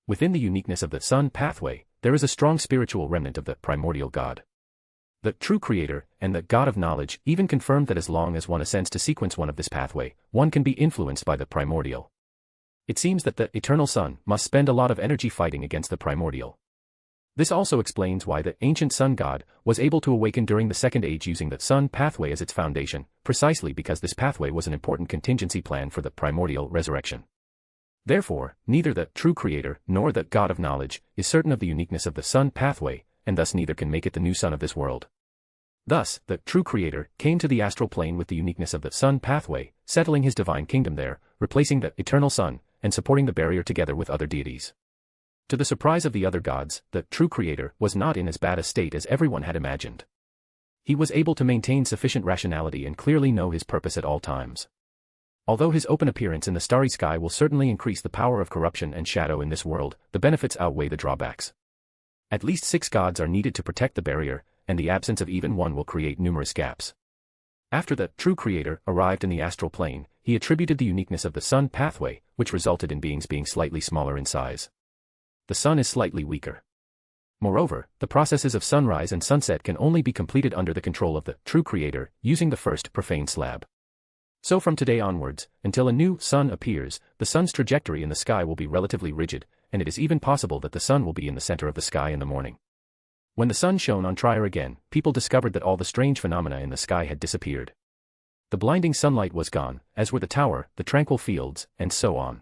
Within the uniqueness of the sun pathway, there is a strong spiritual remnant of the primordial God. The True Creator and the God of Knowledge even confirmed that as long as one ascends to sequence one of this pathway, one can be influenced by the primordial. It seems that the Eternal Sun must spend a lot of energy fighting against the primordial. This also explains why the ancient sun god was able to awaken during the Second Age using the sun pathway as its foundation, precisely because this pathway was an important contingency plan for the primordial resurrection. Therefore, neither the True Creator nor the God of Knowledge is certain of the uniqueness of the sun pathway, and thus neither can make it the new sun of this world. Thus, the True Creator came to the astral plane with the uniqueness of the sun pathway, settling his divine kingdom there, replacing the Eternal Sun, and supporting the barrier together with other deities. To the surprise of the other gods, the True Creator was not in as bad a state as everyone had imagined. He was able to maintain sufficient rationality and clearly know his purpose at all times. Although his open appearance in the starry sky will certainly increase the power of corruption and shadow in this world, the benefits outweigh the drawbacks. At least 6 gods are needed to protect the barrier, and the absence of even one will create numerous gaps. After the true creator arrived in the astral plane, he attributed the uniqueness of the sun pathway, which resulted in beings being slightly smaller in size. The sun is slightly weaker. Moreover, the processes of sunrise and sunset can only be completed under the control of the true creator, using the first profane slab. So from today onwards, until a new sun appears, the sun's trajectory in the sky will be relatively rigid, and it is even possible that the sun will be in the center of the sky in the morning. When the sun shone on Trier again, people discovered that all the strange phenomena in the sky had disappeared. The blinding sunlight was gone, as were the tower, the tranquil fields, and so on.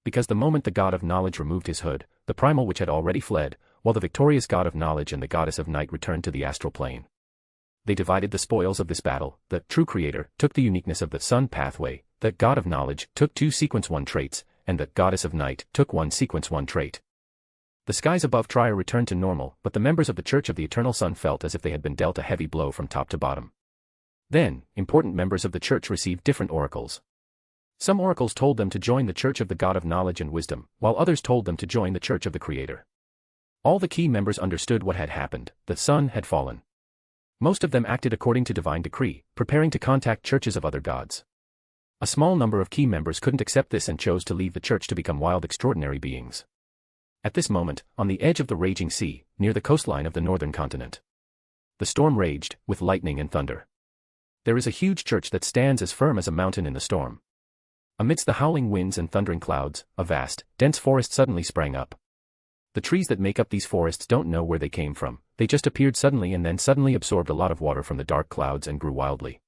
Because the moment the god of knowledge removed his hood, the primal witch had already fled, while the victorious god of knowledge and the goddess of night returned to the astral plane. They divided the spoils of this battle. The true creator took the uniqueness of the sun pathway, the god of knowledge took 2 sequence 1 traits, and the goddess of night took 1 sequence 1 trait. The skies above Trier returned to normal, but the members of the Church of the Eternal Sun felt as if they had been dealt a heavy blow from top to bottom. Then, important members of the church received different oracles. Some oracles told them to join the Church of the God of Knowledge and Wisdom, while others told them to join the Church of the Creator. All the key members understood what had happened. The sun had fallen. Most of them acted according to divine decree, preparing to contact churches of other gods. A small number of key members couldn't accept this and chose to leave the church to become wild extraordinary beings. At this moment, on the edge of the raging sea, near the coastline of the northern continent, the storm raged, with lightning and thunder. There is a huge church that stands as firm as a mountain in the storm. Amidst the howling winds and thundering clouds, a vast, dense forest suddenly sprang up. The trees that make up these forests don't know where they came from, they just appeared suddenly and then suddenly absorbed a lot of water from the dark clouds and grew wildly.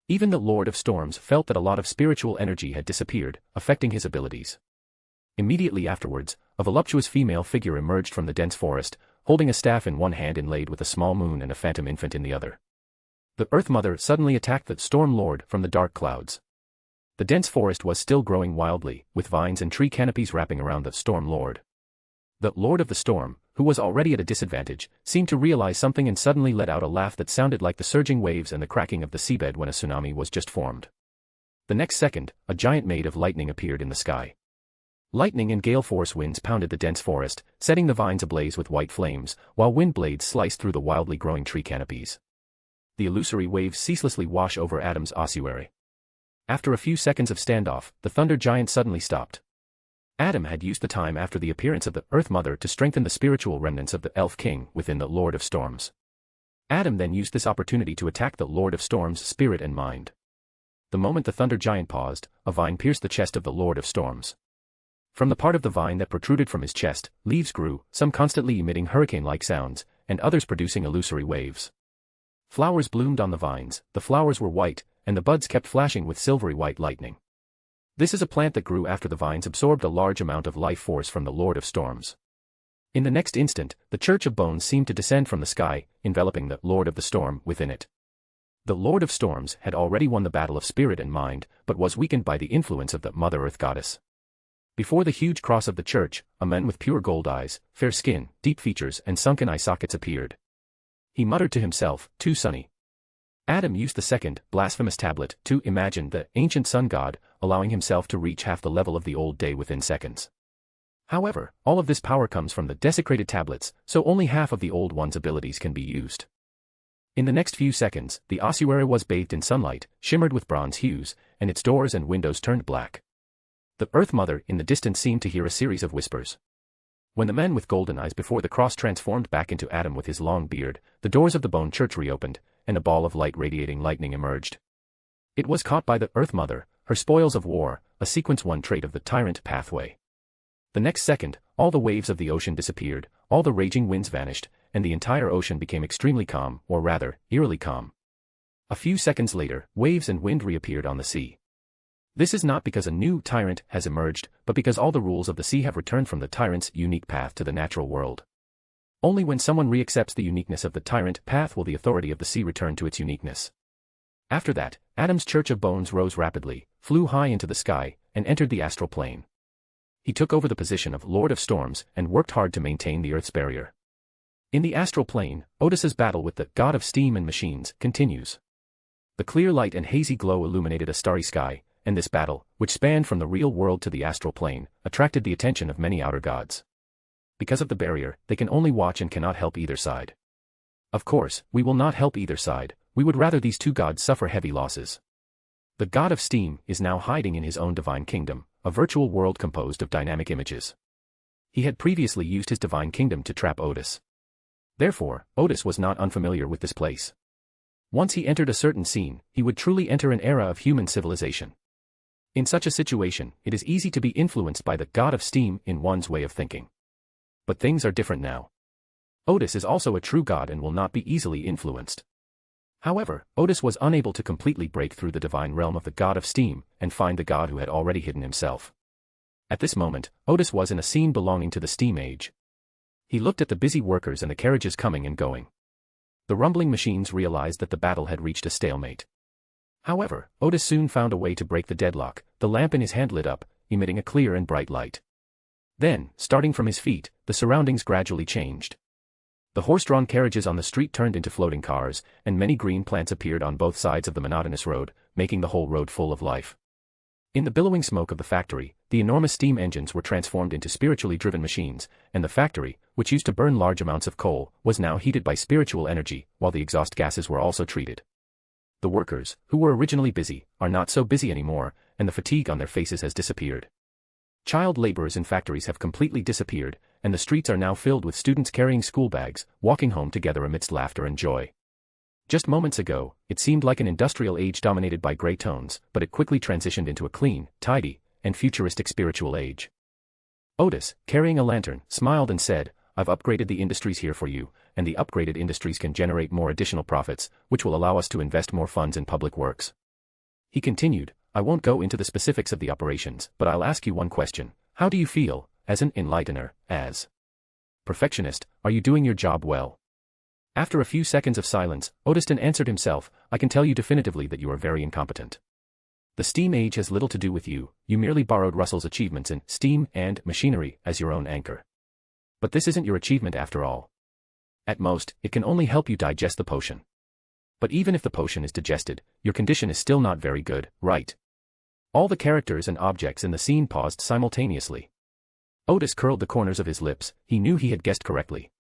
Even the Lord of Storms felt that a lot of spiritual energy had disappeared, affecting his abilities. Immediately afterwards, a voluptuous female figure emerged from the dense forest, holding a staff in one hand inlaid with a small moon and a phantom infant in the other. The Earth Mother suddenly attacked the Storm Lord from the dark clouds. The dense forest was still growing wildly, with vines and tree canopies wrapping around the Storm Lord. The Lord of the Storm, who was already at a disadvantage, seemed to realize something and suddenly let out a laugh that sounded like the surging waves and the cracking of the seabed when a tsunami was just formed. The next second, a giant maid of lightning appeared in the sky. Lightning and gale-force winds pounded the dense forest, setting the vines ablaze with white flames, while wind blades sliced through the wildly growing tree canopies. The illusory waves ceaselessly wash over Adam's ossuary. After a few seconds of standoff, the thunder giant suddenly stopped. Adam had used the time after the appearance of the Earth Mother to strengthen the spiritual remnants of the Elf King within the Lord of Storms. Adam then used this opportunity to attack the Lord of Storms' spirit and mind. The moment the thunder giant paused, a vine pierced the chest of the Lord of Storms. From the part of the vine that protruded from his chest, leaves grew, some constantly emitting hurricane-like sounds, and others producing illusory waves. Flowers bloomed on the vines, the flowers were white, and the buds kept flashing with silvery white lightning. This is a plant that grew after the vines absorbed a large amount of life force from the Lord of Storms. In the next instant, the Church of Bones seemed to descend from the sky, enveloping the Lord of the Storm within it. The Lord of Storms had already won the battle of spirit and mind, but was weakened by the influence of the Mother Earth Goddess. Before the huge cross of the church, a man with pure gold eyes, fair skin, deep features and sunken eye sockets appeared. He muttered to himself, "Too sunny." Adam used the second, blasphemous tablet, to imagine the ancient sun god, allowing himself to reach half the level of the old day within seconds. However, all of this power comes from the desecrated tablets, so only half of the old one's abilities can be used. In the next few seconds, the ossuary was bathed in sunlight, shimmered with bronze hues, and its doors and windows turned black. The Earth Mother in the distance seemed to hear a series of whispers. When the man with golden eyes before the cross transformed back into Adam with his long beard, the doors of the bone church reopened, and a ball of light radiating lightning emerged. It was caught by the Earth Mother, her spoils of war, a sequence 1 trait of the tyrant pathway. The next second, all the waves of the ocean disappeared, all the raging winds vanished, and the entire ocean became extremely calm, or rather, eerily calm. A few seconds later, waves and wind reappeared on the sea. This is not because a new tyrant has emerged, but because all the rules of the sea have returned from the tyrant's unique path to the natural world. Only when someone reaccepts the uniqueness of the tyrant path will the authority of the sea return to its uniqueness. After that, Adam's Church of Bones rose rapidly, flew high into the sky, and entered the astral plane. He took over the position of Lord of Storms and worked hard to maintain the Earth's barrier. In the astral plane, Odis's battle with the god of steam and machines continues. The clear light and hazy glow illuminated a starry sky, and this battle, which spanned from the real world to the astral plane, attracted the attention of many outer gods. Because of the barrier, they can only watch and cannot help either side. Of course, we will not help either side, we would rather these two gods suffer heavy losses. The god of steam is now hiding in his own divine kingdom, a virtual world composed of dynamic images. He had previously used his divine kingdom to trap Odis. Therefore, Odis was not unfamiliar with this place. Once he entered a certain scene, he would truly enter an era of human civilization. In such a situation, it is easy to be influenced by the god of steam in one's way of thinking. But things are different now. Odis is also a true god and will not be easily influenced. However, Odis was unable to completely break through the divine realm of the god of steam and find the god who had already hidden himself. At this moment, Odis was in a scene belonging to the steam age. He looked at the busy workers and the carriages coming and going. The rumbling machines realized that the battle had reached a stalemate. However, Odis soon found a way to break the deadlock. The lamp in his hand lit up, emitting a clear and bright light. Then, starting from his feet, the surroundings gradually changed. The horse-drawn carriages on the street turned into floating cars, and many green plants appeared on both sides of the monotonous road, making the whole road full of life. In the billowing smoke of the factory, the enormous steam engines were transformed into spiritually driven machines, and the factory, which used to burn large amounts of coal, was now heated by spiritual energy, while the exhaust gases were also treated. The workers, who were originally busy, are not so busy anymore, and the fatigue on their faces has disappeared. Child laborers in factories have completely disappeared, and the streets are now filled with students carrying school bags, walking home together amidst laughter and joy. Just moments ago, it seemed like an industrial age dominated by gray tones, but it quickly transitioned into a clean, tidy, and futuristic spiritual age. Odis, carrying a lantern, smiled and said, "I've upgraded the industries here for you, and the upgraded industries can generate more additional profits, which will allow us to invest more funds in public works." He continued, "I won't go into the specifics of the operations, but I'll ask you one question. How do you feel, as an enlightener, as perfectionist, are you doing your job well?" After a few seconds of silence, Odiston answered himself, "I can tell you definitively that you are very incompetent. The steam age has little to do with you, you merely borrowed Russell's achievements in steam and machinery as your own anchor. But this isn't your achievement after all. At most, it can only help you digest the potion. But even if the potion is digested, your condition is still not very good, right?" All the characters and objects in the scene paused simultaneously. Odis curled the corners of his lips, he knew he had guessed correctly.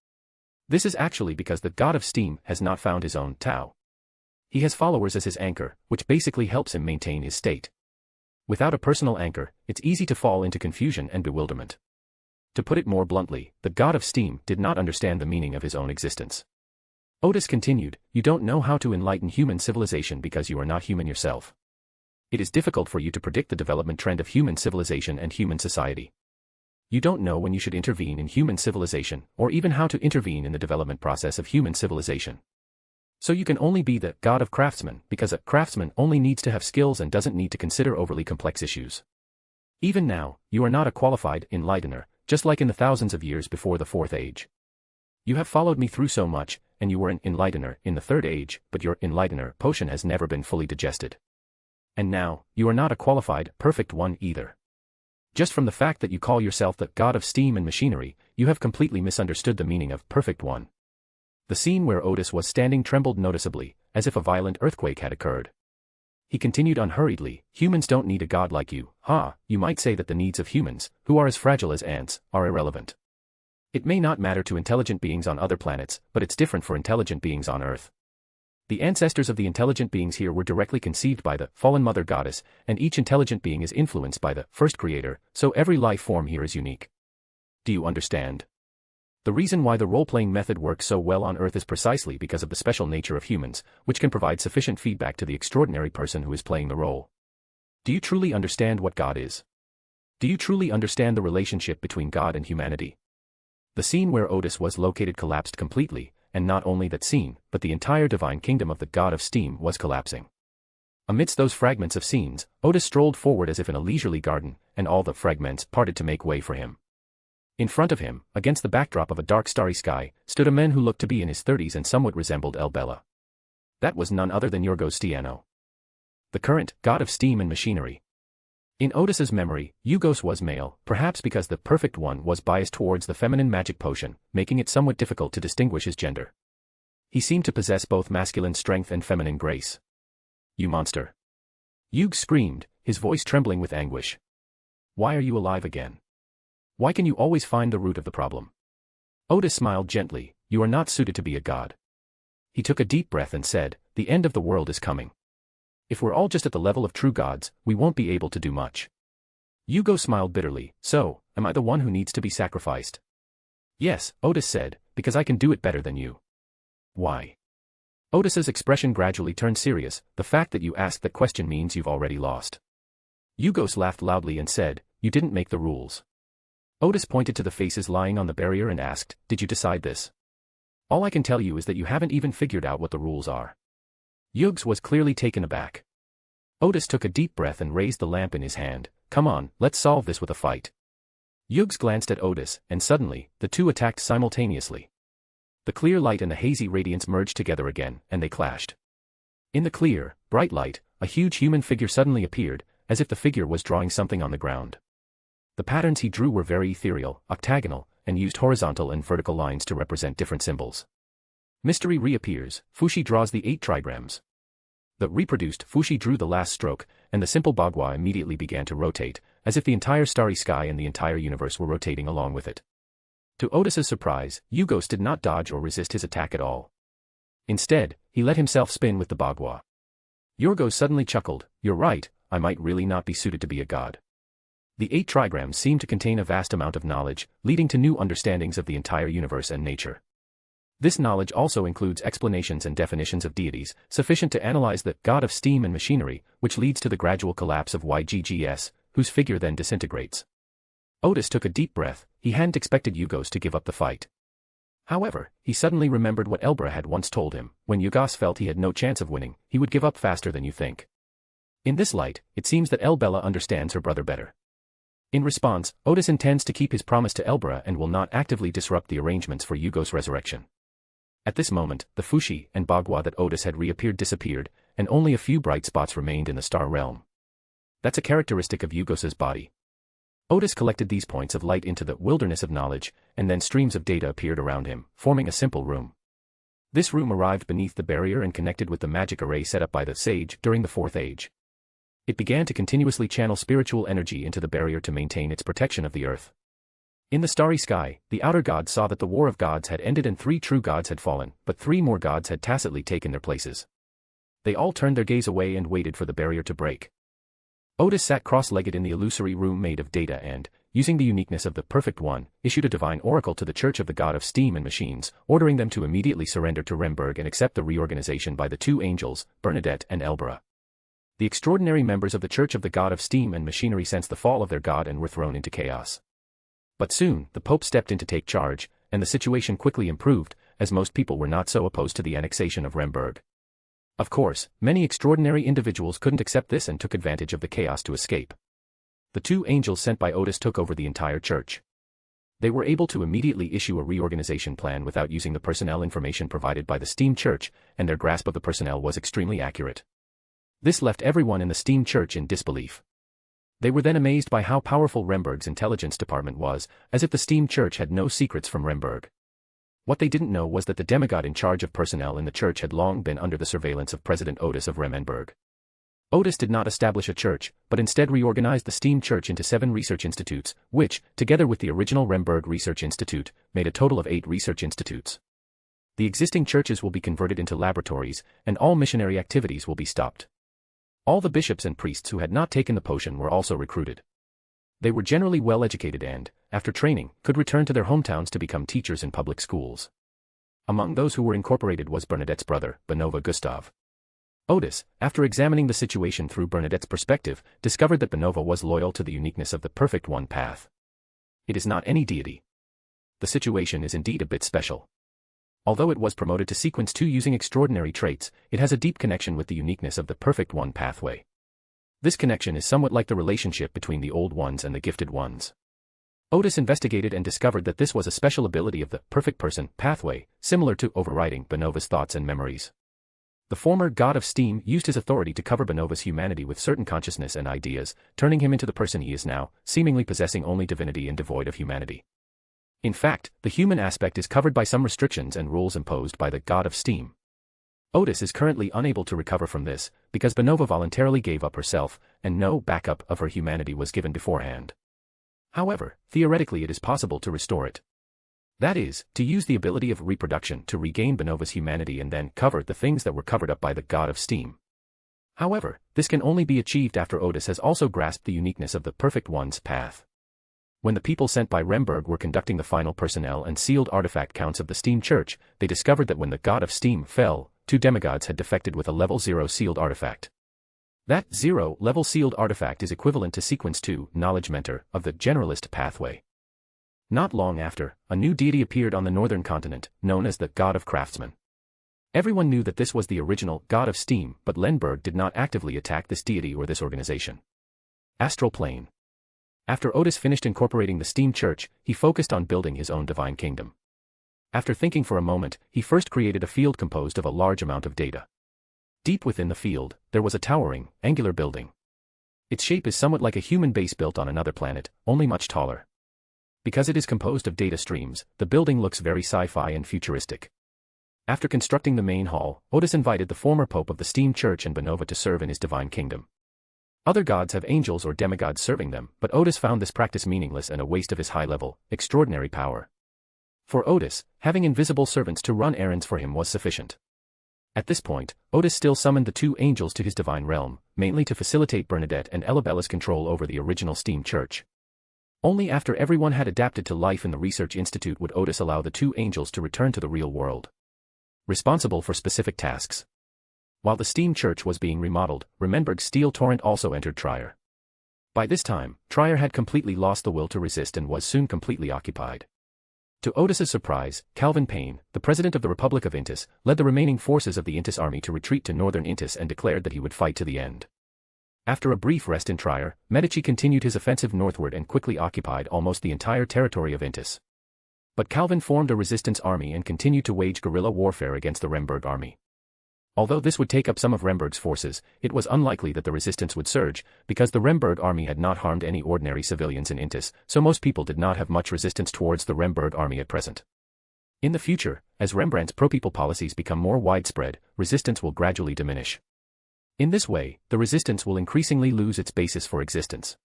This is actually because the god of steam has not found his own Tao. He has followers as his anchor, which basically helps him maintain his state. Without a personal anchor, it's easy to fall into confusion and bewilderment. To put it more bluntly, the god of steam did not understand the meaning of his own existence. Odis continued, "You don't know how to enlighten human civilization because you are not human yourself. It is difficult for you to predict the development trend of human civilization and human society. You don't know when you should intervene in human civilization, or even how to intervene in the development process of human civilization. So you can only be the god of craftsmen, because a craftsman only needs to have skills and doesn't need to consider overly complex issues. Even now, you are not a qualified enlightener, just like in the thousands of years before the Fourth Age. You have followed me through so much, and you were an enlightener in the Third Age, but your enlightener potion has never been fully digested. And now, you are not a qualified, perfect one either. Just from the fact that you call yourself the god of steam and machinery, you have completely misunderstood the meaning of perfect one." The scene where Odis was standing trembled noticeably, as if a violent earthquake had occurred. He continued unhurriedly, "Humans don't need a god like you, you might say that the needs of humans, who are as fragile as ants, are irrelevant. It may not matter to intelligent beings on other planets, but it's different for intelligent beings on Earth. The ancestors of the intelligent beings here were directly conceived by the fallen mother goddess, and each intelligent being is influenced by the first creator, so every life form here is unique. Do you understand? The reason why the role-playing method works so well on Earth is precisely because of the special nature of humans, which can provide sufficient feedback to the extraordinary person who is playing the role. Do you truly understand what God is? Do you truly understand the relationship between God and humanity?" The scene where Odis was located collapsed completely, and not only that scene, but the entire divine kingdom of the god of steam was collapsing. Amidst those fragments of scenes, Odis strolled forward as if in a leisurely garden, and all the fragments parted to make way for him. In front of him, against the backdrop of a dark starry sky, stood a man who looked to be in his 30s and somewhat resembled El Bella. That was none other than Yorgos Stiano, the current god of steam and machinery. In Odis's memory, Yorgos was male, perhaps because the perfect one was biased towards the feminine magic potion, making it somewhat difficult to distinguish his gender. He seemed to possess both masculine strength and feminine grace. "You monster!" Yug screamed, his voice trembling with anguish. Why are you alive again? Why can you always find the root of the problem? Odis smiled gently, you are not suited to be a god. He took a deep breath and said, the end of the world is coming. If we're all just at the level of true gods, we won't be able to do much. Hugo smiled bitterly, so, am I the one who needs to be sacrificed? Yes, Odis said, because I can do it better than you. Why? Odis's expression gradually turned serious, the fact that you asked that question means you've already lost. Hugos laughed loudly and said, you didn't make the rules. Odis pointed to the faces lying on the barrier and asked, did you decide this? All I can tell you is that you haven't even figured out what the rules are. Yugs was clearly taken aback. Odis took a deep breath and raised the lamp in his hand. Come on, let's solve this with a fight. Yugs glanced at Odis, and suddenly, the two attacked simultaneously. The clear light and the hazy radiance merged together again, and they clashed. In the clear, bright light, a huge human figure suddenly appeared, as if the figure was drawing something on the ground. The patterns he drew were very ethereal, octagonal, and used horizontal and vertical lines to represent different symbols. Mystery reappears, Fushi draws the 8 trigrams. The reproduced Fushi drew the last stroke, and the simple Bagua immediately began to rotate, as if the entire starry sky and the entire universe were rotating along with it. To Odis's surprise, Hugos did not dodge or resist his attack at all. Instead, he let himself spin with the Bagua. Yorgos suddenly chuckled, you're right, I might really not be suited to be a god. The 8 trigrams seemed to contain a vast amount of knowledge, leading to new understandings of the entire universe and nature. This knowledge also includes explanations and definitions of deities, sufficient to analyze the god of steam and machinery, which leads to the gradual collapse of YGGS, whose figure then disintegrates. Odis took a deep breath, he hadn't expected Hugos to give up the fight. However, he suddenly remembered what Elbra had once told him, when Hugos felt he had no chance of winning, he would give up faster than you think. In this light, it seems that Elbella understands her brother better. In response, Odis intends to keep his promise to Elbra and will not actively disrupt the arrangements for Hugos' resurrection. At this moment, the Fushi and Bagua that Odis had reappeared disappeared, and only a few bright spots remained in the star realm. That's a characteristic of Hugos' body. Odis collected these points of light into the wilderness of knowledge, and then streams of data appeared around him, forming a simple room. This room arrived beneath the barrier and connected with the magic array set up by the sage during the Fourth Age. It began to continuously channel spiritual energy into the barrier to maintain its protection of the earth. In the starry sky, the outer gods saw that the war of gods had ended and 3 true gods had fallen, but 3 more gods had tacitly taken their places. They all turned their gaze away and waited for the barrier to break. Odis sat cross-legged in the illusory room made of data and, using the uniqueness of the Perfect One, issued a divine oracle to the Church of the God of Steam and Machines, ordering them to immediately surrender to Remberg and accept the reorganization by the 2 angels, Bernadette and Elbra. The extraordinary members of the Church of the God of Steam and Machinery sensed the fall of their god and were thrown into chaos. But soon, the Pope stepped in to take charge, and the situation quickly improved, as most people were not so opposed to the annexation of Remberg. Of course, many extraordinary individuals couldn't accept this and took advantage of the chaos to escape. The 2 angels sent by Odis took over the entire church. They were able to immediately issue a reorganization plan without using the personnel information provided by the Steam Church, and their grasp of the personnel was extremely accurate. This left everyone in the Steam Church in disbelief. They were then amazed by how powerful Remberg's intelligence department was, as if the Steam Church had no secrets from Remberg. What they didn't know was that the demigod in charge of personnel in the church had long been under the surveillance of President Odis of Remberg. Odis did not establish a church, but instead reorganized the Steam Church into 7 research institutes, which, together with the original Remberg Research Institute, made a total of 8 research institutes. The existing churches will be converted into laboratories, and all missionary activities will be stopped. All the bishops and priests who had not taken the potion were also recruited. They were generally well educated and, after training, could return to their hometowns to become teachers in public schools. Among those who were incorporated was Bernadette's brother, Benova Gustav. Odis, after examining the situation through Bernadette's perspective, discovered that Benova was loyal to the uniqueness of the Perfect One path. It is not any deity. The situation is indeed a bit special. Although it was promoted to sequence 2 using extraordinary traits, it has a deep connection with the uniqueness of the Perfect One pathway. This connection is somewhat like the relationship between the Old Ones and the Gifted Ones. Odis investigated and discovered that this was a special ability of the Perfect Person pathway, similar to overriding Benova's thoughts and memories. The former god of steam used his authority to cover Benova's humanity with certain consciousness and ideas, turning him into the person he is now, seemingly possessing only divinity and devoid of humanity. In fact, the human aspect is covered by some restrictions and rules imposed by the god of steam. Odis is currently unable to recover from this, because Benova voluntarily gave up herself, and no backup of her humanity was given beforehand. However, theoretically it is possible to restore it. That is, to use the ability of reproduction to regain Benova's humanity and then cover the things that were covered up by the god of steam. However, this can only be achieved after Odis has also grasped the uniqueness of the Perfect One's path. When the people sent by Remberg were conducting the final personnel and sealed artifact counts of the Steam Church, they discovered that when the god of steam fell, 2 demigods had defected with a level 0 sealed artifact. That 0 level sealed artifact is equivalent to sequence 2, Knowledge Mentor, of the Generalist pathway. Not long after, a new deity appeared on the northern continent, known as the God of Craftsmen. Everyone knew that this was the original God of Steam, but Lenberg did not actively attack this deity or this organization. Astral Plane. After Odis finished incorporating the Steam Church, he focused on building his own divine kingdom. After thinking for a moment, he first created a field composed of a large amount of data. Deep within the field, there was a towering, angular building. Its shape is somewhat like a human base built on another planet, only much taller. Because it is composed of data streams, the building looks very sci-fi and futuristic. After constructing the main hall, Odis invited the former pope of the Steam Church and Benova to serve in his divine kingdom. Other gods have angels or demigods serving them, but Odis found this practice meaningless and a waste of his high-level, extraordinary power. For Odis, having invisible servants to run errands for him was sufficient. At this point, Odis still summoned the 2 angels to his divine realm, mainly to facilitate Bernadette and Elabella's control over the original Steam Church. Only after everyone had adapted to life in the Research Institute would Odis allow the 2 angels to return to the real world. Responsible for specific tasks. While the Steam Church was being remodeled, Remmenberg's steel torrent also entered Trier. By this time, Trier had completely lost the will to resist and was soon completely occupied. To Odis's surprise, Calvin Payne, the president of the Republic of Intis, led the remaining forces of the Intis army to retreat to northern Intis and declared that he would fight to the end. After a brief rest in Trier, Medici continued his offensive northward and quickly occupied almost the entire territory of Intis. But Calvin formed a resistance army and continued to wage guerrilla warfare against the Remberg army. Although this would take up some of Remberg's forces, it was unlikely that the resistance would surge, because the Remberg army had not harmed any ordinary civilians in Intis, so most people did not have much resistance towards the Remberg army at present. In the future, as Rembrandt's pro-people policies become more widespread, resistance will gradually diminish. In this way, the resistance will increasingly lose its basis for existence.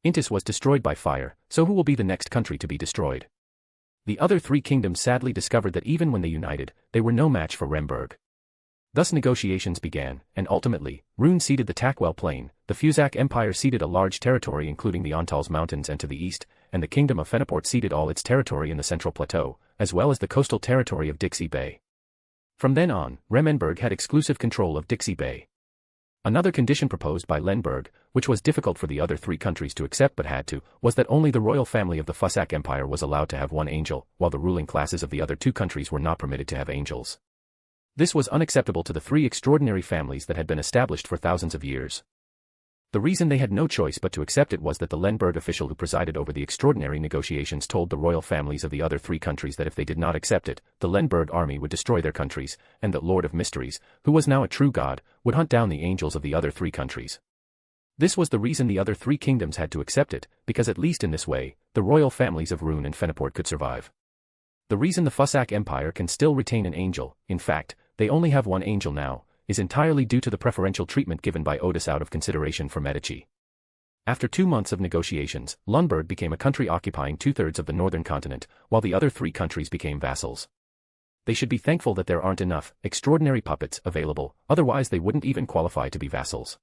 Intis was destroyed by fire, so who will be the next country to be destroyed? The other 3 kingdoms sadly discovered that even when they united, they were no match for Remberg. Thus negotiations began, and ultimately, Rune ceded the Takwell Plain, the Fuzak Empire ceded a large territory including the Ontals Mountains and to the east, and the Kingdom of Fenaport ceded all its territory in the Central Plateau, as well as the coastal territory of Dixie Bay. From then on, Remmenberg had exclusive control of Dixie Bay. Another condition proposed by Lenberg, which was difficult for the other 3 countries to accept but had to, was that only the royal family of the Fussak Empire was allowed to have 1 angel, while the ruling classes of the other 2 countries were not permitted to have angels. This was unacceptable to the 3 extraordinary families that had been established for thousands of years. The reason they had no choice but to accept it was that the Lenberg official who presided over the extraordinary negotiations told the royal families of the other 3 countries that if they did not accept it, the Lenberg army would destroy their countries, and the Lord of Mysteries, who was now a true god, would hunt down the angels of the other 3 countries. This was the reason the other 3 kingdoms had to accept it, because at least in this way, the royal families of Rune and Fenaport could survive. The reason the Fussak Empire can still retain an angel, in fact, they only have 1 angel now, is entirely due to the preferential treatment given by Odis out of consideration for Medici. After 2 months of negotiations, Lundberg became a country occupying 2/3 of the northern continent, while the other 3 countries became vassals. They should be thankful that there aren't enough extraordinary puppets available, otherwise they wouldn't even qualify to be vassals.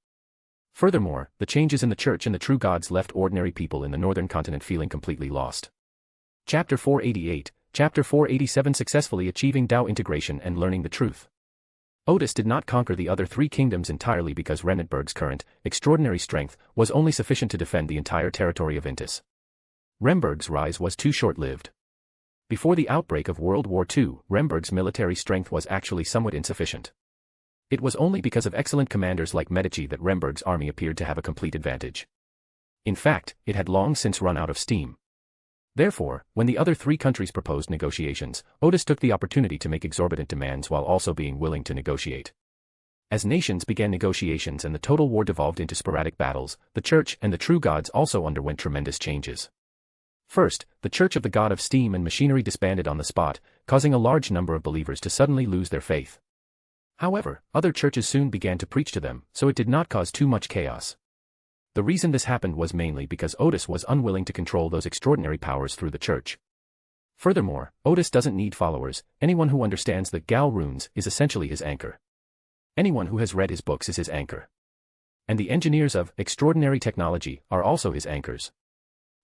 Furthermore, the changes in the church and the true gods left ordinary people in the northern continent feeling completely lost. Chapter 488, Chapter 487 Successfully Achieving Dao Integration and Learning the Truth. Odis did not conquer the other 3 kingdoms entirely because Remmenberg's current, extraordinary strength was only sufficient to defend the entire territory of Intis. Remberg's rise was too short-lived. Before the outbreak of World War II, Remberg's military strength was actually somewhat insufficient. It was only because of excellent commanders like Medici that Remberg's army appeared to have a complete advantage. In fact, it had long since run out of steam. Therefore, when the other 3 countries proposed negotiations, Odis took the opportunity to make exorbitant demands while also being willing to negotiate. As nations began negotiations and the total war devolved into sporadic battles, the Church and the true gods also underwent tremendous changes. First, the Church of the God of Steam and Machinery disbanded on the spot, causing a large number of believers to suddenly lose their faith. However, other churches soon began to preach to them, so it did not cause too much chaos. The reason this happened was mainly because Odis was unwilling to control those extraordinary powers through the church. Furthermore, Odis doesn't need followers. Anyone who understands the Gal runes is essentially his anchor. Anyone who has read his books is his anchor. And the engineers of extraordinary technology are also his anchors.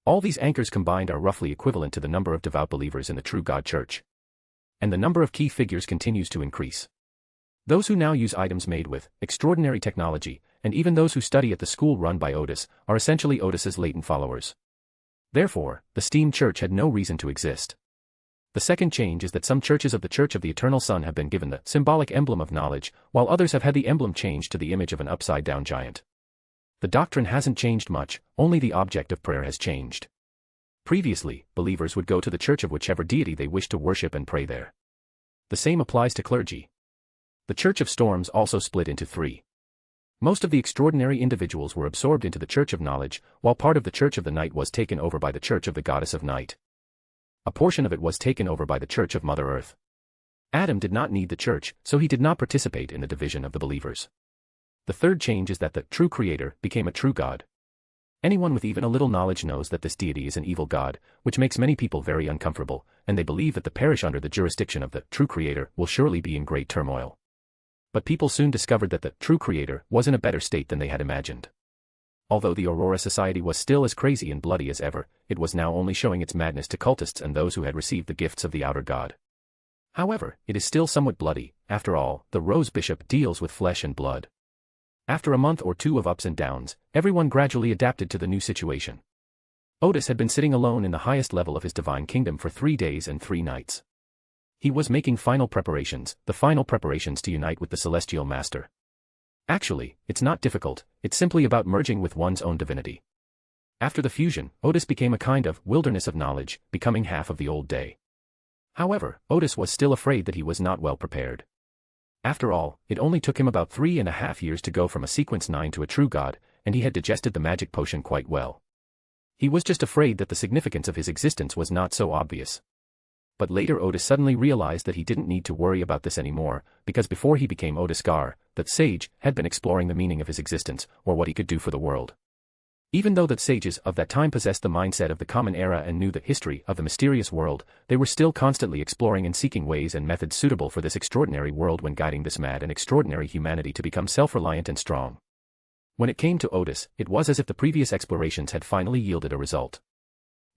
All these anchors combined are roughly equivalent to the number of devout believers in the true God Church. And the number of key figures continues to increase. Those who now use items made with extraordinary technology, and even those who study at the school run by Odis, are essentially Odis's latent followers. Therefore, the Steam Church had no reason to exist. The second change is that some churches of the Church of the Eternal Sun have been given the symbolic emblem of knowledge, while others have had the emblem changed to the image of an upside-down giant. The doctrine hasn't changed much, only the object of prayer has changed. Previously, believers would go to the church of whichever deity they wished to worship and pray there. The same applies to clergy. The Church of Storms also split into three. Most of the extraordinary individuals were absorbed into the Church of Knowledge, while part of the Church of the Night was taken over by the Church of the Goddess of Night. A portion of it was taken over by the Church of Mother Earth. Adam did not need the church, so he did not participate in the division of the believers. The third change is that the true Creator became a true God. Anyone with even a little knowledge knows that this deity is an evil god, which makes many people very uncomfortable, and they believe that the parish under the jurisdiction of the true Creator will surely be in great turmoil. But people soon discovered that the true Creator was in a better state than they had imagined. Although the Aurora Society was still as crazy and bloody as ever, it was now only showing its madness to cultists and those who had received the gifts of the outer god. However, it is still somewhat bloody. After all, the Rose Bishop deals with flesh and blood. After a month or two of ups and downs, everyone gradually adapted to the new situation. Odis had been sitting alone in the highest level of his divine kingdom for 3 days and 3 nights. He was making final preparations, the final preparations to unite with the Celestial Master. Actually, it's not difficult, it's simply about merging with one's own divinity. After the fusion, Odis became a kind of wilderness of knowledge, becoming half of the old day. However, Odis was still afraid that he was not well prepared. After all, it only took him about 3.5 years to go from a sequence 9 to a true god, and he had digested the magic potion quite well. He was just afraid that the significance of his existence was not so obvious. But later Odis suddenly realized that he didn't need to worry about this anymore, because before he became Odis Gard, that sage had been exploring the meaning of his existence, or what he could do for the world. Even though the sages of that time possessed the mindset of the common era and knew the history of the mysterious world, they were still constantly exploring and seeking ways and methods suitable for this extraordinary world when guiding this mad and extraordinary humanity to become self-reliant and strong. When it came to Odis, it was as if the previous explorations had finally yielded a result.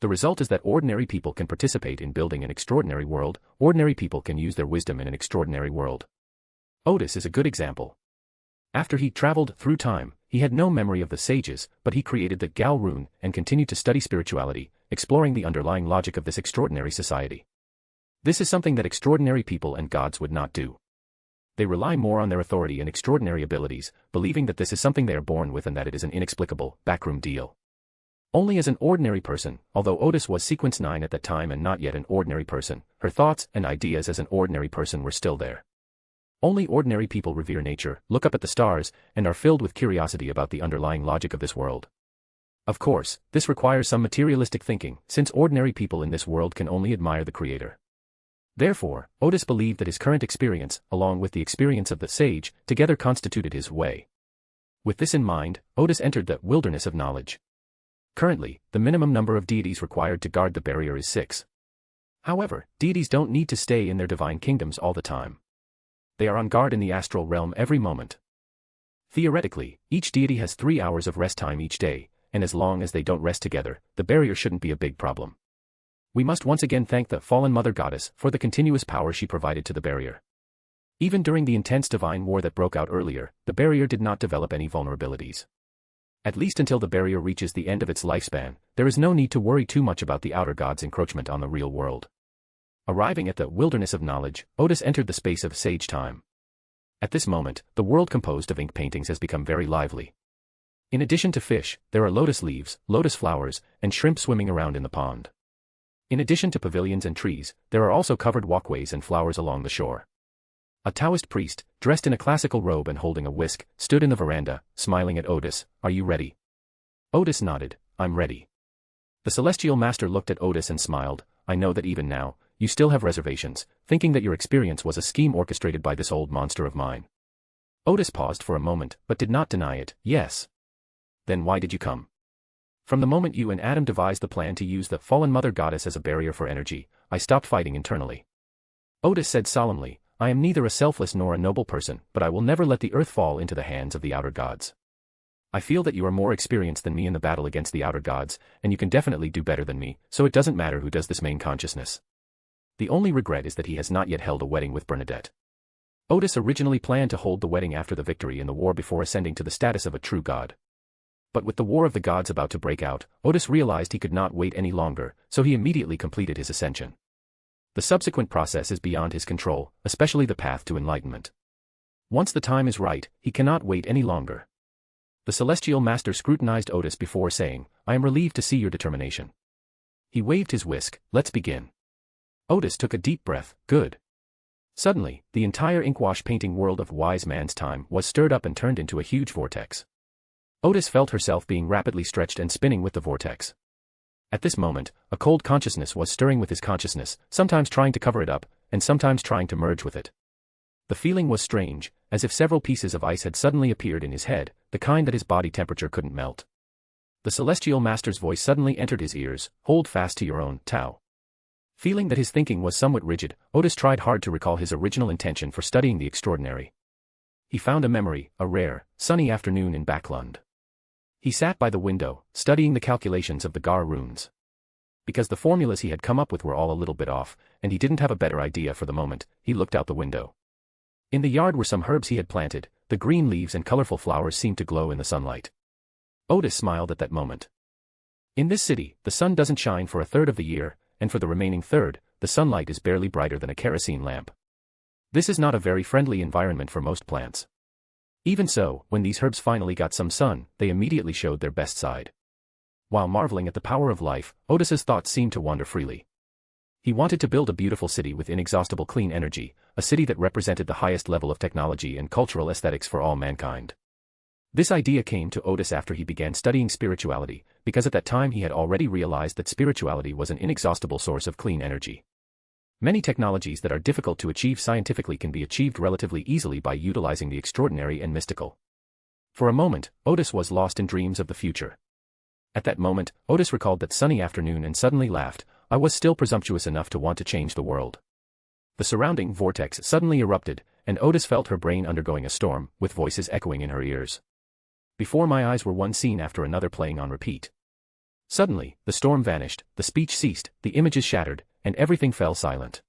The result is that ordinary people can participate in building an extraordinary world, ordinary people can use their wisdom in an extraordinary world. Odis is a good example. After he traveled through time, he had no memory of the sages, but he created the Gal rune and continued to study spirituality, exploring the underlying logic of this extraordinary society. This is something that extraordinary people and gods would not do. They rely more on their authority and extraordinary abilities, believing that this is something they are born with and that it is an inexplicable, backroom deal. Only as an ordinary person, although Odis was sequence 9 at that time and not yet an ordinary person, her thoughts and ideas as an ordinary person were still there. Only ordinary people revere nature, look up at the stars, and are filled with curiosity about the underlying logic of this world. Of course, this requires some materialistic thinking, since ordinary people in this world can only admire the Creator. Therefore, Odis believed that his current experience, along with the experience of the sage, together constituted his way. With this in mind, Odis entered the wilderness of knowledge. Currently, the minimum number of deities required to guard the barrier is 6. However, deities don't need to stay in their divine kingdoms all the time. They are on guard in the astral realm every moment. Theoretically, each deity has 3 hours of rest time each day, and as long as they don't rest together, the barrier shouldn't be a big problem. We must once again thank the fallen Mother Goddess for the continuous power she provided to the barrier. Even during the intense divine war that broke out earlier, the barrier did not develop any vulnerabilities. At least until the barrier reaches the end of its lifespan, there is no need to worry too much about the outer god's encroachment on the real world. Arriving at the wilderness of knowledge, Odis entered the space of sage time. At this moment, the world composed of ink paintings has become very lively. In addition to fish, there are lotus leaves, lotus flowers, and shrimp swimming around in the pond. In addition to pavilions and trees, there are also covered walkways and flowers along the shore. A Taoist priest, dressed in a classical robe and holding a whisk, stood in the veranda, smiling at Odis. "Are you ready?" Odis nodded. "I'm ready." The Celestial Master looked at Odis and smiled. "I know that even now, you still have reservations, thinking that your experience was a scheme orchestrated by this old monster of mine. Odis paused for a moment, but did not deny it. Yes. Then why did you come? From the moment you and Adam devised the plan to use the fallen mother goddess as a barrier for energy, I stopped fighting internally. Odis said solemnly, I am neither a selfless nor a noble person, but I will never let the earth fall into the hands of the outer gods. I feel that you are more experienced than me in the battle against the outer gods, and you can definitely do better than me, so it doesn't matter who does this main consciousness. The only regret is that he has not yet held a wedding with Bernadette. Odis originally planned to hold the wedding after the victory in the war before ascending to the status of a true god. But with the war of the gods about to break out, Odis realized he could not wait any longer, so he immediately completed his ascension. The subsequent process is beyond his control, especially the path to enlightenment. Once the time is right, he cannot wait any longer. The Celestial Master scrutinized Odis before saying, I am relieved to see your determination. He waved his whisk, let's begin. Odis took a deep breath, good. Suddenly, the entire inkwash painting world of Wise Man's Time was stirred up and turned into a huge vortex. Odis felt herself being rapidly stretched and spinning with the vortex. At this moment, a cold consciousness was stirring with his consciousness, sometimes trying to cover it up, and sometimes trying to merge with it. The feeling was strange, as if several pieces of ice had suddenly appeared in his head, the kind that his body temperature couldn't melt. The Celestial Master's voice suddenly entered his ears, hold fast to your own, Tao. Feeling that his thinking was somewhat rigid, Odis tried hard to recall his original intention for studying the extraordinary. He found a memory, a rare, sunny afternoon in Backlund. He sat by the window, studying the calculations of the Gar runes. Because the formulas he had come up with were all a little bit off, and he didn't have a better idea for the moment, he looked out the window. In the yard were some herbs he had planted, the green leaves and colorful flowers seemed to glow in the sunlight. Odis smiled at that moment. In this city, the sun doesn't shine for a third of the year, and for the remaining third, the sunlight is barely brighter than a kerosene lamp. This is not a very friendly environment for most plants. Even so, when these herbs finally got some sun, they immediately showed their best side. While marveling at the power of life, Odis's thoughts seemed to wander freely. He wanted to build a beautiful city with inexhaustible clean energy, a city that represented the highest level of technology and cultural aesthetics for all mankind. This idea came to Odis after he began studying spirituality, because at that time he had already realized that spirituality was an inexhaustible source of clean energy. Many technologies that are difficult to achieve scientifically can be achieved relatively easily by utilizing the extraordinary and mystical. For a moment, Odis was lost in dreams of the future. At that moment, Odis recalled that sunny afternoon and suddenly laughed, I was still presumptuous enough to want to change the world. The surrounding vortex suddenly erupted, and Odis felt her brain undergoing a storm, with voices echoing in her ears. Before my eyes were one scene after another playing on repeat. Suddenly, the storm vanished, the speech ceased, the images shattered, and everything fell silent.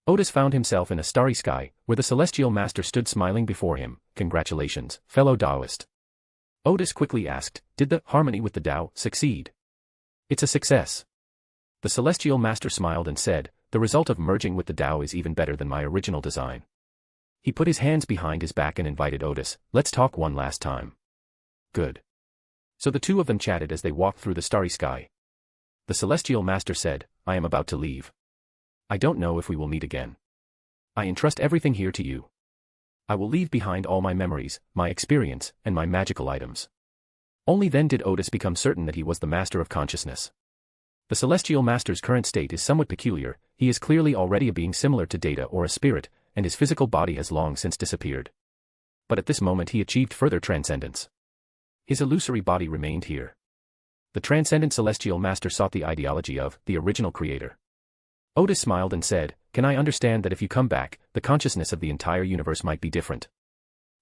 Odis found himself in a starry sky, where the Celestial Master stood smiling before him. Congratulations, fellow Taoist. Odis quickly asked, did the harmony with the Tao succeed? It's a success. The Celestial Master smiled and said, the result of merging with the Tao is even better than my original design. He put his hands behind his back and invited Odis, let's talk one last time. Good. So the two of them chatted as they walked through the starry sky. The Celestial Master said, I am about to leave. I don't know if we will meet again. I entrust everything here to you. I will leave behind all my memories, my experience, and my magical items. Only then did Odis become certain that he was the master of consciousness. The Celestial Master's current state is somewhat peculiar, he is clearly already a being similar to Data or a spirit, and his physical body has long since disappeared. But at this moment he achieved further transcendence. His illusory body remained here. The transcendent Celestial Master sought the ideology of the original creator. Odis smiled and said, can I understand that if you come back, the consciousness of the entire universe might be different?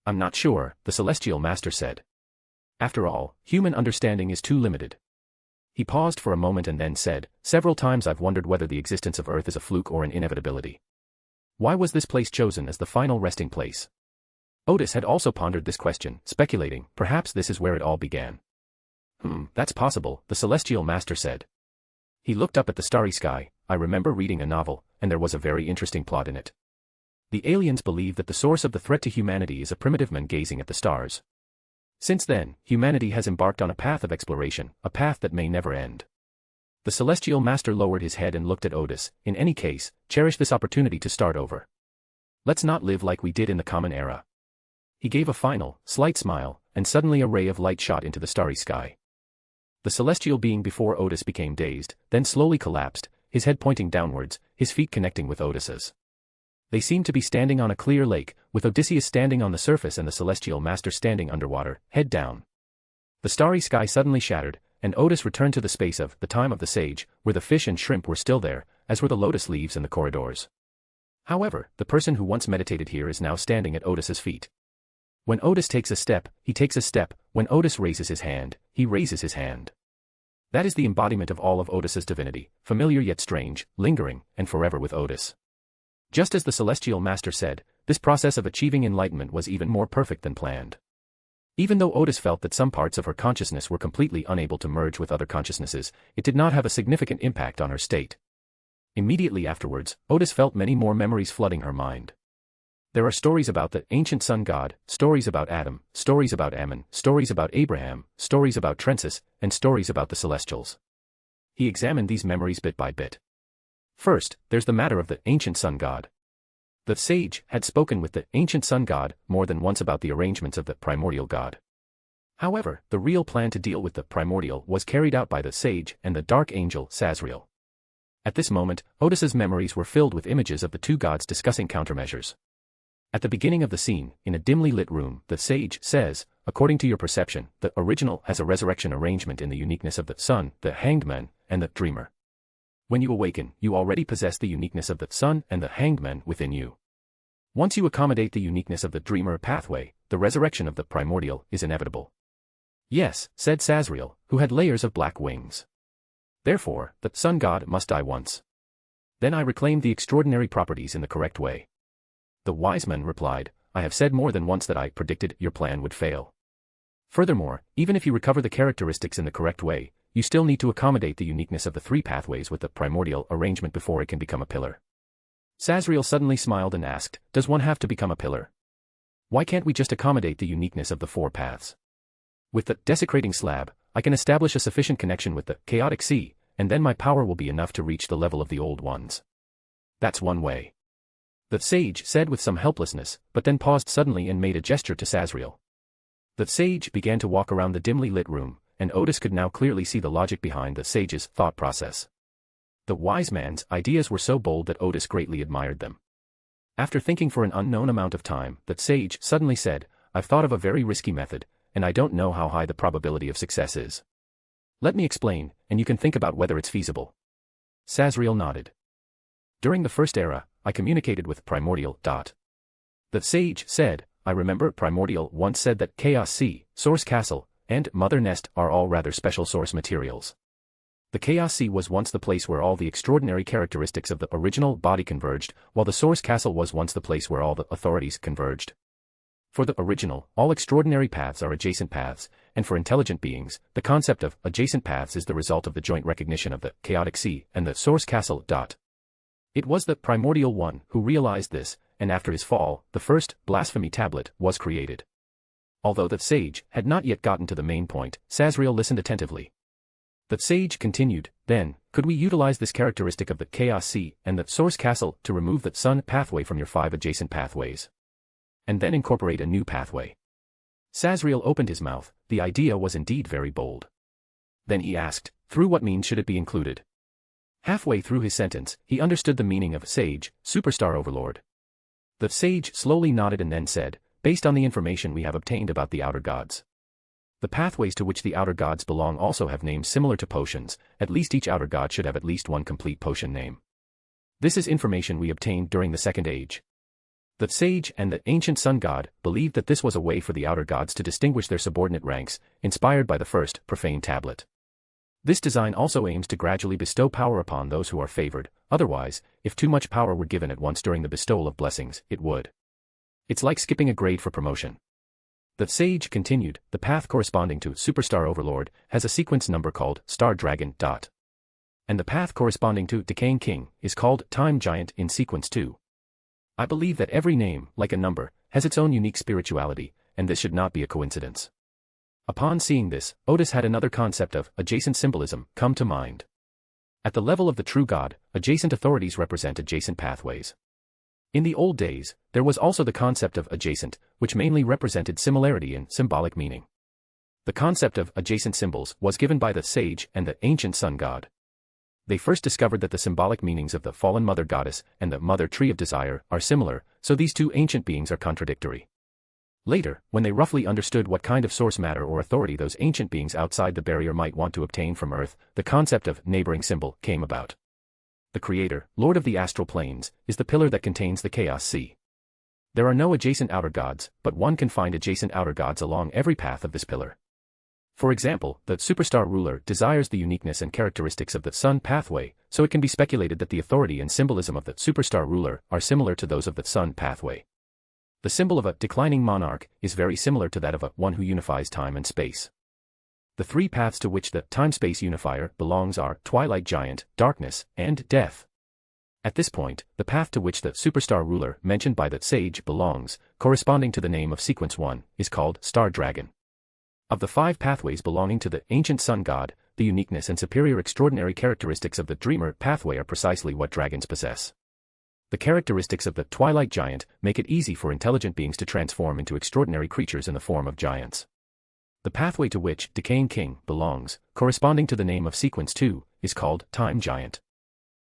I'm not sure, the Celestial Master said. After all, human understanding is too limited. He paused for a moment and then said, several times I've wondered whether the existence of Earth is a fluke or an inevitability. Why was this place chosen as the final resting place? Odis had also pondered this question, speculating, perhaps this is where it all began. That's possible, the Celestial Master said. He looked up at the starry sky. I remember reading a novel, and there was a very interesting plot in it. The aliens believe that the source of the threat to humanity is a primitive man gazing at the stars. Since then, humanity has embarked on a path of exploration, a path that may never end. The Celestial Master lowered his head and looked at Odis. In any case, cherish this opportunity to start over. Let's not live like we did in the Common Era. He gave a final, slight smile, and suddenly a ray of light shot into the starry sky. The celestial being before Odis became dazed, then slowly collapsed, his head pointing downwards, his feet connecting with Odys's. They seemed to be standing on a clear lake, with Odysseus standing on the surface and the celestial master standing underwater, head down. The starry sky suddenly shattered, and Odys returned to the space of the time of the sage, where the fish and shrimp were still there, as were the lotus leaves and the corridors. However, the person who once meditated here is now standing at Odys's feet. When Odys takes a step, he takes a step. When Odys raises his hand, he raises his hand. That is the embodiment of all of Odys's divinity, familiar yet strange, lingering, and forever with Odys. Just as the celestial master said, this process of achieving enlightenment was even more perfect than planned. Even though Odys felt that some parts of her consciousness were completely unable to merge with other consciousnesses, it did not have a significant impact on her state. Immediately afterwards, Odys felt many more memories flooding her mind. There are stories about the ancient sun god, stories about Adam, stories about Ammon, stories about Abraham, stories about Trensis, and stories about the celestials. He examined these memories bit by bit. First, there's the matter of the ancient sun god. The sage had spoken with the ancient sun god more than once about the arrangements of the primordial god. However, the real plan to deal with the primordial was carried out by the sage and the dark angel Sazriel. At this moment, Odys's memories were filled with images of the two gods discussing countermeasures. At the beginning of the scene, in a dimly lit room, the sage says, according to your perception, the original has a resurrection arrangement in the uniqueness of the sun, the hanged man, and the dreamer. When you awaken, you already possess the uniqueness of the sun and the hanged man within you. Once you accommodate the uniqueness of the dreamer pathway, the resurrection of the primordial is inevitable. Yes, said Sazriel, who had layers of black wings. Therefore, the sun god must die once. Then I reclaimed the extraordinary properties in the correct way. The wise man replied, I have said more than once that I predicted your plan would fail. Furthermore, even if you recover the characteristics in the correct way, you still need to accommodate the uniqueness of the three pathways with the primordial arrangement before it can become a pillar. Sazriel suddenly smiled and asked, does one have to become a pillar? Why can't we just accommodate the uniqueness of the four paths? With the desecrating slab, I can establish a sufficient connection with the chaotic sea, and then my power will be enough to reach the level of the old ones. That's one way. The sage said with some helplessness, but then paused suddenly and made a gesture to Sazriel. The sage began to walk around the dimly lit room, and Odys could now clearly see the logic behind the sage's thought process. The wise man's ideas were so bold that Odys greatly admired them. After thinking for an unknown amount of time, the sage suddenly said, I've thought of a very risky method, and I don't know how high the probability of success is. Let me explain, and you can think about whether it's feasible. Sazriel nodded. During the first era, I communicated with Primordial. The sage said, I remember Primordial once said that Chaos Sea, Source Castle, and Mother Nest are all rather special source materials. The Chaos Sea was once the place where all the extraordinary characteristics of the original body converged, while the Source Castle was once the place where all the authorities converged. For the original, all extraordinary paths are adjacent paths, and for intelligent beings, the concept of adjacent paths is the result of the joint recognition of the chaotic sea and the Source Castle. It was the Primordial One who realized this, and after his fall, the first blasphemy tablet was created. Although the sage had not yet gotten to the main point, Sazriel listened attentively. The sage continued, then, could we utilize this characteristic of the Chaos Sea and the Source Castle to remove the sun pathway from your 5 adjacent pathways? And then incorporate a new pathway. Sazriel opened his mouth, the idea was indeed very bold. Then he asked, through what means should it be included? Halfway through his sentence, he understood the meaning of sage, superstar overlord. The sage slowly nodded and then said, based on the information we have obtained about the outer gods. The pathways to which the outer gods belong also have names similar to potions, at least each outer god should have at least one complete potion name. This is information we obtained during the Second Age. The sage and the ancient sun god believed that this was a way for the outer gods to distinguish their subordinate ranks, inspired by the first profane tablet. This design also aims to gradually bestow power upon those who are favored, otherwise, if too much power were given at once during the bestowal of blessings, it would. It's like skipping a grade for promotion. The sage continued, the path corresponding to Superstar Overlord has a sequence number called Star Dragon. And the path corresponding to Decaying King is called Time Giant in sequence 2. I believe that every name, like a number, has its own unique spirituality, and this should not be a coincidence. Upon seeing this, Odys had another concept of adjacent symbolism come to mind. At the level of the true god, adjacent authorities represent adjacent pathways. In the old days, there was also the concept of adjacent, which mainly represented similarity in symbolic meaning. The concept of adjacent symbols was given by the sage and the ancient sun god. They first discovered that the symbolic meanings of the fallen mother goddess and the mother tree of desire are similar, so these two ancient beings are contradictory. Later, when they roughly understood what kind of source matter or authority those ancient beings outside the barrier might want to obtain from Earth, the concept of neighboring symbol came about. The Creator, Lord of the astral planes, is the pillar that contains the Chaos Sea. There are no adjacent outer gods, but one can find adjacent outer gods along every path of this pillar. For example, the superstar ruler desires the uniqueness and characteristics of the sun pathway, so it can be speculated that the authority and symbolism of the superstar ruler are similar to those of the sun pathway. The symbol of a declining monarch is very similar to that of one who unifies time and space. The three paths to which the time-space unifier belongs are Twilight Giant, Darkness, and Death. At this point, the path to which the superstar ruler mentioned by the sage belongs, corresponding to the name of sequence 1, is called Star Dragon. Of the 5 pathways belonging to the ancient sun god, the uniqueness and superior extraordinary characteristics of the dreamer pathway are precisely what dragons possess. The characteristics of the Twilight Giant make it easy for intelligent beings to transform into extraordinary creatures in the form of giants. The pathway to which Decaying King belongs, corresponding to the name of sequence 2, is called Time Giant.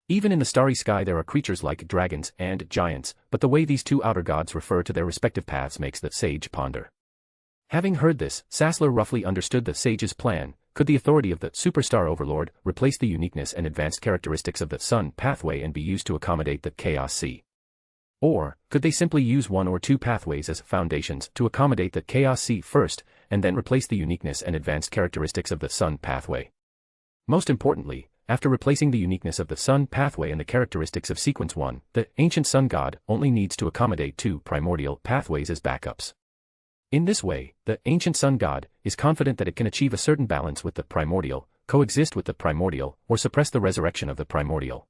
Even in the starry sky there are creatures like dragons and giants, but the way these two outer gods refer to their respective paths makes the sage ponder. Having heard this, Sassler roughly understood the sage's plan. Could the authority of the superstar overlord replace the uniqueness and advanced characteristics of the sun pathway and be used to accommodate the Chaos Sea? Or, could they simply use 1 or 2 pathways as foundations to accommodate the Chaos Sea first, and then replace the uniqueness and advanced characteristics of the sun pathway? Most importantly, after replacing the uniqueness of the sun pathway and the characteristics of sequence 1, the ancient sun god only needs to accommodate 2 primordial pathways as backups. In this way, the ancient sun god is confident that it can achieve a certain balance with the primordial, coexist with the primordial, or suppress the resurrection of the primordial.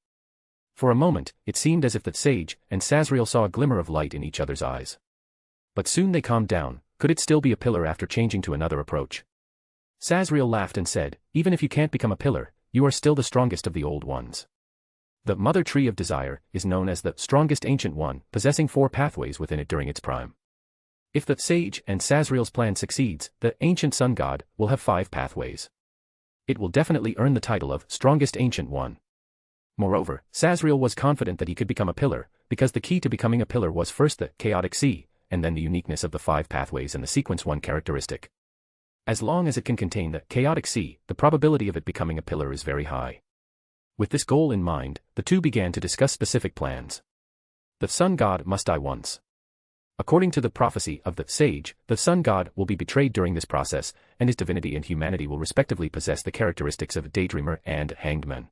For a moment, it seemed as if the sage and Sazriel saw a glimmer of light in each other's eyes. But soon they calmed down. Could it still be a pillar after changing to another approach? Sazriel laughed and said, "Even if you can't become a pillar, you are still the strongest of the old ones." The mother tree of desire is known as the strongest ancient one, possessing 4 pathways within it during its prime. If the sage and Sazriel's plan succeeds, the ancient sun god will have 5 pathways. It will definitely earn the title of strongest ancient one. Moreover, Sazriel was confident that he could become a pillar, because the key to becoming a pillar was first the chaotic sea, and then the uniqueness of the 5 pathways and the sequence 1 characteristic. As long as it can contain the chaotic sea, the probability of it becoming a pillar is very high. With this goal in mind, the two began to discuss specific plans. The sun god must die once. According to the prophecy of the sage, the sun god will be betrayed during this process, and his divinity and humanity will respectively possess the characteristics of daydreamer and hanged man.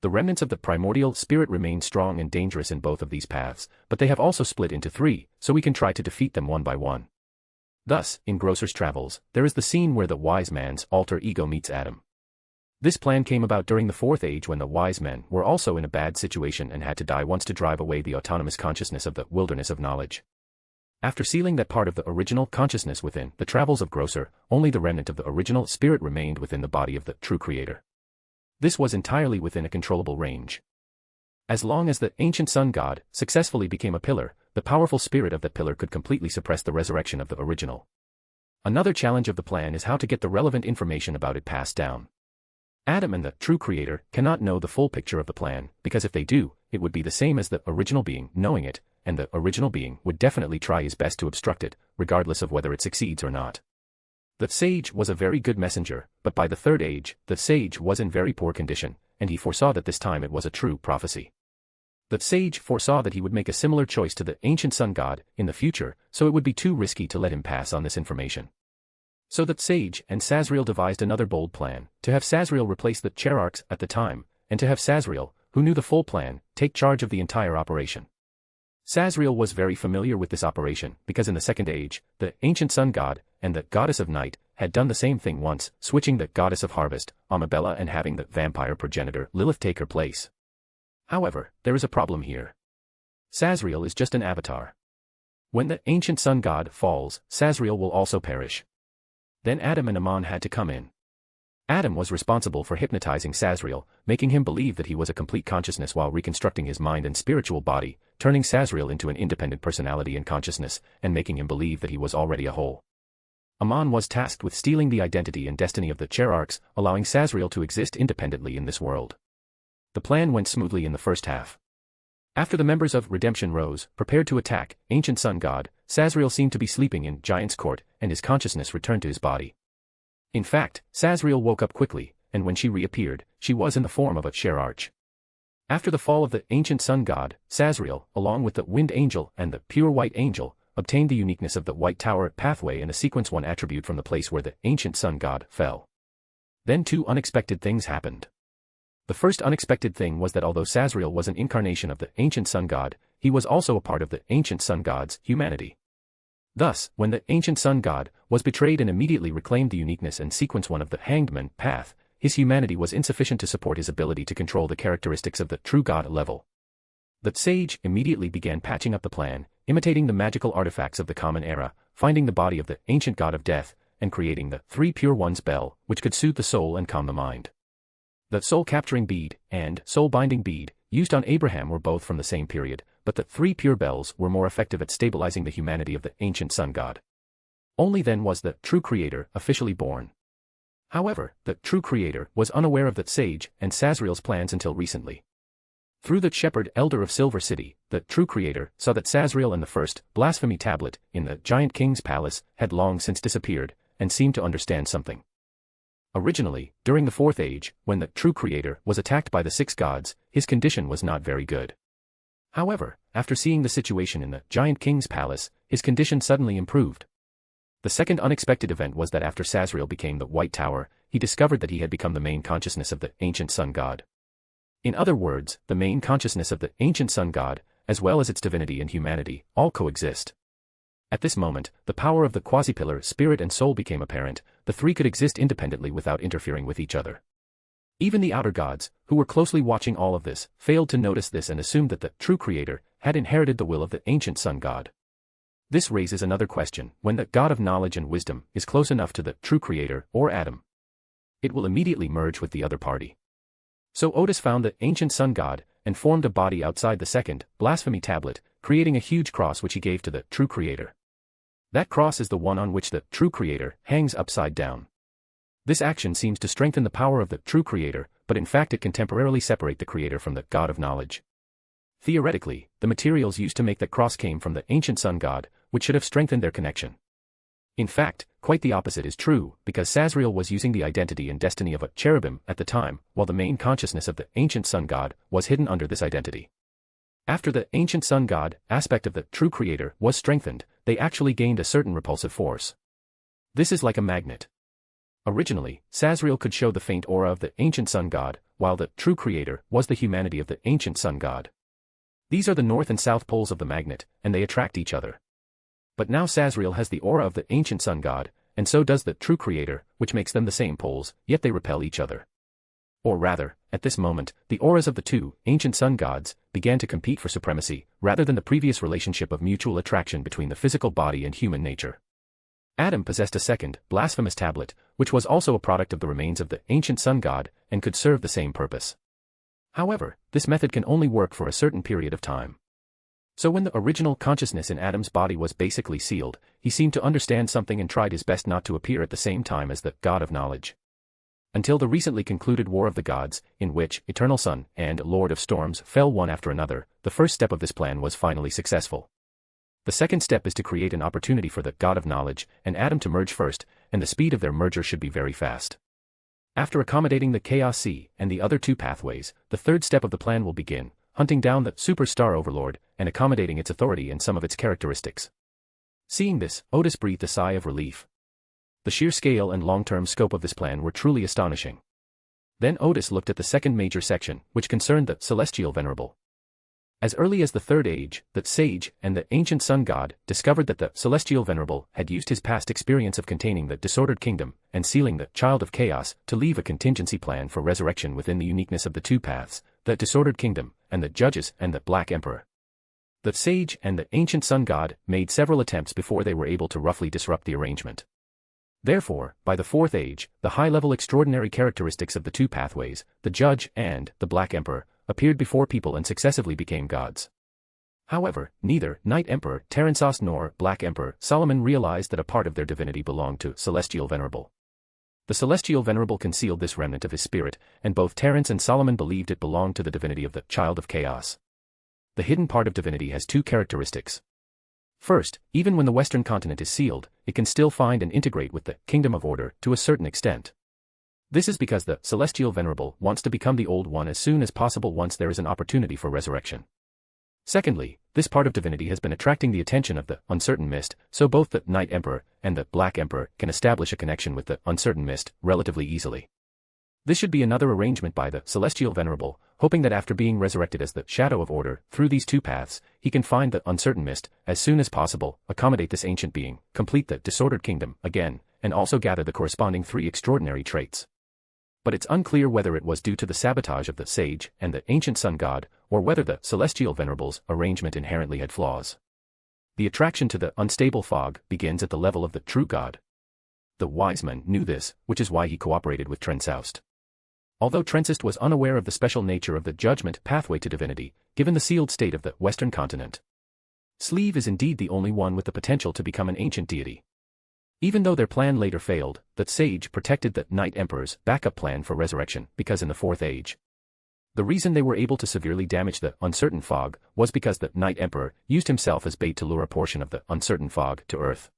The remnants of the primordial spirit remain strong and dangerous in both of these paths, but they have also split into 3, so we can try to defeat them one by one. Thus, in Grosser's Travels, there is the scene where the wise man's alter ego meets Adam. This plan came about during the 4th age when the wise men were also in a bad situation and had to die once to drive away the autonomous consciousness of the wilderness of knowledge. After sealing that part of the original consciousness within the travels of Grosser, only the remnant of the original spirit remained within the body of the true creator. This was entirely within a controllable range. As long as the ancient sun god successfully became a pillar, the powerful spirit of that pillar could completely suppress the resurrection of the original. Another challenge of the plan is how to get the relevant information about it passed down. Adam and the true creator cannot know the full picture of the plan, because if they do, it would be the same as the original being knowing it, and the original being would definitely try his best to obstruct it, regardless of whether it succeeds or not. The sage was a very good messenger, but by the 3rd age, the sage was in very poor condition, and he foresaw that this time it was a true prophecy. The sage foresaw that he would make a similar choice to the ancient sun god in the future, so it would be too risky to let him pass on this information. So the sage and Sazriel devised another bold plan, to have Sazriel replace the Cherarchs at the time, and to have Sazriel, who knew the full plan, take charge of the entire operation. Sazriel was very familiar with this operation, because in the 2nd age, the ancient sun god and the goddess of night had done the same thing once, switching the goddess of harvest, Amabella, and having the vampire progenitor Lilith take her place. However, there is a problem here. Sazriel is just an avatar. When the ancient sun god falls, Sazriel will also perish. Then Adam and Aman had to come in. Adam was responsible for hypnotizing Sazriel, making him believe that he was a complete consciousness while reconstructing his mind and spiritual body, turning Sazriel into an independent personality and consciousness, and making him believe that he was already a whole. Aman was tasked with stealing the identity and destiny of the Cherarchs, allowing Sazriel to exist independently in this world. the plan went smoothly in the first half. After the members of Redemption rose, prepared to attack, ancient sun god, Sazriel seemed to be sleeping in Giant's Court, and his consciousness returned to his body. In fact, Sazriel woke up quickly, and when she reappeared, she was in the form of a Sherarch. After the fall of the ancient sun god, Sazriel, along with the Wind Angel and the Pure White Angel, obtained the uniqueness of the White Tower pathway and a sequence 1 attribute from the place where the ancient sun god fell. Then 2 unexpected things happened. The first unexpected thing was that although Sazriel was an incarnation of the ancient sun god, he was also a part of the ancient sun god's humanity. Thus, when the ancient sun god was betrayed and immediately reclaimed the uniqueness and sequence 1 of the Hanged Man path, his humanity was insufficient to support his ability to control the characteristics of the true god level. The sage immediately began patching up the plan, imitating the magical artifacts of the common era, finding the body of the ancient god of death, and creating the 3 pure ones bell, which could soothe the soul and calm the mind. The soul-capturing bead and soul-binding bead used on Abraham were both from the same period, but the 3 pure bells were more effective at stabilizing the humanity of the ancient sun god. Only then was the true creator officially born. However, the true creator was unaware of the sage and Sazriel's plans until recently. Through the shepherd elder of Silver City, the true creator saw that Sazriel and the first blasphemy tablet in the giant king's palace had long since disappeared, and seemed to understand something. Originally, during the Fourth Age, when the true creator was attacked by the 6 gods, his condition was not very good. However, after seeing the situation in the giant king's palace, his condition suddenly improved. The second unexpected event was that after Sazriel became the White Tower, he discovered that he had become the main consciousness of the ancient sun god. In other words, the main consciousness of the ancient sun god, as well as its divinity and humanity, all coexist. At this moment, the power of the quasi-pillar spirit and soul became apparent. The 3 could exist independently without interfering with each other. Even the outer gods, who were closely watching all of this, failed to notice this and assumed that the true creator had inherited the will of the ancient sun god. This raises another question: when the god of knowledge and wisdom is close enough to the true creator, or Adam, it will immediately merge with the other party. So Odis found the ancient sun god, and formed a body outside the second blasphemy tablet, creating a huge cross which he gave to the true creator. That cross is the one on which the true creator hangs upside down. This action seems to strengthen the power of the true creator, but in fact it can temporarily separate the creator from the god of knowledge. Theoretically, the materials used to make that cross came from the ancient sun god, which should have strengthened their connection. In fact, quite the opposite is true, because Sazriel was using the identity and destiny of a cherubim at the time, while the main consciousness of the ancient sun god was hidden under this identity. After the ancient sun god aspect of the true creator was strengthened, they actually gained a certain repulsive force. This is like a magnet. Originally, Sazriel could show the faint aura of the ancient sun god, while the true creator was the humanity of the ancient sun god. These are the north and south poles of the magnet, and they attract each other. But now Sazriel has the aura of the ancient sun god, and so does the true creator, which makes them the same poles, yet they repel each other. Or rather, at this moment, the auras of the 2 ancient sun gods began to compete for supremacy, rather than the previous relationship of mutual attraction between the physical body and human nature. Adam possessed a second, blasphemous tablet, which was also a product of the remains of the ancient sun god, and could serve the same purpose. However, this method can only work for a certain period of time. So when the original consciousness in Adam's body was basically sealed, he seemed to understand something and tried his best not to appear at the same time as the god of knowledge. Until the recently concluded War of the Gods, in which Eternal Sun and Lord of Storms fell one after another, the first step of this plan was finally successful. The second step is to create an opportunity for the god of knowledge and Adam to merge first, and the speed of their merger should be very fast. After accommodating the Chaos Sea and the other 2 pathways, the third step of the plan will begin, hunting down the superstar overlord and accommodating its authority and some of its characteristics. Seeing this, Odis breathed a sigh of relief. The sheer scale and long-term scope of this plan were truly astonishing. Then Odis looked at the second major section, which concerned the Celestial Venerable. As early as the Third Age, the Sage and the Ancient Sun God discovered that the Celestial Venerable had used his past experience of containing the disordered kingdom and sealing the Child of Chaos to leave a contingency plan for resurrection within the uniqueness of the 2 paths, the disordered kingdom, and the Judges and the Black Emperor. The Sage and the Ancient Sun God made several attempts before they were able to roughly disrupt the arrangement. Therefore, by the Fourth Age, the high-level extraordinary characteristics of the 2 pathways, the Judge and the Black Emperor, appeared before people and successively became gods. However, neither Night Emperor Terensos nor Black Emperor Solomon realized that a part of their divinity belonged to Celestial Venerable. The celestial venerable concealed this remnant of his spirit, and both Terence and Solomon believed it belonged to the divinity of the child of chaos. The hidden part of divinity has two characteristics. First, even when the Western continent is sealed, it can still find and integrate with the kingdom of order to a certain extent. This is because the celestial venerable wants to become the old one as soon as possible once there is an opportunity for resurrection. Secondly, this part of divinity has been attracting the attention of the uncertain mist, so both the Night Emperor and the Black Emperor can establish a connection with the uncertain mist relatively easily. This should be another arrangement by the celestial venerable, hoping that after being resurrected as the shadow of order through these two paths, he can find the uncertain mist as soon as possible, accommodate this ancient being, complete the disordered kingdom again, and also gather the corresponding three extraordinary traits. But it's unclear whether it was due to the sabotage of the sage and the ancient sun god, or whether the celestial venerable's arrangement inherently had flaws. The attraction to the unstable fog begins at the level of the true god. The wise man knew this, which is why he cooperated with Trensaust. Although Trensaust was unaware of the special nature of the judgment pathway to divinity, given the sealed state of the Western continent, Sleeve is indeed the only one with the potential to become an ancient deity. Even though their plan later failed, that sage protected the Night Emperor's backup plan for resurrection because in the Fourth Age, the reason they were able to severely damage the uncertain fog was because the Night Emperor used himself as bait to lure a portion of the uncertain fog to Earth.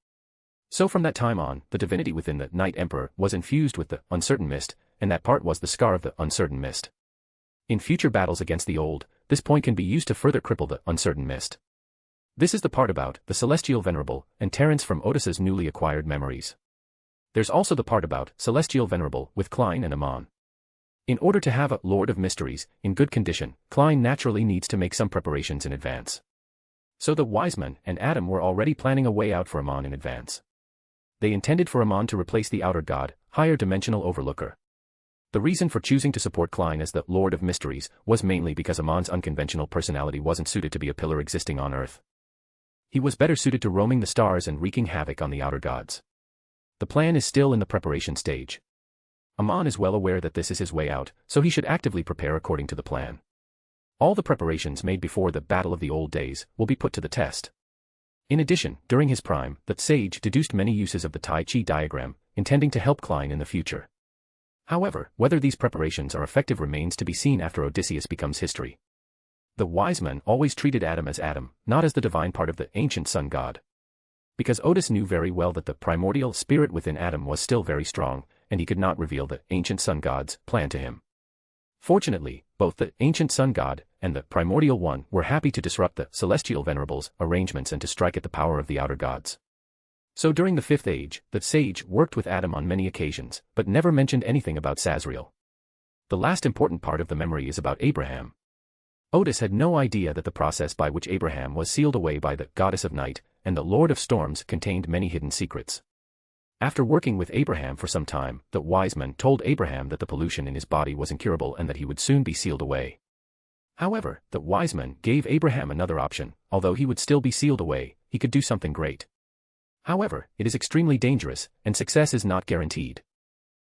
So from that time on, the divinity within the Night Emperor was infused with the uncertain mist, and that part was the scar of the uncertain mist. In future battles against the old, this point can be used to further cripple the uncertain mist. This is the part about the celestial venerable and Terence from Odis's newly acquired memories. There's also the part about celestial venerable with Klein and Amon. In order to have a Lord of Mysteries in good condition, Klein naturally needs to make some preparations in advance. So the wise men and Adam were already planning a way out for Amon in advance. They intended for Amon to replace the outer god, higher dimensional overlooker. The reason for choosing to support Klein as the Lord of Mysteries was mainly because Amon's unconventional personality wasn't suited to be a pillar existing on Earth. He was better suited to roaming the stars and wreaking havoc on the outer gods. The plan is still in the preparation stage. Amon is well aware that this is his way out, so he should actively prepare according to the plan. All the preparations made before the Battle of the Old Days will be put to the test. In addition, during his prime, that sage deduced many uses of the Tai Chi diagram, intending to help Klein in the future. However, whether these preparations are effective remains to be seen after Odysseus becomes history. The wise men always treated Adam as Adam, not as the divine part of the ancient sun god. Because Odys knew very well that the primordial spirit within Adam was still very strong, and he could not reveal the ancient sun god's plan to him. Fortunately, both the ancient sun god and the primordial one were happy to disrupt the celestial venerable's arrangements and to strike at the power of the outer gods. So during the Fifth Age, the sage worked with Adam on many occasions, but never mentioned anything about Sazriel. The last important part of the memory is about Abraham. Odys had no idea that the process by which Abraham was sealed away by the goddess of night and the Lord of Storms contained many hidden secrets. After working with Abraham for some time, the wise men told Abraham that the pollution in his body was incurable and that he would soon be sealed away. However, the wise men gave Abraham another option. Although he would still be sealed away, he could do something great. However, it is extremely dangerous, and success is not guaranteed.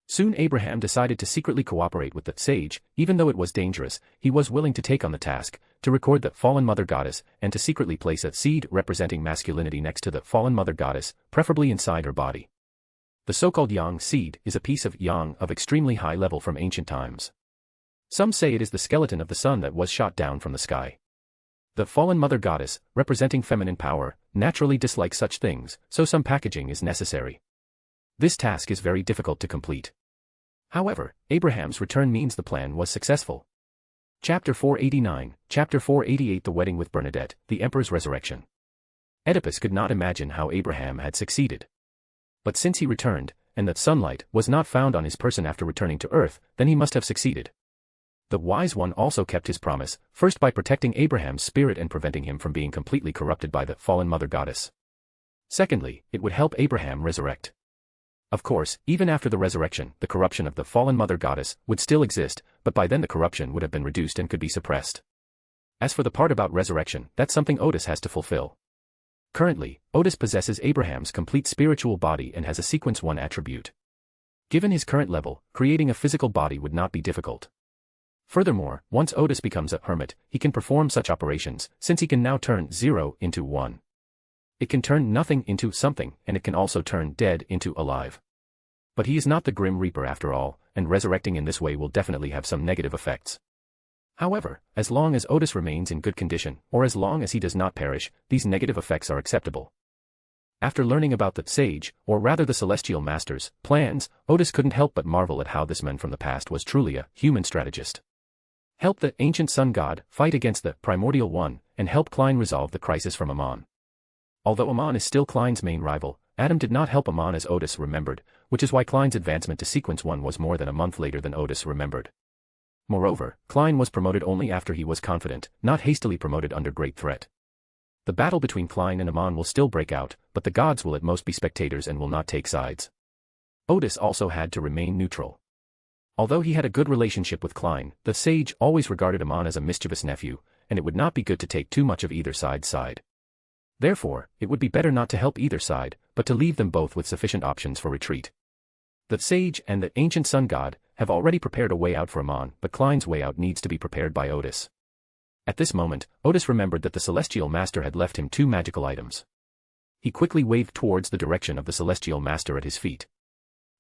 Soon Abraham decided to secretly cooperate with the sage. Even though it was dangerous, he was willing to take on the task, to record the fallen mother goddess, and to secretly place a seed representing masculinity next to the fallen mother goddess, preferably inside her body. The so-called yang seed is a piece of yang of extremely high level from ancient times. Some say it is the skeleton of the sun that was shot down from the sky. The fallen mother goddess, representing feminine power, naturally dislikes such things, so some packaging is necessary. This task is very difficult to complete. However, Abraham's return means the plan was successful. Chapter 489, Chapter 488 The Wedding with Bernadette, the Emperor's Resurrection. Oedipus could not imagine how Abraham had succeeded. But since he returned, and that sunlight was not found on his person after returning to Earth, then he must have succeeded. The wise one also kept his promise, first by protecting Abraham's spirit and preventing him from being completely corrupted by the fallen mother goddess. Secondly, it would help Abraham resurrect. Of course, even after the resurrection, the corruption of the fallen mother goddess would still exist, but by then the corruption would have been reduced and could be suppressed. As for the part about resurrection, that's something Odys has to fulfill. Currently, Odys possesses Abraham's complete spiritual body and has a sequence 1 attribute. Given his current level, creating a physical body would not be difficult. Furthermore, once Odys becomes a hermit, he can perform such operations, since he can now turn 0 into 1. It can turn nothing into something, and it can also turn dead into alive. But he is not the Grim Reaper after all, and resurrecting in this way will definitely have some negative effects. However, as long as Odis remains in good condition, or as long as he does not perish, these negative effects are acceptable. After learning about the Sage, or rather the Celestial Master's, plans, Odis couldn't help but marvel at how this man from the past was truly a human strategist. Help the ancient sun god fight against the Primordial One, and help Klein resolve the crisis from Amon. Although Amon is still Klein's main rival, Adam did not help Amon as Odis remembered, which is why Klein's advancement to Sequence 1 was more than a month later than Odis remembered. Moreover, Klein was promoted only after he was confident, not hastily promoted under great threat. The battle between Klein and Amon will still break out, but the gods will at most be spectators and will not take sides. Odis also had to remain neutral. Although he had a good relationship with Klein, the sage always regarded Amon as a mischievous nephew, and it would not be good to take too much of either side's side. Therefore, it would be better not to help either side, but to leave them both with sufficient options for retreat. The sage and the ancient sun god have already prepared a way out for Amon, but Klein's way out needs to be prepared by Odis. At this moment, Odis remembered that the Celestial Master had left him 2 magical items. He quickly waved towards the direction of the Celestial Master at his feet.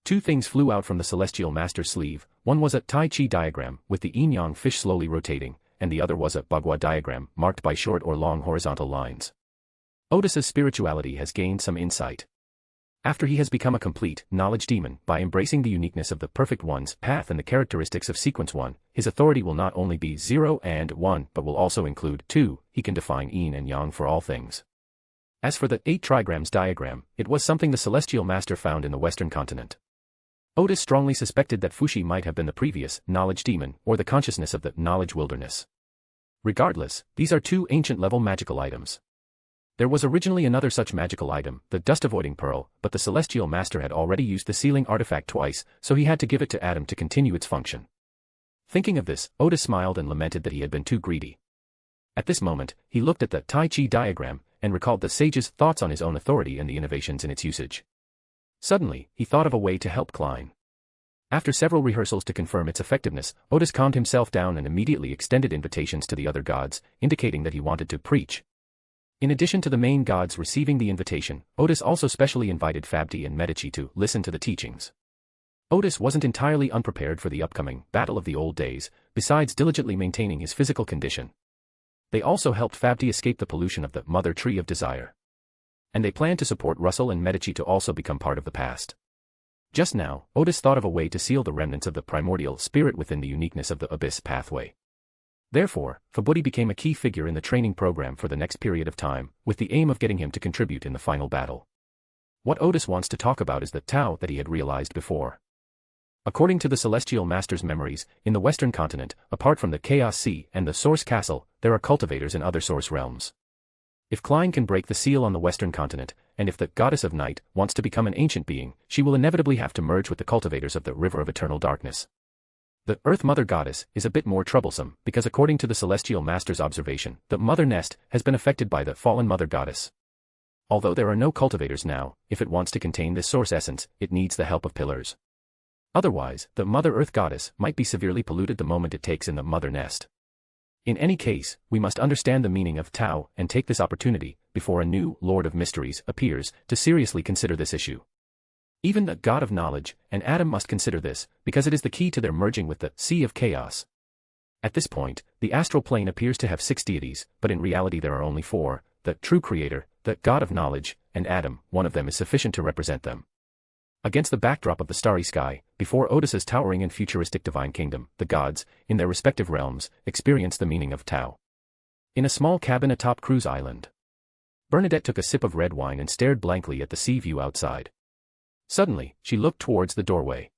2 things flew out from the Celestial Master's sleeve. One was a Tai Chi diagram with the yin-yang fish slowly rotating, and the other was a Bagua diagram marked by short or long horizontal lines. Odis's spirituality has gained some insight. After he has become a complete knowledge demon by embracing the uniqueness of the Perfect One's path and the characteristics of Sequence 1, his authority will not only be 0 and 1 but will also include 2, he can define yin and yang for all things. As for the 8 trigrams diagram, it was something the Celestial Master found in the Western continent. Odis strongly suspected that Fushi might have been the previous knowledge demon or the consciousness of the knowledge wilderness. Regardless, these are 2 ancient-level magical items. There was originally another such magical item, the dust-avoiding pearl, but the Celestial Master had already used the sealing artifact twice, so he had to give it to Adam to continue its function. Thinking of this, Odis smiled and lamented that he had been too greedy. At this moment, he looked at the Tai Chi diagram, and recalled the sage's thoughts on his own authority and the innovations in its usage. Suddenly, he thought of a way to help Klein. After several rehearsals to confirm its effectiveness, Odis calmed himself down and immediately extended invitations to the other gods, indicating that he wanted to preach. In addition to the main gods receiving the invitation, Odis also specially invited Fabdi and Medici to listen to the teachings. Odis wasn't entirely unprepared for the upcoming Battle of the Old Days, besides diligently maintaining his physical condition. They also helped Fabdi escape the pollution of the Mother Tree of Desire. And they planned to support Russell and Medici to also become part of the past. Just now, Odis thought of a way to seal the remnants of the primordial spirit within the uniqueness of the Abyss pathway. Therefore, Fabudi became a key figure in the training program for the next period of time, with the aim of getting him to contribute in the final battle. What Odis wants to talk about is the Tao that he had realized before. According to the Celestial Master's memories, in the Western continent, apart from the Chaos Sea and the Source Castle, there are cultivators in other source realms. If Klein can break the seal on the Western continent, and if the Goddess of Night wants to become an ancient being, she will inevitably have to merge with the cultivators of the River of Eternal Darkness. The Earth Mother Goddess is a bit more troublesome, because according to the Celestial Master's observation, the Mother Nest has been affected by the fallen Mother Goddess. Although there are no cultivators now, if it wants to contain this source essence, it needs the help of pillars. Otherwise, the Mother Earth Goddess might be severely polluted the moment it takes in the Mother Nest. In any case, we must understand the meaning of Tao and take this opportunity, before a new Lord of Mysteries appears, to seriously consider this issue. Even the God of Knowledge and Adam must consider this, because it is the key to their merging with the Sea of Chaos. At this point, the astral plane appears to have 6 deities, but in reality there are only 4, the true Creator, the God of Knowledge, and Adam. One of them is sufficient to represent them. Against the backdrop of the starry sky, before Odis's towering and futuristic divine kingdom, the gods, in their respective realms, experience the meaning of Tao. In a small cabin atop Cruise Island, Bernadette took a sip of red wine and stared blankly at the sea view outside. Suddenly, she looked towards the doorway.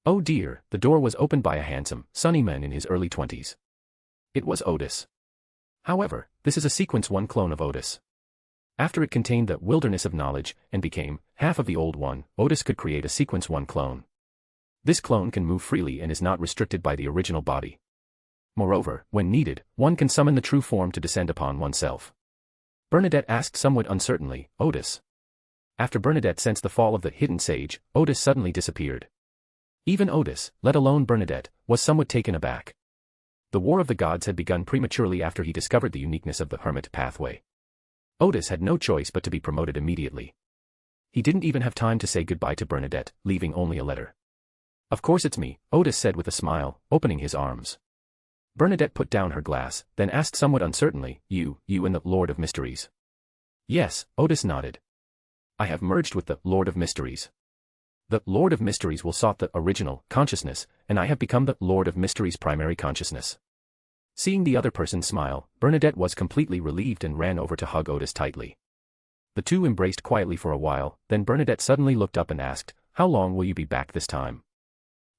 Oh dear, the door was opened by a handsome, sunny man in his early 20s. It was Odis. However, this is a Sequence 1 clone of Odis. After it contained the Wilderness of Knowledge, and became half of the old one, Odis could create a Sequence 1 clone. This clone can move freely and is not restricted by the original body. Moreover, when needed, one can summon the true form to descend upon oneself. Bernadette asked somewhat uncertainly, Odis. After Bernadette sensed the fall of the hidden sage, Odis suddenly disappeared. Even Odis, let alone Bernadette, was somewhat taken aback. The War of the Gods had begun prematurely after he discovered the uniqueness of the Hermit pathway. Odis had no choice but to be promoted immediately. he didn't even have time to say goodbye to Bernadette, leaving only a letter. "Of course it's me," Odis said with a smile, opening his arms. Bernadette put down her glass, then asked somewhat uncertainly, You and the Lord of Mysteries?" "Yes," Odis nodded. "I have merged with the Lord of Mysteries. The Lord of Mysteries will sought the original consciousness, and I have become the Lord of Mysteries' primary consciousness." Seeing the other person smile, Bernadette was completely relieved and ran over to hug Odis tightly. The two embraced quietly for a while, then Bernadette suddenly looked up and asked, "How long will you be back this time?"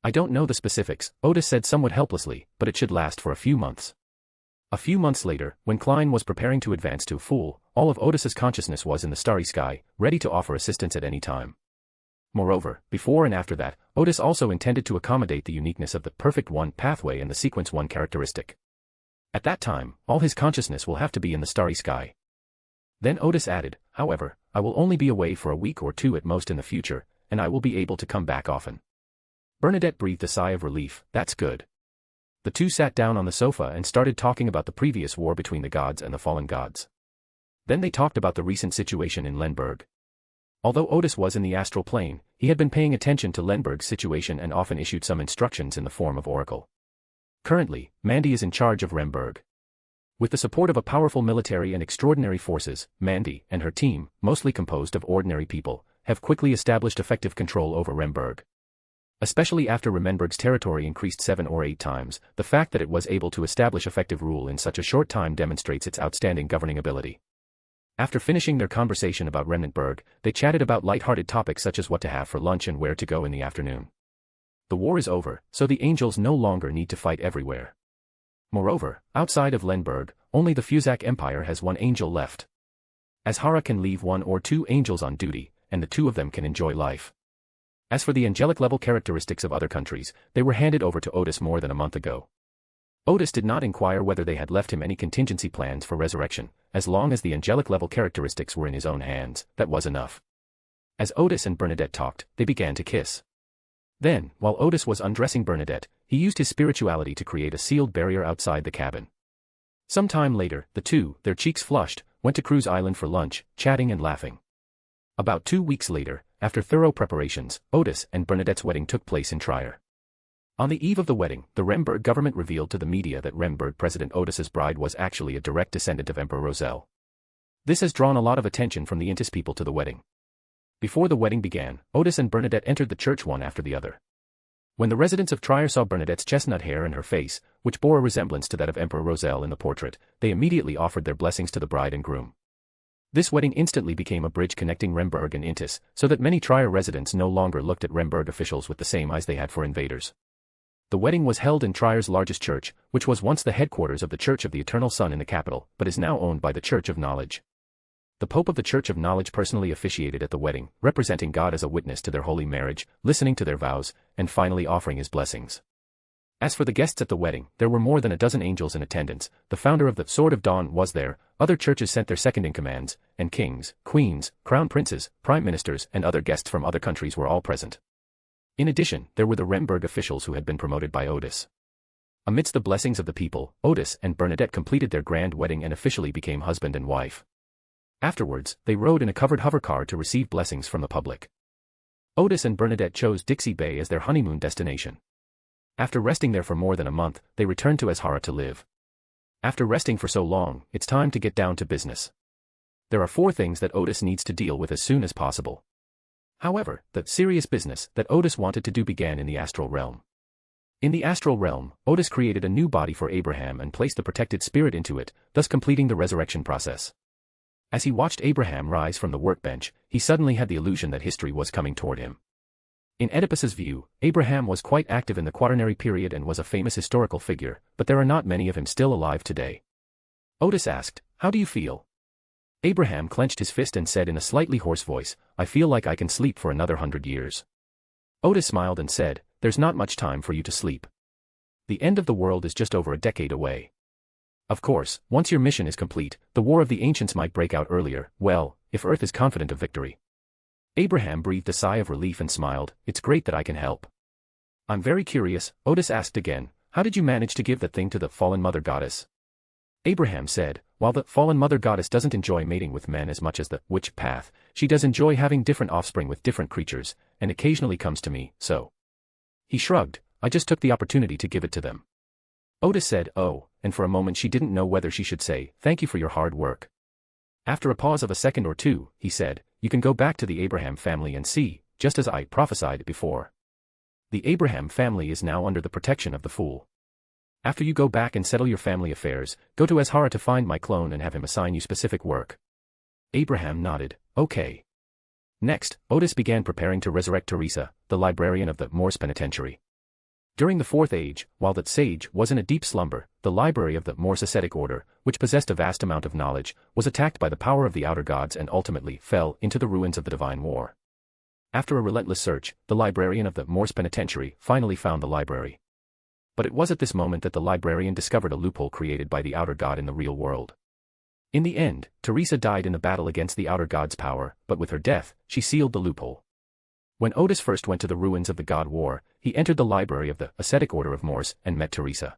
"I don't know the specifics," Odis said somewhat helplessly, "but it should last for a few months." A few months later, when Klein was preparing to advance to Fool, all of Odis's consciousness was in the starry sky, ready to offer assistance at any time. Moreover, before and after that, Odis also intended to accommodate the uniqueness of the Perfect One pathway and the Sequence One characteristic. At that time, all his consciousness will have to be in the starry sky. Then Odis added, "However, I will only be away for a week or two at most in the future, and I will be able to come back often." Bernadette breathed a sigh of relief. "That's good." The two sat down on the sofa and started talking about the previous war between the gods and the fallen gods. Then they talked about the recent situation in Lemberg. Although Odis was in the astral plane, he had been paying attention to Lemberg's situation and often issued some instructions in the form of oracle. Currently, Mandy is in charge of Remberg. With the support of a powerful military and extraordinary forces, Mandy and her team, mostly composed of ordinary people, have quickly established effective control over Remberg. Especially after Remberg's territory increased 7 or 8 times, the fact that it was able to establish effective rule in such a short time demonstrates its outstanding governing ability. After finishing their conversation about Remnantburg, they chatted about light-hearted topics such as what to have for lunch and where to go in the afternoon. The war is over, so the angels no longer need to fight everywhere. Moreover, outside of Lemberg, only the Fuzak Empire has one angel left. Azhara can leave 1 or 2 angels on duty, and the 2 of them can enjoy life. As for the angelic level characteristics of other countries, they were handed over to Odis more than a month ago. Odis did not inquire whether they had left him any contingency plans for resurrection. As long as the angelic level characteristics were in his own hands, that was enough. As Odis and Bernadette talked, they began to kiss. Then, while Odis was undressing Bernadette, he used his spirituality to create a sealed barrier outside the cabin. Some time later, the two, their cheeks flushed, went to Cruise Island for lunch, chatting and laughing. About 2 weeks later, after thorough preparations, Odis and Bernadette's wedding took place in Trier. On the eve of the wedding, the Remberg government revealed to the media that Remberg President Odis's bride was actually a direct descendant of Emperor Roselle. This has drawn a lot of attention from the Intis people to the wedding. Before the wedding began, Odis and Bernadette entered the church one after the other. When the residents of Trier saw Bernadette's chestnut hair and her face, which bore a resemblance to that of Emperor Roselle in the portrait, they immediately offered their blessings to the bride and groom. This wedding instantly became a bridge connecting Remberg and Intis, so that many Trier residents no longer looked at Remberg officials with the same eyes they had for invaders. The wedding was held in Trier's largest church, which was once the headquarters of the Church of the Eternal Sun in the capital, but is now owned by the Church of Knowledge. The Pope of the Church of Knowledge personally officiated at the wedding, representing God as a witness to their holy marriage, listening to their vows, and finally offering his blessings. As for the guests at the wedding, there were more than a dozen angels in attendance. The founder of the Sword of Dawn was there, other churches sent their second-in-commands, and kings, queens, crown princes, prime ministers, and other guests from other countries were all present. In addition, there were the Remberg officials who had been promoted by Odis. Amidst the blessings of the people, Odis and Bernadette completed their grand wedding and officially became husband and wife. Afterwards, they rode in a covered hovercar to receive blessings from the public. Odis and Bernadette chose Dixie Bay as their honeymoon destination. After resting there for more than a month, they returned to Azhara to live. After resting for so long, it's time to get down to business. There are 4 things that Odis needs to deal with as soon as possible. However, the serious business that Odis wanted to do began in the astral realm. In the astral realm, Odis created a new body for Abraham and placed the protected spirit into it, thus completing the resurrection process. As he watched Abraham rise from the workbench, he suddenly had the illusion that history was coming toward him. In Oedipus's view, Abraham was quite active in the Quaternary period and was a famous historical figure, but there are not many of him still alive today. Odis asked, "How do you feel?" Abraham clenched his fist and said in a slightly hoarse voice, "I feel like I can sleep for another 100 years. Odis smiled and said, "There's not much time for you to sleep. The end of the world is just over a decade away. Of course, once your mission is complete, the War of the Ancients might break out earlier, well, if Earth is confident of victory." Abraham breathed a sigh of relief and smiled, "It's great that I can help." "I'm very curious," Odis asked again, "how did you manage to give that thing to the fallen mother goddess?" Abraham said, while the fallen mother goddess doesn't enjoy mating with men as much as the witch path, she does enjoy having different offspring with different creatures, and occasionally comes to me, so. He shrugged, I just took the opportunity to give it to them. Odis said, oh, and for a moment she didn't know whether she should say, thank you for your hard work. After a pause of a second or two, he said, you can go back to the Abraham family and see, just as I prophesied before. The Abraham family is now under the protection of the fool. After you go back and settle your family affairs, go to Azhara to find my clone and have him assign you specific work. Abraham nodded, okay. Next, Odis began preparing to resurrect Teresa, the librarian of the Moor's penitentiary. During the Fourth Age, while that sage was in a deep slumber, the library of the Moss Ascetic Order, which possessed a vast amount of knowledge, was attacked by the power of the outer gods and ultimately fell into the ruins of the Divine War. After a relentless search, the librarian of the Moor's penitentiary finally found the library. But it was at this moment that the librarian discovered a loophole created by the outer god in the real world. In the end, Teresa died in the battle against the outer god's power, but with her death, she sealed the loophole. When Odis first went to the ruins of the god War, he entered the library of the Ascetic Order of Moors and met Teresa.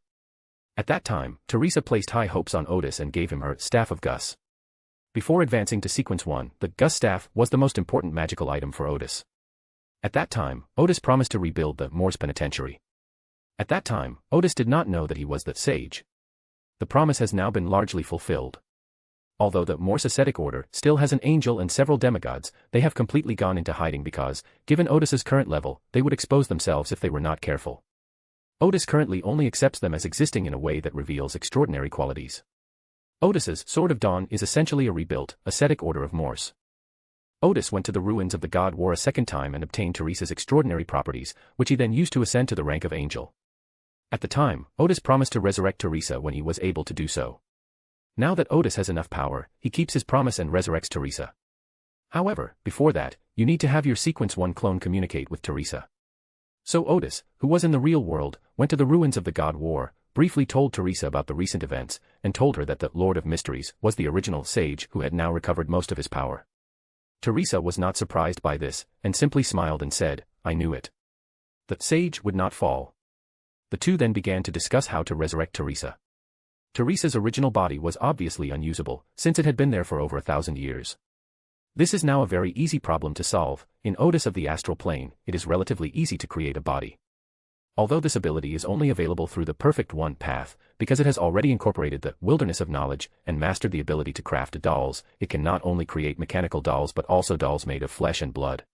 At that time, Teresa placed high hopes on Odis and gave him her Staff of Gus. Before advancing to Sequence 1, the Gus Staff was the most important magical item for Odis. At that time, Odis promised to rebuild the Moor's penitentiary. At that time, Odis did not know that he was the sage. The promise has now been largely fulfilled. Although the Moss Ascetic Order still has an angel and several demigods, they have completely gone into hiding because, given Odis's current level, they would expose themselves if they were not careful. Odis currently only accepts them as existing in a way that reveals extraordinary qualities. Odis's Sword of Dawn is essentially a rebuilt, ascetic order of Moors. Odis went to the ruins of the god War a second time and obtained Teresa's extraordinary properties, which he then used to ascend to the rank of angel. At the time, Odis promised to resurrect Teresa when he was able to do so. Now that Odis has enough power, he keeps his promise and resurrects Teresa. However, before that, you need to have your Sequence 1 clone communicate with Teresa. So Odis, who was in the real world, went to the ruins of the god War, briefly told Teresa about the recent events, and told her that the Lord of Mysteries was the original sage who had now recovered most of his power. Teresa was not surprised by this, and simply smiled and said, I knew it. The sage would not fall. The two then began to discuss how to resurrect Teresa. Teresa's original body was obviously unusable, since it had been there for over 1,000 years. This is now a very easy problem to solve. In Odis of the astral plane, it is relatively easy to create a body. Although this ability is only available through the Perfect One path, because it has already incorporated the wilderness of knowledge and mastered the ability to craft dolls, it can not only create mechanical dolls but also dolls made of flesh and blood.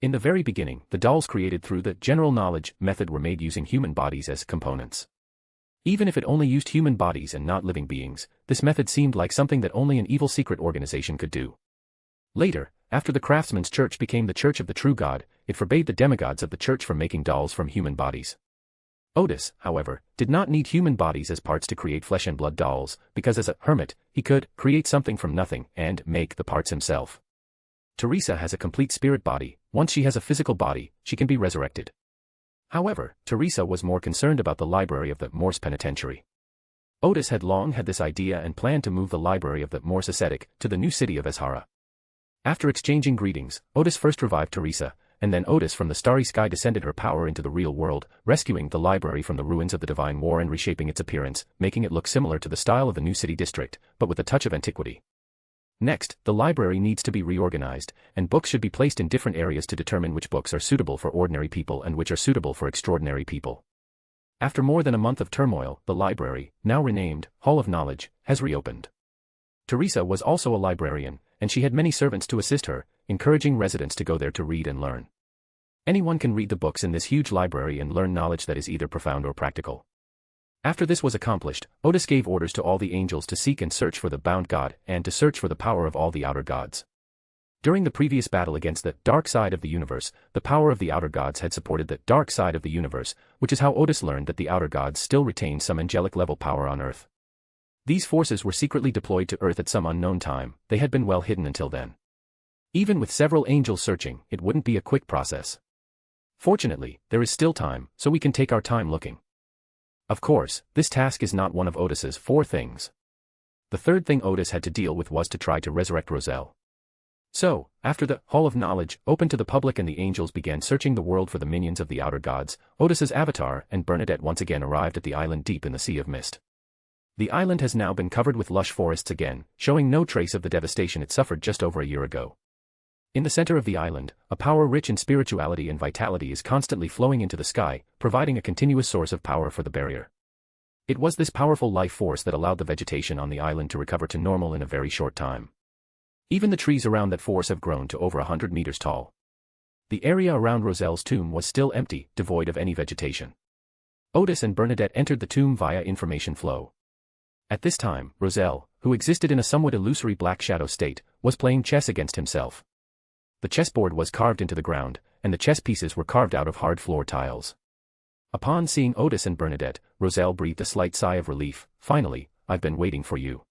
In the very beginning, the dolls created through the general knowledge method were made using human bodies as components. Even if it only used human bodies and not living beings, this method seemed like something that only an evil secret organization could do. Later, after the craftsman's church became the church of the true god, it forbade the demigods of the church from making dolls from human bodies. Odis, however, did not need human bodies as parts to create flesh and blood dolls, because as a hermit, he could create something from nothing and make the parts himself. Teresa has a complete spirit body. Once she has a physical body, she can be resurrected. However, Teresa was more concerned about the library of the Moor's penitentiary. Odis had long had this idea and planned to move the library of the Moor's Ascetic to the new city of Azhara. After exchanging greetings, Odis first revived Teresa, and then Odis from the starry sky descended her power into the real world, rescuing the library from the ruins of the Divine War and reshaping its appearance, making it look similar to the style of the new city district, but with a touch of antiquity. Next, the library needs to be reorganized, and books should be placed in different areas to determine which books are suitable for ordinary people and which are suitable for extraordinary people. After more than a month of turmoil, the library, now renamed Hall of Knowledge, has reopened. Teresa was also a librarian, and she had many servants to assist her, encouraging residents to go there to read and learn. Anyone can read the books in this huge library and learn knowledge that is either profound or practical. After this was accomplished, Odis gave orders to all the angels to seek and search for the bound god and to search for the power of all the outer gods. During the previous battle against the dark side of the universe, the power of the outer gods had supported the dark side of the universe, which is how Odis learned that the outer gods still retain some angelic level power on Earth. These forces were secretly deployed to Earth at some unknown time. They had been well hidden until then. Even with several angels searching, it wouldn't be a quick process. Fortunately, there is still time, so we can take our time looking. Of course, this task is not one of Odis's 4 things. The third thing Odis had to deal with was to try to resurrect Roselle. So, after the Hall of Knowledge opened to the public and the angels began searching the world for the minions of the outer gods, Odis's avatar and Bernadette once again arrived at the island deep in the Sea of Mist. The island has now been covered with lush forests again, showing no trace of the devastation it suffered just over a year ago. In the center of the island, a power rich in spirituality and vitality is constantly flowing into the sky, providing a continuous source of power for the barrier. It was this powerful life force that allowed the vegetation on the island to recover to normal in a very short time. Even the trees around that force have grown to over 100 meters tall. The area around Roselle's tomb was still empty, devoid of any vegetation. Odis and Bernadette entered the tomb via information flow. At this time, Roselle, who existed in a somewhat illusory black shadow state, was playing chess against himself. The chessboard was carved into the ground, and the chess pieces were carved out of hard floor tiles. Upon seeing Odis and Bernadette, Roselle breathed a slight sigh of relief. Finally, I've been waiting for you.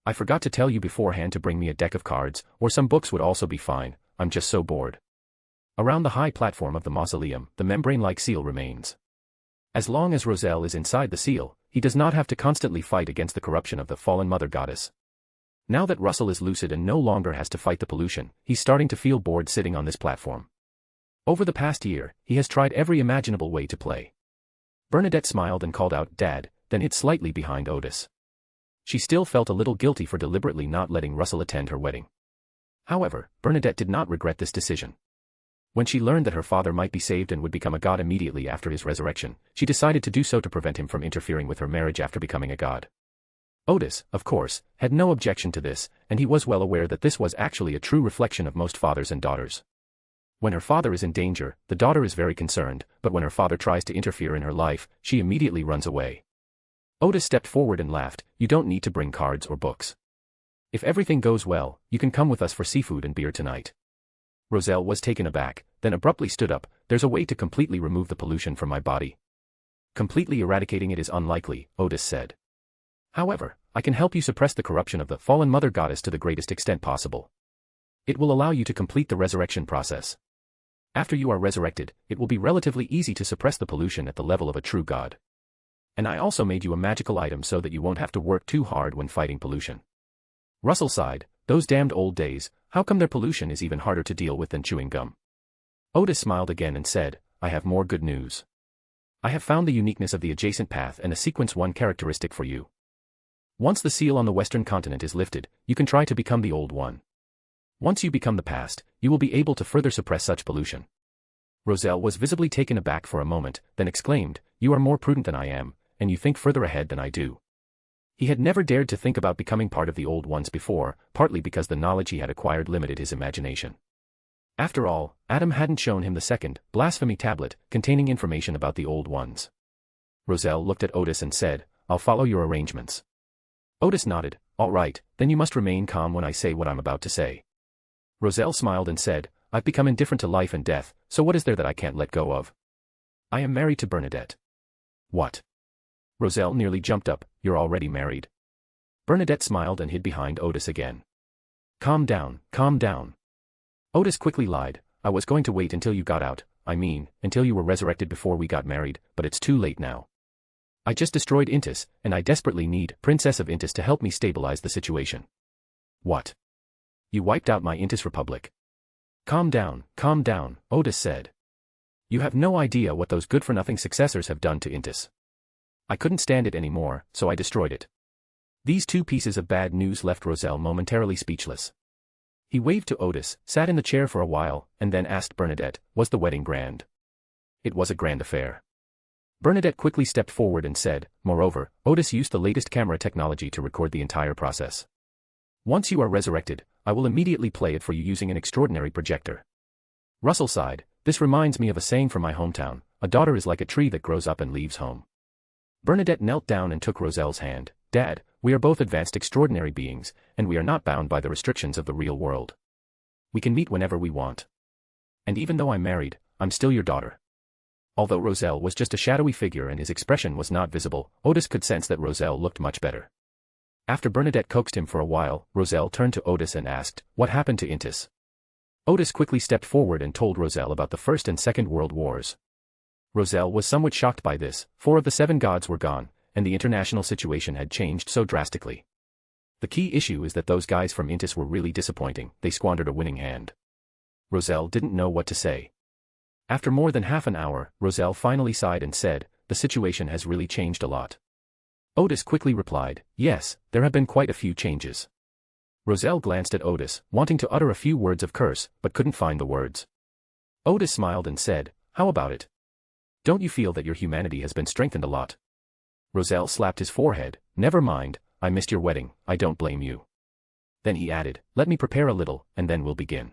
I forgot to tell you beforehand to bring me a deck of cards, or some books would also be fine, I'm just so bored. Around the high platform of the mausoleum, the membrane-like seal remains. As long as Roselle is inside the seal, he does not have to constantly fight against the corruption of the fallen mother goddess. Now that Russell is lucid and no longer has to fight the pollution, he's starting to feel bored sitting on this platform. Over the past year, he has tried every imaginable way to play. Bernadette smiled and called out, "Dad," then hid slightly behind Odis. She still felt a little guilty for deliberately not letting Russell attend her wedding. However, Bernadette did not regret this decision. When she learned that her father might be saved and would become a god immediately after his resurrection, she decided to do so to prevent him from interfering with her marriage after becoming a god. Odis, of course, had no objection to this, and he was well aware that this was actually a true reflection of most fathers and daughters. When her father is in danger, the daughter is very concerned, but when her father tries to interfere in her life, she immediately runs away. Odis stepped forward and laughed, "You don't need to bring cards or books. If everything goes well, you can come with us for seafood and beer tonight." Roselle was taken aback, then abruptly stood up. "There's a way to completely remove the pollution from my body." "Completely eradicating it is unlikely," Odis said. "However, I can help you suppress the corruption of the fallen mother goddess to the greatest extent possible. It will allow you to complete the resurrection process. After you are resurrected, it will be relatively easy to suppress the pollution at the level of a true god. And I also made you a magical item so that you won't have to work too hard when fighting pollution." Russell sighed, "Those damned old days, how come their pollution is even harder to deal with than chewing gum?" Odis smiled again and said, "I have more good news. I have found the uniqueness of the adjacent path and a sequence 1 characteristic for you. Once the seal on the western continent is lifted, you can try to become the old one. Once you become the past, you will be able to further suppress such pollution." Roselle was visibly taken aback for a moment, then exclaimed, "You are more prudent than I am, and you think further ahead than I do." He had never dared to think about becoming part of the old ones before, partly because the knowledge he had acquired limited his imagination. After all, Adam hadn't shown him the second, blasphemy tablet, containing information about the old ones. Roselle looked at Odis and said, "I'll follow your arrangements." Odis nodded, "All right, then you must remain calm when I say what I'm about to say." Roselle smiled and said, "I've become indifferent to life and death, so what is there that I can't let go of? I am married to Bernadette." "What?" Roselle nearly jumped up, "You're already married." Bernadette smiled and hid behind Odis again. Calm down, calm down." Odis quickly lied, "I was going to wait until you got out, until you were resurrected before we got married, but it's too late now. I just destroyed Intis, and I desperately need Princess of Intis to help me stabilize the situation." "What? You wiped out my Intis Republic?" Calm down, Odis said. "You have no idea what those good-for-nothing successors have done to Intis. I couldn't stand it anymore, so I destroyed it." These 2 pieces of bad news left Roselle momentarily speechless. He waved to Odis, sat in the chair for a while, and then asked Bernadette, "Was the wedding grand?" "It was a grand affair." Bernadette quickly stepped forward and said, "Moreover, Odis used the latest camera technology to record the entire process. Once you are resurrected, I will immediately play it for you using an extraordinary projector." Russell sighed, "This reminds me of a saying from my hometown, a daughter is like a tree that grows up and leaves home." Bernadette knelt down and took Roselle's hand. "Dad, we are both advanced extraordinary beings, and we are not bound by the restrictions of the real world. We can meet whenever we want. And even though I'm married, I'm still your daughter." Although Roselle was just a shadowy figure and his expression was not visible, Odis could sense that Roselle looked much better. After Bernadette coaxed him for a while, Roselle turned to Odis and asked, "What happened to Intis?" Odis quickly stepped forward and told Roselle about the First and Second World Wars. Roselle was somewhat shocked by this. 4 of the 7 gods were gone, and the international situation had changed so drastically. The key issue is that those guys from Intis were really disappointing, they squandered a winning hand. Roselle didn't know what to say. After more than half an hour, Roselle finally sighed and said, "The situation has really changed a lot." Odis quickly replied, yes, there have been quite a few changes. Roselle glanced at Odis, wanting to utter a few words of curse, but couldn't find the words. Odis smiled and said, how about it? Don't you feel that your humanity has been strengthened a lot? Roselle slapped his forehead, never mind, I missed your wedding, I don't blame you. Then he added, let me prepare a little, and then we'll begin.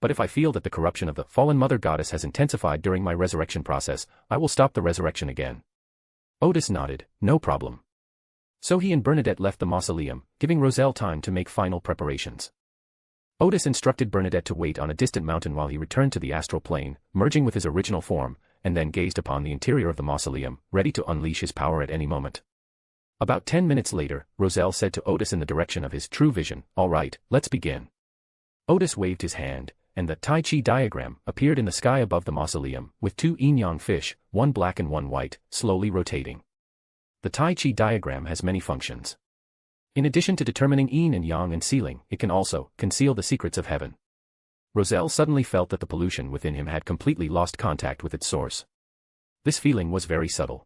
But if I feel that the corruption of the fallen mother goddess has intensified during my resurrection process, I will stop the resurrection again. Odis nodded, no problem. So he and Bernadette left the mausoleum, giving Roselle time to make final preparations. Odis instructed Bernadette to wait on a distant mountain while he returned to the astral plane, merging with his original form, and then gazed upon the interior of the mausoleum, ready to unleash his power at any moment. About 10 minutes later, Roselle said to Odis in the direction of his true vision, all right, let's begin. Odis waved his hand, and the Tai Chi diagram appeared in the sky above the mausoleum, with two yin-yang fish, one black and one white, slowly rotating. The Tai Chi diagram has many functions. In addition to determining yin and yang and sealing, it can also conceal the secrets of heaven. Roselle suddenly felt that the pollution within him had completely lost contact with its source. This feeling was very subtle.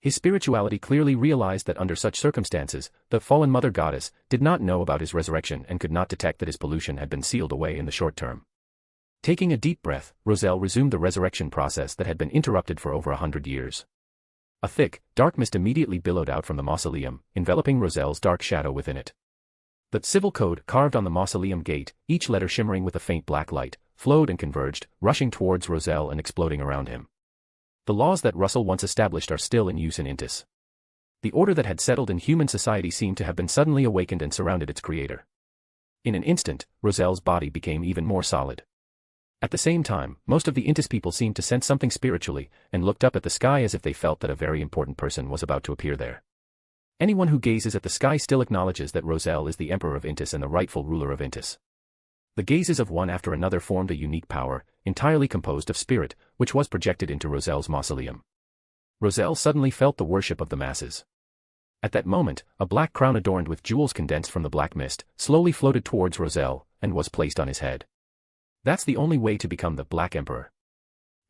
His spirituality clearly realized that under such circumstances, the fallen mother goddess did not know about his resurrection and could not detect that his pollution had been sealed away in the short term. Taking a deep breath, Roselle resumed the resurrection process that had been interrupted for over 100 years. A thick, dark mist immediately billowed out from the mausoleum, enveloping Roselle's dark shadow within it. The civil code carved on the mausoleum gate, each letter shimmering with a faint black light, flowed and converged, rushing towards Roselle and exploding around him. The laws that Russell once established are still in use in Intis. The order that had settled in human society seemed to have been suddenly awakened and surrounded its creator. In an instant, Roselle's body became even more solid. At the same time, most of the Intis people seemed to sense something spiritually, and looked up at the sky as if they felt that a very important person was about to appear there. Anyone who gazes at the sky still acknowledges that Roselle is the emperor of Intis and the rightful ruler of Intis. The gazes of one after another formed a unique power, entirely composed of spirit, which was projected into Roselle's mausoleum. Roselle suddenly felt the worship of the masses. At that moment, a black crown adorned with jewels condensed from the black mist, slowly floated towards Roselle, and was placed on his head. That's the only way to become the Black Emperor.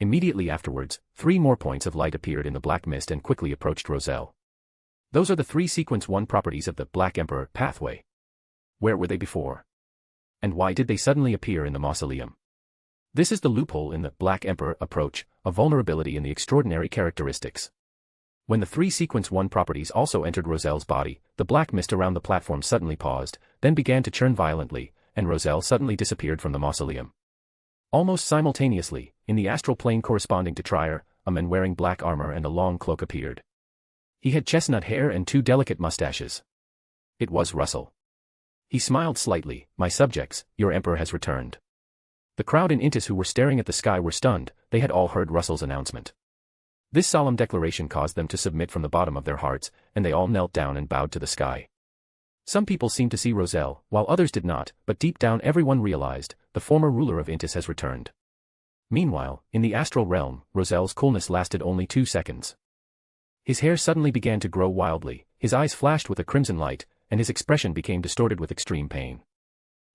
Immediately afterwards, 3 more points of light appeared in the black mist and quickly approached Roselle. Those are the 3 sequence 1 properties of the Black Emperor pathway. Where were they before? And why did they suddenly appear in the mausoleum? This is the loophole in the Black Emperor approach, a vulnerability in the extraordinary characteristics. When the 3 sequence 1 properties also entered Roselle's body, the black mist around the platform suddenly paused, then began to churn violently, and Roselle suddenly disappeared from the mausoleum. Almost simultaneously, in the astral plane corresponding to Trier, a man wearing black armor and a long cloak appeared. He had chestnut hair and 2 delicate mustaches. It was Russell. He smiled slightly, my subjects, your emperor has returned. The crowd in Intis who were staring at the sky were stunned, they had all heard Russell's announcement. This solemn declaration caused them to submit from the bottom of their hearts, and they all knelt down and bowed to the sky. Some people seemed to see Roselle, while others did not, but deep down everyone realized, the former ruler of Intis has returned. Meanwhile, in the astral realm, Roselle's coolness lasted only 2 seconds. His hair suddenly began to grow wildly, his eyes flashed with a crimson light, and his expression became distorted with extreme pain.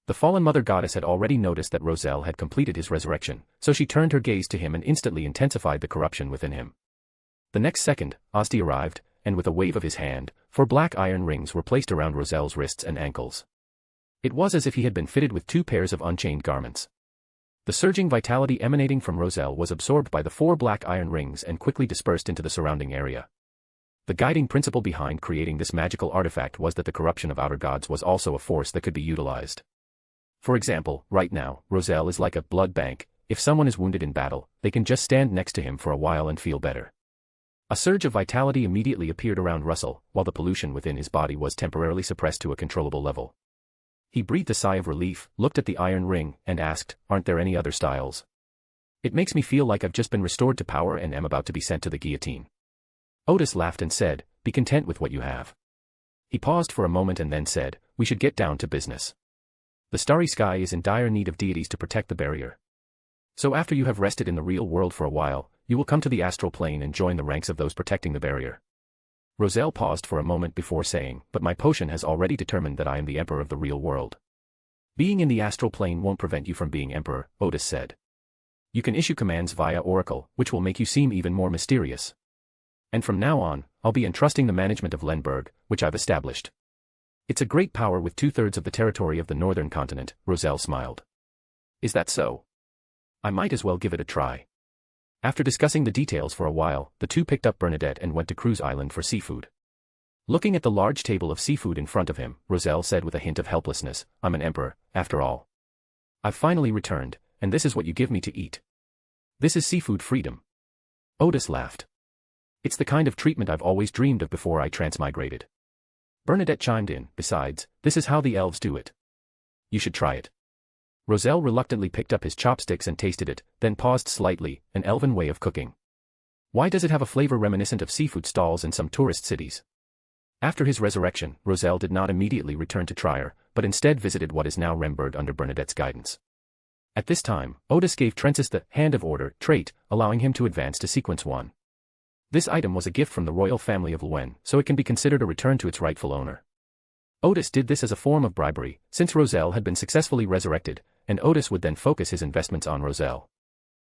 The fallen mother goddess had already noticed that Roselle had completed his resurrection, so she turned her gaze to him and instantly intensified the corruption within him. The next second, Asti arrived, and with a wave of his hand, 4 black iron rings were placed around Roselle's wrists and ankles. It was as if he had been fitted with 2 pairs of unchained garments. The surging vitality emanating from Roselle was absorbed by the 4 black iron rings and quickly dispersed into the surrounding area. The guiding principle behind creating this magical artifact was that the corruption of outer gods was also a force that could be utilized. For example, right now, Roselle is like a blood bank. If someone is wounded in battle, they can just stand next to him for a while and feel better. A surge of vitality immediately appeared around Russell, while the pollution within his body was temporarily suppressed to a controllable level. He breathed a sigh of relief, looked at the iron ring, and asked, aren't there any other styles? It makes me feel like I've just been restored to power and am about to be sent to the guillotine. Odis laughed and said, be content with what you have. He paused for a moment and then said, we should get down to business. The starry sky is in dire need of deities to protect the barrier. So after you have rested in the real world for a while, you will come to the astral plane and join the ranks of those protecting the barrier. Roselle paused for a moment before saying, but my potion has already determined that I am the emperor of the real world. Being in the astral plane won't prevent you from being emperor, Odis said. You can issue commands via oracle, which will make you seem even more mysterious. And from now on, I'll be entrusting the management of Lenberg, which I've established. It's a great power with 2/3 of the territory of the northern continent, Roselle smiled. Is that so? I might as well give it a try. After discussing the details for a while, the two picked up Bernadette and went to Cruise Island for seafood. Looking at the large table of seafood in front of him, Roselle said with a hint of helplessness, I'm an emperor, after all. I've finally returned, and this is what you give me to eat. This is seafood freedom. Odis laughed. It's the kind of treatment I've always dreamed of before I transmigrated. Bernadette chimed in, besides, this is how the elves do it. You should try it. Roselle reluctantly picked up his chopsticks and tasted it, then paused slightly, an elven way of cooking. Why does it have a flavor reminiscent of seafood stalls in some tourist cities? After his resurrection, Roselle did not immediately return to Trier, but instead visited what is now Remberg under Bernadette's guidance. At this time, Odis gave Trensis the Hand of Order trait, allowing him to advance to Sequence 1. This item was a gift from the royal family of Luen, so it can be considered a return to its rightful owner. Odis did this as a form of bribery, since Roselle had been successfully resurrected, and Odis would then focus his investments on Roselle.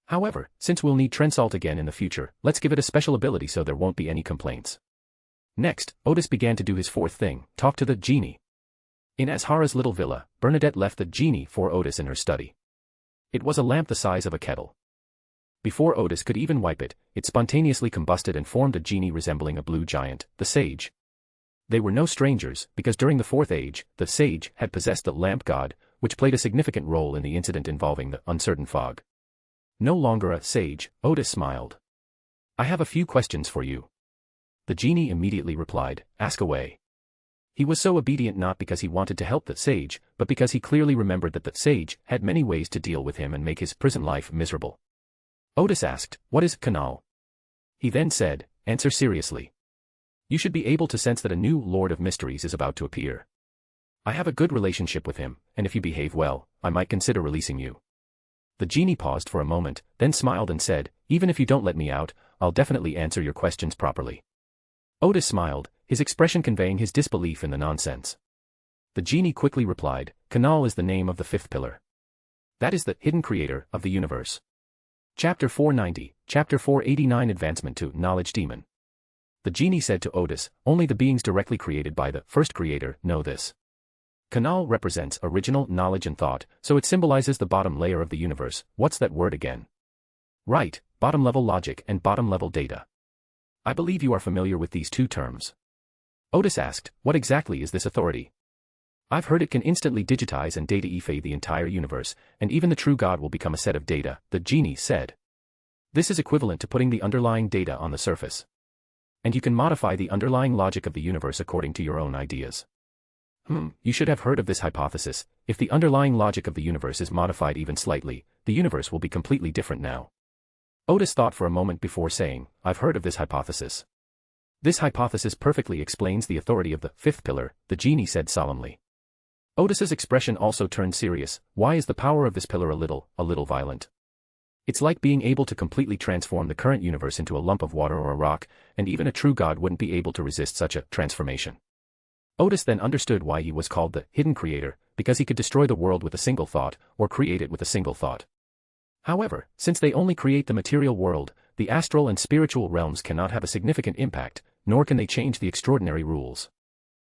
However, since we'll need Trensalt again in the future, let's give it a special ability so there won't be any complaints. Next, Odis began to do his fourth thing, talk to the genie. In Azhara's little villa, Bernadette left the genie for Odis in her study. It was a lamp the size of a kettle. Before Odis could even wipe it, it spontaneously combusted and formed a genie resembling a blue giant, the sage. They were no strangers, because during the Fourth Age, the sage had possessed the lamp god, which played a significant role in the incident involving the uncertain fog. No longer a sage, Odis smiled. I have a few questions for you. The genie immediately replied, ask away. He was so obedient not because he wanted to help the sage, but because he clearly remembered that the sage had many ways to deal with him and make his prison life miserable. Odis asked, what is Canal? He then said, answer seriously. You should be able to sense that a new Lord of Mysteries is about to appear. I have a good relationship with him, and if you behave well, I might consider releasing you. The genie paused for a moment, then smiled and said, even if you don't let me out, I'll definitely answer your questions properly. Odis smiled, his expression conveying his disbelief in the nonsense. The genie quickly replied, Canal is the name of the fifth pillar. That is the hidden creator of the universe. Chapter 490, Chapter 489 Advancement to Knowledge Demon. The genie said to Odis, only the beings directly created by the first creator know this. Canal represents original knowledge and thought, so it symbolizes the bottom layer of the universe. What's that word again? Right, bottom-level logic and bottom-level data. I believe you are familiar with these two terms. Odis asked, what exactly is this authority? I've heard it can instantly digitize and data-ify the entire universe, and even the true God will become a set of data, the genie said. This is equivalent to putting the underlying data on the surface. And you can modify the underlying logic of the universe according to your own ideas. You should have heard of this hypothesis. If the underlying logic of the universe is modified even slightly, the universe will be completely different now. Odis thought for a moment before saying, I've heard of this hypothesis. This hypothesis perfectly explains the authority of the fifth pillar, the genie said solemnly. Odis's expression also turned serious. Why is the power of this pillar a little violent? It's like being able to completely transform the current universe into a lump of water or a rock, and even a true god wouldn't be able to resist such a transformation. Odis then understood why he was called the hidden creator, because he could destroy the world with a single thought, or create it with a single thought. However, since they only create the material world, the astral and spiritual realms cannot have a significant impact, nor can they change the extraordinary rules.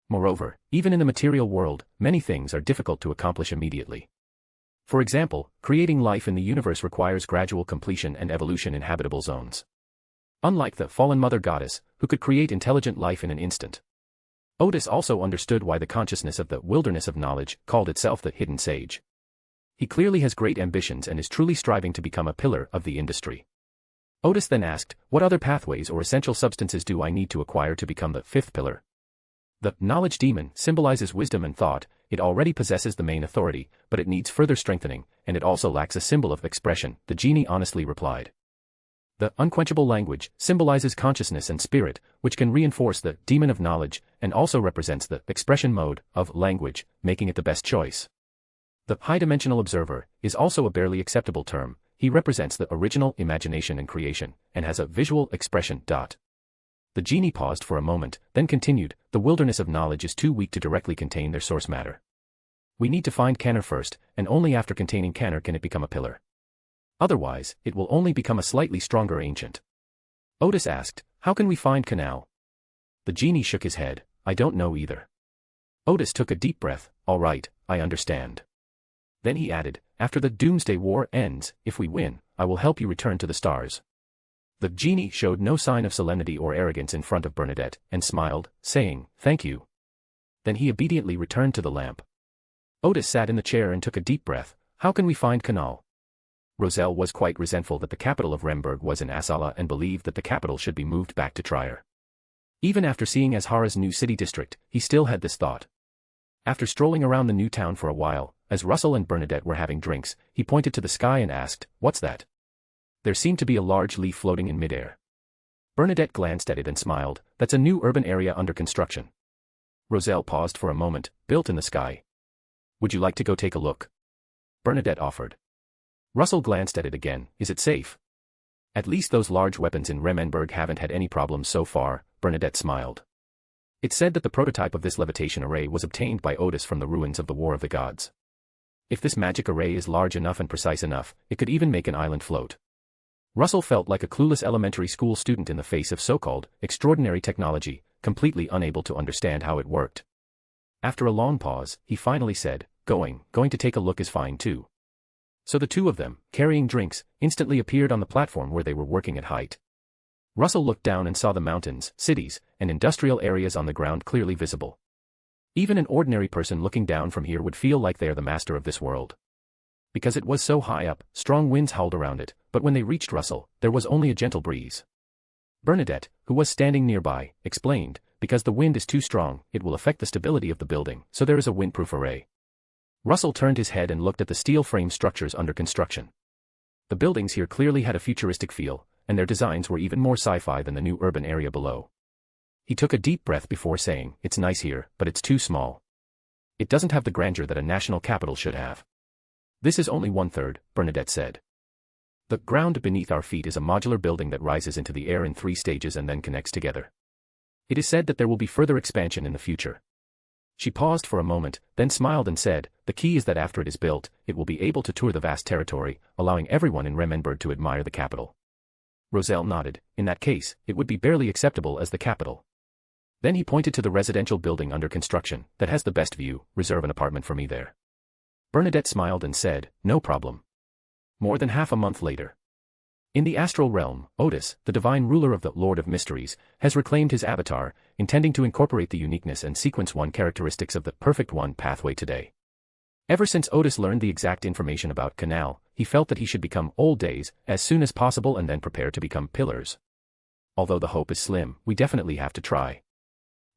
Moreover, even in the material world, many things are difficult to accomplish immediately. For example, creating life in the universe requires gradual completion and evolution in habitable zones. Unlike the fallen mother goddess, who could create intelligent life in an instant. Odis also understood why the consciousness of the wilderness of knowledge called itself the hidden sage. He clearly has great ambitions and is truly striving to become a pillar of the industry. Odis then asked, what other pathways or essential substances do I need to acquire to become the fifth pillar? The knowledge demon symbolizes wisdom and thought. It already possesses the main authority, but it needs further strengthening, and it also lacks a symbol of expression, the genie honestly replied. The unquenchable language symbolizes consciousness and spirit, which can reinforce the demon of knowledge, and also represents the expression mode of language, making it the best choice. The high-dimensional observer is also a barely acceptable term. He represents the original imagination and creation, and has a visual expression. The genie paused for a moment, then continued, the wilderness of knowledge is too weak to directly contain their source matter. We need to find Canner first, and only after containing Canner can it become a pillar. Otherwise, it will only become a slightly stronger ancient. Odis asked, how can we find Canal? The genie shook his head. I don't know either. Odis took a deep breath. All right, I understand. Then he added, after the Doomsday War ends, if we win, I will help you return to the stars. The genie showed no sign of solemnity or arrogance in front of Bernadette, and smiled, saying, thank you. Then he obediently returned to the lamp. Odis sat in the chair and took a deep breath. How can we find Canal? Roselle was quite resentful that the capital of Remberg was in Asala and believed that the capital should be moved back to Trier. Even after seeing Ashara's new city district, he still had this thought. After strolling around the new town for a while, as Russell and Bernadette were having drinks, he pointed to the sky and asked, what's that? There seemed to be a large leaf floating in midair. Bernadette glanced at it and smiled. That's a new urban area under construction. Roselle paused for a moment. Built in the sky. Would you like to go take a look? Bernadette offered. Russell glanced at it again. Is it safe? At least those large weapons in Remmenberg haven't had any problems so far, Bernadette smiled. It said that the prototype of this levitation array was obtained by Odis from the ruins of the War of the Gods. If this magic array is large enough and precise enough, it could even make an island float. Russell felt like a clueless elementary school student in the face of so-called extraordinary technology, completely unable to understand how it worked. After a long pause, he finally said, going to take a look is fine too. So the two of them, carrying drinks, instantly appeared on the platform where they were working at height. Russell looked down and saw the mountains, cities, and industrial areas on the ground clearly visible. Even an ordinary person looking down from here would feel like they're the master of this world. Because it was so high up, strong winds howled around it, but when they reached Russell, there was only a gentle breeze. Bernadette, who was standing nearby, explained, because the wind is too strong, it will affect the stability of the building, so there is a windproof array. Russell turned his head and looked at the steel frame structures under construction. The buildings here clearly had a futuristic feel, and their designs were even more sci-fi than the new urban area below. He took a deep breath before saying, it's nice here, but it's too small. It doesn't have the grandeur that a national capital should have. This is only 1/3, Bernadette said. The ground beneath our feet is a modular building that rises into the air in 3 stages and then connects together. It is said that there will be further expansion in the future. She paused for a moment, then smiled and said, the key is that after it is built, it will be able to tour the vast territory, allowing everyone in Remmenberg to admire the capital. Roselle nodded. In that case, it would be barely acceptable as the capital. Then he pointed to the residential building under construction, that has the best view. Reserve an apartment for me there. Bernadette smiled and said, no problem. More than half a month later. In the astral realm, Odis, the divine ruler of the Lord of Mysteries, has reclaimed his avatar, intending to incorporate the uniqueness and sequence 1 characteristics of the Perfect One pathway today. Ever since Odis learned the exact information about Canal, he felt that he should become Old Days as soon as possible and then prepare to become Pillars. Although the hope is slim, we definitely have to try.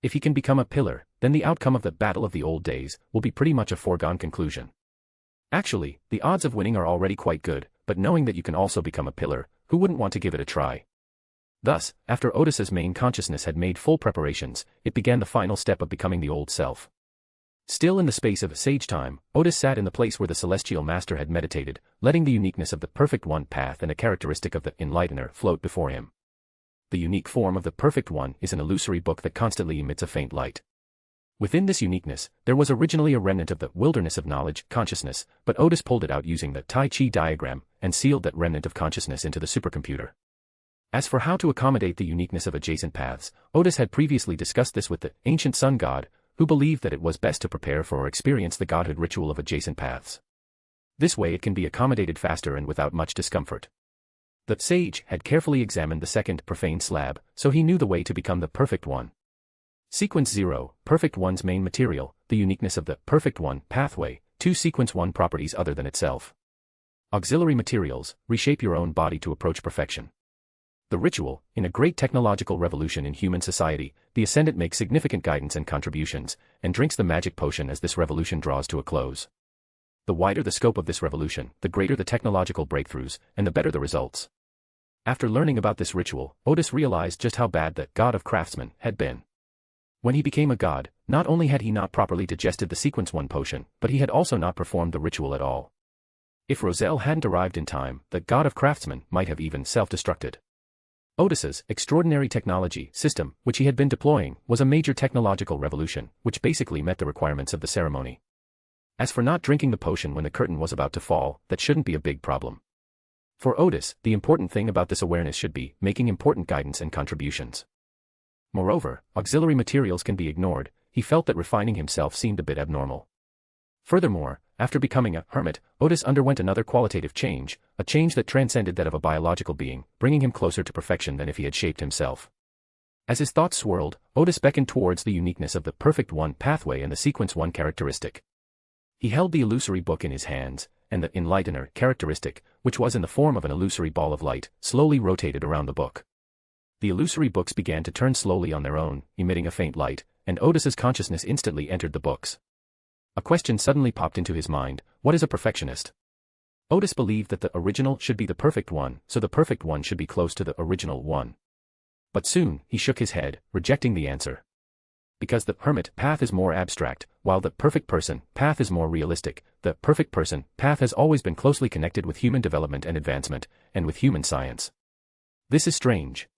If he can become a Pillar, then the outcome of the Battle of the Old Days will be pretty much a foregone conclusion. Actually, the odds of winning are already quite good, but knowing that you can also become a Pillar, who wouldn't want to give it a try? Thus, after Odis's main consciousness had made full preparations, it began the final step of becoming the old self. Still in the space of sage time, Odis sat in the place where the Celestial Master had meditated, letting the uniqueness of the Perfect One path and a characteristic of the Enlightener float before him. The unique form of the Perfect One is an illusory book that constantly emits a faint light. Within this uniqueness, there was originally a remnant of the wilderness of knowledge, consciousness, but Odis pulled it out using the Tai Chi diagram, and sealed that remnant of consciousness into the supercomputer. As for how to accommodate the uniqueness of adjacent paths, Odis had previously discussed this with the ancient sun god, who believed that it was best to prepare for or experience the godhood ritual of adjacent paths. This way it can be accommodated faster and without much discomfort. The sage had carefully examined the second profane slab, so he knew the way to become the Perfect One. Sequence 0, Perfect One's main material, the uniqueness of the Perfect One pathway, 2 Sequence 1 properties other than itself. Auxiliary materials, reshape your own body to approach perfection. The ritual, in a great technological revolution in human society, the Ascendant makes significant guidance and contributions, and drinks the magic potion as this revolution draws to a close. The wider the scope of this revolution, the greater the technological breakthroughs, and the better the results. After learning about this ritual, Odis realized just how bad the God of Craftsmen had been. When he became a god, not only had he not properly digested the Sequence 1 potion, but he had also not performed the ritual at all. If Roselle hadn't arrived in time, the God of Craftsmen might have even self-destructed. Odis's extraordinary technology system, which he had been deploying, was a major technological revolution, which basically met the requirements of the ceremony. As for not drinking the potion when the curtain was about to fall, that shouldn't be a big problem. For Odis, the important thing about this awareness should be making important guidance and contributions. Moreover, auxiliary materials can be ignored. He felt that refining himself seemed a bit abnormal. Furthermore, after becoming a hermit, Odis underwent another qualitative change, a change that transcended that of a biological being, bringing him closer to perfection than if he had shaped himself. As his thoughts swirled, Odis beckoned towards the uniqueness of the perfect one pathway and the sequence one characteristic. He held the illusory book in his hands, and the enlightener characteristic, which was in the form of an illusory ball of light, slowly rotated around the book. The illusory books began to turn slowly on their own, emitting a faint light, and Odis's consciousness instantly entered the books. A question suddenly popped into his mind: what is a perfectionist? Odis believed that the original should be the perfect one, so the perfect one should be close to the original one. But soon, he shook his head, rejecting the answer. Because the hermit path is more abstract, while the perfect person path is more realistic, the perfect person path has always been closely connected with human development and advancement, and with human science. This is strange.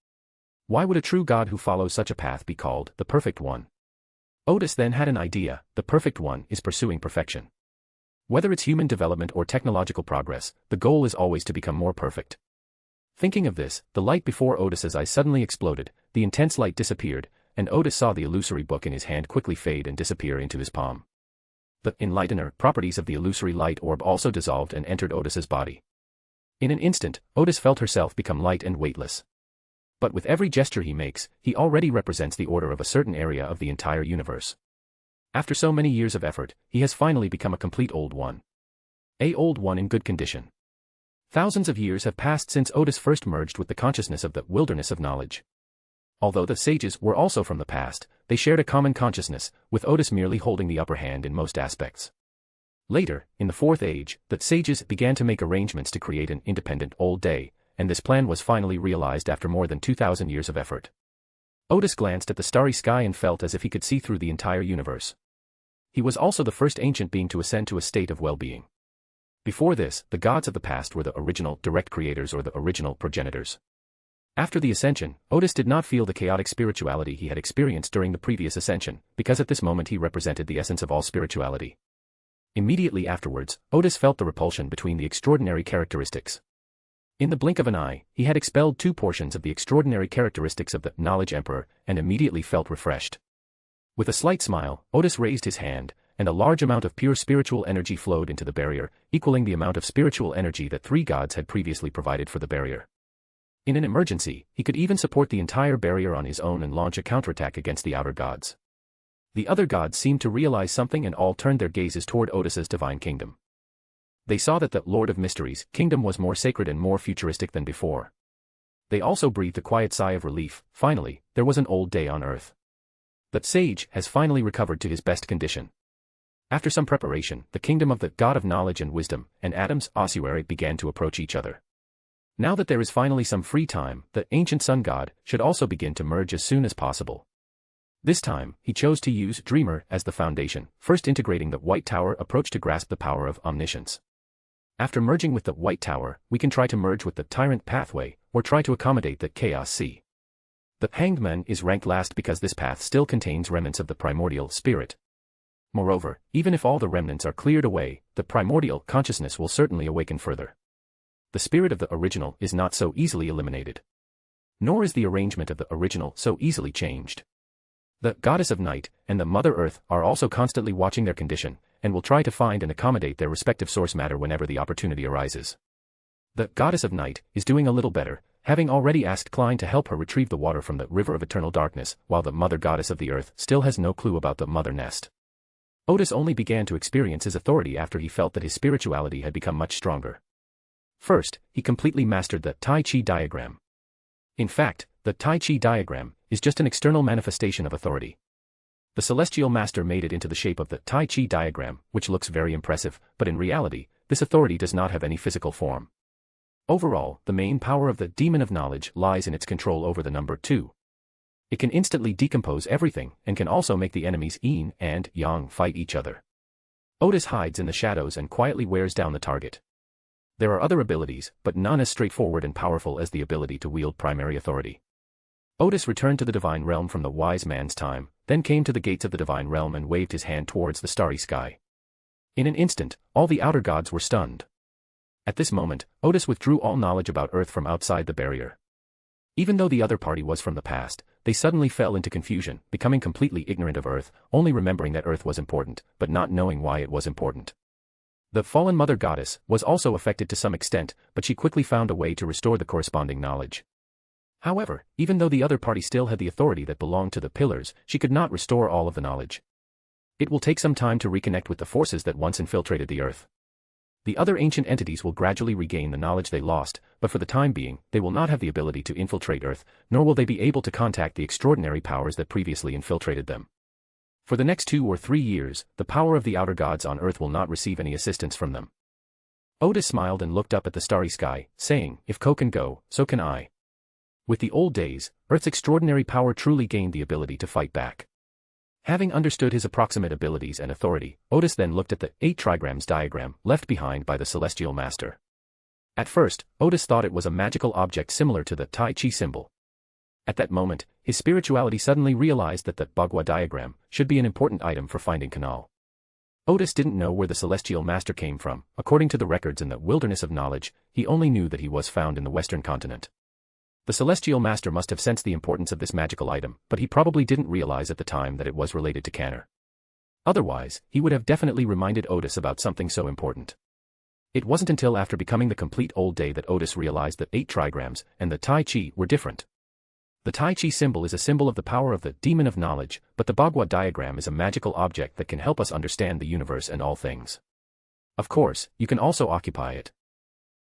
Why would a true god who follows such a path be called the perfect one? Odis then had an idea: the perfect one is pursuing perfection. Whether it's human development or technological progress, the goal is always to become more perfect. Thinking of this, the light before Odis's eyes suddenly exploded, the intense light disappeared, and Odis saw the illusory book in his hand quickly fade and disappear into his palm. The enlightener properties of the illusory light orb also dissolved and entered Odis's body. In an instant, Odis felt herself become light and weightless. But with every gesture he makes, he already represents the order of a certain area of the entire universe. After so many years of effort, he has finally become a complete old one. A old one in good condition. Thousands of years have passed since Odis first merged with the consciousness of the wilderness of knowledge. Although the sages were also from the past, they shared a common consciousness, with Odis merely holding the upper hand in most aspects. Later, in the Fourth Age, the sages began to make arrangements to create an independent old day, and this plan was finally realized after more than 2,000 years of effort. Odis glanced at the starry sky and felt as if he could see through the entire universe. He was also the first ancient being to ascend to a state of well-being. Before this, the gods of the past were the original direct creators or the original progenitors. After the ascension, Odis did not feel the chaotic spirituality he had experienced during the previous ascension, because at this moment he represented the essence of all spirituality. Immediately afterwards, Odis felt the repulsion between the extraordinary characteristics. In the blink of an eye, he had expelled 2 portions of the extraordinary characteristics of the Knowledge Emperor, and immediately felt refreshed. With a slight smile, Odis raised his hand, and a large amount of pure spiritual energy flowed into the barrier, equaling the amount of spiritual energy that 3 gods had previously provided for the barrier. In an emergency, he could even support the entire barrier on his own and launch a counterattack against the outer gods. The other gods seemed to realize something and all turned their gazes toward Odis's divine kingdom. They saw that the Lord of Mysteries' kingdom was more sacred and more futuristic than before. They also breathed a quiet sigh of relief. Finally, there was an old day on Earth. The sage has finally recovered to his best condition. After some preparation, the kingdom of the God of Knowledge and Wisdom, and Adam's ossuary began to approach each other. Now that there is finally some free time, the ancient sun god should also begin to merge as soon as possible. This time, he chose to use Dreamer as the foundation, first integrating the White Tower approach to grasp the power of omniscience. After merging with the White Tower, we can try to merge with the Tyrant pathway, or try to accommodate the Chaos Sea. The Hanged Man is ranked last because this path still contains remnants of the primordial spirit. Moreover, even if all the remnants are cleared away, the primordial consciousness will certainly awaken further. The spirit of the original is not so easily eliminated. Nor is the arrangement of the original so easily changed. The Goddess of Night and the Mother Earth are also constantly watching their condition, and will try to find and accommodate their respective source matter whenever the opportunity arises. The Goddess of Night is doing a little better, having already asked Klein to help her retrieve the water from the River of Eternal Darkness, while the Mother Goddess of the Earth still has no clue about the Mother Nest. Odis only began to experience his authority after he felt that his spirituality had become much stronger. First, he completely mastered the Tai Chi diagram. In fact, the Tai Chi diagram is just an external manifestation of authority. The Celestial Master made it into the shape of the Tai Chi diagram, which looks very impressive, but in reality, this authority does not have any physical form. Overall, the main power of the Demon of Knowledge lies in its control over the number 2. It can instantly decompose everything, and can also make the enemies Yin and Yang fight each other. Odis hides in the shadows and quietly wears down the target. There are other abilities, but none as straightforward and powerful as the ability to wield primary authority. Odis returned to the Divine Realm from the Wise Man's time, then came to the gates of the Divine Realm and waved his hand towards the starry sky. In an instant, all the outer gods were stunned. At this moment, Odis withdrew all knowledge about Earth from outside the barrier. Even though the other party was from the past, they suddenly fell into confusion, becoming completely ignorant of Earth, only remembering that Earth was important, but not knowing why it was important. The fallen mother goddess was also affected to some extent, but she quickly found a way to restore the corresponding knowledge. However, even though the other party still had the authority that belonged to the pillars, she could not restore all of the knowledge. It will take some time to reconnect with the forces that once infiltrated the Earth. The other ancient entities will gradually regain the knowledge they lost, but for the time being, they will not have the ability to infiltrate Earth, nor will they be able to contact the extraordinary powers that previously infiltrated them. For the next 2 or 3 years, the power of the outer gods on Earth will not receive any assistance from them. Odis smiled and looked up at the starry sky, saying, "If Ko can go, so can I." With the old days, Earth's extraordinary power truly gained the ability to fight back. Having understood his approximate abilities and authority, Odis then looked at the 8 trigrams diagram left behind by the Celestial Master. At first, Odis thought it was a magical object similar to the Tai Chi symbol. At that moment, his spirituality suddenly realized that the Bagua diagram should be an important item for finding Canal. Odis didn't know where the Celestial Master came from. According to the records in the Wilderness of Knowledge, he only knew that he was found in the Western continent. The Celestial Master must have sensed the importance of this magical item, but he probably didn't realize at the time that it was related to Canner. Otherwise, he would have definitely reminded Odis about something so important. It wasn't until after becoming the complete old day that Odis realized that 8 trigrams and the Tai Chi were different. The Tai Chi symbol is a symbol of the power of the demon of knowledge, but the Bagua diagram is a magical object that can help us understand the universe and all things. Of course, you can also occupy it.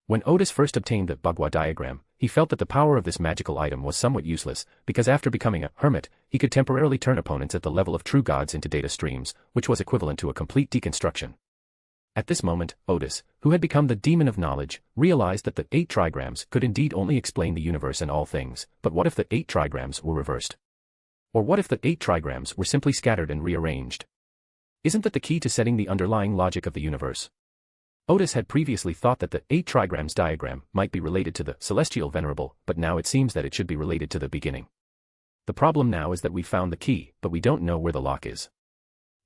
When Odis first obtained the Bagua diagram, he felt that the power of this magical item was somewhat useless, because after becoming a hermit, he could temporarily turn opponents at the level of true gods into data streams, which was equivalent to a complete deconstruction. At this moment, Odis, who had become the demon of knowledge, realized that the 8 trigrams could indeed only explain the universe and all things, but what if the 8 trigrams were reversed? Or what if the 8 trigrams were simply scattered and rearranged? Isn't that the key to setting the underlying logic of the universe? Odis had previously thought that the 8 trigrams diagram might be related to the Celestial Venerable, but now it seems that it should be related to the beginning. The problem now is that we found the key, but we don't know where the lock is.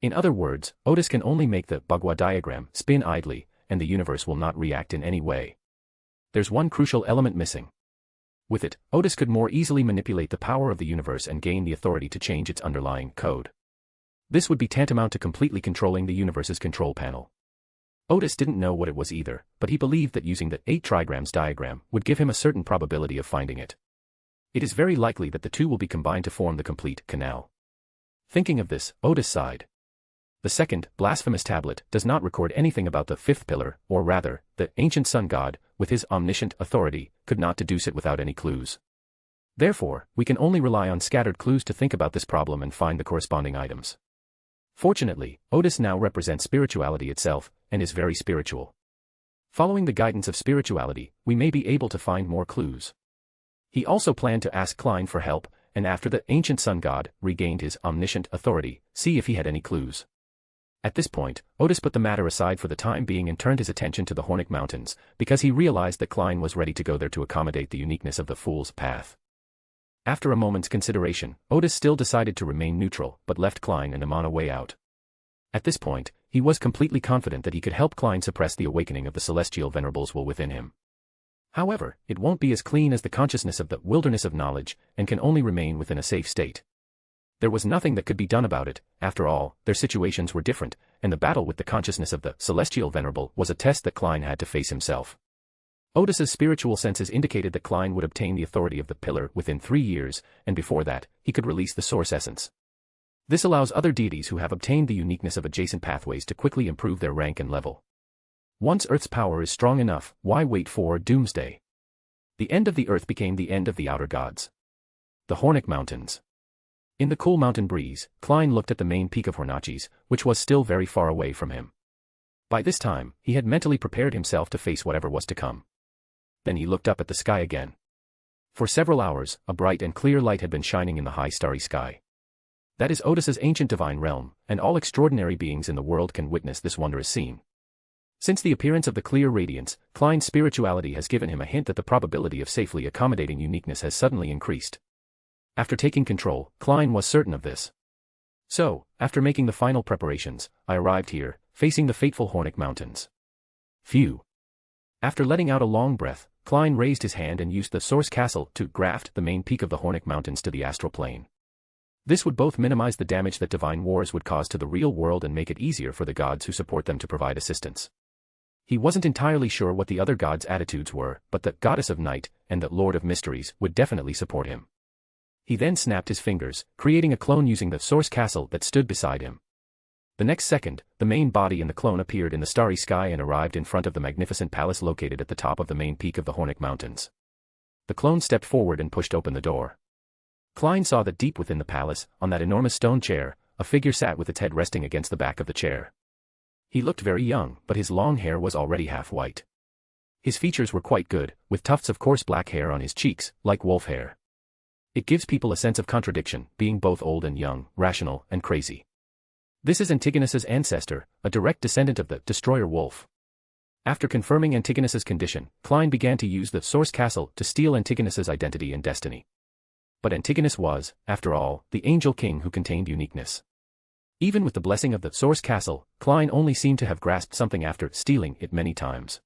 In other words, Odis can only make the Bagua diagram spin idly, and the universe will not react in any way. There's one crucial element missing. With it, Odis could more easily manipulate the power of the universe and gain the authority to change its underlying code. This would be tantamount to completely controlling the universe's control panel. Odis didn't know what it was either, but he believed that using the 8 trigrams diagram would give him a certain probability of finding it. It is very likely that the two will be combined to form the complete canal. Thinking of this, Odis sighed. The second, blasphemous tablet, does not record anything about the 5th pillar, or rather, the ancient sun god, with his omniscient authority, could not deduce it without any clues. Therefore, we can only rely on scattered clues to think about this problem and find the corresponding items. Fortunately, Odis now represents spirituality itself, and is very spiritual. Following the guidance of spirituality, we may be able to find more clues. He also planned to ask Klein for help, and after the ancient sun god regained his omniscient authority, see if he had any clues. At this point, Odis put the matter aside for the time being and turned his attention to the Hornic Mountains, because he realized that Klein was ready to go there to accommodate the uniqueness of the Fool's Path. After a moment's consideration, Odis still decided to remain neutral, but left Klein and him on a way out. At this point, he was completely confident that he could help Klein suppress the awakening of the celestial venerables will within him. However, it won't be as clean as the consciousness of the wilderness of knowledge, and can only remain within a safe state. There was nothing that could be done about it. After all, their situations were different, and the battle with the consciousness of the celestial venerable was a test that Klein had to face himself. Odis's spiritual senses indicated that Klein would obtain the authority of the pillar within 3 years, and before that, he could release the source essence. This allows other deities who have obtained the uniqueness of adjacent pathways to quickly improve their rank and level. Once Earth's power is strong enough, why wait for doomsday? The end of the Earth became the end of the outer gods. The Hornic Mountains. In the cool mountain breeze, Klein looked at the main peak of Hornachis, which was still very far away from him. By this time, he had mentally prepared himself to face whatever was to come. Then he looked up at the sky again. For several hours, a bright and clear light had been shining in the high starry sky. That is Odis's ancient divine realm, and all extraordinary beings in the world can witness this wondrous scene. Since the appearance of the clear radiance, Klein's spirituality has given him a hint that the probability of safely accommodating uniqueness has suddenly increased. After taking control, Klein was certain of this. So, after making the final preparations, I arrived here, facing the fateful Hornic Mountains. Phew. After letting out a long breath, Klein raised his hand and used the source castle to graft the main peak of the Hornic Mountains to the astral plane. This would both minimize the damage that divine wars would cause to the real world and make it easier for the gods who support them to provide assistance. He wasn't entirely sure what the other gods' attitudes were, but the Goddess of Night and the Lord of Mysteries would definitely support him. He then snapped his fingers, creating a clone using the source castle that stood beside him. The next second, the main body in the clone appeared in the starry sky and arrived in front of the magnificent palace located at the top of the main peak of the Hornic Mountains. The clone stepped forward and pushed open the door. Klein saw that deep within the palace, on that enormous stone chair, a figure sat with its head resting against the back of the chair. He looked very young, but his long hair was already half white. His features were quite good, with tufts of coarse black hair on his cheeks, like wolf hair. It gives people a sense of contradiction, being both old and young, rational and crazy. This is Antigonus's ancestor, a direct descendant of the destroyer wolf. After confirming Antigonus's condition, Klein began to use the source castle to steal Antigonus's identity and destiny. But Antigonus was, after all, the angel king who contained uniqueness. Even with the blessing of the source castle, Klein only seemed to have grasped something after stealing it many times.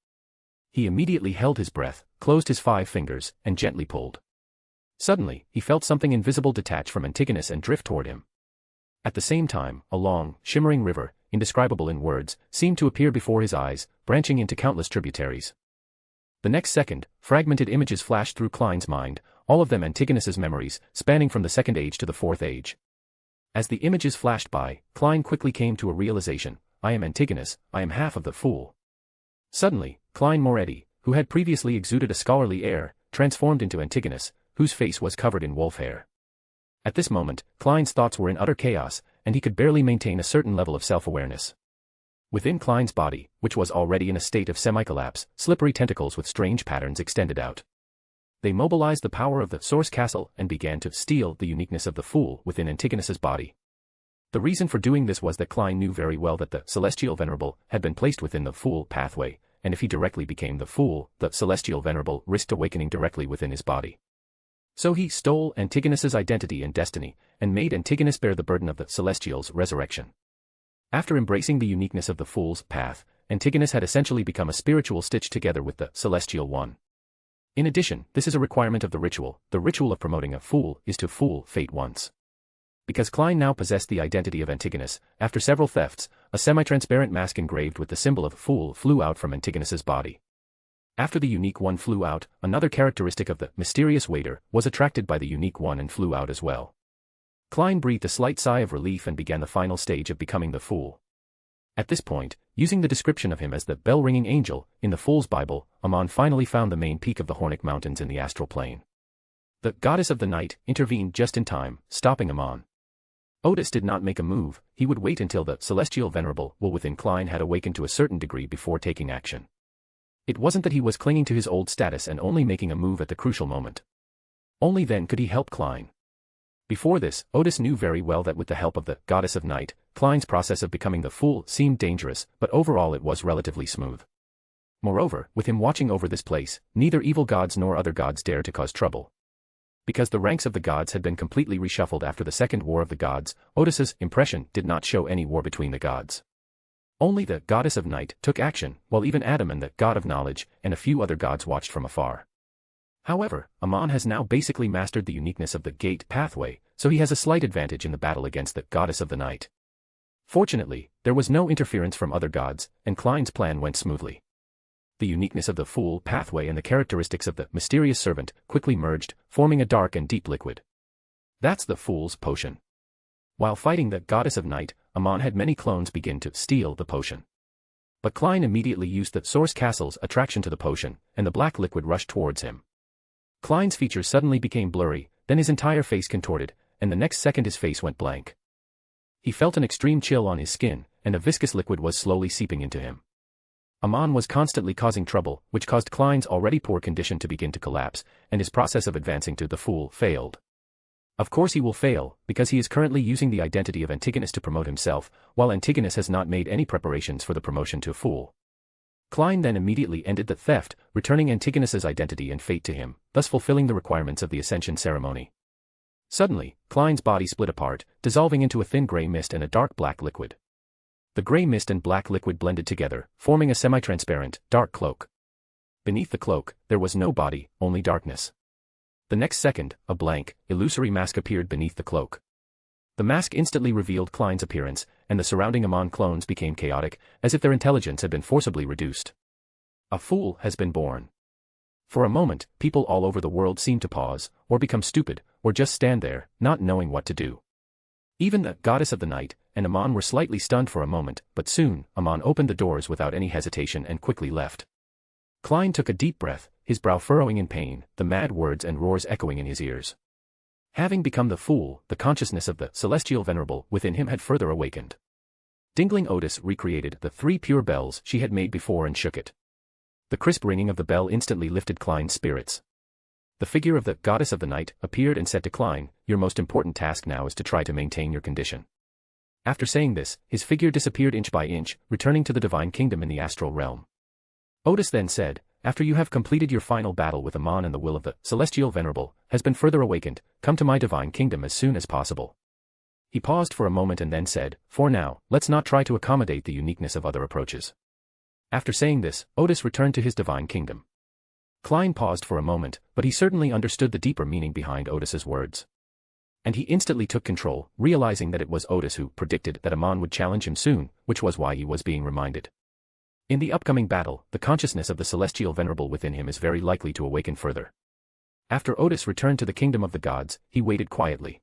He immediately held his breath, closed his 5 fingers, and gently pulled. Suddenly, he felt something invisible detach from Antigonus and drift toward him. At the same time, a long, shimmering river, indescribable in words, seemed to appear before his eyes, branching into countless tributaries. The next second, fragmented images flashed through Klein's mind, all of them Antigonus's memories, spanning from the 2nd age to the 4th age. As the images flashed by, Klein quickly came to a realization: I am Antigonus, I am half of the fool. Suddenly, Klein Moretti, who had previously exuded a scholarly air, transformed into Antigonus, whose face was covered in wolf hair. At this moment, Klein's thoughts were in utter chaos, and he could barely maintain a certain level of self-awareness. Within Klein's body, which was already in a state of semi-collapse, slippery tentacles with strange patterns extended out. They mobilized the power of the source castle and began to steal the uniqueness of the fool within Antigonus's body. The reason for doing this was that Klein knew very well that the Celestial Venerable had been placed within the fool pathway, and if he directly became the fool, the Celestial Venerable risked awakening directly within his body. So he stole Antigonus's identity and destiny, and made Antigonus bear the burden of the Celestial's resurrection. After embracing the uniqueness of the fool's path, Antigonus had essentially become a spiritual stitched together with the Celestial One. In addition, this is a requirement of the ritual of promoting a fool is to fool fate once. Because Klein now possessed the identity of Antigonus, after several thefts, a semi-transparent mask engraved with the symbol of fool flew out from Antigonus's body. After the unique one flew out, another characteristic of the mysterious waiter was attracted by the unique one and flew out as well. Klein breathed a slight sigh of relief and began the final stage of becoming the fool. At this point, using the description of him as the bell-ringing angel in the Fool's Bible, Amon finally found the main peak of the Hornic Mountains in the astral plane. The Goddess of the Night intervened just in time, stopping Amon. Odis did not make a move, he would wait until the Celestial Venerable will within Klein had awakened to a certain degree before taking action. It wasn't that he was clinging to his old status and only making a move at the crucial moment. Only then could he help Klein. Before this, Odis knew very well that with the help of the Goddess of Night, Klein's process of becoming the fool seemed dangerous, but overall it was relatively smooth. Moreover, with him watching over this place, neither evil gods nor other gods dared to cause trouble. Because the ranks of the gods had been completely reshuffled after the Second War of the Gods, Odis's impression did not show any war between the gods. Only the Goddess of Night took action, while even Adam and the God of Knowledge and a few other gods watched from afar. However, Amon has now basically mastered the uniqueness of the gate pathway, so he has a slight advantage in the battle against the Goddess of the Night. Fortunately, there was no interference from other gods, and Klein's plan went smoothly. The uniqueness of the fool pathway and the characteristics of the mysterious servant quickly merged, forming a dark and deep liquid. That's the fool's potion. While fighting the Goddess of Night, Amon had many clones begin to steal the potion. But Klein immediately used the source castle's attraction to the potion, and the black liquid rushed towards him. Klein's features suddenly became blurry, then his entire face contorted, and the next second his face went blank. He felt an extreme chill on his skin, and a viscous liquid was slowly seeping into him. Amon was constantly causing trouble, which caused Klein's already poor condition to begin to collapse, and his process of advancing to the fool failed. Of course he will fail, because he is currently using the identity of Antigonus to promote himself, while Antigonus has not made any preparations for the promotion to fool. Klein then immediately ended the theft, returning Antigonus's identity and fate to him, thus fulfilling the requirements of the Ascension ceremony. Suddenly, Klein's body split apart, dissolving into a thin gray mist and a dark black liquid. The gray mist and black liquid blended together, forming a semi-transparent, dark cloak. Beneath the cloak, there was no body, only darkness. The next second, a blank, illusory mask appeared beneath the cloak. The mask instantly revealed Klein's appearance, and the surrounding Amon clones became chaotic, as if their intelligence had been forcibly reduced. A fool has been born. For a moment, people all over the world seemed to pause, or become stupid, or just stand there, not knowing what to do. Even the goddess of the night and Amon were slightly stunned for a moment, but soon, Amon opened the doors without any hesitation and quickly left. Klein took a deep breath, his brow furrowing in pain, the mad words and roars echoing in his ears. Having become the fool, the consciousness of the celestial venerable within him had further awakened. Dingling Odis recreated the 3 pure bells she had made before and shook it. The crisp ringing of the bell instantly lifted Klein's spirits. The figure of the goddess of the night appeared and said to Klein, "Your most important task now is to try to maintain your condition." After saying this, his figure disappeared inch by inch, returning to the divine kingdom in the astral realm. Odis then said, "After you have completed your final battle with Amon and the will of the celestial venerable has been further awakened, come to my divine kingdom as soon as possible." He paused for a moment and then said, "For now, let's not try to accommodate the uniqueness of other approaches." After saying this, Odis returned to his divine kingdom. Klein paused for a moment, but he certainly understood the deeper meaning behind Odis's words. And he instantly took control, realizing that it was Odis who predicted that Amon would challenge him soon, which was why he was being reminded. In the upcoming battle, the consciousness of the celestial venerable within him is very likely to awaken further. After Odis returned to the kingdom of the gods, he waited quietly.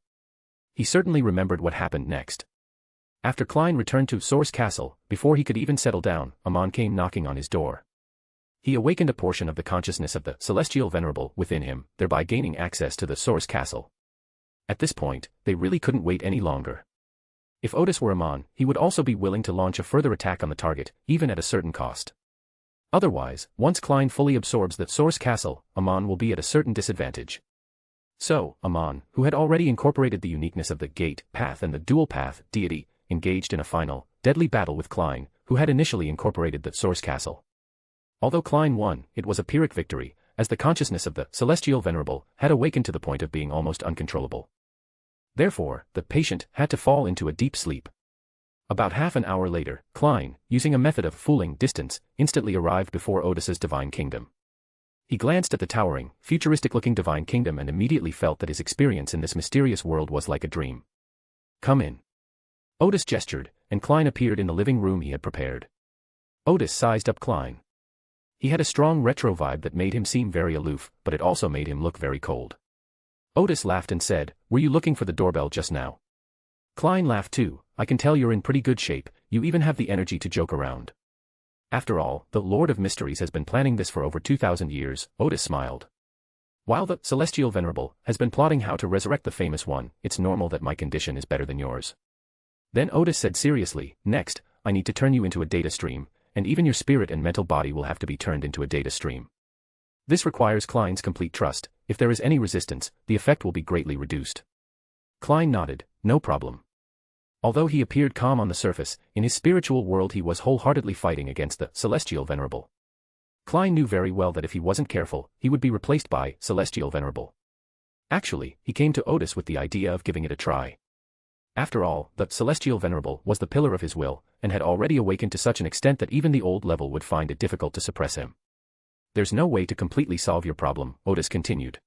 He certainly remembered what happened next. After Klein returned to Source Castle, before he could even settle down, Amon came knocking on his door. He awakened a portion of the consciousness of the celestial venerable within him, thereby gaining access to the Source Castle. At this point, they really couldn't wait any longer. If Odis were Amon, he would also be willing to launch a further attack on the target, even at a certain cost. Otherwise, once Klein fully absorbs the Source Castle, Amon will be at a certain disadvantage. So, Amon, who had already incorporated the uniqueness of the gate, path and the dual path, deity, engaged in a final, deadly battle with Klein, who had initially incorporated the Source Castle. Although Klein won, it was a Pyrrhic victory, as the consciousness of the celestial venerable had awakened to the point of being almost uncontrollable. Therefore, the patient had to fall into a deep sleep. About half an hour later, Klein, using a method of fooling distance, instantly arrived before Odis's divine kingdom. He glanced at the towering, futuristic-looking divine kingdom and immediately felt that his experience in this mysterious world was like a dream. "Come in." Odis gestured, and Klein appeared in the living room he had prepared. Odis sized up Klein. He had a strong retro vibe that made him seem very aloof, but it also made him look very cold. Odis laughed and said, "Were you looking for the doorbell just now?" Klein laughed too. "I can tell you're in pretty good shape, you even have the energy to joke around." "After all, the Lord of Mysteries has been planning this for over 2,000 years, Odis smiled. "While the Celestial Venerable has been plotting how to resurrect the famous one, it's normal that my condition is better than yours." Then Odis said seriously, "Next, I need to turn you into a data stream, and even your spirit and mental body will have to be turned into a data stream. This requires Klein's complete trust. If there is any resistance, the effect will be greatly reduced." Klein nodded, "No problem." Although he appeared calm on the surface, in his spiritual world he was wholeheartedly fighting against the Celestial Venerable. Klein knew very well that if he wasn't careful, he would be replaced by Celestial Venerable. Actually, he came to Odis with the idea of giving it a try. After all, the Celestial Venerable was the pillar of his will, and had already awakened to such an extent that even the old level would find it difficult to suppress him. "There's no way to completely solve your problem," Odis continued.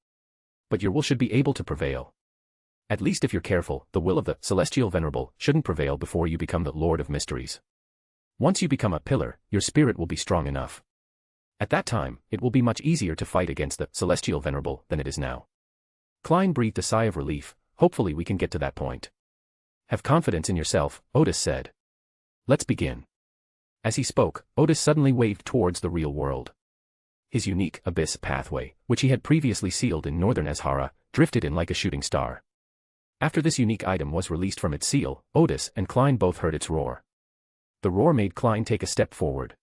"But your will should be able to prevail. At least if you're careful, the will of the Celestial Venerable shouldn't prevail before you become the Lord of Mysteries. Once you become a pillar, your spirit will be strong enough. At that time, it will be much easier to fight against the Celestial Venerable than it is now." Klein breathed a sigh of relief. "Hopefully we can get to that point." "Have confidence in yourself," Odis said. "Let's begin." As he spoke, Odis suddenly waved towards the real world. His unique abyss pathway, which he had previously sealed in northern Azhara, drifted in like a shooting star. After this unique item was released from its seal, Odis and Klein both heard its roar. The roar made Klein take a step forward.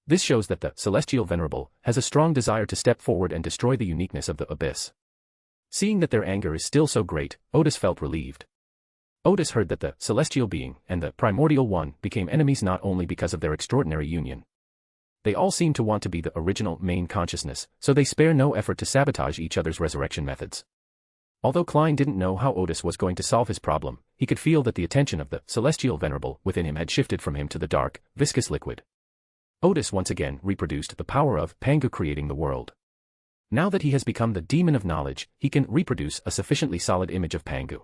This shows that the Celestial Venerable has a strong desire to step forward and destroy the uniqueness of the abyss. Seeing that their anger is still so great, Odis felt relieved. Odis heard that the Celestial Being and the Primordial One became enemies not only because of their extraordinary union. They all seem to want to be the original main consciousness, so they spare no effort to sabotage each other's resurrection methods. Although Klein didn't know how Odis was going to solve his problem, he could feel that the attention of the Celestial Venerable within him had shifted from him to the dark, viscous liquid. Odis once again reproduced the power of Pangu creating the world. Now that he has become the demon of knowledge, he can reproduce a sufficiently solid image of Pangu.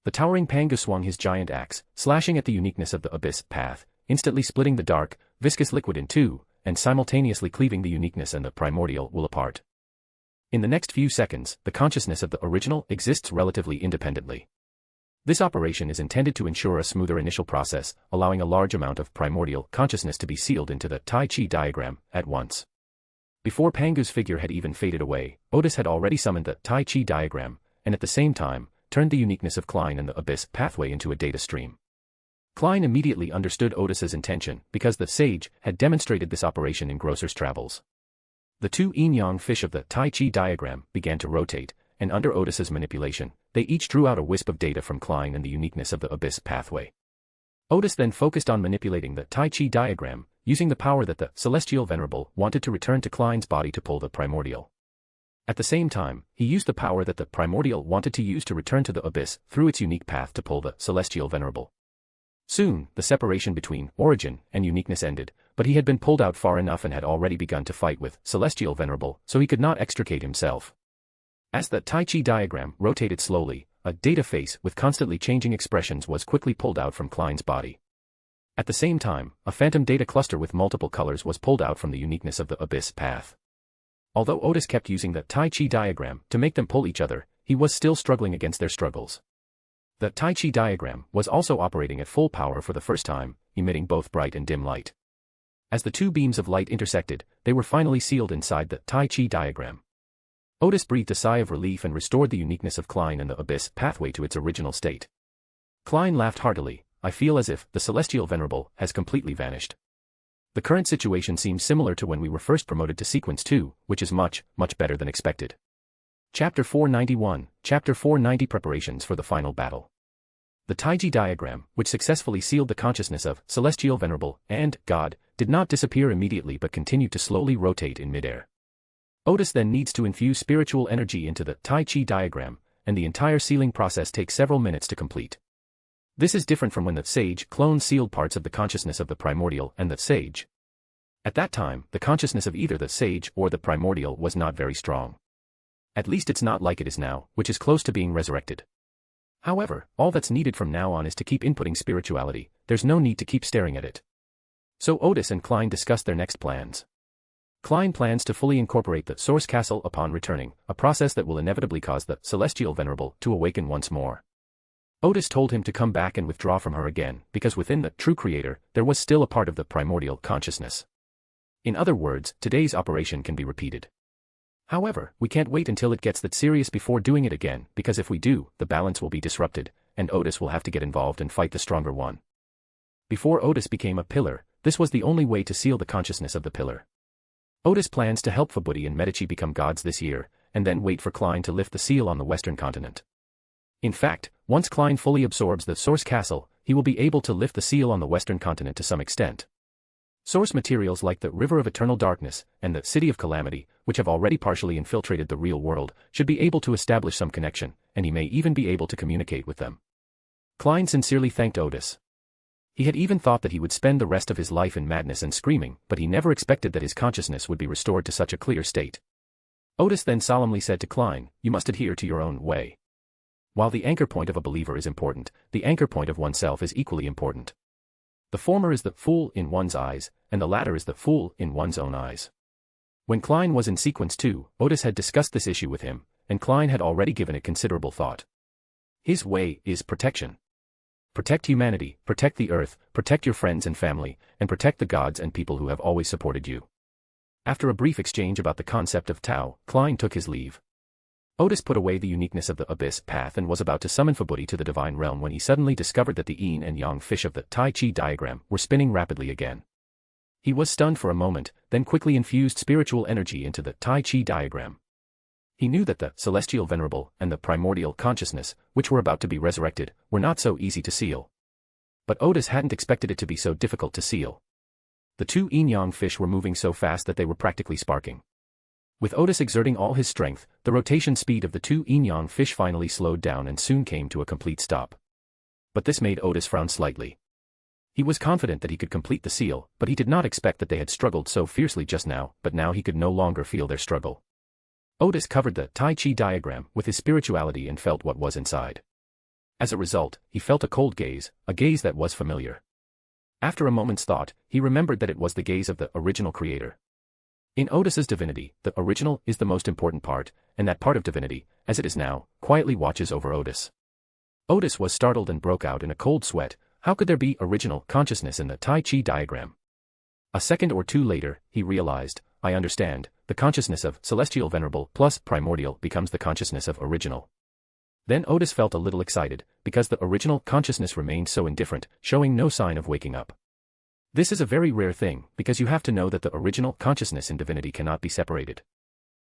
The towering Pangu swung his giant axe, slashing at the uniqueness of the abyss path, instantly splitting the dark, viscous liquid in two, and simultaneously cleaving the uniqueness and the primordial will apart. In the next few seconds, the consciousness of the original exists relatively independently. This operation is intended to ensure a smoother initial process, allowing a large amount of primordial consciousness to be sealed into the Tai Chi diagram at once. Before Pangu's figure had even faded away, Odis had already summoned the Tai Chi diagram, and at the same time, turned the uniqueness of Klein and the abyss pathway into a data stream. Klein immediately understood Odis's intention because the sage had demonstrated this operation in Grosser's travels. The two yin-yang fish of the Tai Chi diagram began to rotate, and under Odis's manipulation, they each drew out a wisp of data from Klein and the uniqueness of the abyss pathway. Odis then focused on manipulating the Tai Chi diagram, using the power that the celestial venerable wanted to return to Klein's body to pull the primordial. At the same time, he used the power that the primordial wanted to use to return to the abyss through its unique path to pull the celestial venerable. Soon, the separation between origin and uniqueness ended, but he had been pulled out far enough and had already begun to fight with celestial venerable, so he could not extricate himself. As the Tai Chi diagram rotated slowly, a data face with constantly changing expressions was quickly pulled out from Klein's body. At the same time, a phantom data cluster with multiple colors was pulled out from the uniqueness of the abyss path. Although Odis kept using the Tai Chi diagram to make them pull each other, he was still struggling against their struggles. The Tai Chi diagram was also operating at full power for the first time, emitting both bright and dim light. As the two beams of light intersected, they were finally sealed inside the Tai Chi diagram. Odis breathed a sigh of relief and restored the uniqueness of Klein and the abyss pathway to its original state. Klein laughed heartily. I feel as if the celestial venerable has completely vanished. The current situation seems similar to when we were first promoted to Sequence 2, which is much, much better than expected. Chapter 491, Chapter 490 Preparations for the Final Battle. The Taiji diagram, which successfully sealed the consciousness of Celestial Venerable and God, did not disappear immediately but continued to slowly rotate in midair. Odis then needs to infuse spiritual energy into the Tai Chi diagram, and the entire sealing process takes several minutes to complete. This is different from when the sage clone sealed parts of the consciousness of the primordial and the sage. At that time, the consciousness of either the sage or the primordial was not very strong. At least it's not like it is now, which is close to being resurrected. However, all that's needed from now on is to keep inputting spirituality. There's no need to keep staring at it. So Odis and Klein discussed their next plans. Klein plans to fully incorporate the Source Castle upon returning, a process that will inevitably cause the Celestial Venerable to awaken once more. Odis told him to come back and withdraw from her again, because within the true creator, there was still a part of the primordial consciousness. In other words, today's operation can be repeated. However, we can't wait until it gets that serious before doing it again, because if we do, the balance will be disrupted, and Odis will have to get involved and fight the stronger one. Before Odis became a pillar, this was the only way to seal the consciousness of the pillar. Odis plans to help Fabudi and Medici become gods this year, and then wait for Klein to lift the seal on the western continent. In fact, once Klein fully absorbs the Source Castle, he will be able to lift the seal on the western continent to some extent. Source materials like the River of Eternal Darkness and the City of Calamity, which have already partially infiltrated the real world, should be able to establish some connection, and he may even be able to communicate with them. Klein sincerely thanked Odis. He had even thought that he would spend the rest of his life in madness and screaming, but he never expected that his consciousness would be restored to such a clear state. Odis then solemnly said to Klein, "You must adhere to your own way. While the anchor point of a believer is important, the anchor point of oneself is equally important. The former is the fool in one's eyes, and the latter is the fool in one's own eyes." When Klein was in Sequence 2, Odis had discussed this issue with him, and Klein had already given it considerable thought. His way is protection. Protect humanity, protect the earth, protect your friends and family, and protect the gods and people who have always supported you. After a brief exchange about the concept of Tao, Klein took his leave. Odis put away the uniqueness of the abyss path and was about to summon Fabudi to the divine realm when he suddenly discovered that the yin and yang fish of the Tai Chi diagram were spinning rapidly again. He was stunned for a moment, then quickly infused spiritual energy into the Tai Chi diagram. He knew that the Celestial Venerable and the Primordial Consciousness, which were about to be resurrected, were not so easy to seal. But Odis hadn't expected it to be so difficult to seal. The two yin-yang fish were moving so fast that they were practically sparking. With Odis exerting all his strength, the rotation speed of the two yin-yang fish finally slowed down and soon came to a complete stop. But this made Odis frown slightly. He was confident that he could complete the seal, but he did not expect that they had struggled so fiercely just now, but now he could no longer feel their struggle. Odis covered the Tai Chi diagram with his spirituality and felt what was inside. As a result, he felt a cold gaze, a gaze that was familiar. After a moment's thought, he remembered that it was the gaze of the original creator. In Odis's divinity, the original is the most important part, and that part of divinity, as it is now, quietly watches over Odis. Odis was startled and broke out in a cold sweat. How could there be original consciousness in the Tai Chi diagram? A second or two later, he realized, I understand, the consciousness of celestial venerable plus primordial becomes the consciousness of original. Then Odis felt a little excited, because the original consciousness remained so indifferent, showing no sign of waking up. This is a very rare thing, because you have to know that the original consciousness in divinity cannot be separated.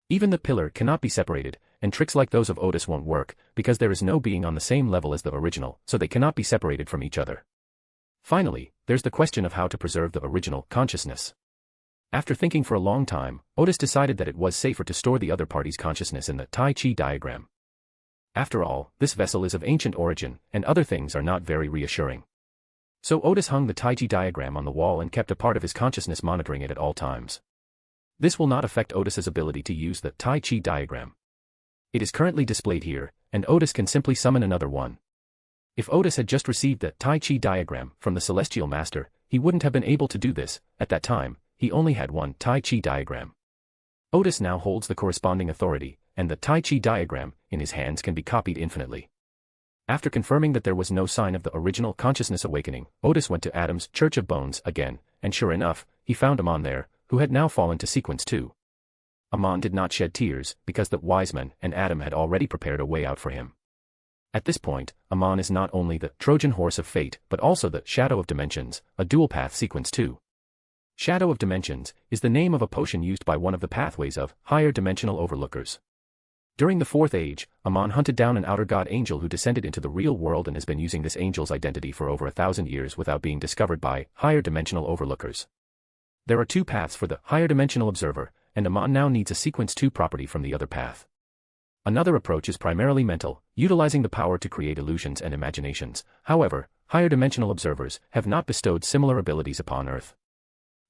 Even the pillar cannot be separated, and tricks like those of Odis won't work, because there is no being on the same level as the original, so they cannot be separated from each other. Finally, there's the question of how to preserve the original consciousness. After thinking for a long time, Odis decided that it was safer to store the other party's consciousness in the Tai Chi diagram. After all, this vessel is of ancient origin, and other things are not very reassuring. So Odis hung the Tai Chi diagram on the wall and kept a part of his consciousness monitoring it at all times. This will not affect Odis's ability to use the Tai Chi diagram. It is currently displayed here, and Odis can simply summon another one. If Odis had just received the Tai Chi diagram from the Celestial Master, he wouldn't have been able to do this. At that time, he only had one Tai Chi diagram. Odis now holds the corresponding authority, and the Tai Chi diagram in his hands can be copied infinitely. After confirming that there was no sign of the original consciousness awakening, Odis went to Adam's Church of Bones again, and sure enough, he found Amon there, who had now fallen to sequence 2. Amon did not shed tears, because the wise men and Adam had already prepared a way out for him. At this point, Amon is not only the Trojan horse of fate but also the Shadow of Dimensions, a dual path sequence 2. Shadow of Dimensions is the name of a potion used by one of the pathways of higher dimensional overlookers. During the Fourth Age, Amon hunted down an outer god angel who descended into the real world and has been using this angel's identity for over 1,000 years without being discovered by higher dimensional overlookers. There are 2 paths for the higher dimensional observer, and Amon now needs a sequence 2 property from the other path. Another approach is primarily mental, utilizing the power to create illusions and imaginations. However, higher dimensional observers have not bestowed similar abilities upon Earth.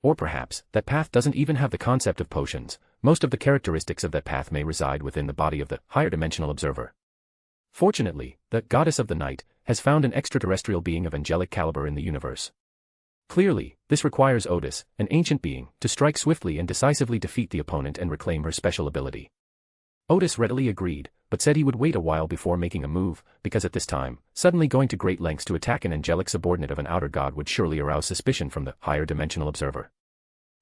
Or perhaps, that path doesn't even have the concept of potions. Most of the characteristics of that path may reside within the body of the higher dimensional observer. Fortunately, the goddess of the night has found an extraterrestrial being of angelic caliber in the universe. Clearly, this requires Odis, an ancient being, to strike swiftly and decisively defeat the opponent and reclaim her special ability. Odis readily agreed, but said he would wait a while before making a move, because at this time, suddenly going to great lengths to attack an angelic subordinate of an outer god would surely arouse suspicion from the higher dimensional observer.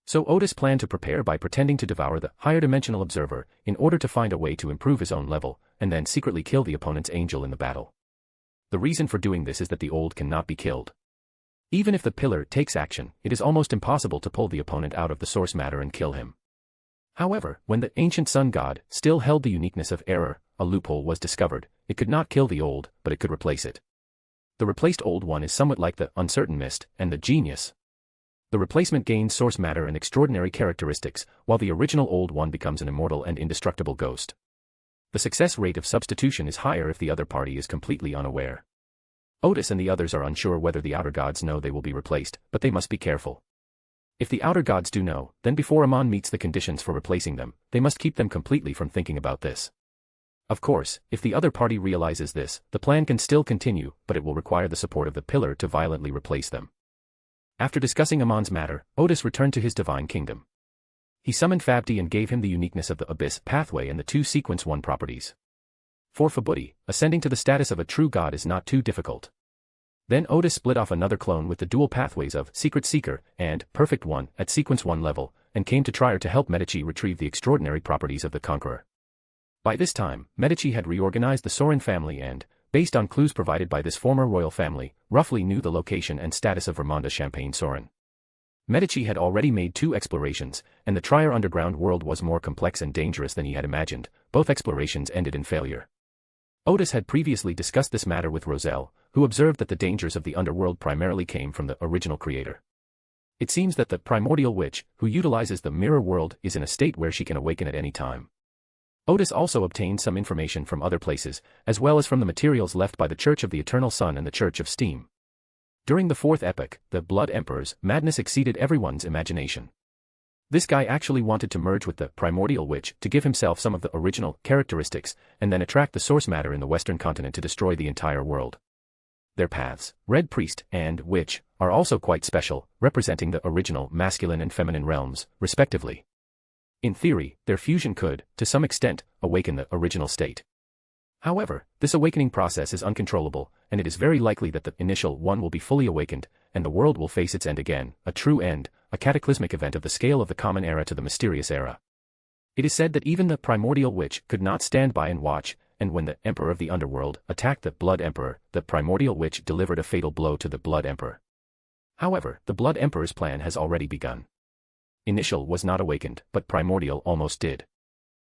So Odis planned to prepare by pretending to devour the higher dimensional observer in order to find a way to improve his own level, and then secretly kill the opponent's angel in the battle. The reason for doing this is that the old cannot be killed. Even if the pillar takes action, it is almost impossible to pull the opponent out of the source matter and kill him. However, when the ancient sun god still held the uniqueness of error, a loophole was discovered. It could not kill the old, but it could replace it. The replaced old one is somewhat like the uncertain mist and the genius. The replacement gains source matter and extraordinary characteristics, while the original old one becomes an immortal and indestructible ghost. The success rate of substitution is higher if the other party is completely unaware. Odis and the others are unsure whether the outer gods know they will be replaced, but they must be careful. If the outer gods do know, then before Amon meets the conditions for replacing them, they must keep them completely from thinking about this. Of course, if the other party realizes this, the plan can still continue, but it will require the support of the pillar to violently replace them. After discussing Amon's matter, Odis returned to his divine kingdom. He summoned Fabti and gave him the uniqueness of the Abyss pathway and the 2 sequence 1 properties. For Fabuti, ascending to the status of a true god is not too difficult. Then Odis split off another clone with the dual pathways of Secret Seeker and Perfect One at sequence 1 level, and came to Trier to help Medici retrieve the extraordinary properties of the Conqueror. By this time, Medici had reorganized the Sorin family and, based on clues provided by this former royal family, roughly knew the location and status of Ramonda Champagne Sorin. Medici had already made 2 explorations, and the Trier underground world was more complex and dangerous than he had imagined. Both explorations ended in failure. Odis had previously discussed this matter with Roselle, who observed that the dangers of the underworld primarily came from the original creator. It seems that the primordial witch, who utilizes the mirror world, is in a state where she can awaken at any time. Odis also obtained some information from other places, as well as from the materials left by the Church of the Eternal Sun and the Church of Steam. During the fourth epoch, the Blood Emperor's madness exceeded everyone's imagination. This guy actually wanted to merge with the Primordial Witch to give himself some of the original characteristics and then attract the source matter in the Western continent to destroy the entire world. Their paths, Red Priest and Witch, are also quite special, representing the original masculine and feminine realms, respectively. In theory, their fusion could, to some extent, awaken the original state. However, this awakening process is uncontrollable, and it is very likely that the initial one will be fully awakened, and the world will face its end again, a true end, a cataclysmic event of the scale of the Common Era to the Mysterious Era. It is said that even the Primordial Witch could not stand by and watch, and when the Emperor of the Underworld attacked the Blood Emperor, the Primordial Witch delivered a fatal blow to the Blood Emperor. However, the Blood Emperor's plan has already begun. Initial was not awakened, but Primordial almost did.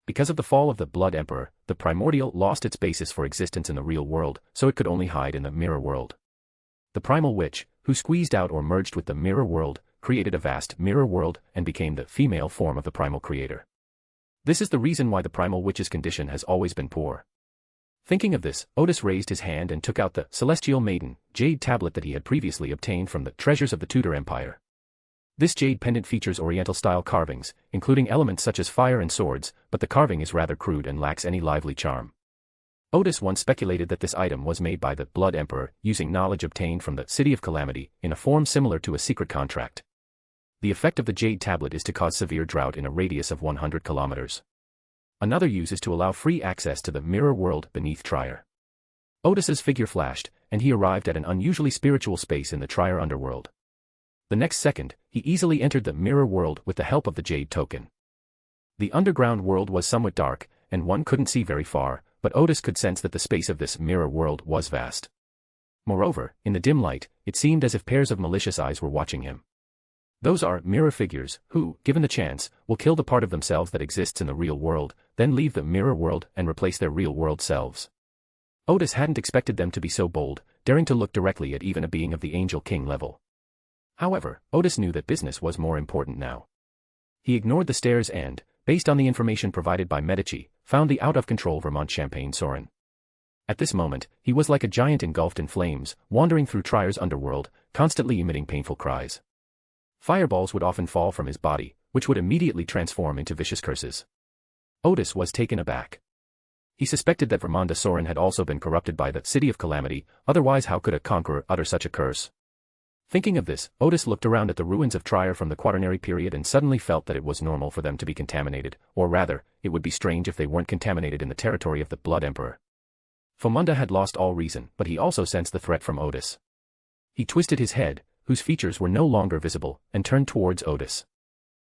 Because of the fall of the Blood Emperor, the Primordial lost its basis for existence in the real world, so it could only hide in the mirror world. The Primal Witch, who squeezed out or merged with the mirror world, created a vast mirror world and became the female form of the Primal Creator. This is the reason why the Primal Witch's condition has always been poor. Thinking of this, Odis raised his hand and took out the Celestial Maiden jade tablet that he had previously obtained from the treasures of the Tudor Empire. This jade pendant features Oriental-style carvings, including elements such as fire and swords, but the carving is rather crude and lacks any lively charm. Odis once speculated that this item was made by the Blood Emperor using knowledge obtained from the City of Calamity in a form similar to a secret contract. The effect of the jade tablet is to cause severe drought in a radius of 100 kilometers. Another use is to allow free access to the mirror world beneath Trier. Odis's figure flashed, and he arrived at an unusually spiritual space in the Trier underworld. The next second, he easily entered the mirror world with the help of the jade token. The underground world was somewhat dark, and one couldn't see very far, but Odis could sense that the space of this mirror world was vast. Moreover, in the dim light, it seemed as if pairs of malicious eyes were watching him. Those are mirror figures who, given the chance, will kill the part of themselves that exists in the real world, then leave the mirror world and replace their real world selves. Odis hadn't expected them to be so bold, daring to look directly at even a being of the Angel King level. However, Odis knew that business was more important now. He ignored the stares and, based on the information provided by Medici, found the out-of-control Vermont Champagne Sorin. At this moment, he was like a giant engulfed in flames, wandering through Trier's underworld, constantly emitting painful cries. Fireballs would often fall from his body, which would immediately transform into vicious curses. Odis was taken aback. He suspected that Vermanda Sorin had also been corrupted by the City of Calamity, otherwise how could a conqueror utter such a curse? Thinking of this, Odis looked around at the ruins of Trier from the Quaternary period and suddenly felt that it was normal for them to be contaminated, or rather, it would be strange if they weren't contaminated in the territory of the Blood Emperor. Fomunda had lost all reason, but he also sensed the threat from Odis. He twisted his head, whose features were no longer visible, and turned towards Odis.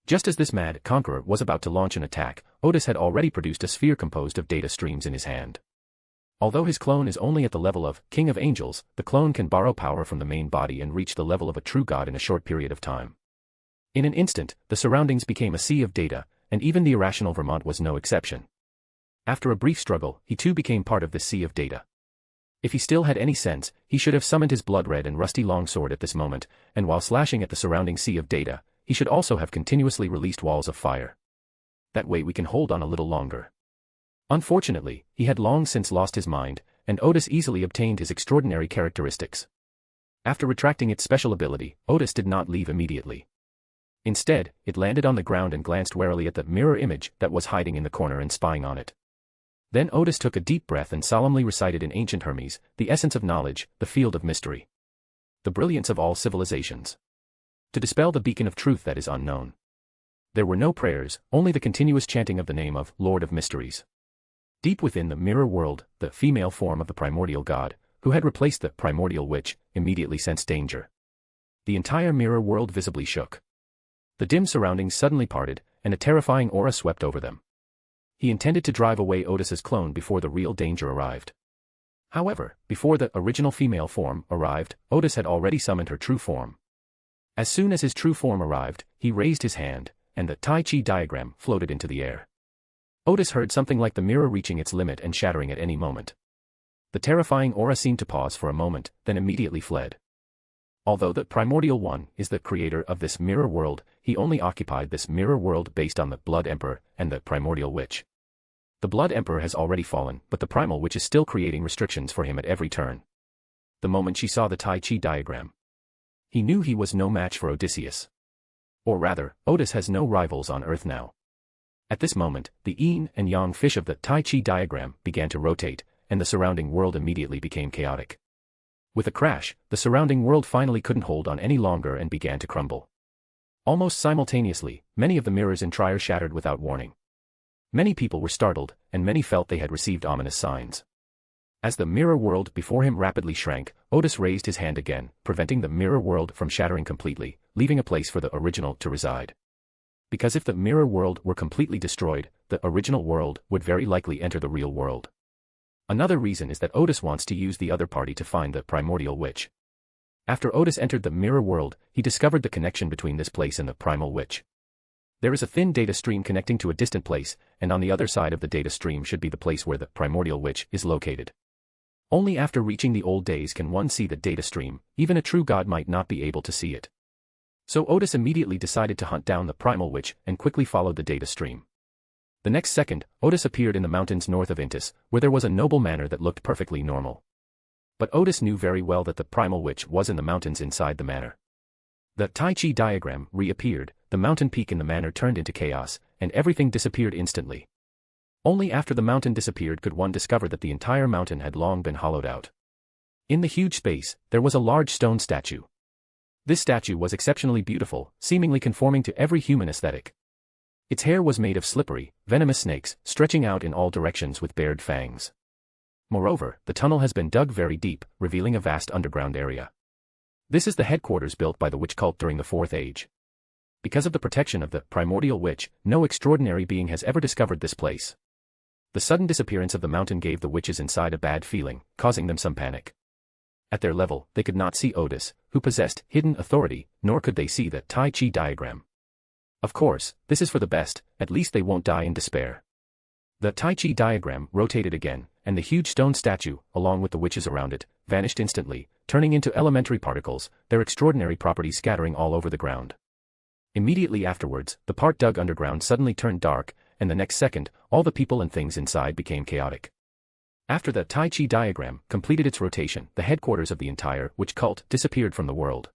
Just as this mad conqueror was about to launch an attack, Odis had already produced a sphere composed of data streams in his hand. Although his clone is only at the level of King of Angels, the clone can borrow power from the main body and reach the level of a true god in a short period of time. In an instant, the surroundings became a sea of data, and even the irrational Vermont was no exception. After a brief struggle, he too became part of this sea of data. If he still had any sense, he should have summoned his blood-red and rusty longsword at this moment, and while slashing at the surrounding sea of data, he should also have continuously released walls of fire. That way we can hold on a little longer. Unfortunately, he had long since lost his mind, and Odis easily obtained his extraordinary characteristics. After retracting its special ability, Odis did not leave immediately. Instead, it landed on the ground and glanced warily at the mirror image that was hiding in the corner and spying on it. Then Odis took a deep breath and solemnly recited in ancient Hermes, the essence of knowledge, the field of mystery. The brilliance of all civilizations. To dispel the beacon of truth that is unknown. There were no prayers, only the continuous chanting of the name of Lord of Mysteries. Deep within the mirror world, the female form of the primordial god, who had replaced the primordial witch, immediately sensed danger. The entire mirror world visibly shook. The dim surroundings suddenly parted, and a terrifying aura swept over them. He intended to drive away Odis's clone before the real danger arrived. However, before the original female form arrived, Odis had already summoned her true form. As soon as his true form arrived, he raised his hand, and the Tai Chi diagram floated into the air. Odis heard something like the mirror reaching its limit and shattering at any moment. The terrifying aura seemed to pause for a moment, then immediately fled. Although the Primordial One is the creator of this mirror world, he only occupied this mirror world based on the Blood Emperor and the Primordial Witch. The Blood Emperor has already fallen, but the Primal Witch is still creating restrictions for him at every turn. The moment she saw the Tai Chi diagram, He knew he was no match for Odysseus. Or rather, Odis has no rivals on Earth now. At this moment, the yin and yang fish of the Tai Chi diagram began to rotate, and the surrounding world immediately became chaotic. With a crash, the surrounding world finally couldn't hold on any longer and began to crumble. Almost simultaneously, many of the mirrors in Trier shattered without warning. Many people were startled, and many felt they had received ominous signs. As the mirror world before him rapidly shrank, Odis raised his hand again, preventing the mirror world from shattering completely, leaving a place for the original to reside. Because if the mirror world were completely destroyed, the original world would very likely enter the real world. Another reason is that Odis wants to use the other party to find the primordial witch. After Odis entered the mirror world, he discovered the connection between this place and the primal witch. There is a thin data stream connecting to a distant place, and on the other side of the data stream should be the place where the primordial witch is located. Only after reaching the old days can one see the data stream, even a true god might not be able to see it. So Odis immediately decided to hunt down the primal witch and quickly followed the data stream. The next second, Odis appeared in the mountains north of Intis, where there was a noble manor that looked perfectly normal. But Odis knew very well that the primal witch was in the mountains inside the manor. The Tai Chi diagram reappeared, the mountain peak in the manor turned into chaos, and everything disappeared instantly. Only after the mountain disappeared could one discover that the entire mountain had long been hollowed out. In the huge space, there was a large stone statue. This statue was exceptionally beautiful, seemingly conforming to every human aesthetic. Its hair was made of slippery, venomous snakes, stretching out in all directions with bared fangs. Moreover, the tunnel has been dug very deep, revealing a vast underground area. This is the headquarters built by the witch cult during the Fourth Age. Because of the protection of the primordial witch, no extraordinary being has ever discovered this place. The sudden disappearance of the mountain gave the witches inside a bad feeling, causing them some panic. At their level, they could not see Odis, who possessed hidden authority, nor could they see the Tai Chi diagram. Of course, this is for the best, at least they won't die in despair. The Tai Chi diagram rotated again, and the huge stone statue, along with the witches around it, vanished instantly, turning into elementary particles, their extraordinary properties scattering all over the ground. Immediately afterwards, the part dug underground suddenly turned dark, and the next second, all the people and things inside became chaotic. After the Tai Chi diagram completed its rotation, the headquarters of the entire witch cult disappeared from the world.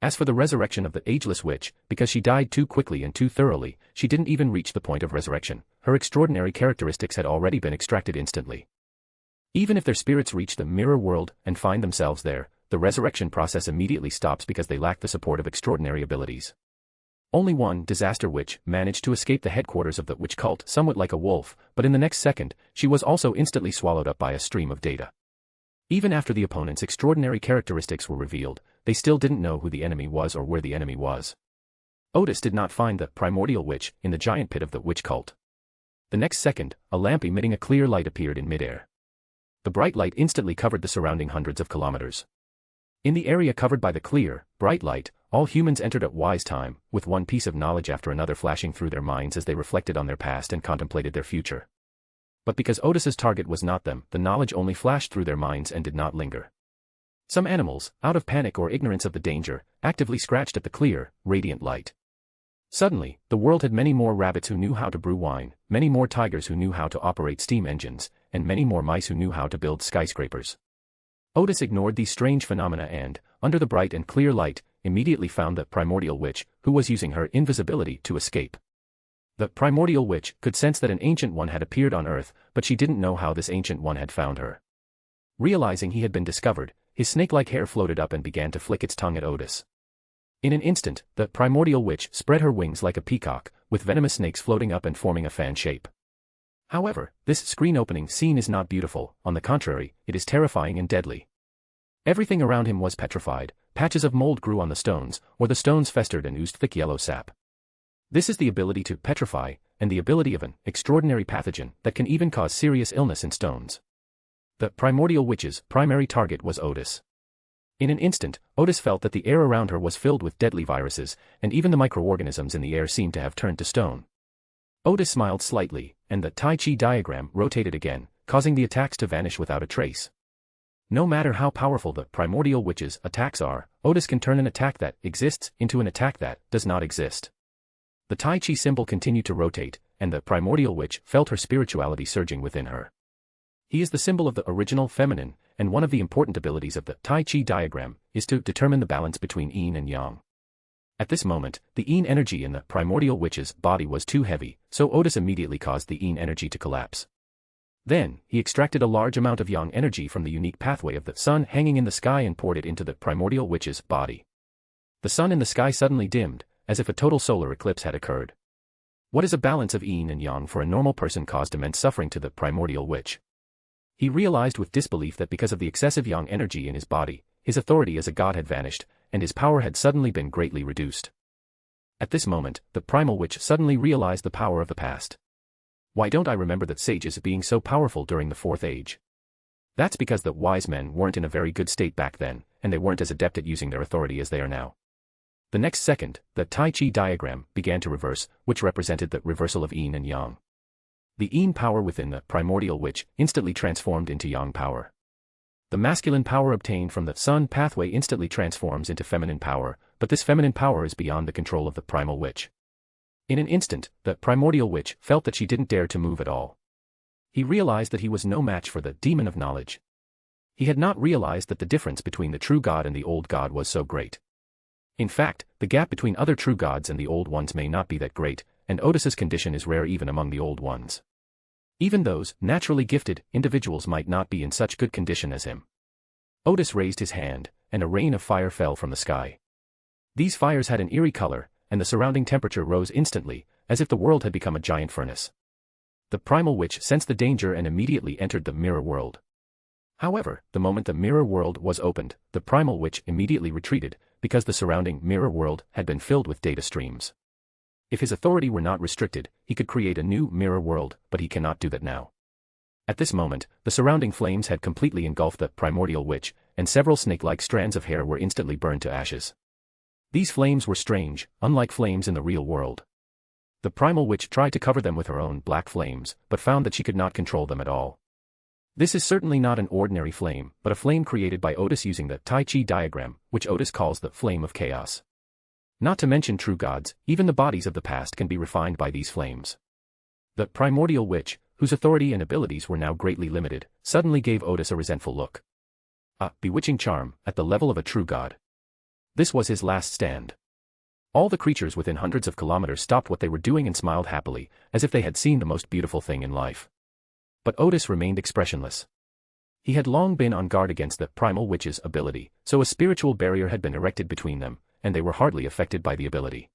As for the resurrection of the ageless witch, because she died too quickly and too thoroughly, she didn't even reach the point of resurrection. Her extraordinary characteristics had already been extracted instantly. Even if their spirits reach the mirror world and find themselves there, the resurrection process immediately stops because they lack the support of extraordinary abilities. Only one disaster witch managed to escape the headquarters of the witch cult somewhat like a wolf, but in the next second, she was also instantly swallowed up by a stream of data. Even after the opponent's extraordinary characteristics were revealed, they still didn't know who the enemy was or where the enemy was. Odis did not find the primordial witch in the giant pit of the witch cult. The next second, a lamp emitting a clear light appeared in midair. The bright light instantly covered the surrounding hundreds of kilometers. In the area covered by the clear, bright light, all humans entered at wise time, with one piece of knowledge after another flashing through their minds as they reflected on their past and contemplated their future. But because Odis's target was not them, the knowledge only flashed through their minds and did not linger. Some animals, out of panic or ignorance of the danger, actively scratched at the clear, radiant light. Suddenly, the world had many more rabbits who knew how to brew wine, many more tigers who knew how to operate steam engines, and many more mice who knew how to build skyscrapers. Odis ignored these strange phenomena and, under the bright and clear light, immediately found the primordial witch, who was using her invisibility to escape. The primordial witch could sense that an ancient one had appeared on Earth, but she didn't know how this ancient one had found her. Realizing he had been discovered, his snake-like hair floated up and began to flick its tongue at Odis. In an instant, the primordial witch spread her wings like a peacock, with venomous snakes floating up and forming a fan shape. However, this screen-opening scene is not beautiful, on the contrary, it is terrifying and deadly. Everything around him was petrified, patches of mold grew on the stones, or the stones festered and oozed thick yellow sap. This is the ability to petrify, and the ability of an extraordinary pathogen that can even cause serious illness in stones. The primordial witch's primary target was Odis. In an instant, Odis felt that the air around her was filled with deadly viruses, and even the microorganisms in the air seemed to have turned to stone. Odis smiled slightly, and the Tai Chi diagram rotated again, causing the attacks to vanish without a trace. No matter how powerful the primordial witch's attacks are, Odis can turn an attack that exists into an attack that does not exist. The Tai Chi symbol continued to rotate, and the primordial witch felt her spirituality surging within her. He is the symbol of the original feminine, and one of the important abilities of the Tai Chi diagram is to determine the balance between yin and yang. At this moment, the yin energy in the primordial witch's body was too heavy, so Odis immediately caused the yin energy to collapse. Then, he extracted a large amount of yang energy from the unique pathway of the sun hanging in the sky and poured it into the primordial witch's body. The sun in the sky suddenly dimmed, as if a total solar eclipse had occurred. What is a balance of yin and yang for a normal person caused immense suffering to the primordial witch. He realized with disbelief that because of the excessive yang energy in his body, his authority as a god had vanished, and his power had suddenly been greatly reduced. At this moment, the primal witch suddenly realized the power of the past. Why don't I remember that sages being so powerful during the Fourth Age? That's because the wise men weren't in a very good state back then, and they weren't as adept at using their authority as they are now. The next second, the Tai Chi diagram began to reverse, which represented the reversal of yin and yang. The yin power within the primordial witch instantly transformed into yang power. The masculine power obtained from the sun pathway instantly transforms into feminine power, but this feminine power is beyond the control of the primal witch. In an instant, the primordial witch felt that she didn't dare to move at all. He realized that he was no match for the demon of knowledge. He had not realized that the difference between the true god and the old god was so great. In fact, the gap between other true gods and the old ones may not be that great, and Odis's condition is rare even among the old ones. Even those naturally gifted individuals might not be in such good condition as him. Odis raised his hand, and a rain of fire fell from the sky. These fires had an eerie color, and the surrounding temperature rose instantly, as if the world had become a giant furnace. The primal witch sensed the danger and immediately entered the mirror world. However, the moment the mirror world was opened, the primal witch immediately retreated, because the surrounding mirror world had been filled with data streams. If his authority were not restricted, he could create a new mirror world, but he cannot do that now. At this moment, the surrounding flames had completely engulfed the primordial witch, and several snake-like strands of hair were instantly burned to ashes. These flames were strange, unlike flames in the real world. The primal witch tried to cover them with her own black flames, but found that she could not control them at all. This is certainly not an ordinary flame, but a flame created by Odis using the Tai Chi diagram, which Odis calls the flame of chaos. Not to mention true gods, even the bodies of the past can be refined by these flames. The primordial witch, whose authority and abilities were now greatly limited, suddenly gave Odis a resentful look. A bewitching charm, at the level of a true god. This was his last stand. All the creatures within hundreds of kilometers stopped what they were doing and smiled happily, as if they had seen the most beautiful thing in life. But Odis remained expressionless. He had long been on guard against the primal witch's ability, so a spiritual barrier had been erected between them, and they were hardly affected by the ability.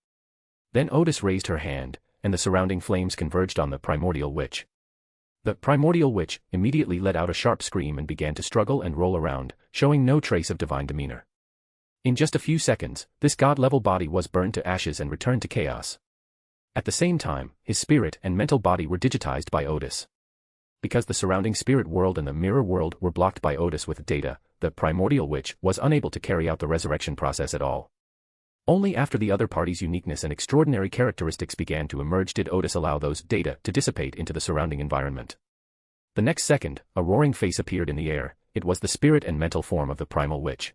Then Odis raised her hand, and the surrounding flames converged on the primordial witch. The primordial witch immediately let out a sharp scream and began to struggle and roll around, showing no trace of divine demeanor. In just a few seconds, this god-level body was burned to ashes and returned to chaos. At the same time, his spirit and mental body were digitized by Odis. Because the surrounding spirit world and the mirror world were blocked by Odis with data, the primordial witch was unable to carry out the resurrection process at all. Only after the other party's uniqueness and extraordinary characteristics began to emerge did Odis allow those data to dissipate into the surrounding environment. The next second, a roaring face appeared in the air. It was the spirit and mental form of the primal witch.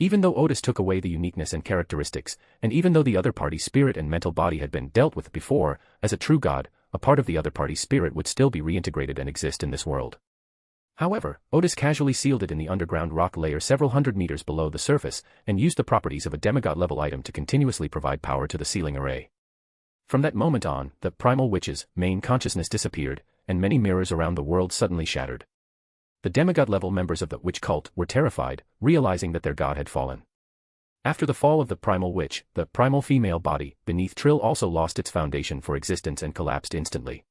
Even though Odis took away the uniqueness and characteristics, and even though the other party's spirit and mental body had been dealt with before, as a true god, a part of the other party's spirit would still be reintegrated and exist in this world. However, Odis casually sealed it in the underground rock layer several hundred meters below the surface, and used the properties of a demigod-level item to continuously provide power to the sealing array. From that moment on, the primal witch's main consciousness disappeared, and many mirrors around the world suddenly shattered. The demigod-level members of the witch cult were terrified, realizing that their god had fallen. After the fall of the primal witch, the primal female body beneath Trill also lost its foundation for existence and collapsed instantly.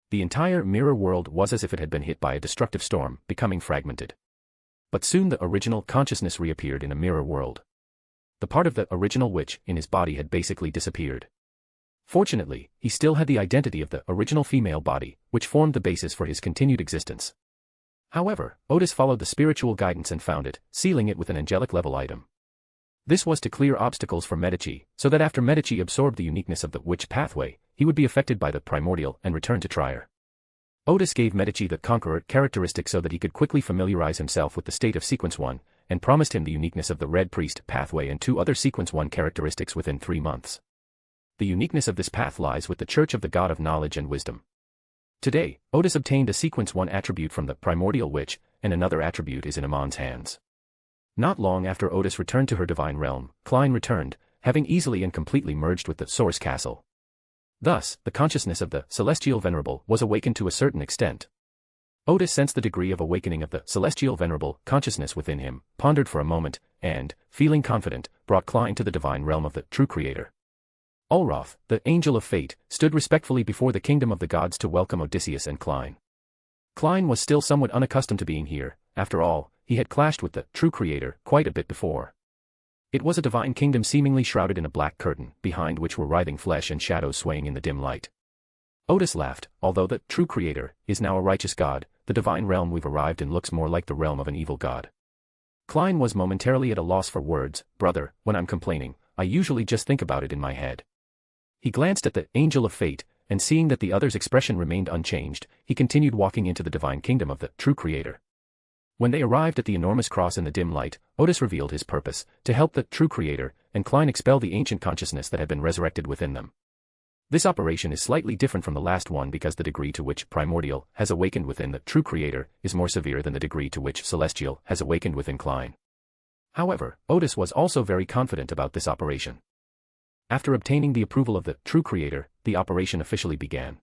The entire mirror world was as if it had been hit by a destructive storm, becoming fragmented. But soon the original consciousness reappeared in a mirror world. The part of the original witch in his body had basically disappeared. Fortunately, he still had the identity of the original female body, which formed the basis for his continued existence. However, Odis followed the spiritual guidance and found it, sealing it with an angelic-level item. This was to clear obstacles for Medici, so that after Medici absorbed the uniqueness of the witch pathway, he would be affected by the primordial and return to Trier. Odis gave Medici the conqueror characteristic so that he could quickly familiarize himself with the state of Sequence 1, and promised him the uniqueness of the Red Priest pathway and 2 other Sequence 1 characteristics within 3 months. The uniqueness of this path lies with the Church of the God of Knowledge and Wisdom. Today, Odis obtained a Sequence 1 attribute from the primordial witch, and another attribute is in Amon's hands. Not long after Odis returned to her divine realm, Klein returned, having easily and completely merged with the Source Castle. Thus, the consciousness of the Celestial Venerable was awakened to a certain extent. Odis sensed the degree of awakening of the Celestial Venerable consciousness within him, pondered for a moment, and, feeling confident, brought Klein to the divine realm of the true Creator. Ulroth, the Angel of Fate, stood respectfully before the kingdom of the gods to welcome Odysseus and Klein. Klein was still somewhat unaccustomed to being here. After all, he had clashed with the true Creator quite a bit before. It was a divine kingdom seemingly shrouded in a black curtain, behind which were writhing flesh and shadows swaying in the dim light. Odis laughed. Although the true Creator is now a righteous god, the divine realm we've arrived in looks more like the realm of an evil god. Klein was momentarily at a loss for words. Brother, when I'm complaining, I usually just think about it in my head. He glanced at the Angel of Fate, and seeing that the other's expression remained unchanged, he continued walking into the divine kingdom of the true Creator. When they arrived at the enormous cross in the dim light, Odis revealed his purpose, to help the true Creator, and Klein expel the ancient consciousness that had been resurrected within them. This operation is slightly different from the last one because the degree to which Primordial has awakened within the true Creator is more severe than the degree to which Celestial has awakened within Klein. However, Odis was also very confident about this operation. After obtaining the approval of the true Creator, the operation officially began.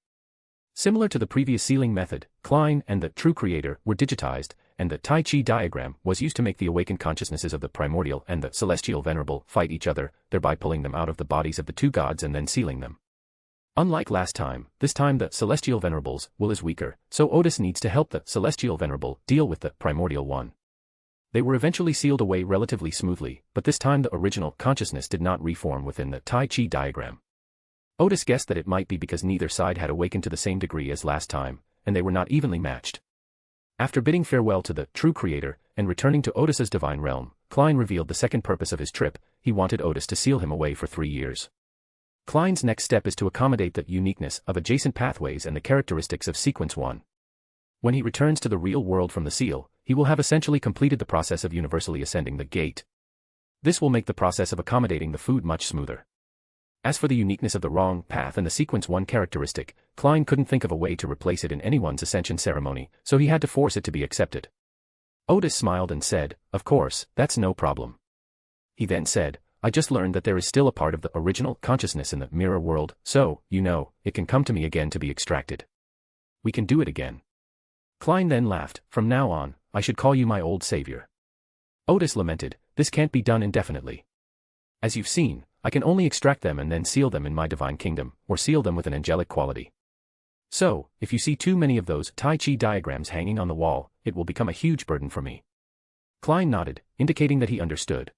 Similar to the previous sealing method, Klein and the true Creator were digitized, and the Tai Chi diagram was used to make the awakened consciousnesses of the Primordial and the Celestial Venerable fight each other, thereby pulling them out of the bodies of the two gods and then sealing them. Unlike last time, this time the Celestial Venerable's will is weaker, so Odis needs to help the Celestial Venerable deal with the Primordial one. They were eventually sealed away relatively smoothly, but this time the original consciousness did not reform within the Tai Chi diagram. Odis guessed that it might be because neither side had awakened to the same degree as last time, and they were not evenly matched. After bidding farewell to the true Creator, and returning to Odis's divine realm, Klein revealed the second purpose of his trip. He wanted Odis to seal him away for 3 years. Klein's next step is to accommodate the uniqueness of adjacent pathways and the characteristics of Sequence 1. When he returns to the real world from the seal, he will have essentially completed the process of universally ascending the gate. This will make the process of accommodating the food much smoother. As for the uniqueness of the wrong path and the Sequence 1 characteristic, Klein couldn't think of a way to replace it in anyone's ascension ceremony, so he had to force it to be accepted. Odis smiled and said, "Of course, that's no problem." He then said, "I just learned that there is still a part of the original consciousness in the mirror world, so, it can come to me again to be extracted. We can do it again." Klein then laughed. "From now on, I should call you my old savior." Odis lamented, "This can't be done indefinitely. As you've seen, I can only extract them and then seal them in my divine kingdom, or seal them with an angelic quality. So, if you see too many of those Tai Chi diagrams hanging on the wall, it will become a huge burden for me." Klein nodded, indicating that he understood.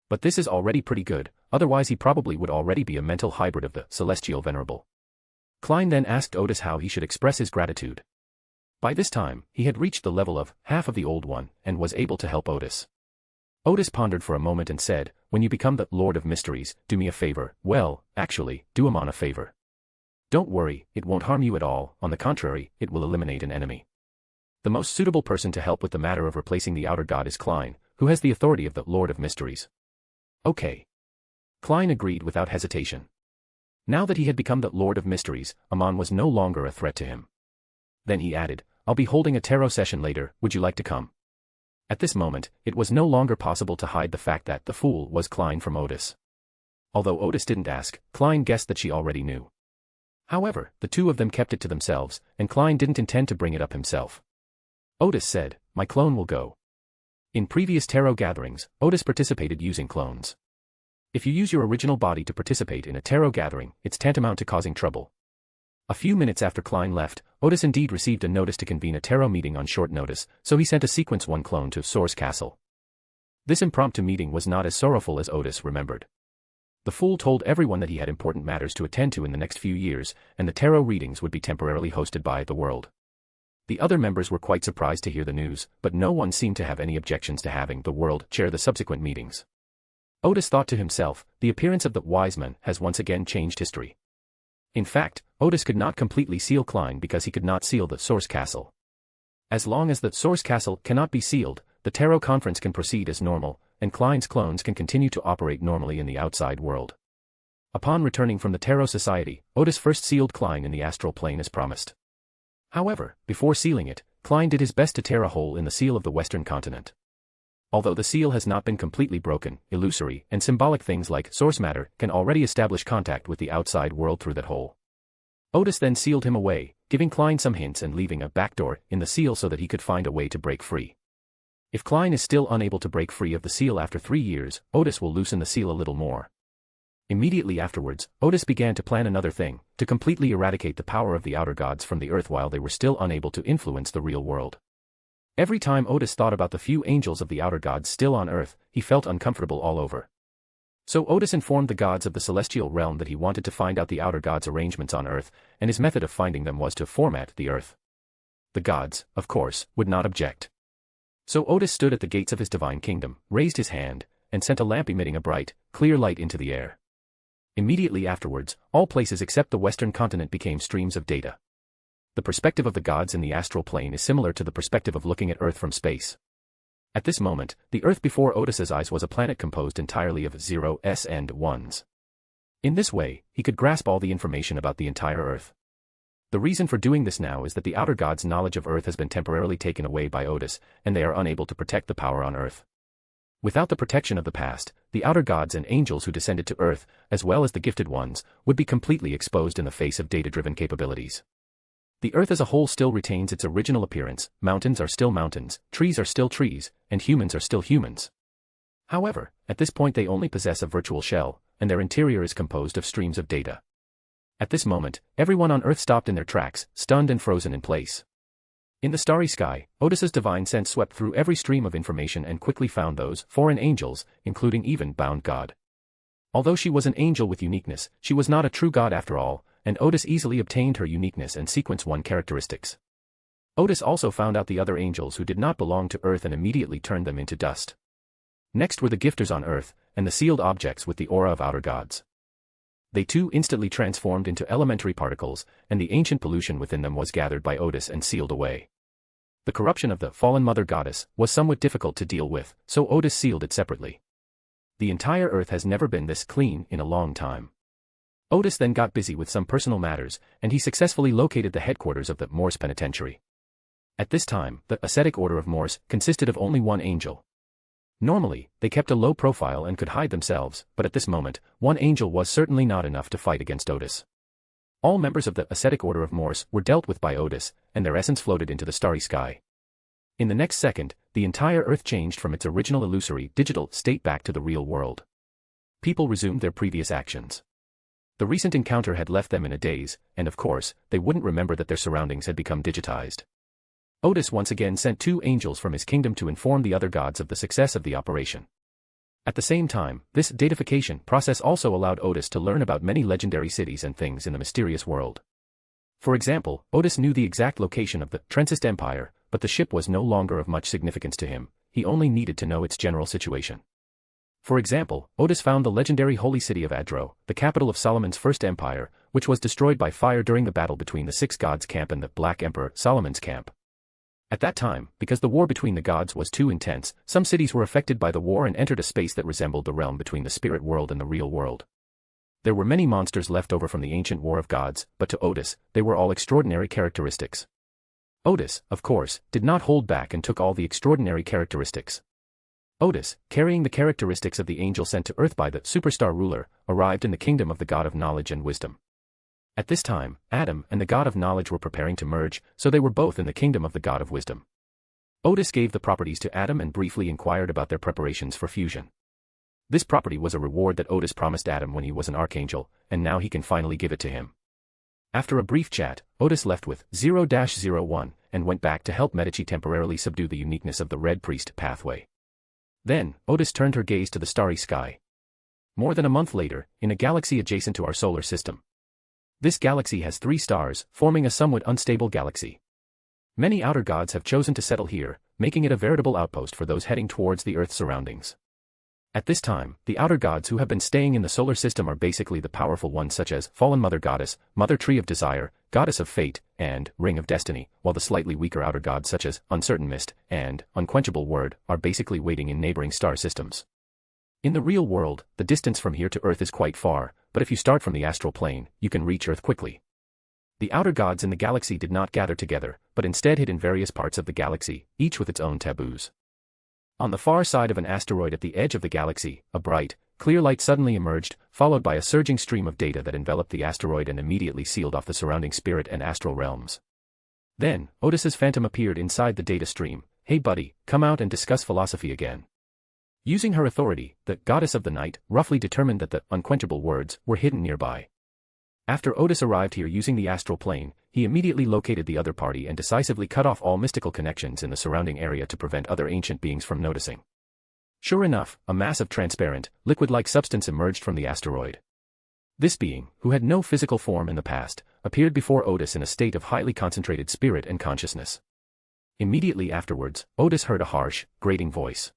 But this is already pretty good, otherwise he probably would already be a mental hybrid of the Celestial Venerable. Klein then asked Odis how he should express his gratitude. By this time, he had reached the level of half of the old one, and was able to help Odis. Odis pondered for a moment and said, "When you become the Lord of Mysteries, do me a favor. Well, actually, do Amon a favor. Don't worry, it won't harm you at all, on the contrary, it will eliminate an enemy. The most suitable person to help with the matter of replacing the outer god is Klein, who has the authority of the Lord of Mysteries." Okay. Klein agreed without hesitation. Now that he had become the Lord of Mysteries, Amon was no longer a threat to him. Then he added, "I'll be holding a tarot session later, would you like to come?" At this moment, it was no longer possible to hide the fact that the fool was Klein from Odis. Although Odis didn't ask, Klein guessed that she already knew. However, the two of them kept it to themselves, and Klein didn't intend to bring it up himself. Odis said, "My clone will go." In previous tarot gatherings, Odis participated using clones. If you use your original body to participate in a tarot gathering, it's tantamount to causing trouble. A few minutes after Klein left, Odis indeed received a notice to convene a tarot meeting on short notice, so he sent a Sequence 1 clone to Source Castle. This impromptu meeting was not as sorrowful as Odis remembered. The fool told everyone that he had important matters to attend to in the next few years, and the tarot readings would be temporarily hosted by the world. The other members were quite surprised to hear the news, but no one seemed to have any objections to having the world chair the subsequent meetings. Odis thought to himself, the appearance of the wise man has once again changed history. In fact, Odis could not completely seal Klein because he could not seal the Source Castle. As long as the Source Castle cannot be sealed, the Tarot Conference can proceed as normal, and Klein's clones can continue to operate normally in the outside world. Upon returning from the Tarot Society, Odis first sealed Klein in the astral plane as promised. However, before sealing it, Klein did his best to tear a hole in the seal of the western continent. Although the seal has not been completely broken, illusory and symbolic things like source matter can already establish contact with the outside world through that hole. Odis then sealed him away, giving Klein some hints and leaving a backdoor in the seal so that he could find a way to break free. If Klein is still unable to break free of the seal after 3 years, Odis will loosen the seal a little more. Immediately afterwards, Odis began to plan another thing, to completely eradicate the power of the outer gods from the earth while they were still unable to influence the real world. Every time Odis thought about the few angels of the outer gods still on earth, he felt uncomfortable all over. So Odis informed the gods of the celestial realm that he wanted to find out the outer gods' arrangements on earth, and his method of finding them was to format the earth. The gods, of course, would not object. So Odis stood at the gates of his divine kingdom, raised his hand, and sent a lamp emitting a bright, clear light into the air. Immediately afterwards, all places except the western continent became streams of data. The perspective of the gods in the astral plane is similar to the perspective of looking at Earth from space. At this moment, the Earth before Odis's eyes was a planet composed entirely of zeros and ones. In this way, he could grasp all the information about the entire Earth. The reason for doing this now is that the outer gods' knowledge of Earth has been temporarily taken away by Odis, and they are unable to protect the power on Earth. Without the protection of the past, the outer gods and angels who descended to Earth, as well as the gifted ones, would be completely exposed in the face of data-driven capabilities. The Earth as a whole still retains its original appearance, mountains are still mountains, trees are still trees, and humans are still humans. However, at this point they only possess a virtual shell, and their interior is composed of streams of data. At this moment, everyone on Earth stopped in their tracks, stunned and frozen in place. In the starry sky, Odis's divine sense swept through every stream of information and quickly found those foreign angels, including even bound God. Although she was an angel with uniqueness, she was not a true god after all, and Odis easily obtained her uniqueness and sequence 1 characteristics. Odis also found out the other angels who did not belong to Earth and immediately turned them into dust. Next were the gifters on Earth, and the sealed objects with the aura of outer gods. They too instantly transformed into elementary particles, and the ancient pollution within them was gathered by Odis and sealed away. The corruption of the fallen mother goddess was somewhat difficult to deal with, so Odis sealed it separately. The entire Earth has never been this clean in a long time. Odis then got busy with some personal matters, and he successfully located the headquarters of the Moor's penitentiary. At this time, the Ascetic Order of Moors consisted of only one angel. Normally, they kept a low profile and could hide themselves, but at this moment, one angel was certainly not enough to fight against Odis. All members of the Ascetic Order of Moors were dealt with by Odis, and their essence floated into the starry sky. In the next second, the entire Earth changed from its original illusory, digital state back to the real world. People resumed their previous actions. The recent encounter had left them in a daze, and of course, they wouldn't remember that their surroundings had become digitized. Odis once again sent 2 angels from his kingdom to inform the other gods of the success of the operation. At the same time, this datafication process also allowed Odis to learn about many legendary cities and things in the mysterious world. For example, Odis knew the exact location of the Transist Empire, but the ship was no longer of much significance to him, he only needed to know its general situation. For example, Odis found the legendary holy city of Adro, the capital of Solomon's first empire, which was destroyed by fire during the battle between the 6 gods' camp and the Black Emperor Solomon's camp. At that time, because the war between the gods was too intense, some cities were affected by the war and entered a space that resembled the realm between the spirit world and the real world. There were many monsters left over from the ancient war of gods, but to Odis, they were all extraordinary characteristics. Odis, of course, did not hold back and took all the extraordinary characteristics. Odis, carrying the characteristics of the angel sent to Earth by the superstar ruler, arrived in the kingdom of the god of knowledge and wisdom. At this time, Adam and the god of knowledge were preparing to merge, so they were both in the kingdom of the god of wisdom. Odis gave the properties to Adam and briefly inquired about their preparations for fusion. This property was a reward that Odis promised Adam when he was an archangel, and now he can finally give it to him. After a brief chat, Odis left with 0-01 and went back to help Medici temporarily subdue the uniqueness of the Red Priest pathway. Then, Odis turned her gaze to the starry sky. More than a month later, in a galaxy adjacent to our solar system. This galaxy has 3 stars, forming a somewhat unstable galaxy. Many outer gods have chosen to settle here, making it a veritable outpost for those heading towards the Earth's surroundings. At this time, the outer gods who have been staying in the solar system are basically the powerful ones such as Fallen Mother Goddess, Mother Tree of Desire, Goddess of Fate, and Ring of Destiny, while the slightly weaker outer gods such as Uncertain Mist and Unquenchable Word are basically waiting in neighboring star systems. In the real world, the distance from here to Earth is quite far, but if you start from the astral plane, you can reach Earth quickly. The outer gods in the galaxy did not gather together, but instead hid in various parts of the galaxy, each with its own taboos. On the far side of an asteroid at the edge of the galaxy, a bright, clear light suddenly emerged, followed by a surging stream of data that enveloped the asteroid and immediately sealed off the surrounding spirit and astral realms. Then, Odis's phantom appeared inside the data stream. "Hey buddy, come out and discuss philosophy again." Using her authority, the goddess of the night roughly determined that the unquenchable words were hidden nearby. After Odis arrived here using the astral plane, he immediately located the other party and decisively cut off all mystical connections in the surrounding area to prevent other ancient beings from noticing. Sure enough, a mass of transparent, liquid-like substance emerged from the asteroid. This being, who had no physical form in the past, appeared before Odis in a state of highly concentrated spirit and consciousness. Immediately afterwards, Odis heard a harsh, grating voice.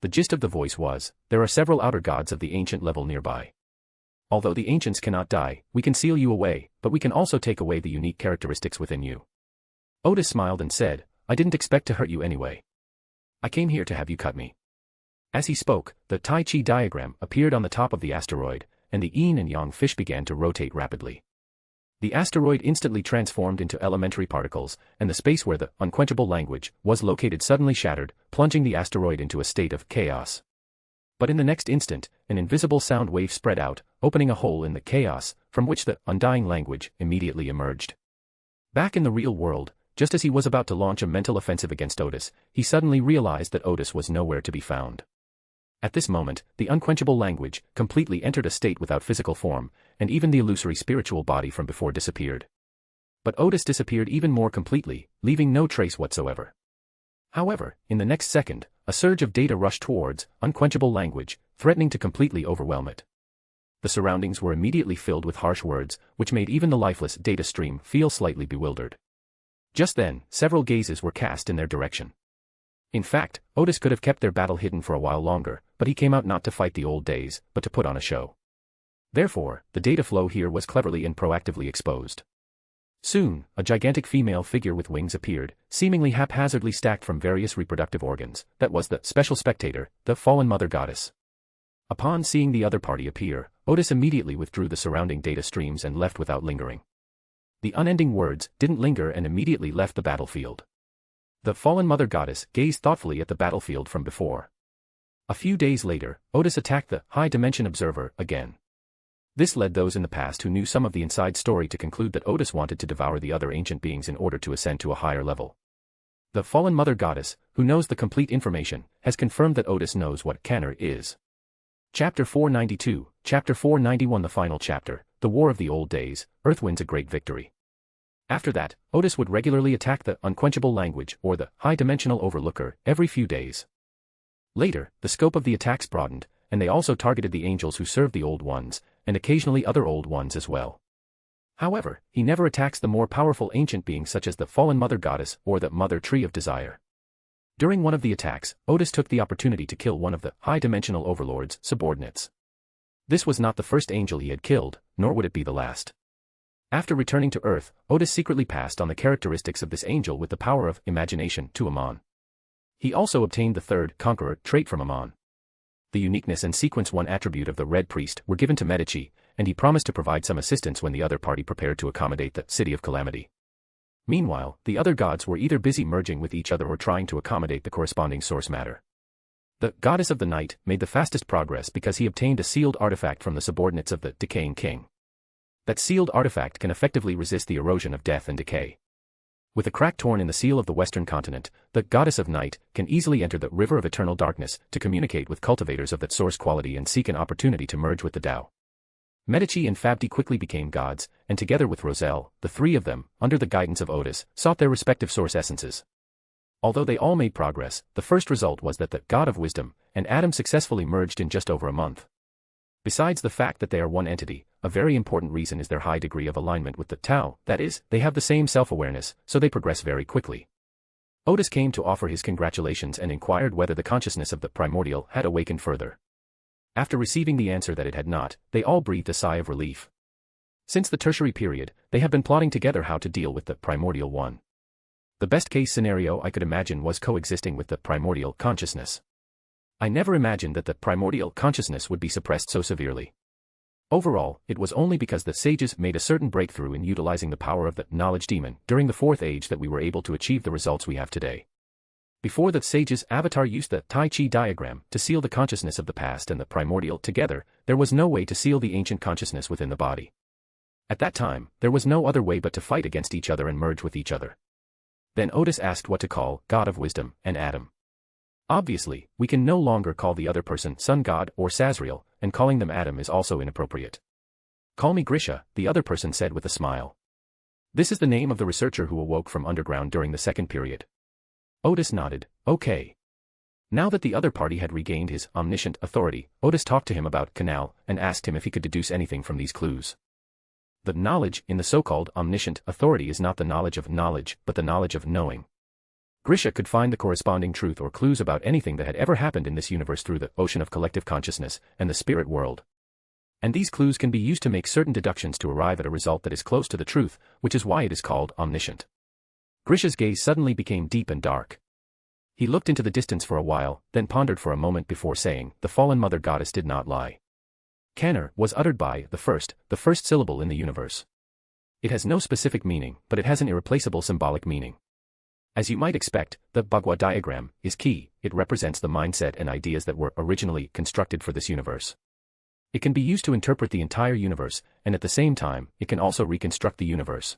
The gist of the voice was, "There are several outer gods of the ancient level nearby. Although the ancients cannot die, we can seal you away, but we can also take away the unique characteristics within you." Odis smiled and said, "I didn't expect to hurt you anyway. I came here to have you cut me." As he spoke, the Tai Chi diagram appeared on the top of the asteroid, and the yin and yang fish began to rotate rapidly. The asteroid instantly transformed into elementary particles, and the space where the unquenchable language was located suddenly shattered, plunging the asteroid into a state of chaos. But in the next instant, an invisible sound wave spread out, opening a hole in the chaos, from which the undying language immediately emerged. Back in the real world, just as he was about to launch a mental offensive against Odis, he suddenly realized that Odis was nowhere to be found. At this moment, the unquenchable language completely entered a state without physical form, and even the illusory spiritual body from before disappeared. But Odis disappeared even more completely, leaving no trace whatsoever. However, in the next second, a surge of data rushed towards unquenchable language, threatening to completely overwhelm it. The surroundings were immediately filled with harsh words, which made even the lifeless data stream feel slightly bewildered. Just then, several gazes were cast in their direction. In fact, Odis could have kept their battle hidden for a while longer, but he came out not to fight the old days, but to put on a show. Therefore, the data flow here was cleverly and proactively exposed. Soon, a gigantic female figure with wings appeared, seemingly haphazardly stacked from various reproductive organs. That was the special spectator, the fallen mother goddess. Upon seeing the other party appear, Odis immediately withdrew the surrounding data streams and left without lingering. The unending words didn't linger and immediately left the battlefield. The fallen mother goddess gazed thoughtfully at the battlefield from before. A few days later, Odis attacked the High Dimension Observer again. This led those in the past who knew some of the inside story to conclude that Odis wanted to devour the other ancient beings in order to ascend to a higher level. The fallen mother goddess, who knows the complete information, has confirmed that Odis knows what Canner is. Chapter 492, Chapter 491. The final chapter, The War of the Old Days. Earth wins a great victory. After that, Odis would regularly attack the unquenchable language or the high-dimensional overlooker every few days. Later, the scope of the attacks broadened, and they also targeted the angels who served the Old Ones, and occasionally other Old Ones as well. However, he never attacks the more powerful ancient beings such as the fallen mother goddess or the mother tree of desire. During one of the attacks, Odis took the opportunity to kill one of the high-dimensional overlord's subordinates. This was not the first angel he had killed, nor would it be the last. After returning to Earth, Odis secretly passed on the characteristics of this angel with the power of imagination to Amon. He also obtained the third conqueror trait from Amon. The uniqueness and sequence 1 attribute of the Red Priest were given to Medici, and he promised to provide some assistance when the other party prepared to accommodate the City of Calamity. Meanwhile, the other gods were either busy merging with each other or trying to accommodate the corresponding source matter. The Goddess of the Night made the fastest progress because he obtained a sealed artifact from the subordinates of the Decaying King. That sealed artifact can effectively resist the erosion of death and decay. With a crack torn in the seal of the Western continent, the Goddess of Night can easily enter the River of Eternal Darkness to communicate with cultivators of that source quality and seek an opportunity to merge with the Tao. Medici and Fabdi quickly became gods, and together with Roselle, the three of them, under the guidance of Odis, sought their respective source essences. Although they all made progress, the first result was that the God of Wisdom and Adam successfully merged in just over a month. Besides the fact that they are one entity, a very important reason is their high degree of alignment with the Tao, that is, they have the same self-awareness, so they progress very quickly. Odis came to offer his congratulations and inquired whether the consciousness of the primordial had awakened further. After receiving the answer that it had not, they all breathed a sigh of relief. Since the tertiary period, they have been plotting together how to deal with the primordial one. The best-case scenario I could imagine was coexisting with the primordial consciousness. I never imagined that the primordial consciousness would be suppressed so severely. Overall, it was only because the sages made a certain breakthrough in utilizing the power of the knowledge demon during the Fourth Age that we were able to achieve the results we have today. Before the sages, Avatar used the Tai Chi diagram to seal the consciousness of the past and the primordial together. There was no way to seal the ancient consciousness within the body. At that time, there was no other way but to fight against each other and merge with each other. Then Odis asked what to call God of Wisdom and Adam. Obviously, we can no longer call the other person Sun God or Sazriel, and calling them Adam is also inappropriate. Call me Grisha, the other person said with a smile. This is the name of the researcher who awoke from underground during the second period. Odis nodded, okay. Now that the other party had regained his omniscient authority, Odis talked to him about Canal and asked him if he could deduce anything from these clues. The knowledge in the so-called omniscient authority is not the knowledge of knowledge, but the knowledge of knowing. Grisha could find the corresponding truth or clues about anything that had ever happened in this universe through the ocean of collective consciousness and the spirit world. And these clues can be used to make certain deductions to arrive at a result that is close to the truth, which is why it is called omniscient. Grisha's gaze suddenly became deep and dark. He looked into the distance for a while, then pondered for a moment before saying, the fallen mother goddess did not lie. Kanner was uttered by the first syllable in the universe. It has no specific meaning, but it has an irreplaceable symbolic meaning. As you might expect, the Bhagwa diagram is key. It represents the mindset and ideas that were originally constructed for this universe. It can be used to interpret the entire universe, and at the same time, it can also reconstruct the universe.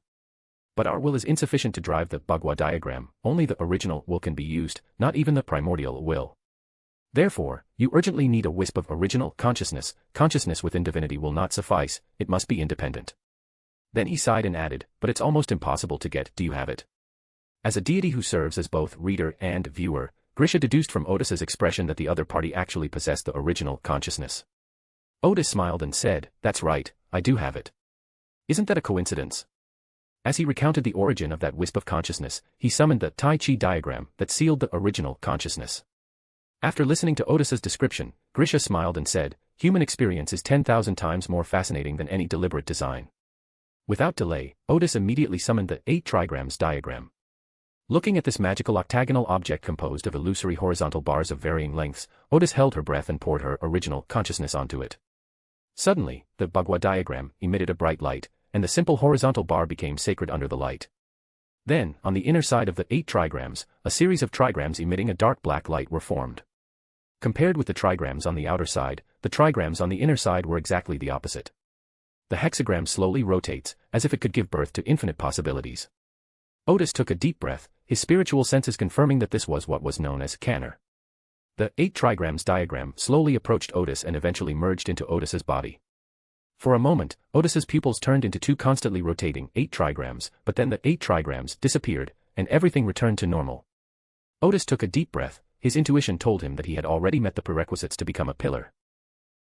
But our will is insufficient to drive the Bhagwa diagram. Only the original will can be used, not even the primordial will. Therefore, you urgently need a wisp of original consciousness. Consciousness within divinity will not suffice, it must be independent. Then he sighed and added, but it's almost impossible to get. Do you have it? As a deity who serves as both reader and viewer, Grisha deduced from Odis's expression that the other party actually possessed the original consciousness. Odis smiled and said, that's right, I do have it. Isn't that a coincidence? As he recounted the origin of that wisp of consciousness, he summoned the Tai Chi diagram that sealed the original consciousness. After listening to Odis's description, Grisha smiled and said, human experience is 10,000 times more fascinating than any deliberate design. Without delay, Odis immediately summoned the 8 trigrams diagram. Looking at this magical octagonal object composed of illusory horizontal bars of varying lengths, Odis held her breath and poured her original consciousness onto it. Suddenly, the Bhagwa diagram emitted a bright light, and the simple horizontal bar became sacred under the light. Then, on the inner side of the 8 trigrams, a series of trigrams emitting a dark black light were formed. Compared with the trigrams on the outer side, the trigrams on the inner side were exactly the opposite. The hexagram slowly rotates, as if it could give birth to infinite possibilities. Odis took a deep breath, his spiritual senses confirming that this was what was known as Kanner. The 8 trigrams diagram slowly approached Odis and eventually merged into Odis's body. For a moment, Odis's pupils turned into 2 constantly rotating 8 trigrams, but then the 8 trigrams disappeared, and everything returned to normal. Odis took a deep breath, his intuition told him that he had already met the prerequisites to become a pillar.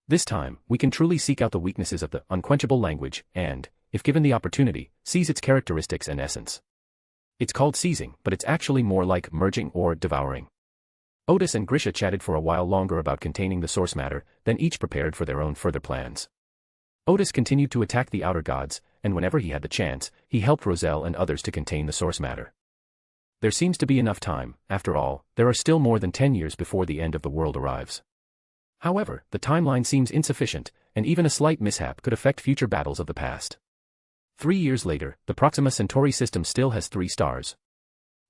This time, we can truly seek out the weaknesses of the unquenchable language and, if given the opportunity, seize its characteristics and essence. It's called seizing, but it's actually more like merging or devouring. Odis and Grisha chatted for a while longer about containing the source matter, then each prepared for their own further plans. Odis continued to attack the outer gods, and whenever he had the chance, he helped Roselle and others to contain the source matter. There seems to be enough time. After all, there are still more than 10 years before the end of the world arrives. However, the timeline seems insufficient, and even a slight mishap could affect future battles of the past. 3 years later, the Proxima Centauri system still has 3 stars.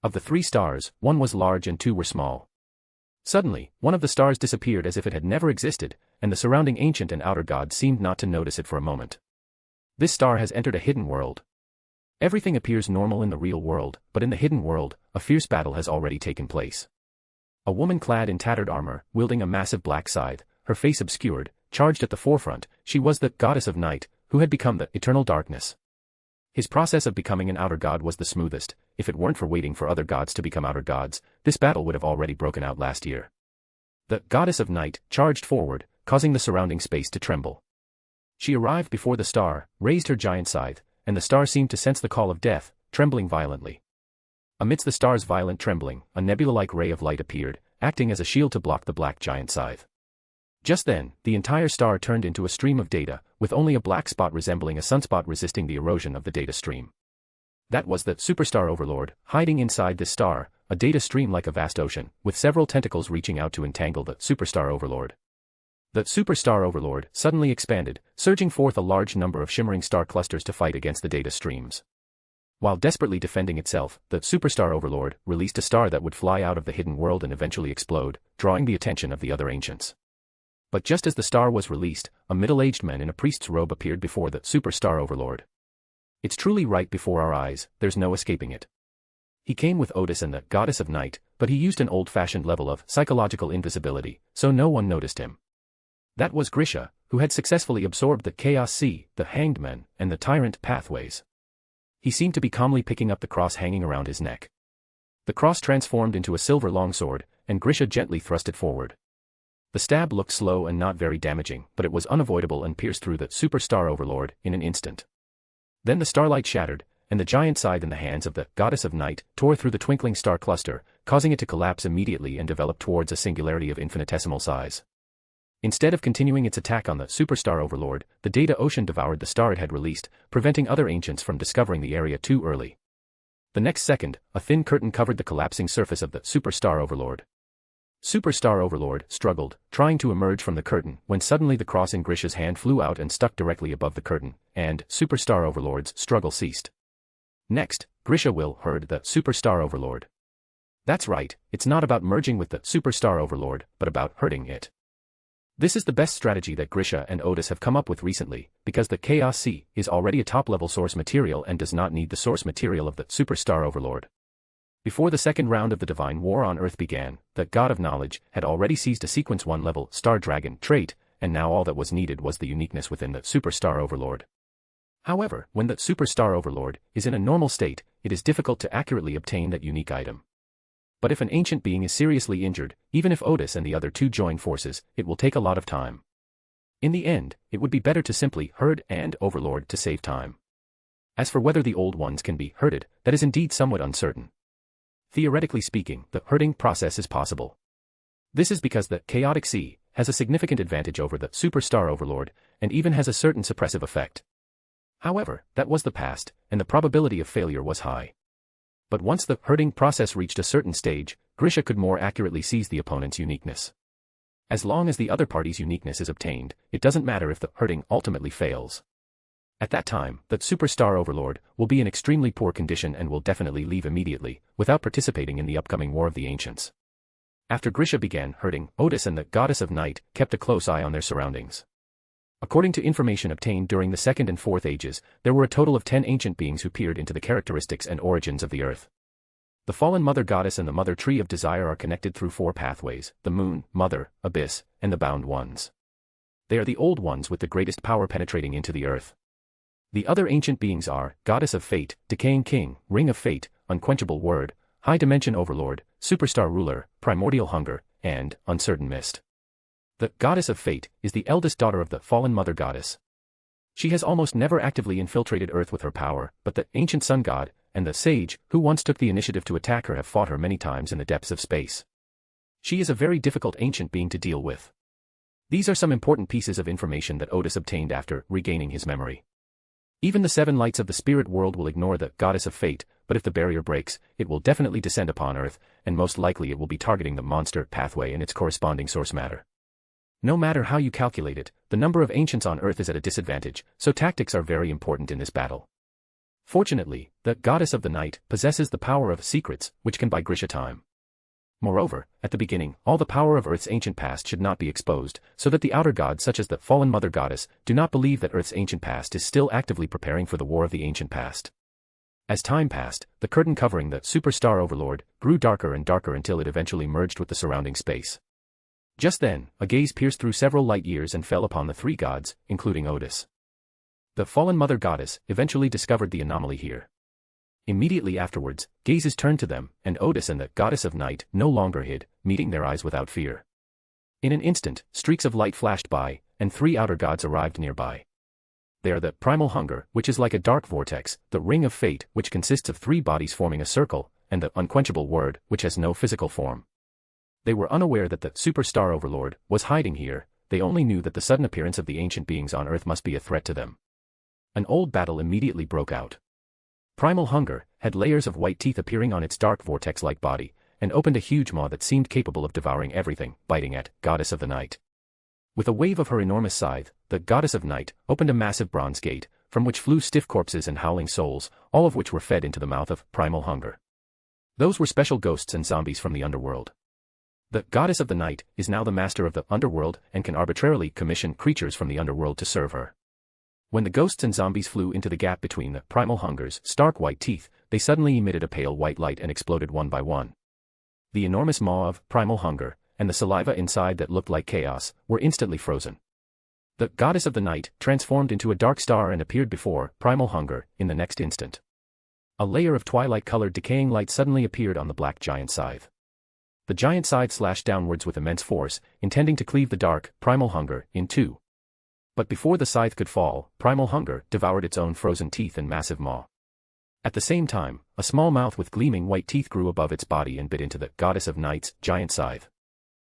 Of the 3 stars, 1 was large and 2 were small. Suddenly, one of the stars disappeared as if it had never existed, and the surrounding ancient and outer gods seemed not to notice it for a moment. This star has entered a hidden world. Everything appears normal in the real world, but in the hidden world, a fierce battle has already taken place. A woman clad in tattered armor, wielding a massive black scythe, her face obscured, charged at the forefront. She was the goddess of night, who had become the eternal darkness. His process of becoming an outer god was the smoothest. If it weren't for waiting for other gods to become outer gods, this battle would have already broken out last year. The goddess of night charged forward, causing the surrounding space to tremble. She arrived before the star, raised her giant scythe, and the star seemed to sense the call of death, trembling violently. Amidst the star's violent trembling, a nebula-like ray of light appeared, acting as a shield to block the black giant scythe. Just then, the entire star turned into a stream of data, with only a black spot resembling a sunspot resisting the erosion of the data stream. That was the superstar overlord, hiding inside this star, a data stream like a vast ocean, with several tentacles reaching out to entangle the superstar overlord. The superstar overlord suddenly expanded, surging forth a large number of shimmering star clusters to fight against the data streams. While desperately defending itself, the superstar overlord released a star that would fly out of the hidden world and eventually explode, drawing the attention of the other ancients. But just as the star was released, a middle-aged man in a priest's robe appeared before the superstar overlord. It's truly right before our eyes, there's no escaping it. He came with Odis and the goddess of night, but he used an old-fashioned level of psychological invisibility, so no one noticed him. That was Grisha, who had successfully absorbed the Chaos Sea, the Hanged Men, and the Tyrant Pathways. He seemed to be calmly picking up the cross hanging around his neck. The cross transformed into a silver longsword, and Grisha gently thrust it forward. The stab looked slow and not very damaging, but it was unavoidable and pierced through the superstar overlord in an instant. Then the starlight shattered, and the giant scythe in the hands of the goddess of night tore through the twinkling star cluster, causing it to collapse immediately and develop towards a singularity of infinitesimal size. Instead of continuing its attack on the superstar overlord, the data ocean devoured the star it had released, preventing other ancients from discovering the area too early. The next second, a thin curtain covered the collapsing surface of the superstar overlord. Superstar overlord struggled, trying to emerge from the curtain, when suddenly the cross in Grisha's hand flew out and stuck directly above the curtain, and superstar overlord's struggle ceased. Next, Grisha heard the superstar overlord. That's right, it's not about merging with the superstar overlord, but about hurting it. This is the best strategy that Grisha and Odis have come up with recently, because the Chaos Sea is already a top-level source material and does not need the source material of the superstar overlord. Before the second round of the divine war on Earth began, the God of Knowledge had already seized a Sequence 1 level Star Dragon trait, and now all that was needed was the uniqueness within the superstar overlord. However, when the superstar overlord is in a normal state, it is difficult to accurately obtain that unique item. But if an ancient being is seriously injured, even if Odis and the other two join forces, it will take a lot of time. In the end, it would be better to simply herd and overlord to save time. As for whether the old ones can be herded, that is indeed somewhat uncertain. Theoretically speaking, the herding process is possible. This is because the chaotic sea has a significant advantage over the superstar overlord, and even has a certain suppressive effect. However, that was the past, and the probability of failure was high. But once the herding process reached a certain stage, Grisha could more accurately seize the opponent's uniqueness. As long as the other party's uniqueness is obtained, it doesn't matter if the herding ultimately fails. At that time, the superstar overlord will be in extremely poor condition and will definitely leave immediately, without participating in the upcoming War of the Ancients. After Grisha began herding, Odis and the goddess of night kept a close eye on their surroundings. According to information obtained during the Second and Fourth Ages, there were a total of 10 ancient beings who peered into the characteristics and origins of the earth. The fallen mother goddess and the mother tree of desire are connected through 4 pathways: the moon, mother, abyss, and the bound ones. They are the old ones with the greatest power penetrating into the earth. The other ancient beings are goddess of fate, decaying king, ring of fate, unquenchable word, high dimension overlord, superstar ruler, primordial hunger, and uncertain mist. The goddess of fate is the eldest daughter of the fallen mother goddess. She has almost never actively infiltrated Earth with her power, but the ancient sun god and the sage who once took the initiative to attack her have fought her many times in the depths of space. She is a very difficult ancient being to deal with. These are some important pieces of information that Odis obtained after regaining his memory. Even the 7 lights of the spirit world will ignore the goddess of fate, but if the barrier breaks, it will definitely descend upon Earth, and most likely it will be targeting the monster pathway and its corresponding source matter. No matter how you calculate it, the number of ancients on Earth is at a disadvantage, so tactics are very important in this battle. Fortunately, the goddess of the night possesses the power of secrets, which can buy Grisha time. Moreover, at the beginning, all the power of Earth's ancient past should not be exposed, so that the outer gods such as the fallen mother goddess do not believe that Earth's ancient past is still actively preparing for the war of the ancient past. As time passed, the curtain covering the superstar overlord grew darker and darker until it eventually merged with the surrounding space. Just then, a gaze pierced through several light years and fell upon the 3 gods, including Odis. The fallen mother goddess eventually discovered the anomaly here. Immediately afterwards, gazes turned to them, and Odis and the goddess of night no longer hid, meeting their eyes without fear. In an instant, streaks of light flashed by, and 3 outer gods arrived nearby. They are the primal hunger, which is like a dark vortex, the ring of fate, which consists of 3 bodies forming a circle, and the unquenchable word, which has no physical form. They were unaware that the superstar overlord was hiding here, they only knew that the sudden appearance of the ancient beings on Earth must be a threat to them. An old battle immediately broke out. Primal hunger had layers of white teeth appearing on its dark vortex-like body, and opened a huge maw that seemed capable of devouring everything, biting at goddess of the night. With a wave of her enormous scythe, the goddess of night opened a massive bronze gate, from which flew stiff corpses and howling souls, all of which were fed into the mouth of primal hunger. Those were special ghosts and zombies from the underworld. The goddess of the night is now the master of the underworld and can arbitrarily commission creatures from the underworld to serve her. When the ghosts and zombies flew into the gap between the primal hunger's stark white teeth, they suddenly emitted a pale white light and exploded one by one. The enormous maw of primal hunger, and the saliva inside that looked like chaos, were instantly frozen. The goddess of the night transformed into a dark star and appeared before primal hunger in the next instant. A layer of twilight-colored decaying light suddenly appeared on the black giant scythe. The giant scythe slashed downwards with immense force, intending to cleave the dark, primal hunger in two. But before the scythe could fall, primal hunger devoured its own frozen teeth and massive maw. At the same time, a small mouth with gleaming white teeth grew above its body and bit into the goddess of night's giant scythe.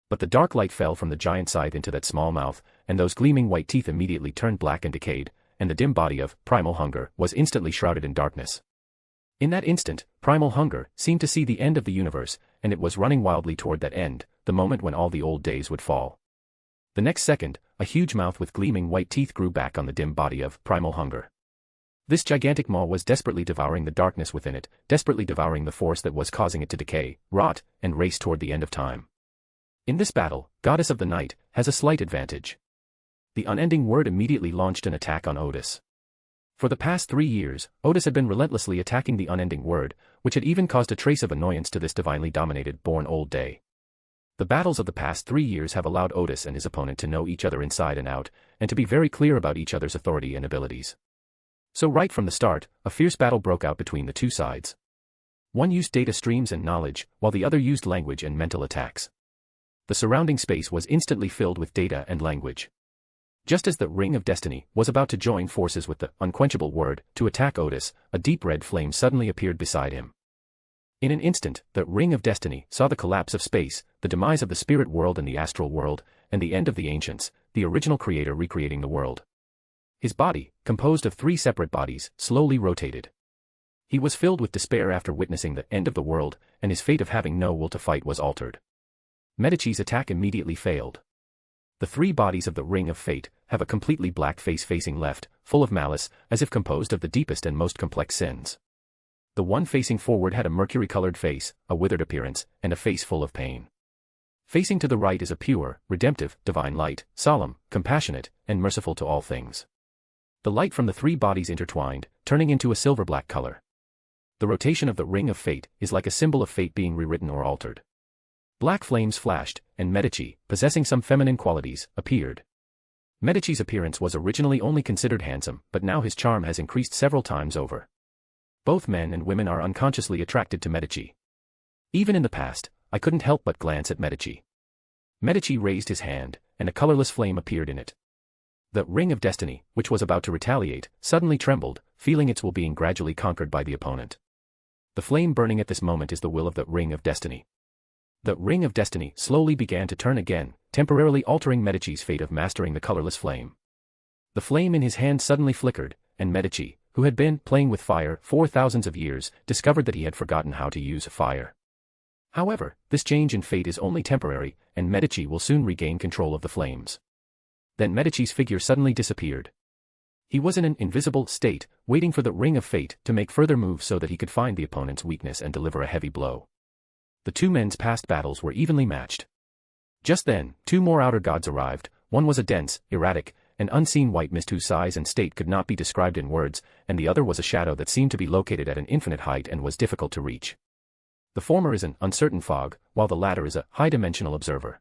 But the dark light fell from the giant scythe into that small mouth, and those gleaming white teeth immediately turned black and decayed, and the dim body of primal hunger was instantly shrouded in darkness. In that instant, primal hunger seemed to see the end of the universe, and it was running wildly toward that end, the moment when all the old days would fall. The next second, a huge mouth with gleaming white teeth grew back on the dim body of primal hunger. This gigantic maw was desperately devouring the darkness within it, desperately devouring the force that was causing it to decay, rot, and race toward the end of time. In this battle, Goddess of the Night has a slight advantage. The unending word immediately launched an attack on Odis. For the past 3 years, Odis had been relentlessly attacking the unending word, which had even caused a trace of annoyance to this divinely dominated born old day. The battles of the past 3 years have allowed Odis and his opponent to know each other inside and out, and to be very clear about each other's authority and abilities. So right from the start, a fierce battle broke out between the two sides. One used data streams and knowledge, while the other used language and mental attacks. The surrounding space was instantly filled with data and language. Just as the Ring of Destiny was about to join forces with the unquenchable word to attack Odis, a deep red flame suddenly appeared beside him. In an instant, the Ring of Destiny saw the collapse of space, the demise of the spirit world and the astral world, and the end of the ancients, the original creator recreating the world. His body, composed of 3 separate bodies, slowly rotated. He was filled with despair after witnessing the end of the world, and his fate of having no will to fight was altered. Medici's attack immediately failed. The 3 bodies of the Ring of Fate have a completely black face facing left, full of malice, as if composed of the deepest and most complex sins. The one facing forward had a mercury-colored face, a withered appearance, and a face full of pain. Facing to the right is a pure, redemptive, divine light, solemn, compassionate, and merciful to all things. The light from the 3 bodies intertwined, turning into a silver-black color. The rotation of the Ring of Fate is like a symbol of fate being rewritten or altered. Black flames flashed, and Medici, possessing some feminine qualities, appeared. Medici's appearance was originally only considered handsome, but now his charm has increased several times over. Both men and women are unconsciously attracted to Medici. Even in the past, I couldn't help but glance at Medici. Medici raised his hand, and a colorless flame appeared in it. The Ring of Destiny, which was about to retaliate, suddenly trembled, feeling its will being gradually conquered by the opponent. The flame burning at this moment is the will of the Ring of Destiny. The Ring of Destiny slowly began to turn again, temporarily altering Medici's fate of mastering the colorless flame. The flame in his hand suddenly flickered, and Medici, who had been playing with fire for thousands of years, discovered that he had forgotten how to use fire. However, this change in fate is only temporary, and Medici will soon regain control of the flames. Then Medici's figure suddenly disappeared. He was in an invisible state, waiting for the Ring of Fate to make further moves so that he could find the opponent's weakness and deliver a heavy blow. The 2 men's past battles were evenly matched. Just then, 2 more outer gods arrived. One was a dense, erratic, and unseen white mist whose size and state could not be described in words, and the other was a shadow that seemed to be located at an infinite height and was difficult to reach. The former is an uncertain fog, while the latter is a high-dimensional observer.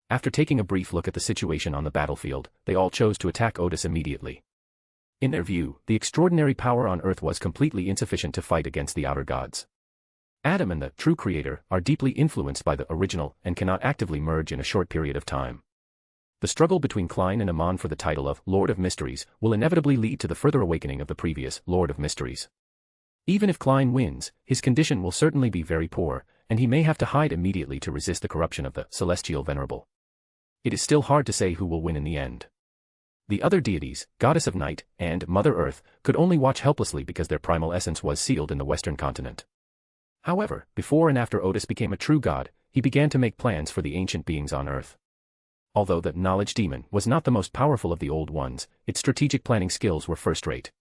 After taking a brief look at the situation on the battlefield, they all chose to attack Odis immediately. In their view, the extraordinary power on Earth was completely insufficient to fight against the outer gods. Adam and the true creator are deeply influenced by the original and cannot actively merge in a short period of time. The struggle between Klein and Amon for the title of Lord of Mysteries will inevitably lead to the further awakening of the previous Lord of Mysteries. Even if Klein wins, his condition will certainly be very poor, and he may have to hide immediately to resist the corruption of the Celestial Venerable. It is still hard to say who will win in the end. The other deities, Goddess of Night and Mother Earth, could only watch helplessly because their primal essence was sealed in the Western continent. However, before and after Odis became a true god, he began to make plans for the ancient beings on Earth. Although the knowledge demon was not the most powerful of the old ones, its strategic planning skills were first-rate.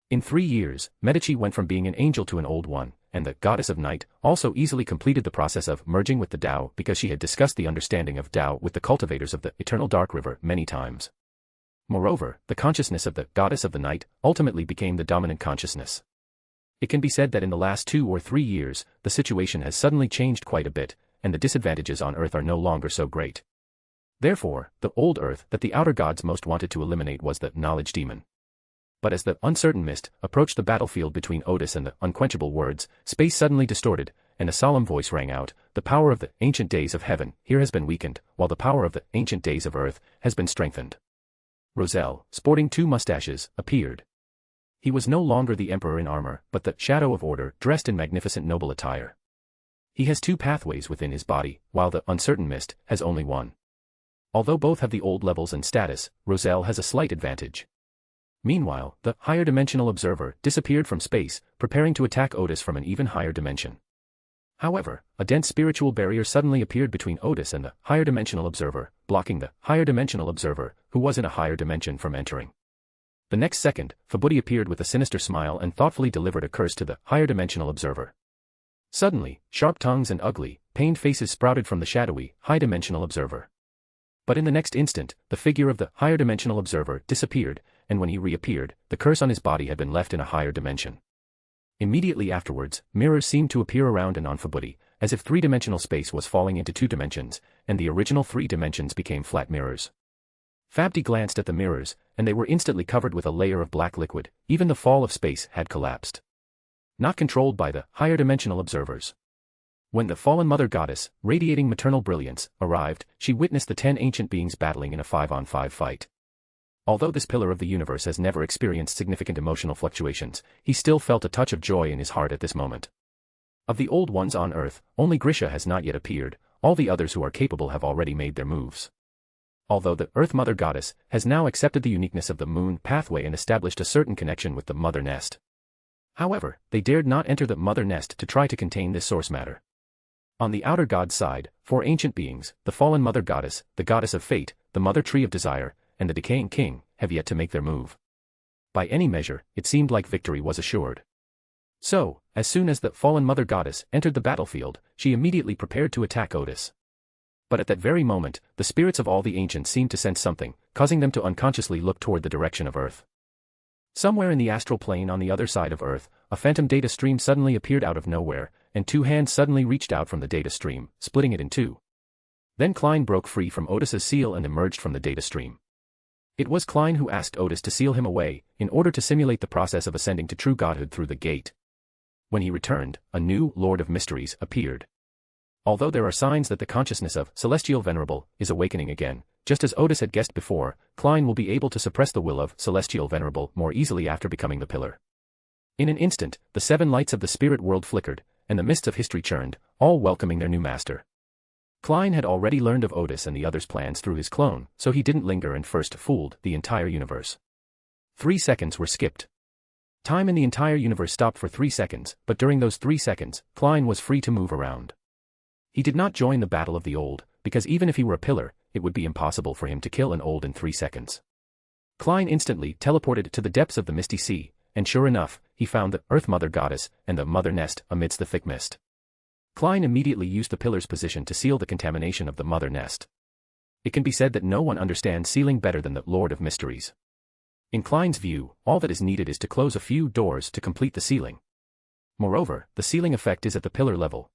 In 3 years, Medici went from being an angel to an old one, and the goddess of night also easily completed the process of merging with the Tao because she had discussed the understanding of Tao with the cultivators of the eternal dark river many times. Moreover, the consciousness of the goddess of the night ultimately became the dominant consciousness. It can be said that in the last 2 or 3 years, the situation has suddenly changed quite a bit, and the disadvantages on Earth are no longer so great. Therefore, the old Earth that the outer gods most wanted to eliminate was the knowledge demon. But as the uncertain mist approached the battlefield between Odis and the unquenchable words, space suddenly distorted, and a solemn voice rang out, "The power of the ancient days of heaven here has been weakened, while the power of the ancient days of earth has been strengthened." Roselle, sporting 2 mustaches, appeared. He was no longer the emperor in armor, but the shadow of order dressed in magnificent noble attire. He has 2 pathways within his body, while the uncertain mist has only one. Although both have the old levels and status, Roselle has a slight advantage. Meanwhile, the higher dimensional observer disappeared from space, preparing to attack Odis from an even higher dimension. However, a dense spiritual barrier suddenly appeared between Odis and the higher dimensional observer, blocking the higher dimensional observer, who was in a higher dimension, from entering. The next second, Fabuti appeared with a sinister smile and thoughtfully delivered a curse to the higher dimensional observer. Suddenly, sharp tongues and ugly, pained faces sprouted from the shadowy, high-dimensional observer. But in the next instant, the figure of the higher dimensional observer disappeared, and when he reappeared, the curse on his body had been left in a higher dimension. Immediately afterwards, mirrors seemed to appear around and on Fabuti, as if 3-dimensional space was falling into 2 dimensions, and the original 3 dimensions became flat mirrors. Fabdi glanced at the mirrors, and they were instantly covered with a layer of black liquid. Even the fall of space had collapsed. Not controlled by the higher dimensional observers. When the fallen mother goddess, radiating maternal brilliance, arrived, she witnessed the 10 ancient beings battling in a 5-on-5 fight. Although this pillar of the universe has never experienced significant emotional fluctuations, he still felt a touch of joy in his heart at this moment. Of the old ones on Earth, only Grisha has not yet appeared. All the others who are capable have already made their moves. Although the Earth Mother Goddess has now accepted the uniqueness of the moon pathway and established a certain connection with the mother nest. However, they dared not enter the mother nest to try to contain this source matter. On the outer god's side, 4 ancient beings, the fallen mother goddess, the goddess of fate, the mother tree of desire, and the decaying king, have yet to make their move. By any measure, it seemed like victory was assured. So, as soon as the fallen mother goddess entered the battlefield, she immediately prepared to attack Odis. But at that very moment, the spirits of all the ancients seemed to sense something, causing them to unconsciously look toward the direction of Earth. Somewhere in the astral plane on the other side of Earth, a phantom data stream suddenly appeared out of nowhere, and 2 hands suddenly reached out from the data stream, splitting it in 2. Then Klein broke free from Odis's seal and emerged from the data stream. It was Klein who asked Odis to seal him away, in order to simulate the process of ascending to true godhood through the gate. When he returned, a new Lord of Mysteries appeared. Although there are signs that the consciousness of Celestial Venerable is awakening again, just as Odis had guessed before, Klein will be able to suppress the will of Celestial Venerable more easily after becoming the pillar. In an instant, the 7 lights of the spirit world flickered, and the mists of history churned, all welcoming their new master. Klein had already learned of Odis and the others' plans through his clone, so he didn't linger and first fooled the entire universe. 3 seconds were skipped. Time in the entire universe stopped for 3 seconds, but during those 3 seconds, Klein was free to move around. He did not join the battle of the old, because even if he were a pillar, it would be impossible for him to kill an old in 3 seconds. Klein instantly teleported to the depths of the misty sea, and sure enough, he found the Earth Mother Goddess and the Mother Nest amidst the thick mist. Klein immediately used the pillar's position to seal the contamination of the Mother Nest. It can be said that no one understands sealing better than the Lord of Mysteries. In Klein's view, all that is needed is to close a few doors to complete the sealing. Moreover, the sealing effect is at the pillar level.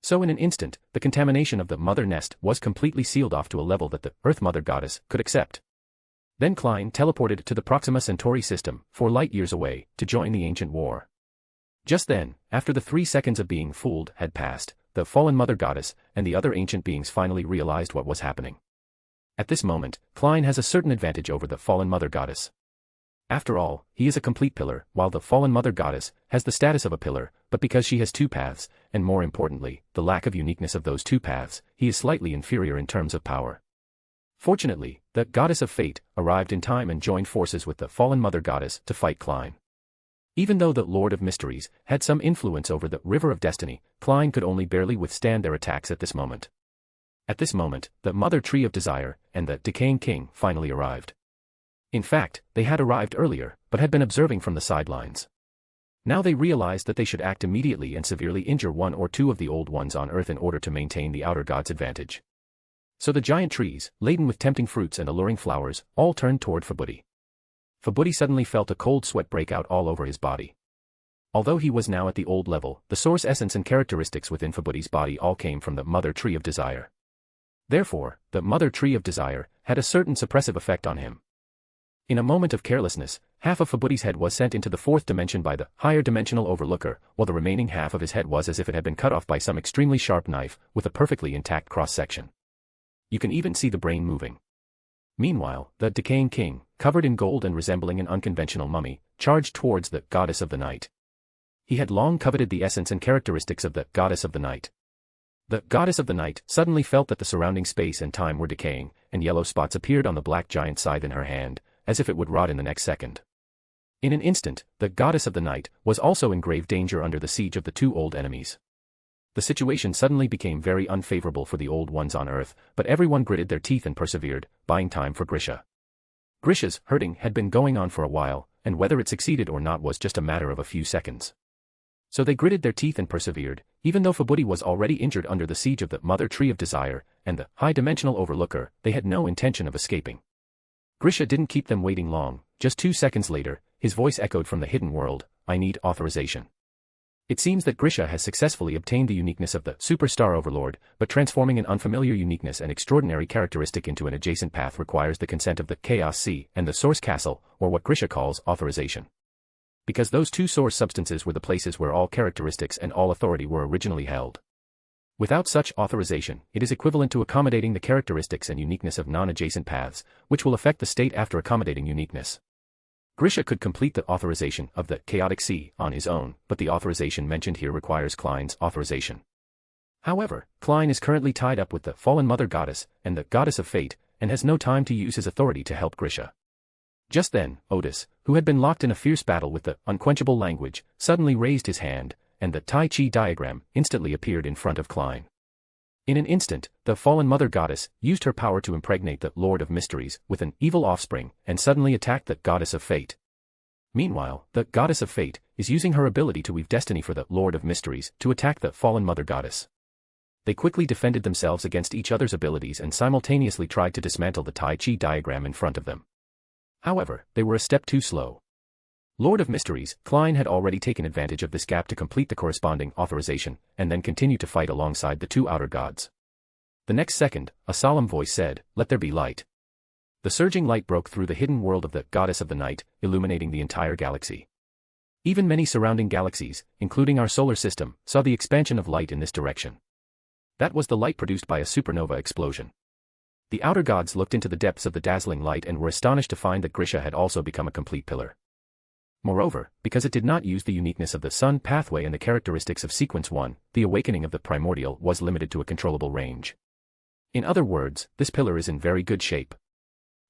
So in an instant, the contamination of the Mother Nest was completely sealed off to a level that the Earth Mother Goddess could accept. Then Klein teleported to the Proxima Centauri system, 4 light-years away, to join the ancient war. Just then, after the 3 seconds of being fooled had passed, the fallen Mother Goddess and the other ancient beings finally realized what was happening. At this moment, Klein has a certain advantage over the fallen Mother Goddess. After all, he is a complete pillar, while the fallen Mother Goddess has the status of a pillar, but because she has 2 paths, and more importantly, the lack of uniqueness of those 2 paths, he is slightly inferior in terms of power. Fortunately, the Goddess of Fate arrived in time and joined forces with the fallen Mother Goddess to fight Klein. Even though the Lord of Mysteries had some influence over the River of Destiny, Klein could only barely withstand their attacks at this moment. At this moment, the Mother Tree of Desire and the Decaying King finally arrived. In fact, they had arrived earlier, but had been observing from the sidelines. Now they realized that they should act immediately and severely injure one or two of the Old Ones on Earth in order to maintain the Outer Gods' advantage. So the giant trees, laden with tempting fruits and alluring flowers, all turned toward Fabudi. Fabudi suddenly felt a cold sweat break out all over his body. Although he was now at the old level, the source essence and characteristics within Fabudi's body all came from the Mother Tree of Desire. Therefore, the Mother Tree of Desire had a certain suppressive effect on him. In a moment of carelessness, half of Fabudi's head was sent into the fourth dimension by the higher dimensional overlooker, while the remaining half of his head was as if it had been cut off by some extremely sharp knife, with a perfectly intact cross-section. You can even see the brain moving. Meanwhile, the Decaying King, covered in gold and resembling an unconventional mummy, charged towards the Goddess of the Night. He had long coveted the essence and characteristics of the Goddess of the Night. The Goddess of the Night suddenly felt that the surrounding space and time were decaying, and yellow spots appeared on the black giant scythe in her hand, as if it would rot in the next second. In an instant, the Goddess of the Night was also in grave danger under the siege of the two old enemies. The situation suddenly became very unfavorable for the Old Ones on Earth, but everyone gritted their teeth and persevered, buying time for Grisha. Grisha's hurting had been going on for a while, and whether it succeeded or not was just a matter of a few seconds. So they gritted their teeth and persevered, even though Fabudi was already injured under the siege of the Mother Tree of Desire, and the high-dimensional overlooker, they had no intention of escaping. Grisha didn't keep them waiting long. Just 2 seconds later, his voice echoed from the hidden world, "I need authorization." It seems that Grisha has successfully obtained the uniqueness of the Superstar Overlord, but transforming an unfamiliar uniqueness and extraordinary characteristic into an adjacent path requires the consent of the Chaos Sea and the Source Castle, or what Grisha calls authorization. Because those two source substances were the places where all characteristics and all authority were originally held. Without such authorization, it is equivalent to accommodating the characteristics and uniqueness of non-adjacent paths, which will affect the state after accommodating uniqueness. Grisha could complete the authorization of the Chaotic Sea on his own, but the authorization mentioned here requires Klein's authorization. However, Klein is currently tied up with the Fallen Mother Goddess and the Goddess of Fate, and has no time to use his authority to help Grisha. Just then, Odis, who had been locked in a fierce battle with the unquenchable language, suddenly raised his hand, and the Tai Chi diagram instantly appeared in front of Klein. In an instant, the Fallen Mother Goddess used her power to impregnate the Lord of Mysteries with an evil offspring and suddenly attacked the Goddess of Fate. Meanwhile, the Goddess of Fate is using her ability to weave destiny for the Lord of Mysteries to attack the Fallen Mother Goddess. They quickly defended themselves against each other's abilities and simultaneously tried to dismantle the Tai Chi diagram in front of them. However, they were a step too slow. Lord of Mysteries, Klein had already taken advantage of this gap to complete the corresponding authorization, and then continue to fight alongside the two outer gods. The next second, a solemn voice said, "Let there be light." The surging light broke through the hidden world of the Goddess of the Night, illuminating the entire galaxy. Even many surrounding galaxies, including our solar system, saw the expansion of light in this direction. That was the light produced by a supernova explosion. The outer gods looked into the depths of the dazzling light and were astonished to find that Grisha had also become a complete pillar. Moreover, because it did not use the uniqueness of the Sun pathway and the characteristics of Sequence 1, the awakening of the primordial was limited to a controllable range. In other words, this pillar is in very good shape.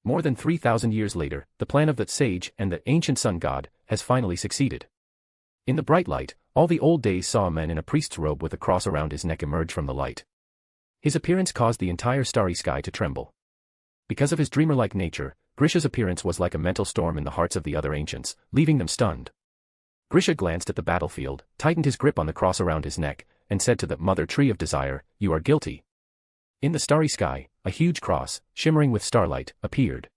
More than 3,000 years later, the plan of the sage and the ancient sun god has finally succeeded. In the bright light, all the old days saw a man in a priest's robe with a cross around his neck emerge from the light. His appearance caused the entire starry sky to tremble. Because of his dreamer-like nature, Grisha's appearance was like a mental storm in the hearts of the other ancients, leaving them stunned. Grisha glanced at the battlefield, tightened his grip on the cross around his neck, and said to the Mother Tree of Desire, "You are guilty." In the starry sky, a huge cross, shimmering with starlight, appeared.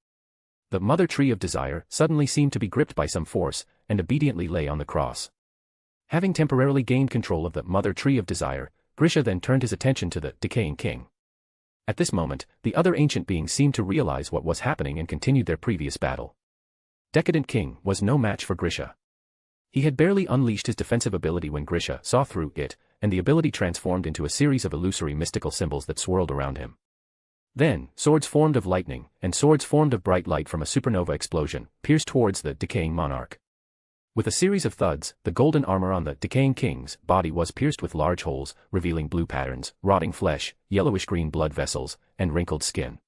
The Mother Tree of Desire suddenly seemed to be gripped by some force, and obediently lay on the cross. Having temporarily gained control of the Mother Tree of Desire, Grisha then turned his attention to the Decaying King. At this moment, the other ancient beings seemed to realize what was happening and continued their previous battle. Decadent King was no match for Grisha. He had barely unleashed his defensive ability when Grisha saw through it, and the ability transformed into a series of illusory mystical symbols that swirled around him. Then, swords formed of lightning, and swords formed of bright light from a supernova explosion, pierced towards the decaying monarch. With a series of thuds, the golden armor on the Decaying King's body was pierced with large holes, revealing blue patterns, rotting flesh, yellowish-green blood vessels, and wrinkled skin.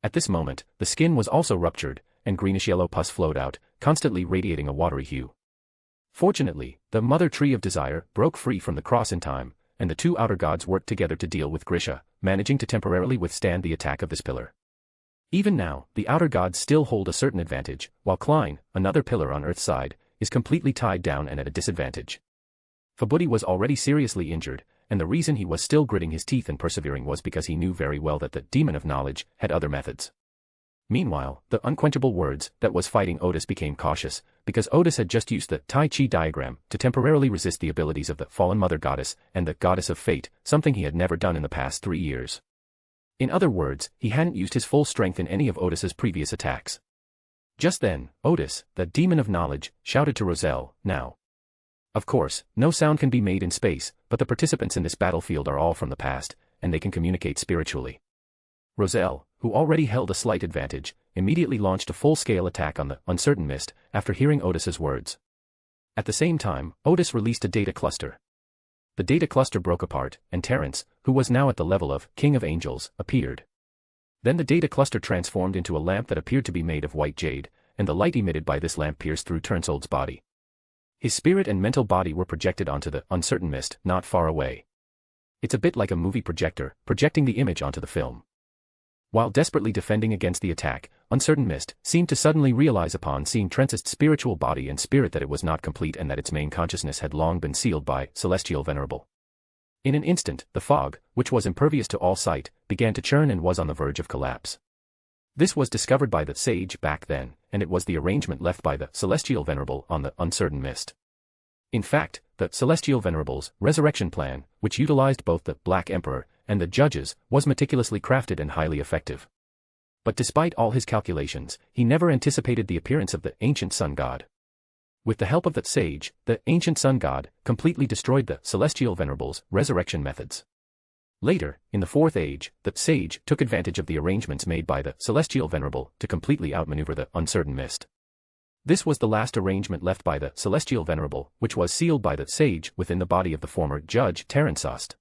At this moment, the skin was also ruptured, and greenish-yellow pus flowed out, constantly radiating a watery hue. Fortunately, the Mother Tree of Desire broke free from the cross in time, and the two outer gods worked together to deal with Grisha, managing to temporarily withstand the attack of this pillar. Even now, the outer gods still hold a certain advantage, while Klein, another pillar on Earth's side, is completely tied down and at a disadvantage. Fabudi was already seriously injured, and the reason he was still gritting his teeth and persevering was because he knew very well that the demon of knowledge had other methods. Meanwhile, the unquenchable words that was fighting Odis became cautious, because Odis had just used the Tai Chi diagram to temporarily resist the abilities of the fallen mother goddess and the goddess of fate, something he had never done in the past 3 years. In other words, he hadn't used his full strength in any of Odis's previous attacks. Just then, Odis, the demon of knowledge, shouted to Roselle, "Now." Of course, no sound can be made in space, but the participants in this battlefield are all from the past, and they can communicate spiritually. Roselle, who already held a slight advantage, immediately launched a full-scale attack on the uncertain mist after hearing Odis's words. At the same time, Odis released a data cluster. The data cluster broke apart, and Terence, who was now at the level of King of Angels, appeared. Then the data cluster transformed into a lamp that appeared to be made of white jade, and the light emitted by this lamp pierced through Turnsold's body. His spirit and mental body were projected onto the uncertain mist not far away. It's a bit like a movie projector, projecting the image onto the film. While desperately defending against the attack, Uncertain Mist seemed to suddenly realize upon seeing Trence's spiritual body and spirit that it was not complete and that its main consciousness had long been sealed by Celestial Venerable. In an instant, the fog, which was impervious to all sight, began to churn and was on the verge of collapse. This was discovered by the sage back then, and it was the arrangement left by the Celestial Venerable on the Uncertain Mist. In fact, the Celestial Venerable's resurrection plan, which utilized both the Black Emperor and the judges, was meticulously crafted and highly effective. But despite all his calculations, he never anticipated the appearance of the ancient sun god. With the help of that sage, the ancient sun god completely destroyed the Celestial Venerable's resurrection methods. Later, in the Fourth Age, the sage took advantage of the arrangements made by the Celestial Venerable to completely outmaneuver the Uncertain Mist. This was the last arrangement left by the Celestial Venerable, which was sealed by the sage within the body of the former Judge Terensost.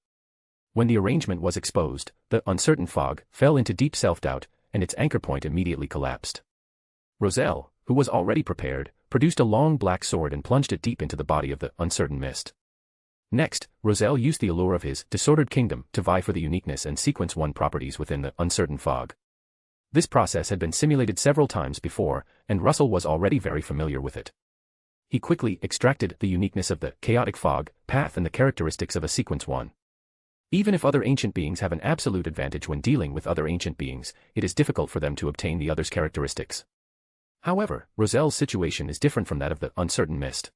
When the arrangement was exposed, the uncertain fog fell into deep self-doubt, and its anchor point immediately collapsed. Roselle, who was already prepared, produced a long black sword and plunged it deep into the body of the Uncertain Mist. Next, Roselle used the allure of his disordered kingdom to vie for the uniqueness and sequence 1 properties within the uncertain fog. This process had been simulated several times before, and Russell was already very familiar with it. He quickly extracted the uniqueness of the chaotic fog path and the characteristics of a sequence 1. Even if other ancient beings have an absolute advantage when dealing with other ancient beings, it is difficult for them to obtain the other's characteristics. However, Roselle's situation is different from that of the Uncertain Mist.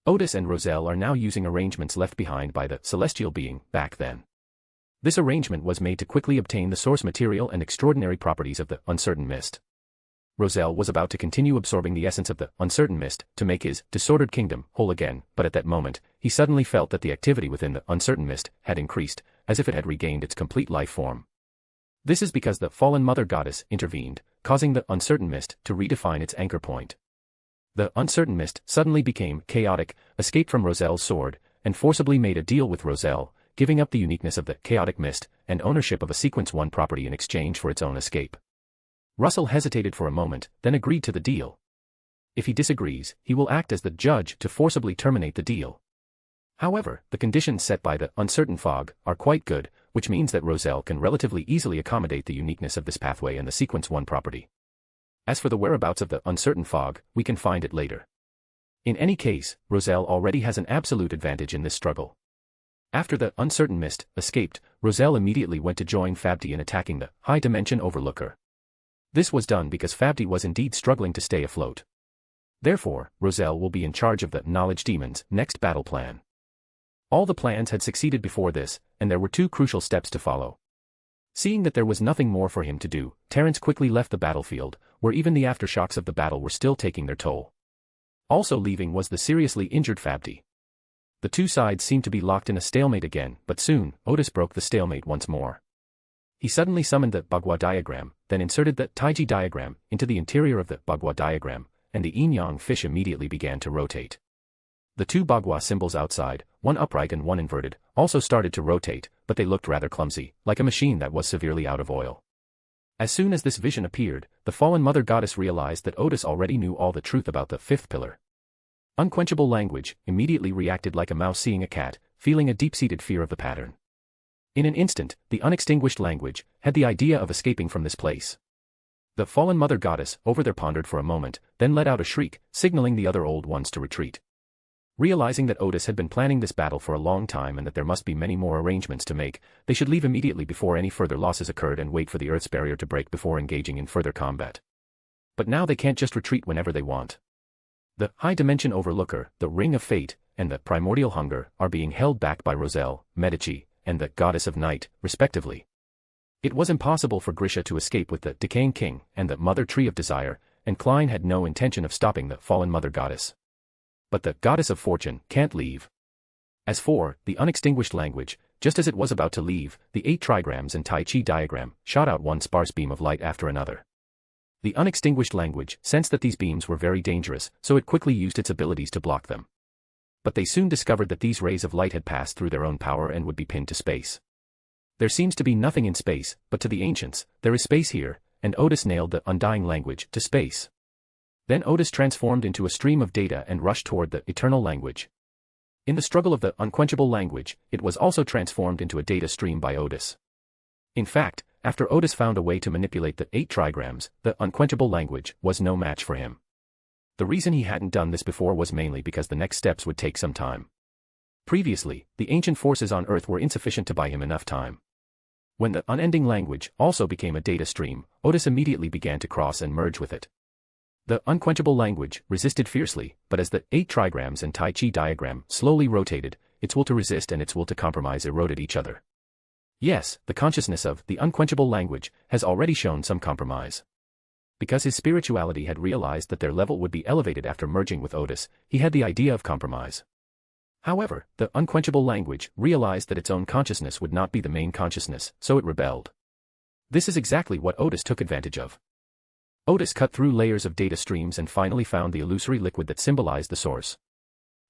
Odis and Roselle are now using arrangements left behind by the celestial being back then. This arrangement was made to quickly obtain the source material and extraordinary properties of the Uncertain Mist. Roselle was about to continue absorbing the essence of the Uncertain Mist to make his disordered kingdom whole again, but at that moment, he suddenly felt that the activity within the Uncertain Mist had increased, as if it had regained its complete life form. This is because the fallen mother goddess intervened, causing the Uncertain Mist to redefine its anchor point. The Uncertain Mist suddenly became chaotic, escaped from Roselle's sword, and forcibly made a deal with Roselle, giving up the uniqueness of the chaotic mist and ownership of a sequence 1 property in exchange for its own escape. Russell hesitated for a moment, then agreed to the deal. If he disagrees, he will act as the judge to forcibly terminate the deal. However, the conditions set by the uncertain fog are quite good, which means that Roselle can relatively easily accommodate the uniqueness of this pathway and the sequence 1 property. As for the whereabouts of the uncertain fog, we can find it later. In any case, Roselle already has an absolute advantage in this struggle. After the Uncertain Mist escaped, Roselle immediately went to join Fabdi in attacking the High Dimension Overlooker. This was done because Fabdi was indeed struggling to stay afloat. Therefore, Roselle will be in charge of the Knowledge Demon's next battle plan. All the plans had succeeded before this, and there were 2 crucial steps to follow. Seeing that there was nothing more for him to do, Terence quickly left the battlefield, where even the aftershocks of the battle were still taking their toll. Also leaving was the seriously injured Fabdi. The 2 sides seemed to be locked in a stalemate again, but soon, Odis broke the stalemate once more. He suddenly summoned the Bagua diagram, then inserted the Taiji diagram into the interior of the Bagua diagram, and the yin-yang fish immediately began to rotate. The 2 Bagua symbols outside, one upright and one inverted, also started to rotate, but they looked rather clumsy, like a machine that was severely out of oil. As soon as this vision appeared, the fallen mother goddess realized that Odis already knew all the truth about the 5th pillar. Unquenchable language immediately reacted like a mouse seeing a cat, feeling a deep-seated fear of the pattern. In an instant, the unextinguished language had the idea of escaping from this place. The fallen mother goddess over there pondered for a moment, then let out a shriek, signaling the other old ones to retreat. Realizing that Odis had been planning this battle for a long time and that there must be many more arrangements to make, they should leave immediately before any further losses occurred and wait for the Earth's barrier to break before engaging in further combat. But now they can't just retreat whenever they want. The High Dimension Overlooker, the Ring of Fate, and the Primordial Hunger are being held back by Roselle, Medici, and the Goddess of Night, respectively. It was impossible for Grisha to escape with the Decaying King and the Mother Tree of Desire, and Klein had no intention of stopping the fallen Mother Goddess. But the Goddess of Fortune can't leave. As for the unextinguished language, just as it was about to leave, the 8 trigrams and Tai Chi diagram shot out one sparse beam of light after another. The unextinguished language sensed that these beams were very dangerous, so it quickly used its abilities to block them. But they soon discovered that these rays of light had passed through their own power and would be pinned to space. There seems to be nothing in space, but to the ancients, there is space here, and Odis nailed the undying language to space. Then Odis transformed into a stream of data and rushed toward the eternal language. In the struggle of the unquenchable language, it was also transformed into a data stream by Odis. In fact, after Odis found a way to manipulate the 8 trigrams, the unquenchable language was no match for him. The reason he hadn't done this before was mainly because the next steps would take some time. Previously, the ancient forces on Earth were insufficient to buy him enough time. When the unending language also became a data stream, Odis immediately began to cross and merge with it. The unquenchable language resisted fiercely, but as the 8 trigrams and Tai Chi diagram slowly rotated, its will to resist and its will to compromise eroded each other. Yes, the consciousness of the unquenchable language has already shown some compromise. Because his spirituality had realized that their level would be elevated after merging with Odis, he had the idea of compromise. However, the unquenchable language realized that its own consciousness would not be the main consciousness, so it rebelled. This is exactly what Odis took advantage of. Odis cut through layers of data streams and finally found the illusory liquid that symbolized the source.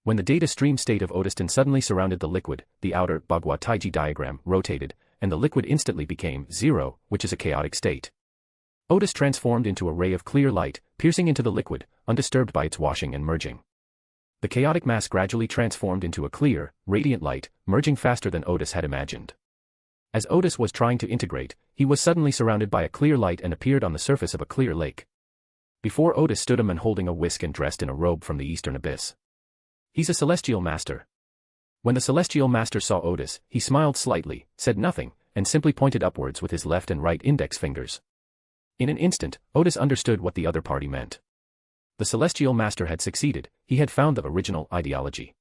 When the data stream state of Odiston suddenly surrounded the liquid, the outer Bagua Taiji diagram rotated, and the liquid instantly became 0, which is a chaotic state. Odis transformed into a ray of clear light, piercing into the liquid, undisturbed by its washing and merging. The chaotic mass gradually transformed into a clear, radiant light, merging faster than Odis had imagined. As Odis was trying to integrate, he was suddenly surrounded by a clear light and appeared on the surface of a clear lake. Before Odis stood a man holding a whisk and dressed in a robe from the eastern abyss. He's a celestial master. When the celestial master saw Odis, he smiled slightly, said nothing, and simply pointed upwards with his left and right index fingers. In an instant, Odis understood what the other party meant. The celestial master had succeeded, he had found the original ideology.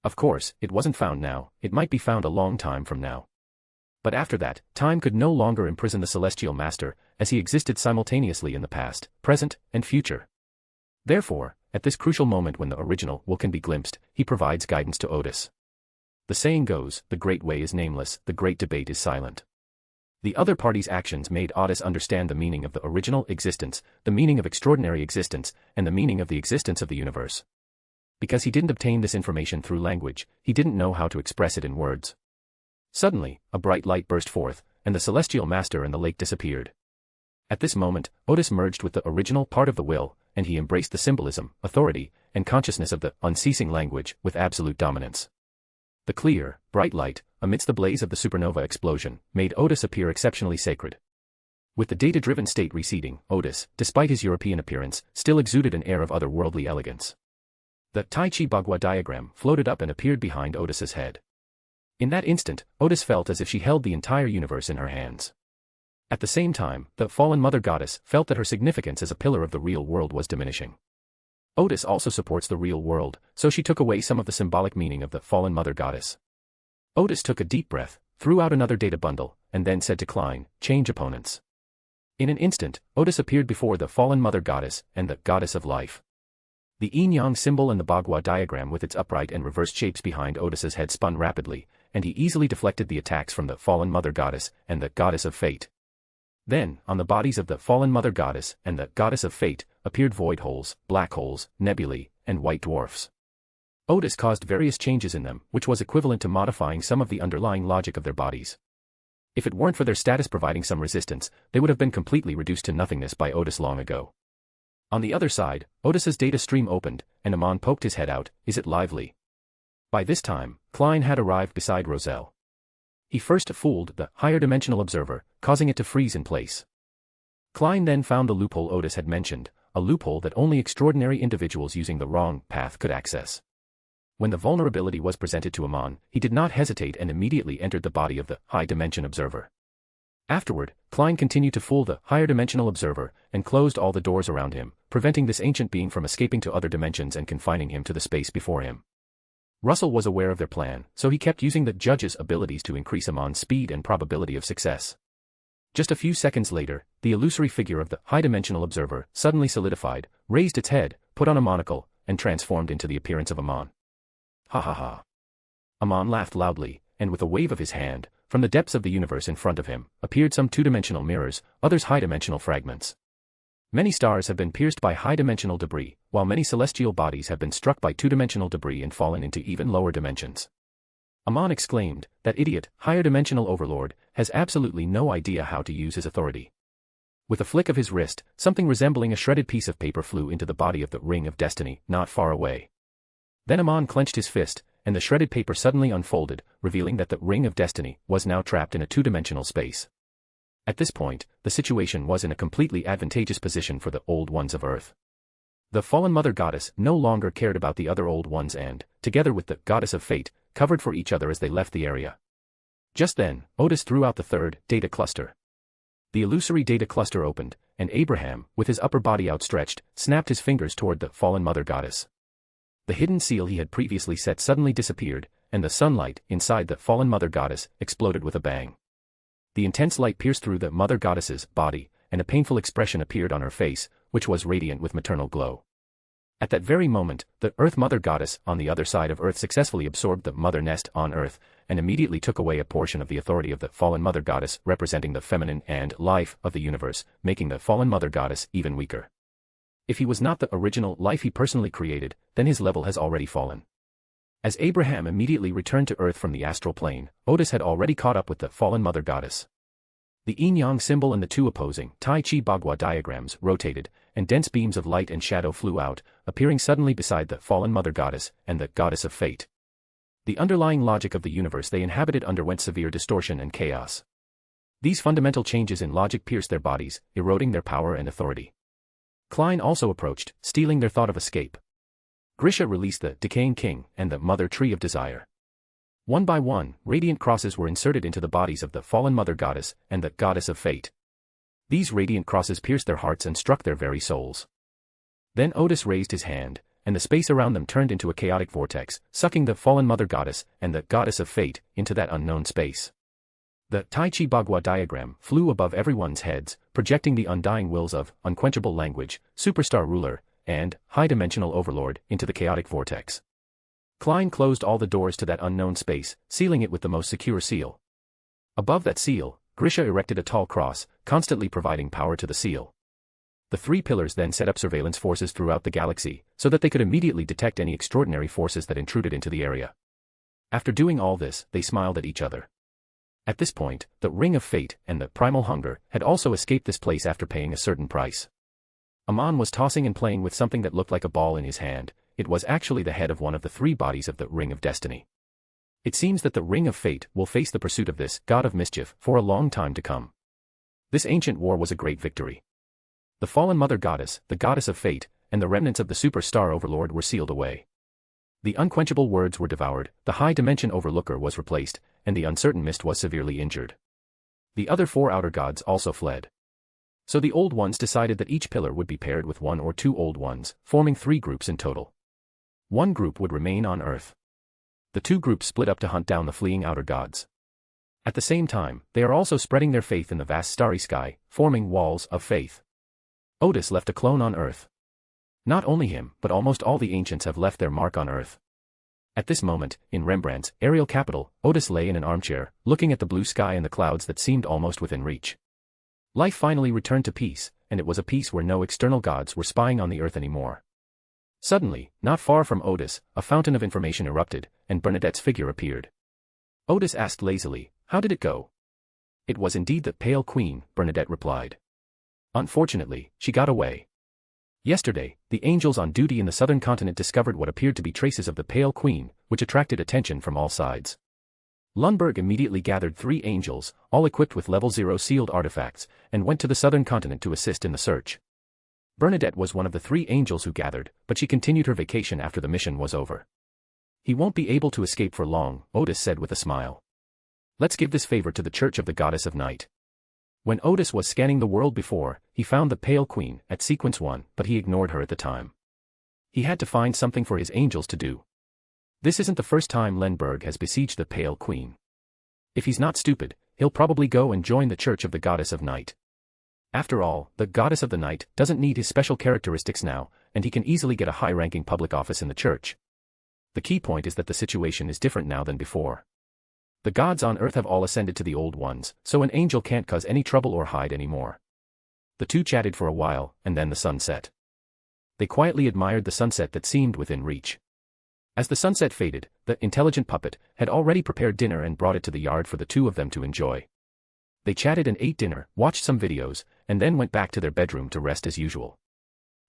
Of course, it wasn't found now, it might be found a long time from now. But after that, time could no longer imprison the celestial master, as he existed simultaneously in the past, present, and future. Therefore, at this crucial moment when the original will can be glimpsed, he provides guidance to Odis. The saying goes, the great way is nameless, the great debate is silent. The other party's actions made Odis understand the meaning of the original existence, the meaning of extraordinary existence, and the meaning of the existence of the universe. Because he didn't obtain this information through language, he didn't know how to express it in words. Suddenly, a bright light burst forth, and the celestial master and the lake disappeared. At this moment, Odis merged with the original part of the will, and he embraced the symbolism, authority, and consciousness of the unceasing language with absolute dominance. The clear, bright light, amidst the blaze of the supernova explosion, made Odis appear exceptionally sacred. With the data-driven state receding, Odis, despite his European appearance, still exuded an air of otherworldly elegance. The Tai Chi Bagua diagram floated up and appeared behind Odis's head. In that instant, Odis felt as if she held the entire universe in her hands. At the same time, the fallen mother goddess felt that her significance as a pillar of the real world was diminishing. Odis also supports the real world, so she took away some of the symbolic meaning of the fallen mother goddess. Odis took a deep breath, threw out another data bundle, and then said to Klein, "Change opponents." In an instant, Odis appeared before the fallen mother goddess and the goddess of life. The yin-yang symbol and the Bagua diagram with its upright and reversed shapes behind Odis's head spun rapidly, and he easily deflected the attacks from the fallen mother goddess and the goddess of fate. Then, on the bodies of the fallen mother goddess and the goddess of fate, appeared void holes, black holes, nebulae, and white dwarfs. Odis caused various changes in them, which was equivalent to modifying some of the underlying logic of their bodies. If it weren't for their status providing some resistance, they would have been completely reduced to nothingness by Odis long ago. On the other side, Odis's data stream opened, and Amon poked his head out. "Is it lively?" By this time, Klein had arrived beside Roselle. He first fooled the higher dimensional observer, causing it to freeze in place. Klein then found the loophole Odis had mentioned, a loophole that only extraordinary individuals using the wrong path could access. When the vulnerability was presented to Amon, he did not hesitate and immediately entered the body of the high-dimension observer. Afterward, Klein continued to fool the higher-dimensional observer and closed all the doors around him, preventing this ancient being from escaping to other dimensions and confining him to the space before him. Russell was aware of their plan, so he kept using the judge's abilities to increase Amon's speed and probability of success. Just a few seconds later, the illusory figure of the high-dimensional observer suddenly solidified, raised its head, put on a monocle, and transformed into the appearance of Amon. Ha ha ha. Amon laughed loudly, and with a wave of his hand, from the depths of the universe in front of him, appeared some two-dimensional mirrors, others high-dimensional fragments. Many stars have been pierced by high-dimensional debris, while many celestial bodies have been struck by two-dimensional debris and fallen into even lower dimensions. Amon exclaimed, "That idiot, higher-dimensional overlord, has absolutely no idea how to use his authority." With a flick of his wrist, something resembling a shredded piece of paper flew into the body of the Ring of Destiny, not far away. Then Amon clenched his fist, and the shredded paper suddenly unfolded, revealing that the Ring of Destiny was now trapped in a two-dimensional space. At this point, the situation was in a completely advantageous position for the Old Ones of Earth. The fallen Mother Goddess no longer cared about the other Old Ones and, together with the Goddess of Fate, covered for each other as they left the area. Just then, Odis threw out the third data cluster. The illusory data cluster opened, and Abraham, with his upper body outstretched, snapped his fingers toward the fallen Mother Goddess. The hidden seal he had previously set suddenly disappeared, and the sunlight inside the fallen Mother Goddess exploded with a bang. The intense light pierced through the Mother Goddess's body, and a painful expression appeared on her face, which was radiant with maternal glow. At that very moment, the Earth Mother Goddess on the other side of Earth successfully absorbed the Mother Nest on Earth, and immediately took away a portion of the authority of the fallen Mother Goddess representing the feminine and life of the universe, making the fallen Mother Goddess even weaker. If he was not the original life he personally created, then his level has already fallen. As Abraham immediately returned to Earth from the astral plane, Odis had already caught up with the fallen Mother Goddess. The yin-yang symbol and the two opposing Tai Chi Bagua diagrams rotated, and dense beams of light and shadow flew out, appearing suddenly beside the fallen Mother Goddess and the Goddess of Fate. The underlying logic of the universe they inhabited underwent severe distortion and chaos. These fundamental changes in logic pierced their bodies, eroding their power and authority. Klein also approached, stealing their thought of escape. Grisha released the Decaying King and the Mother Tree of Desire. One by one, radiant crosses were inserted into the bodies of the fallen Mother Goddess and the Goddess of Fate. These radiant crosses pierced their hearts and struck their very souls. Then Odis raised his hand, and the space around them turned into a chaotic vortex, sucking the fallen Mother Goddess and the Goddess of Fate into that unknown space. The Tai Chi Bagua diagram flew above everyone's heads, projecting the undying wills of Unquenchable Language, Superstar Ruler, and High-Dimensional Overlord into the chaotic vortex. Klein closed all the doors to that unknown space, sealing it with the most secure seal. Above that seal, Grisha erected a tall cross, constantly providing power to the seal. The three pillars then set up surveillance forces throughout the galaxy, so that they could immediately detect any extraordinary forces that intruded into the area. After doing all this, they smiled at each other. At this point, the Ring of Fate and the Primal Hunger had also escaped this place after paying a certain price. Amon was tossing and playing with something that looked like a ball in his hand. It was actually the head of one of the three bodies of the Ring of Destiny. It seems that the Ring of Fate will face the pursuit of this God of Mischief for a long time to come. This ancient war was a great victory. The fallen Mother Goddess, the Goddess of Fate, and the remnants of the Superstar Overlord were sealed away. The unquenchable words were devoured, the high-dimension overlooker was replaced, and the uncertain mist was severely injured. The other four outer gods also fled. So the Old Ones decided that each pillar would be paired with one or two Old Ones, forming three groups in total. One group would remain on Earth. The two groups split up to hunt down the fleeing outer gods. At the same time, they are also spreading their faith in the vast starry sky, forming walls of faith. Odis left a clone on Earth. Not only him, but almost all the ancients have left their mark on Earth. At this moment, in Rembrandt's aerial capital, Odis lay in an armchair, looking at the blue sky and the clouds that seemed almost within reach. Life finally returned to peace, and it was a peace where no external gods were spying on the Earth anymore. Suddenly, not far from Odis, a fountain of information erupted, and Bernadette's figure appeared. Odis asked lazily, "How did it go?" "It was indeed the Pale Queen," Bernadette replied. "Unfortunately, she got away. Yesterday, the angels on duty in the southern continent discovered what appeared to be traces of the Pale Queen, which attracted attention from all sides. Lundberg immediately gathered 3 angels, all equipped with level 0 sealed artifacts, and went to the southern continent to assist in the search. Bernadette was one of the 3 angels who gathered, but she continued her vacation after the mission was over. "He won't be able to escape for long," Odis said with a smile. "Let's give this favor to the Church of the Goddess of Night." When Odis was scanning the world before, he found the Pale Queen at Sequence 1, but he ignored her at the time. He had to find something for his angels to do. This isn't the first time Lundberg has besieged the Pale Queen. If he's not stupid, he'll probably go and join the Church of the Goddess of Night. After all, the Goddess of the Night doesn't need his special characteristics now, and he can easily get a high-ranking public office in the church. The key point is that the situation is different now than before. The gods on Earth have all ascended to the Old Ones, so an angel can't cause any trouble or hide anymore. The two chatted for a while, and then the sun set. They quietly admired the sunset that seemed within reach. As the sunset faded, the intelligent puppet had already prepared dinner and brought it to the yard for the two of them to enjoy. They chatted and ate dinner, watched some videos, and then went back to their bedroom to rest as usual.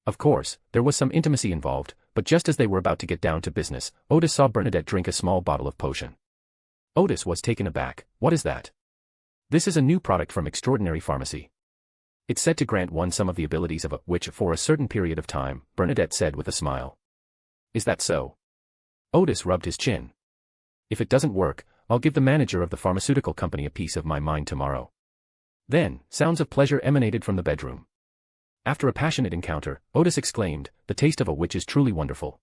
Of course, there was some intimacy involved, but just as they were about to get down to business, Odis saw Bernadette drink a small bottle of potion. Odis was taken aback. "What is that?" "This is a new product from Extraordinary Pharmacy. It's said to grant one some of the abilities of a witch for a certain period of time," Bernadette said with a smile. "Is that so?" Odis rubbed his chin. "If it doesn't work, I'll give the manager of the pharmaceutical company a piece of my mind tomorrow." Then, sounds of pleasure emanated from the bedroom. After a passionate encounter, Odis exclaimed, "The taste of a witch is truly wonderful."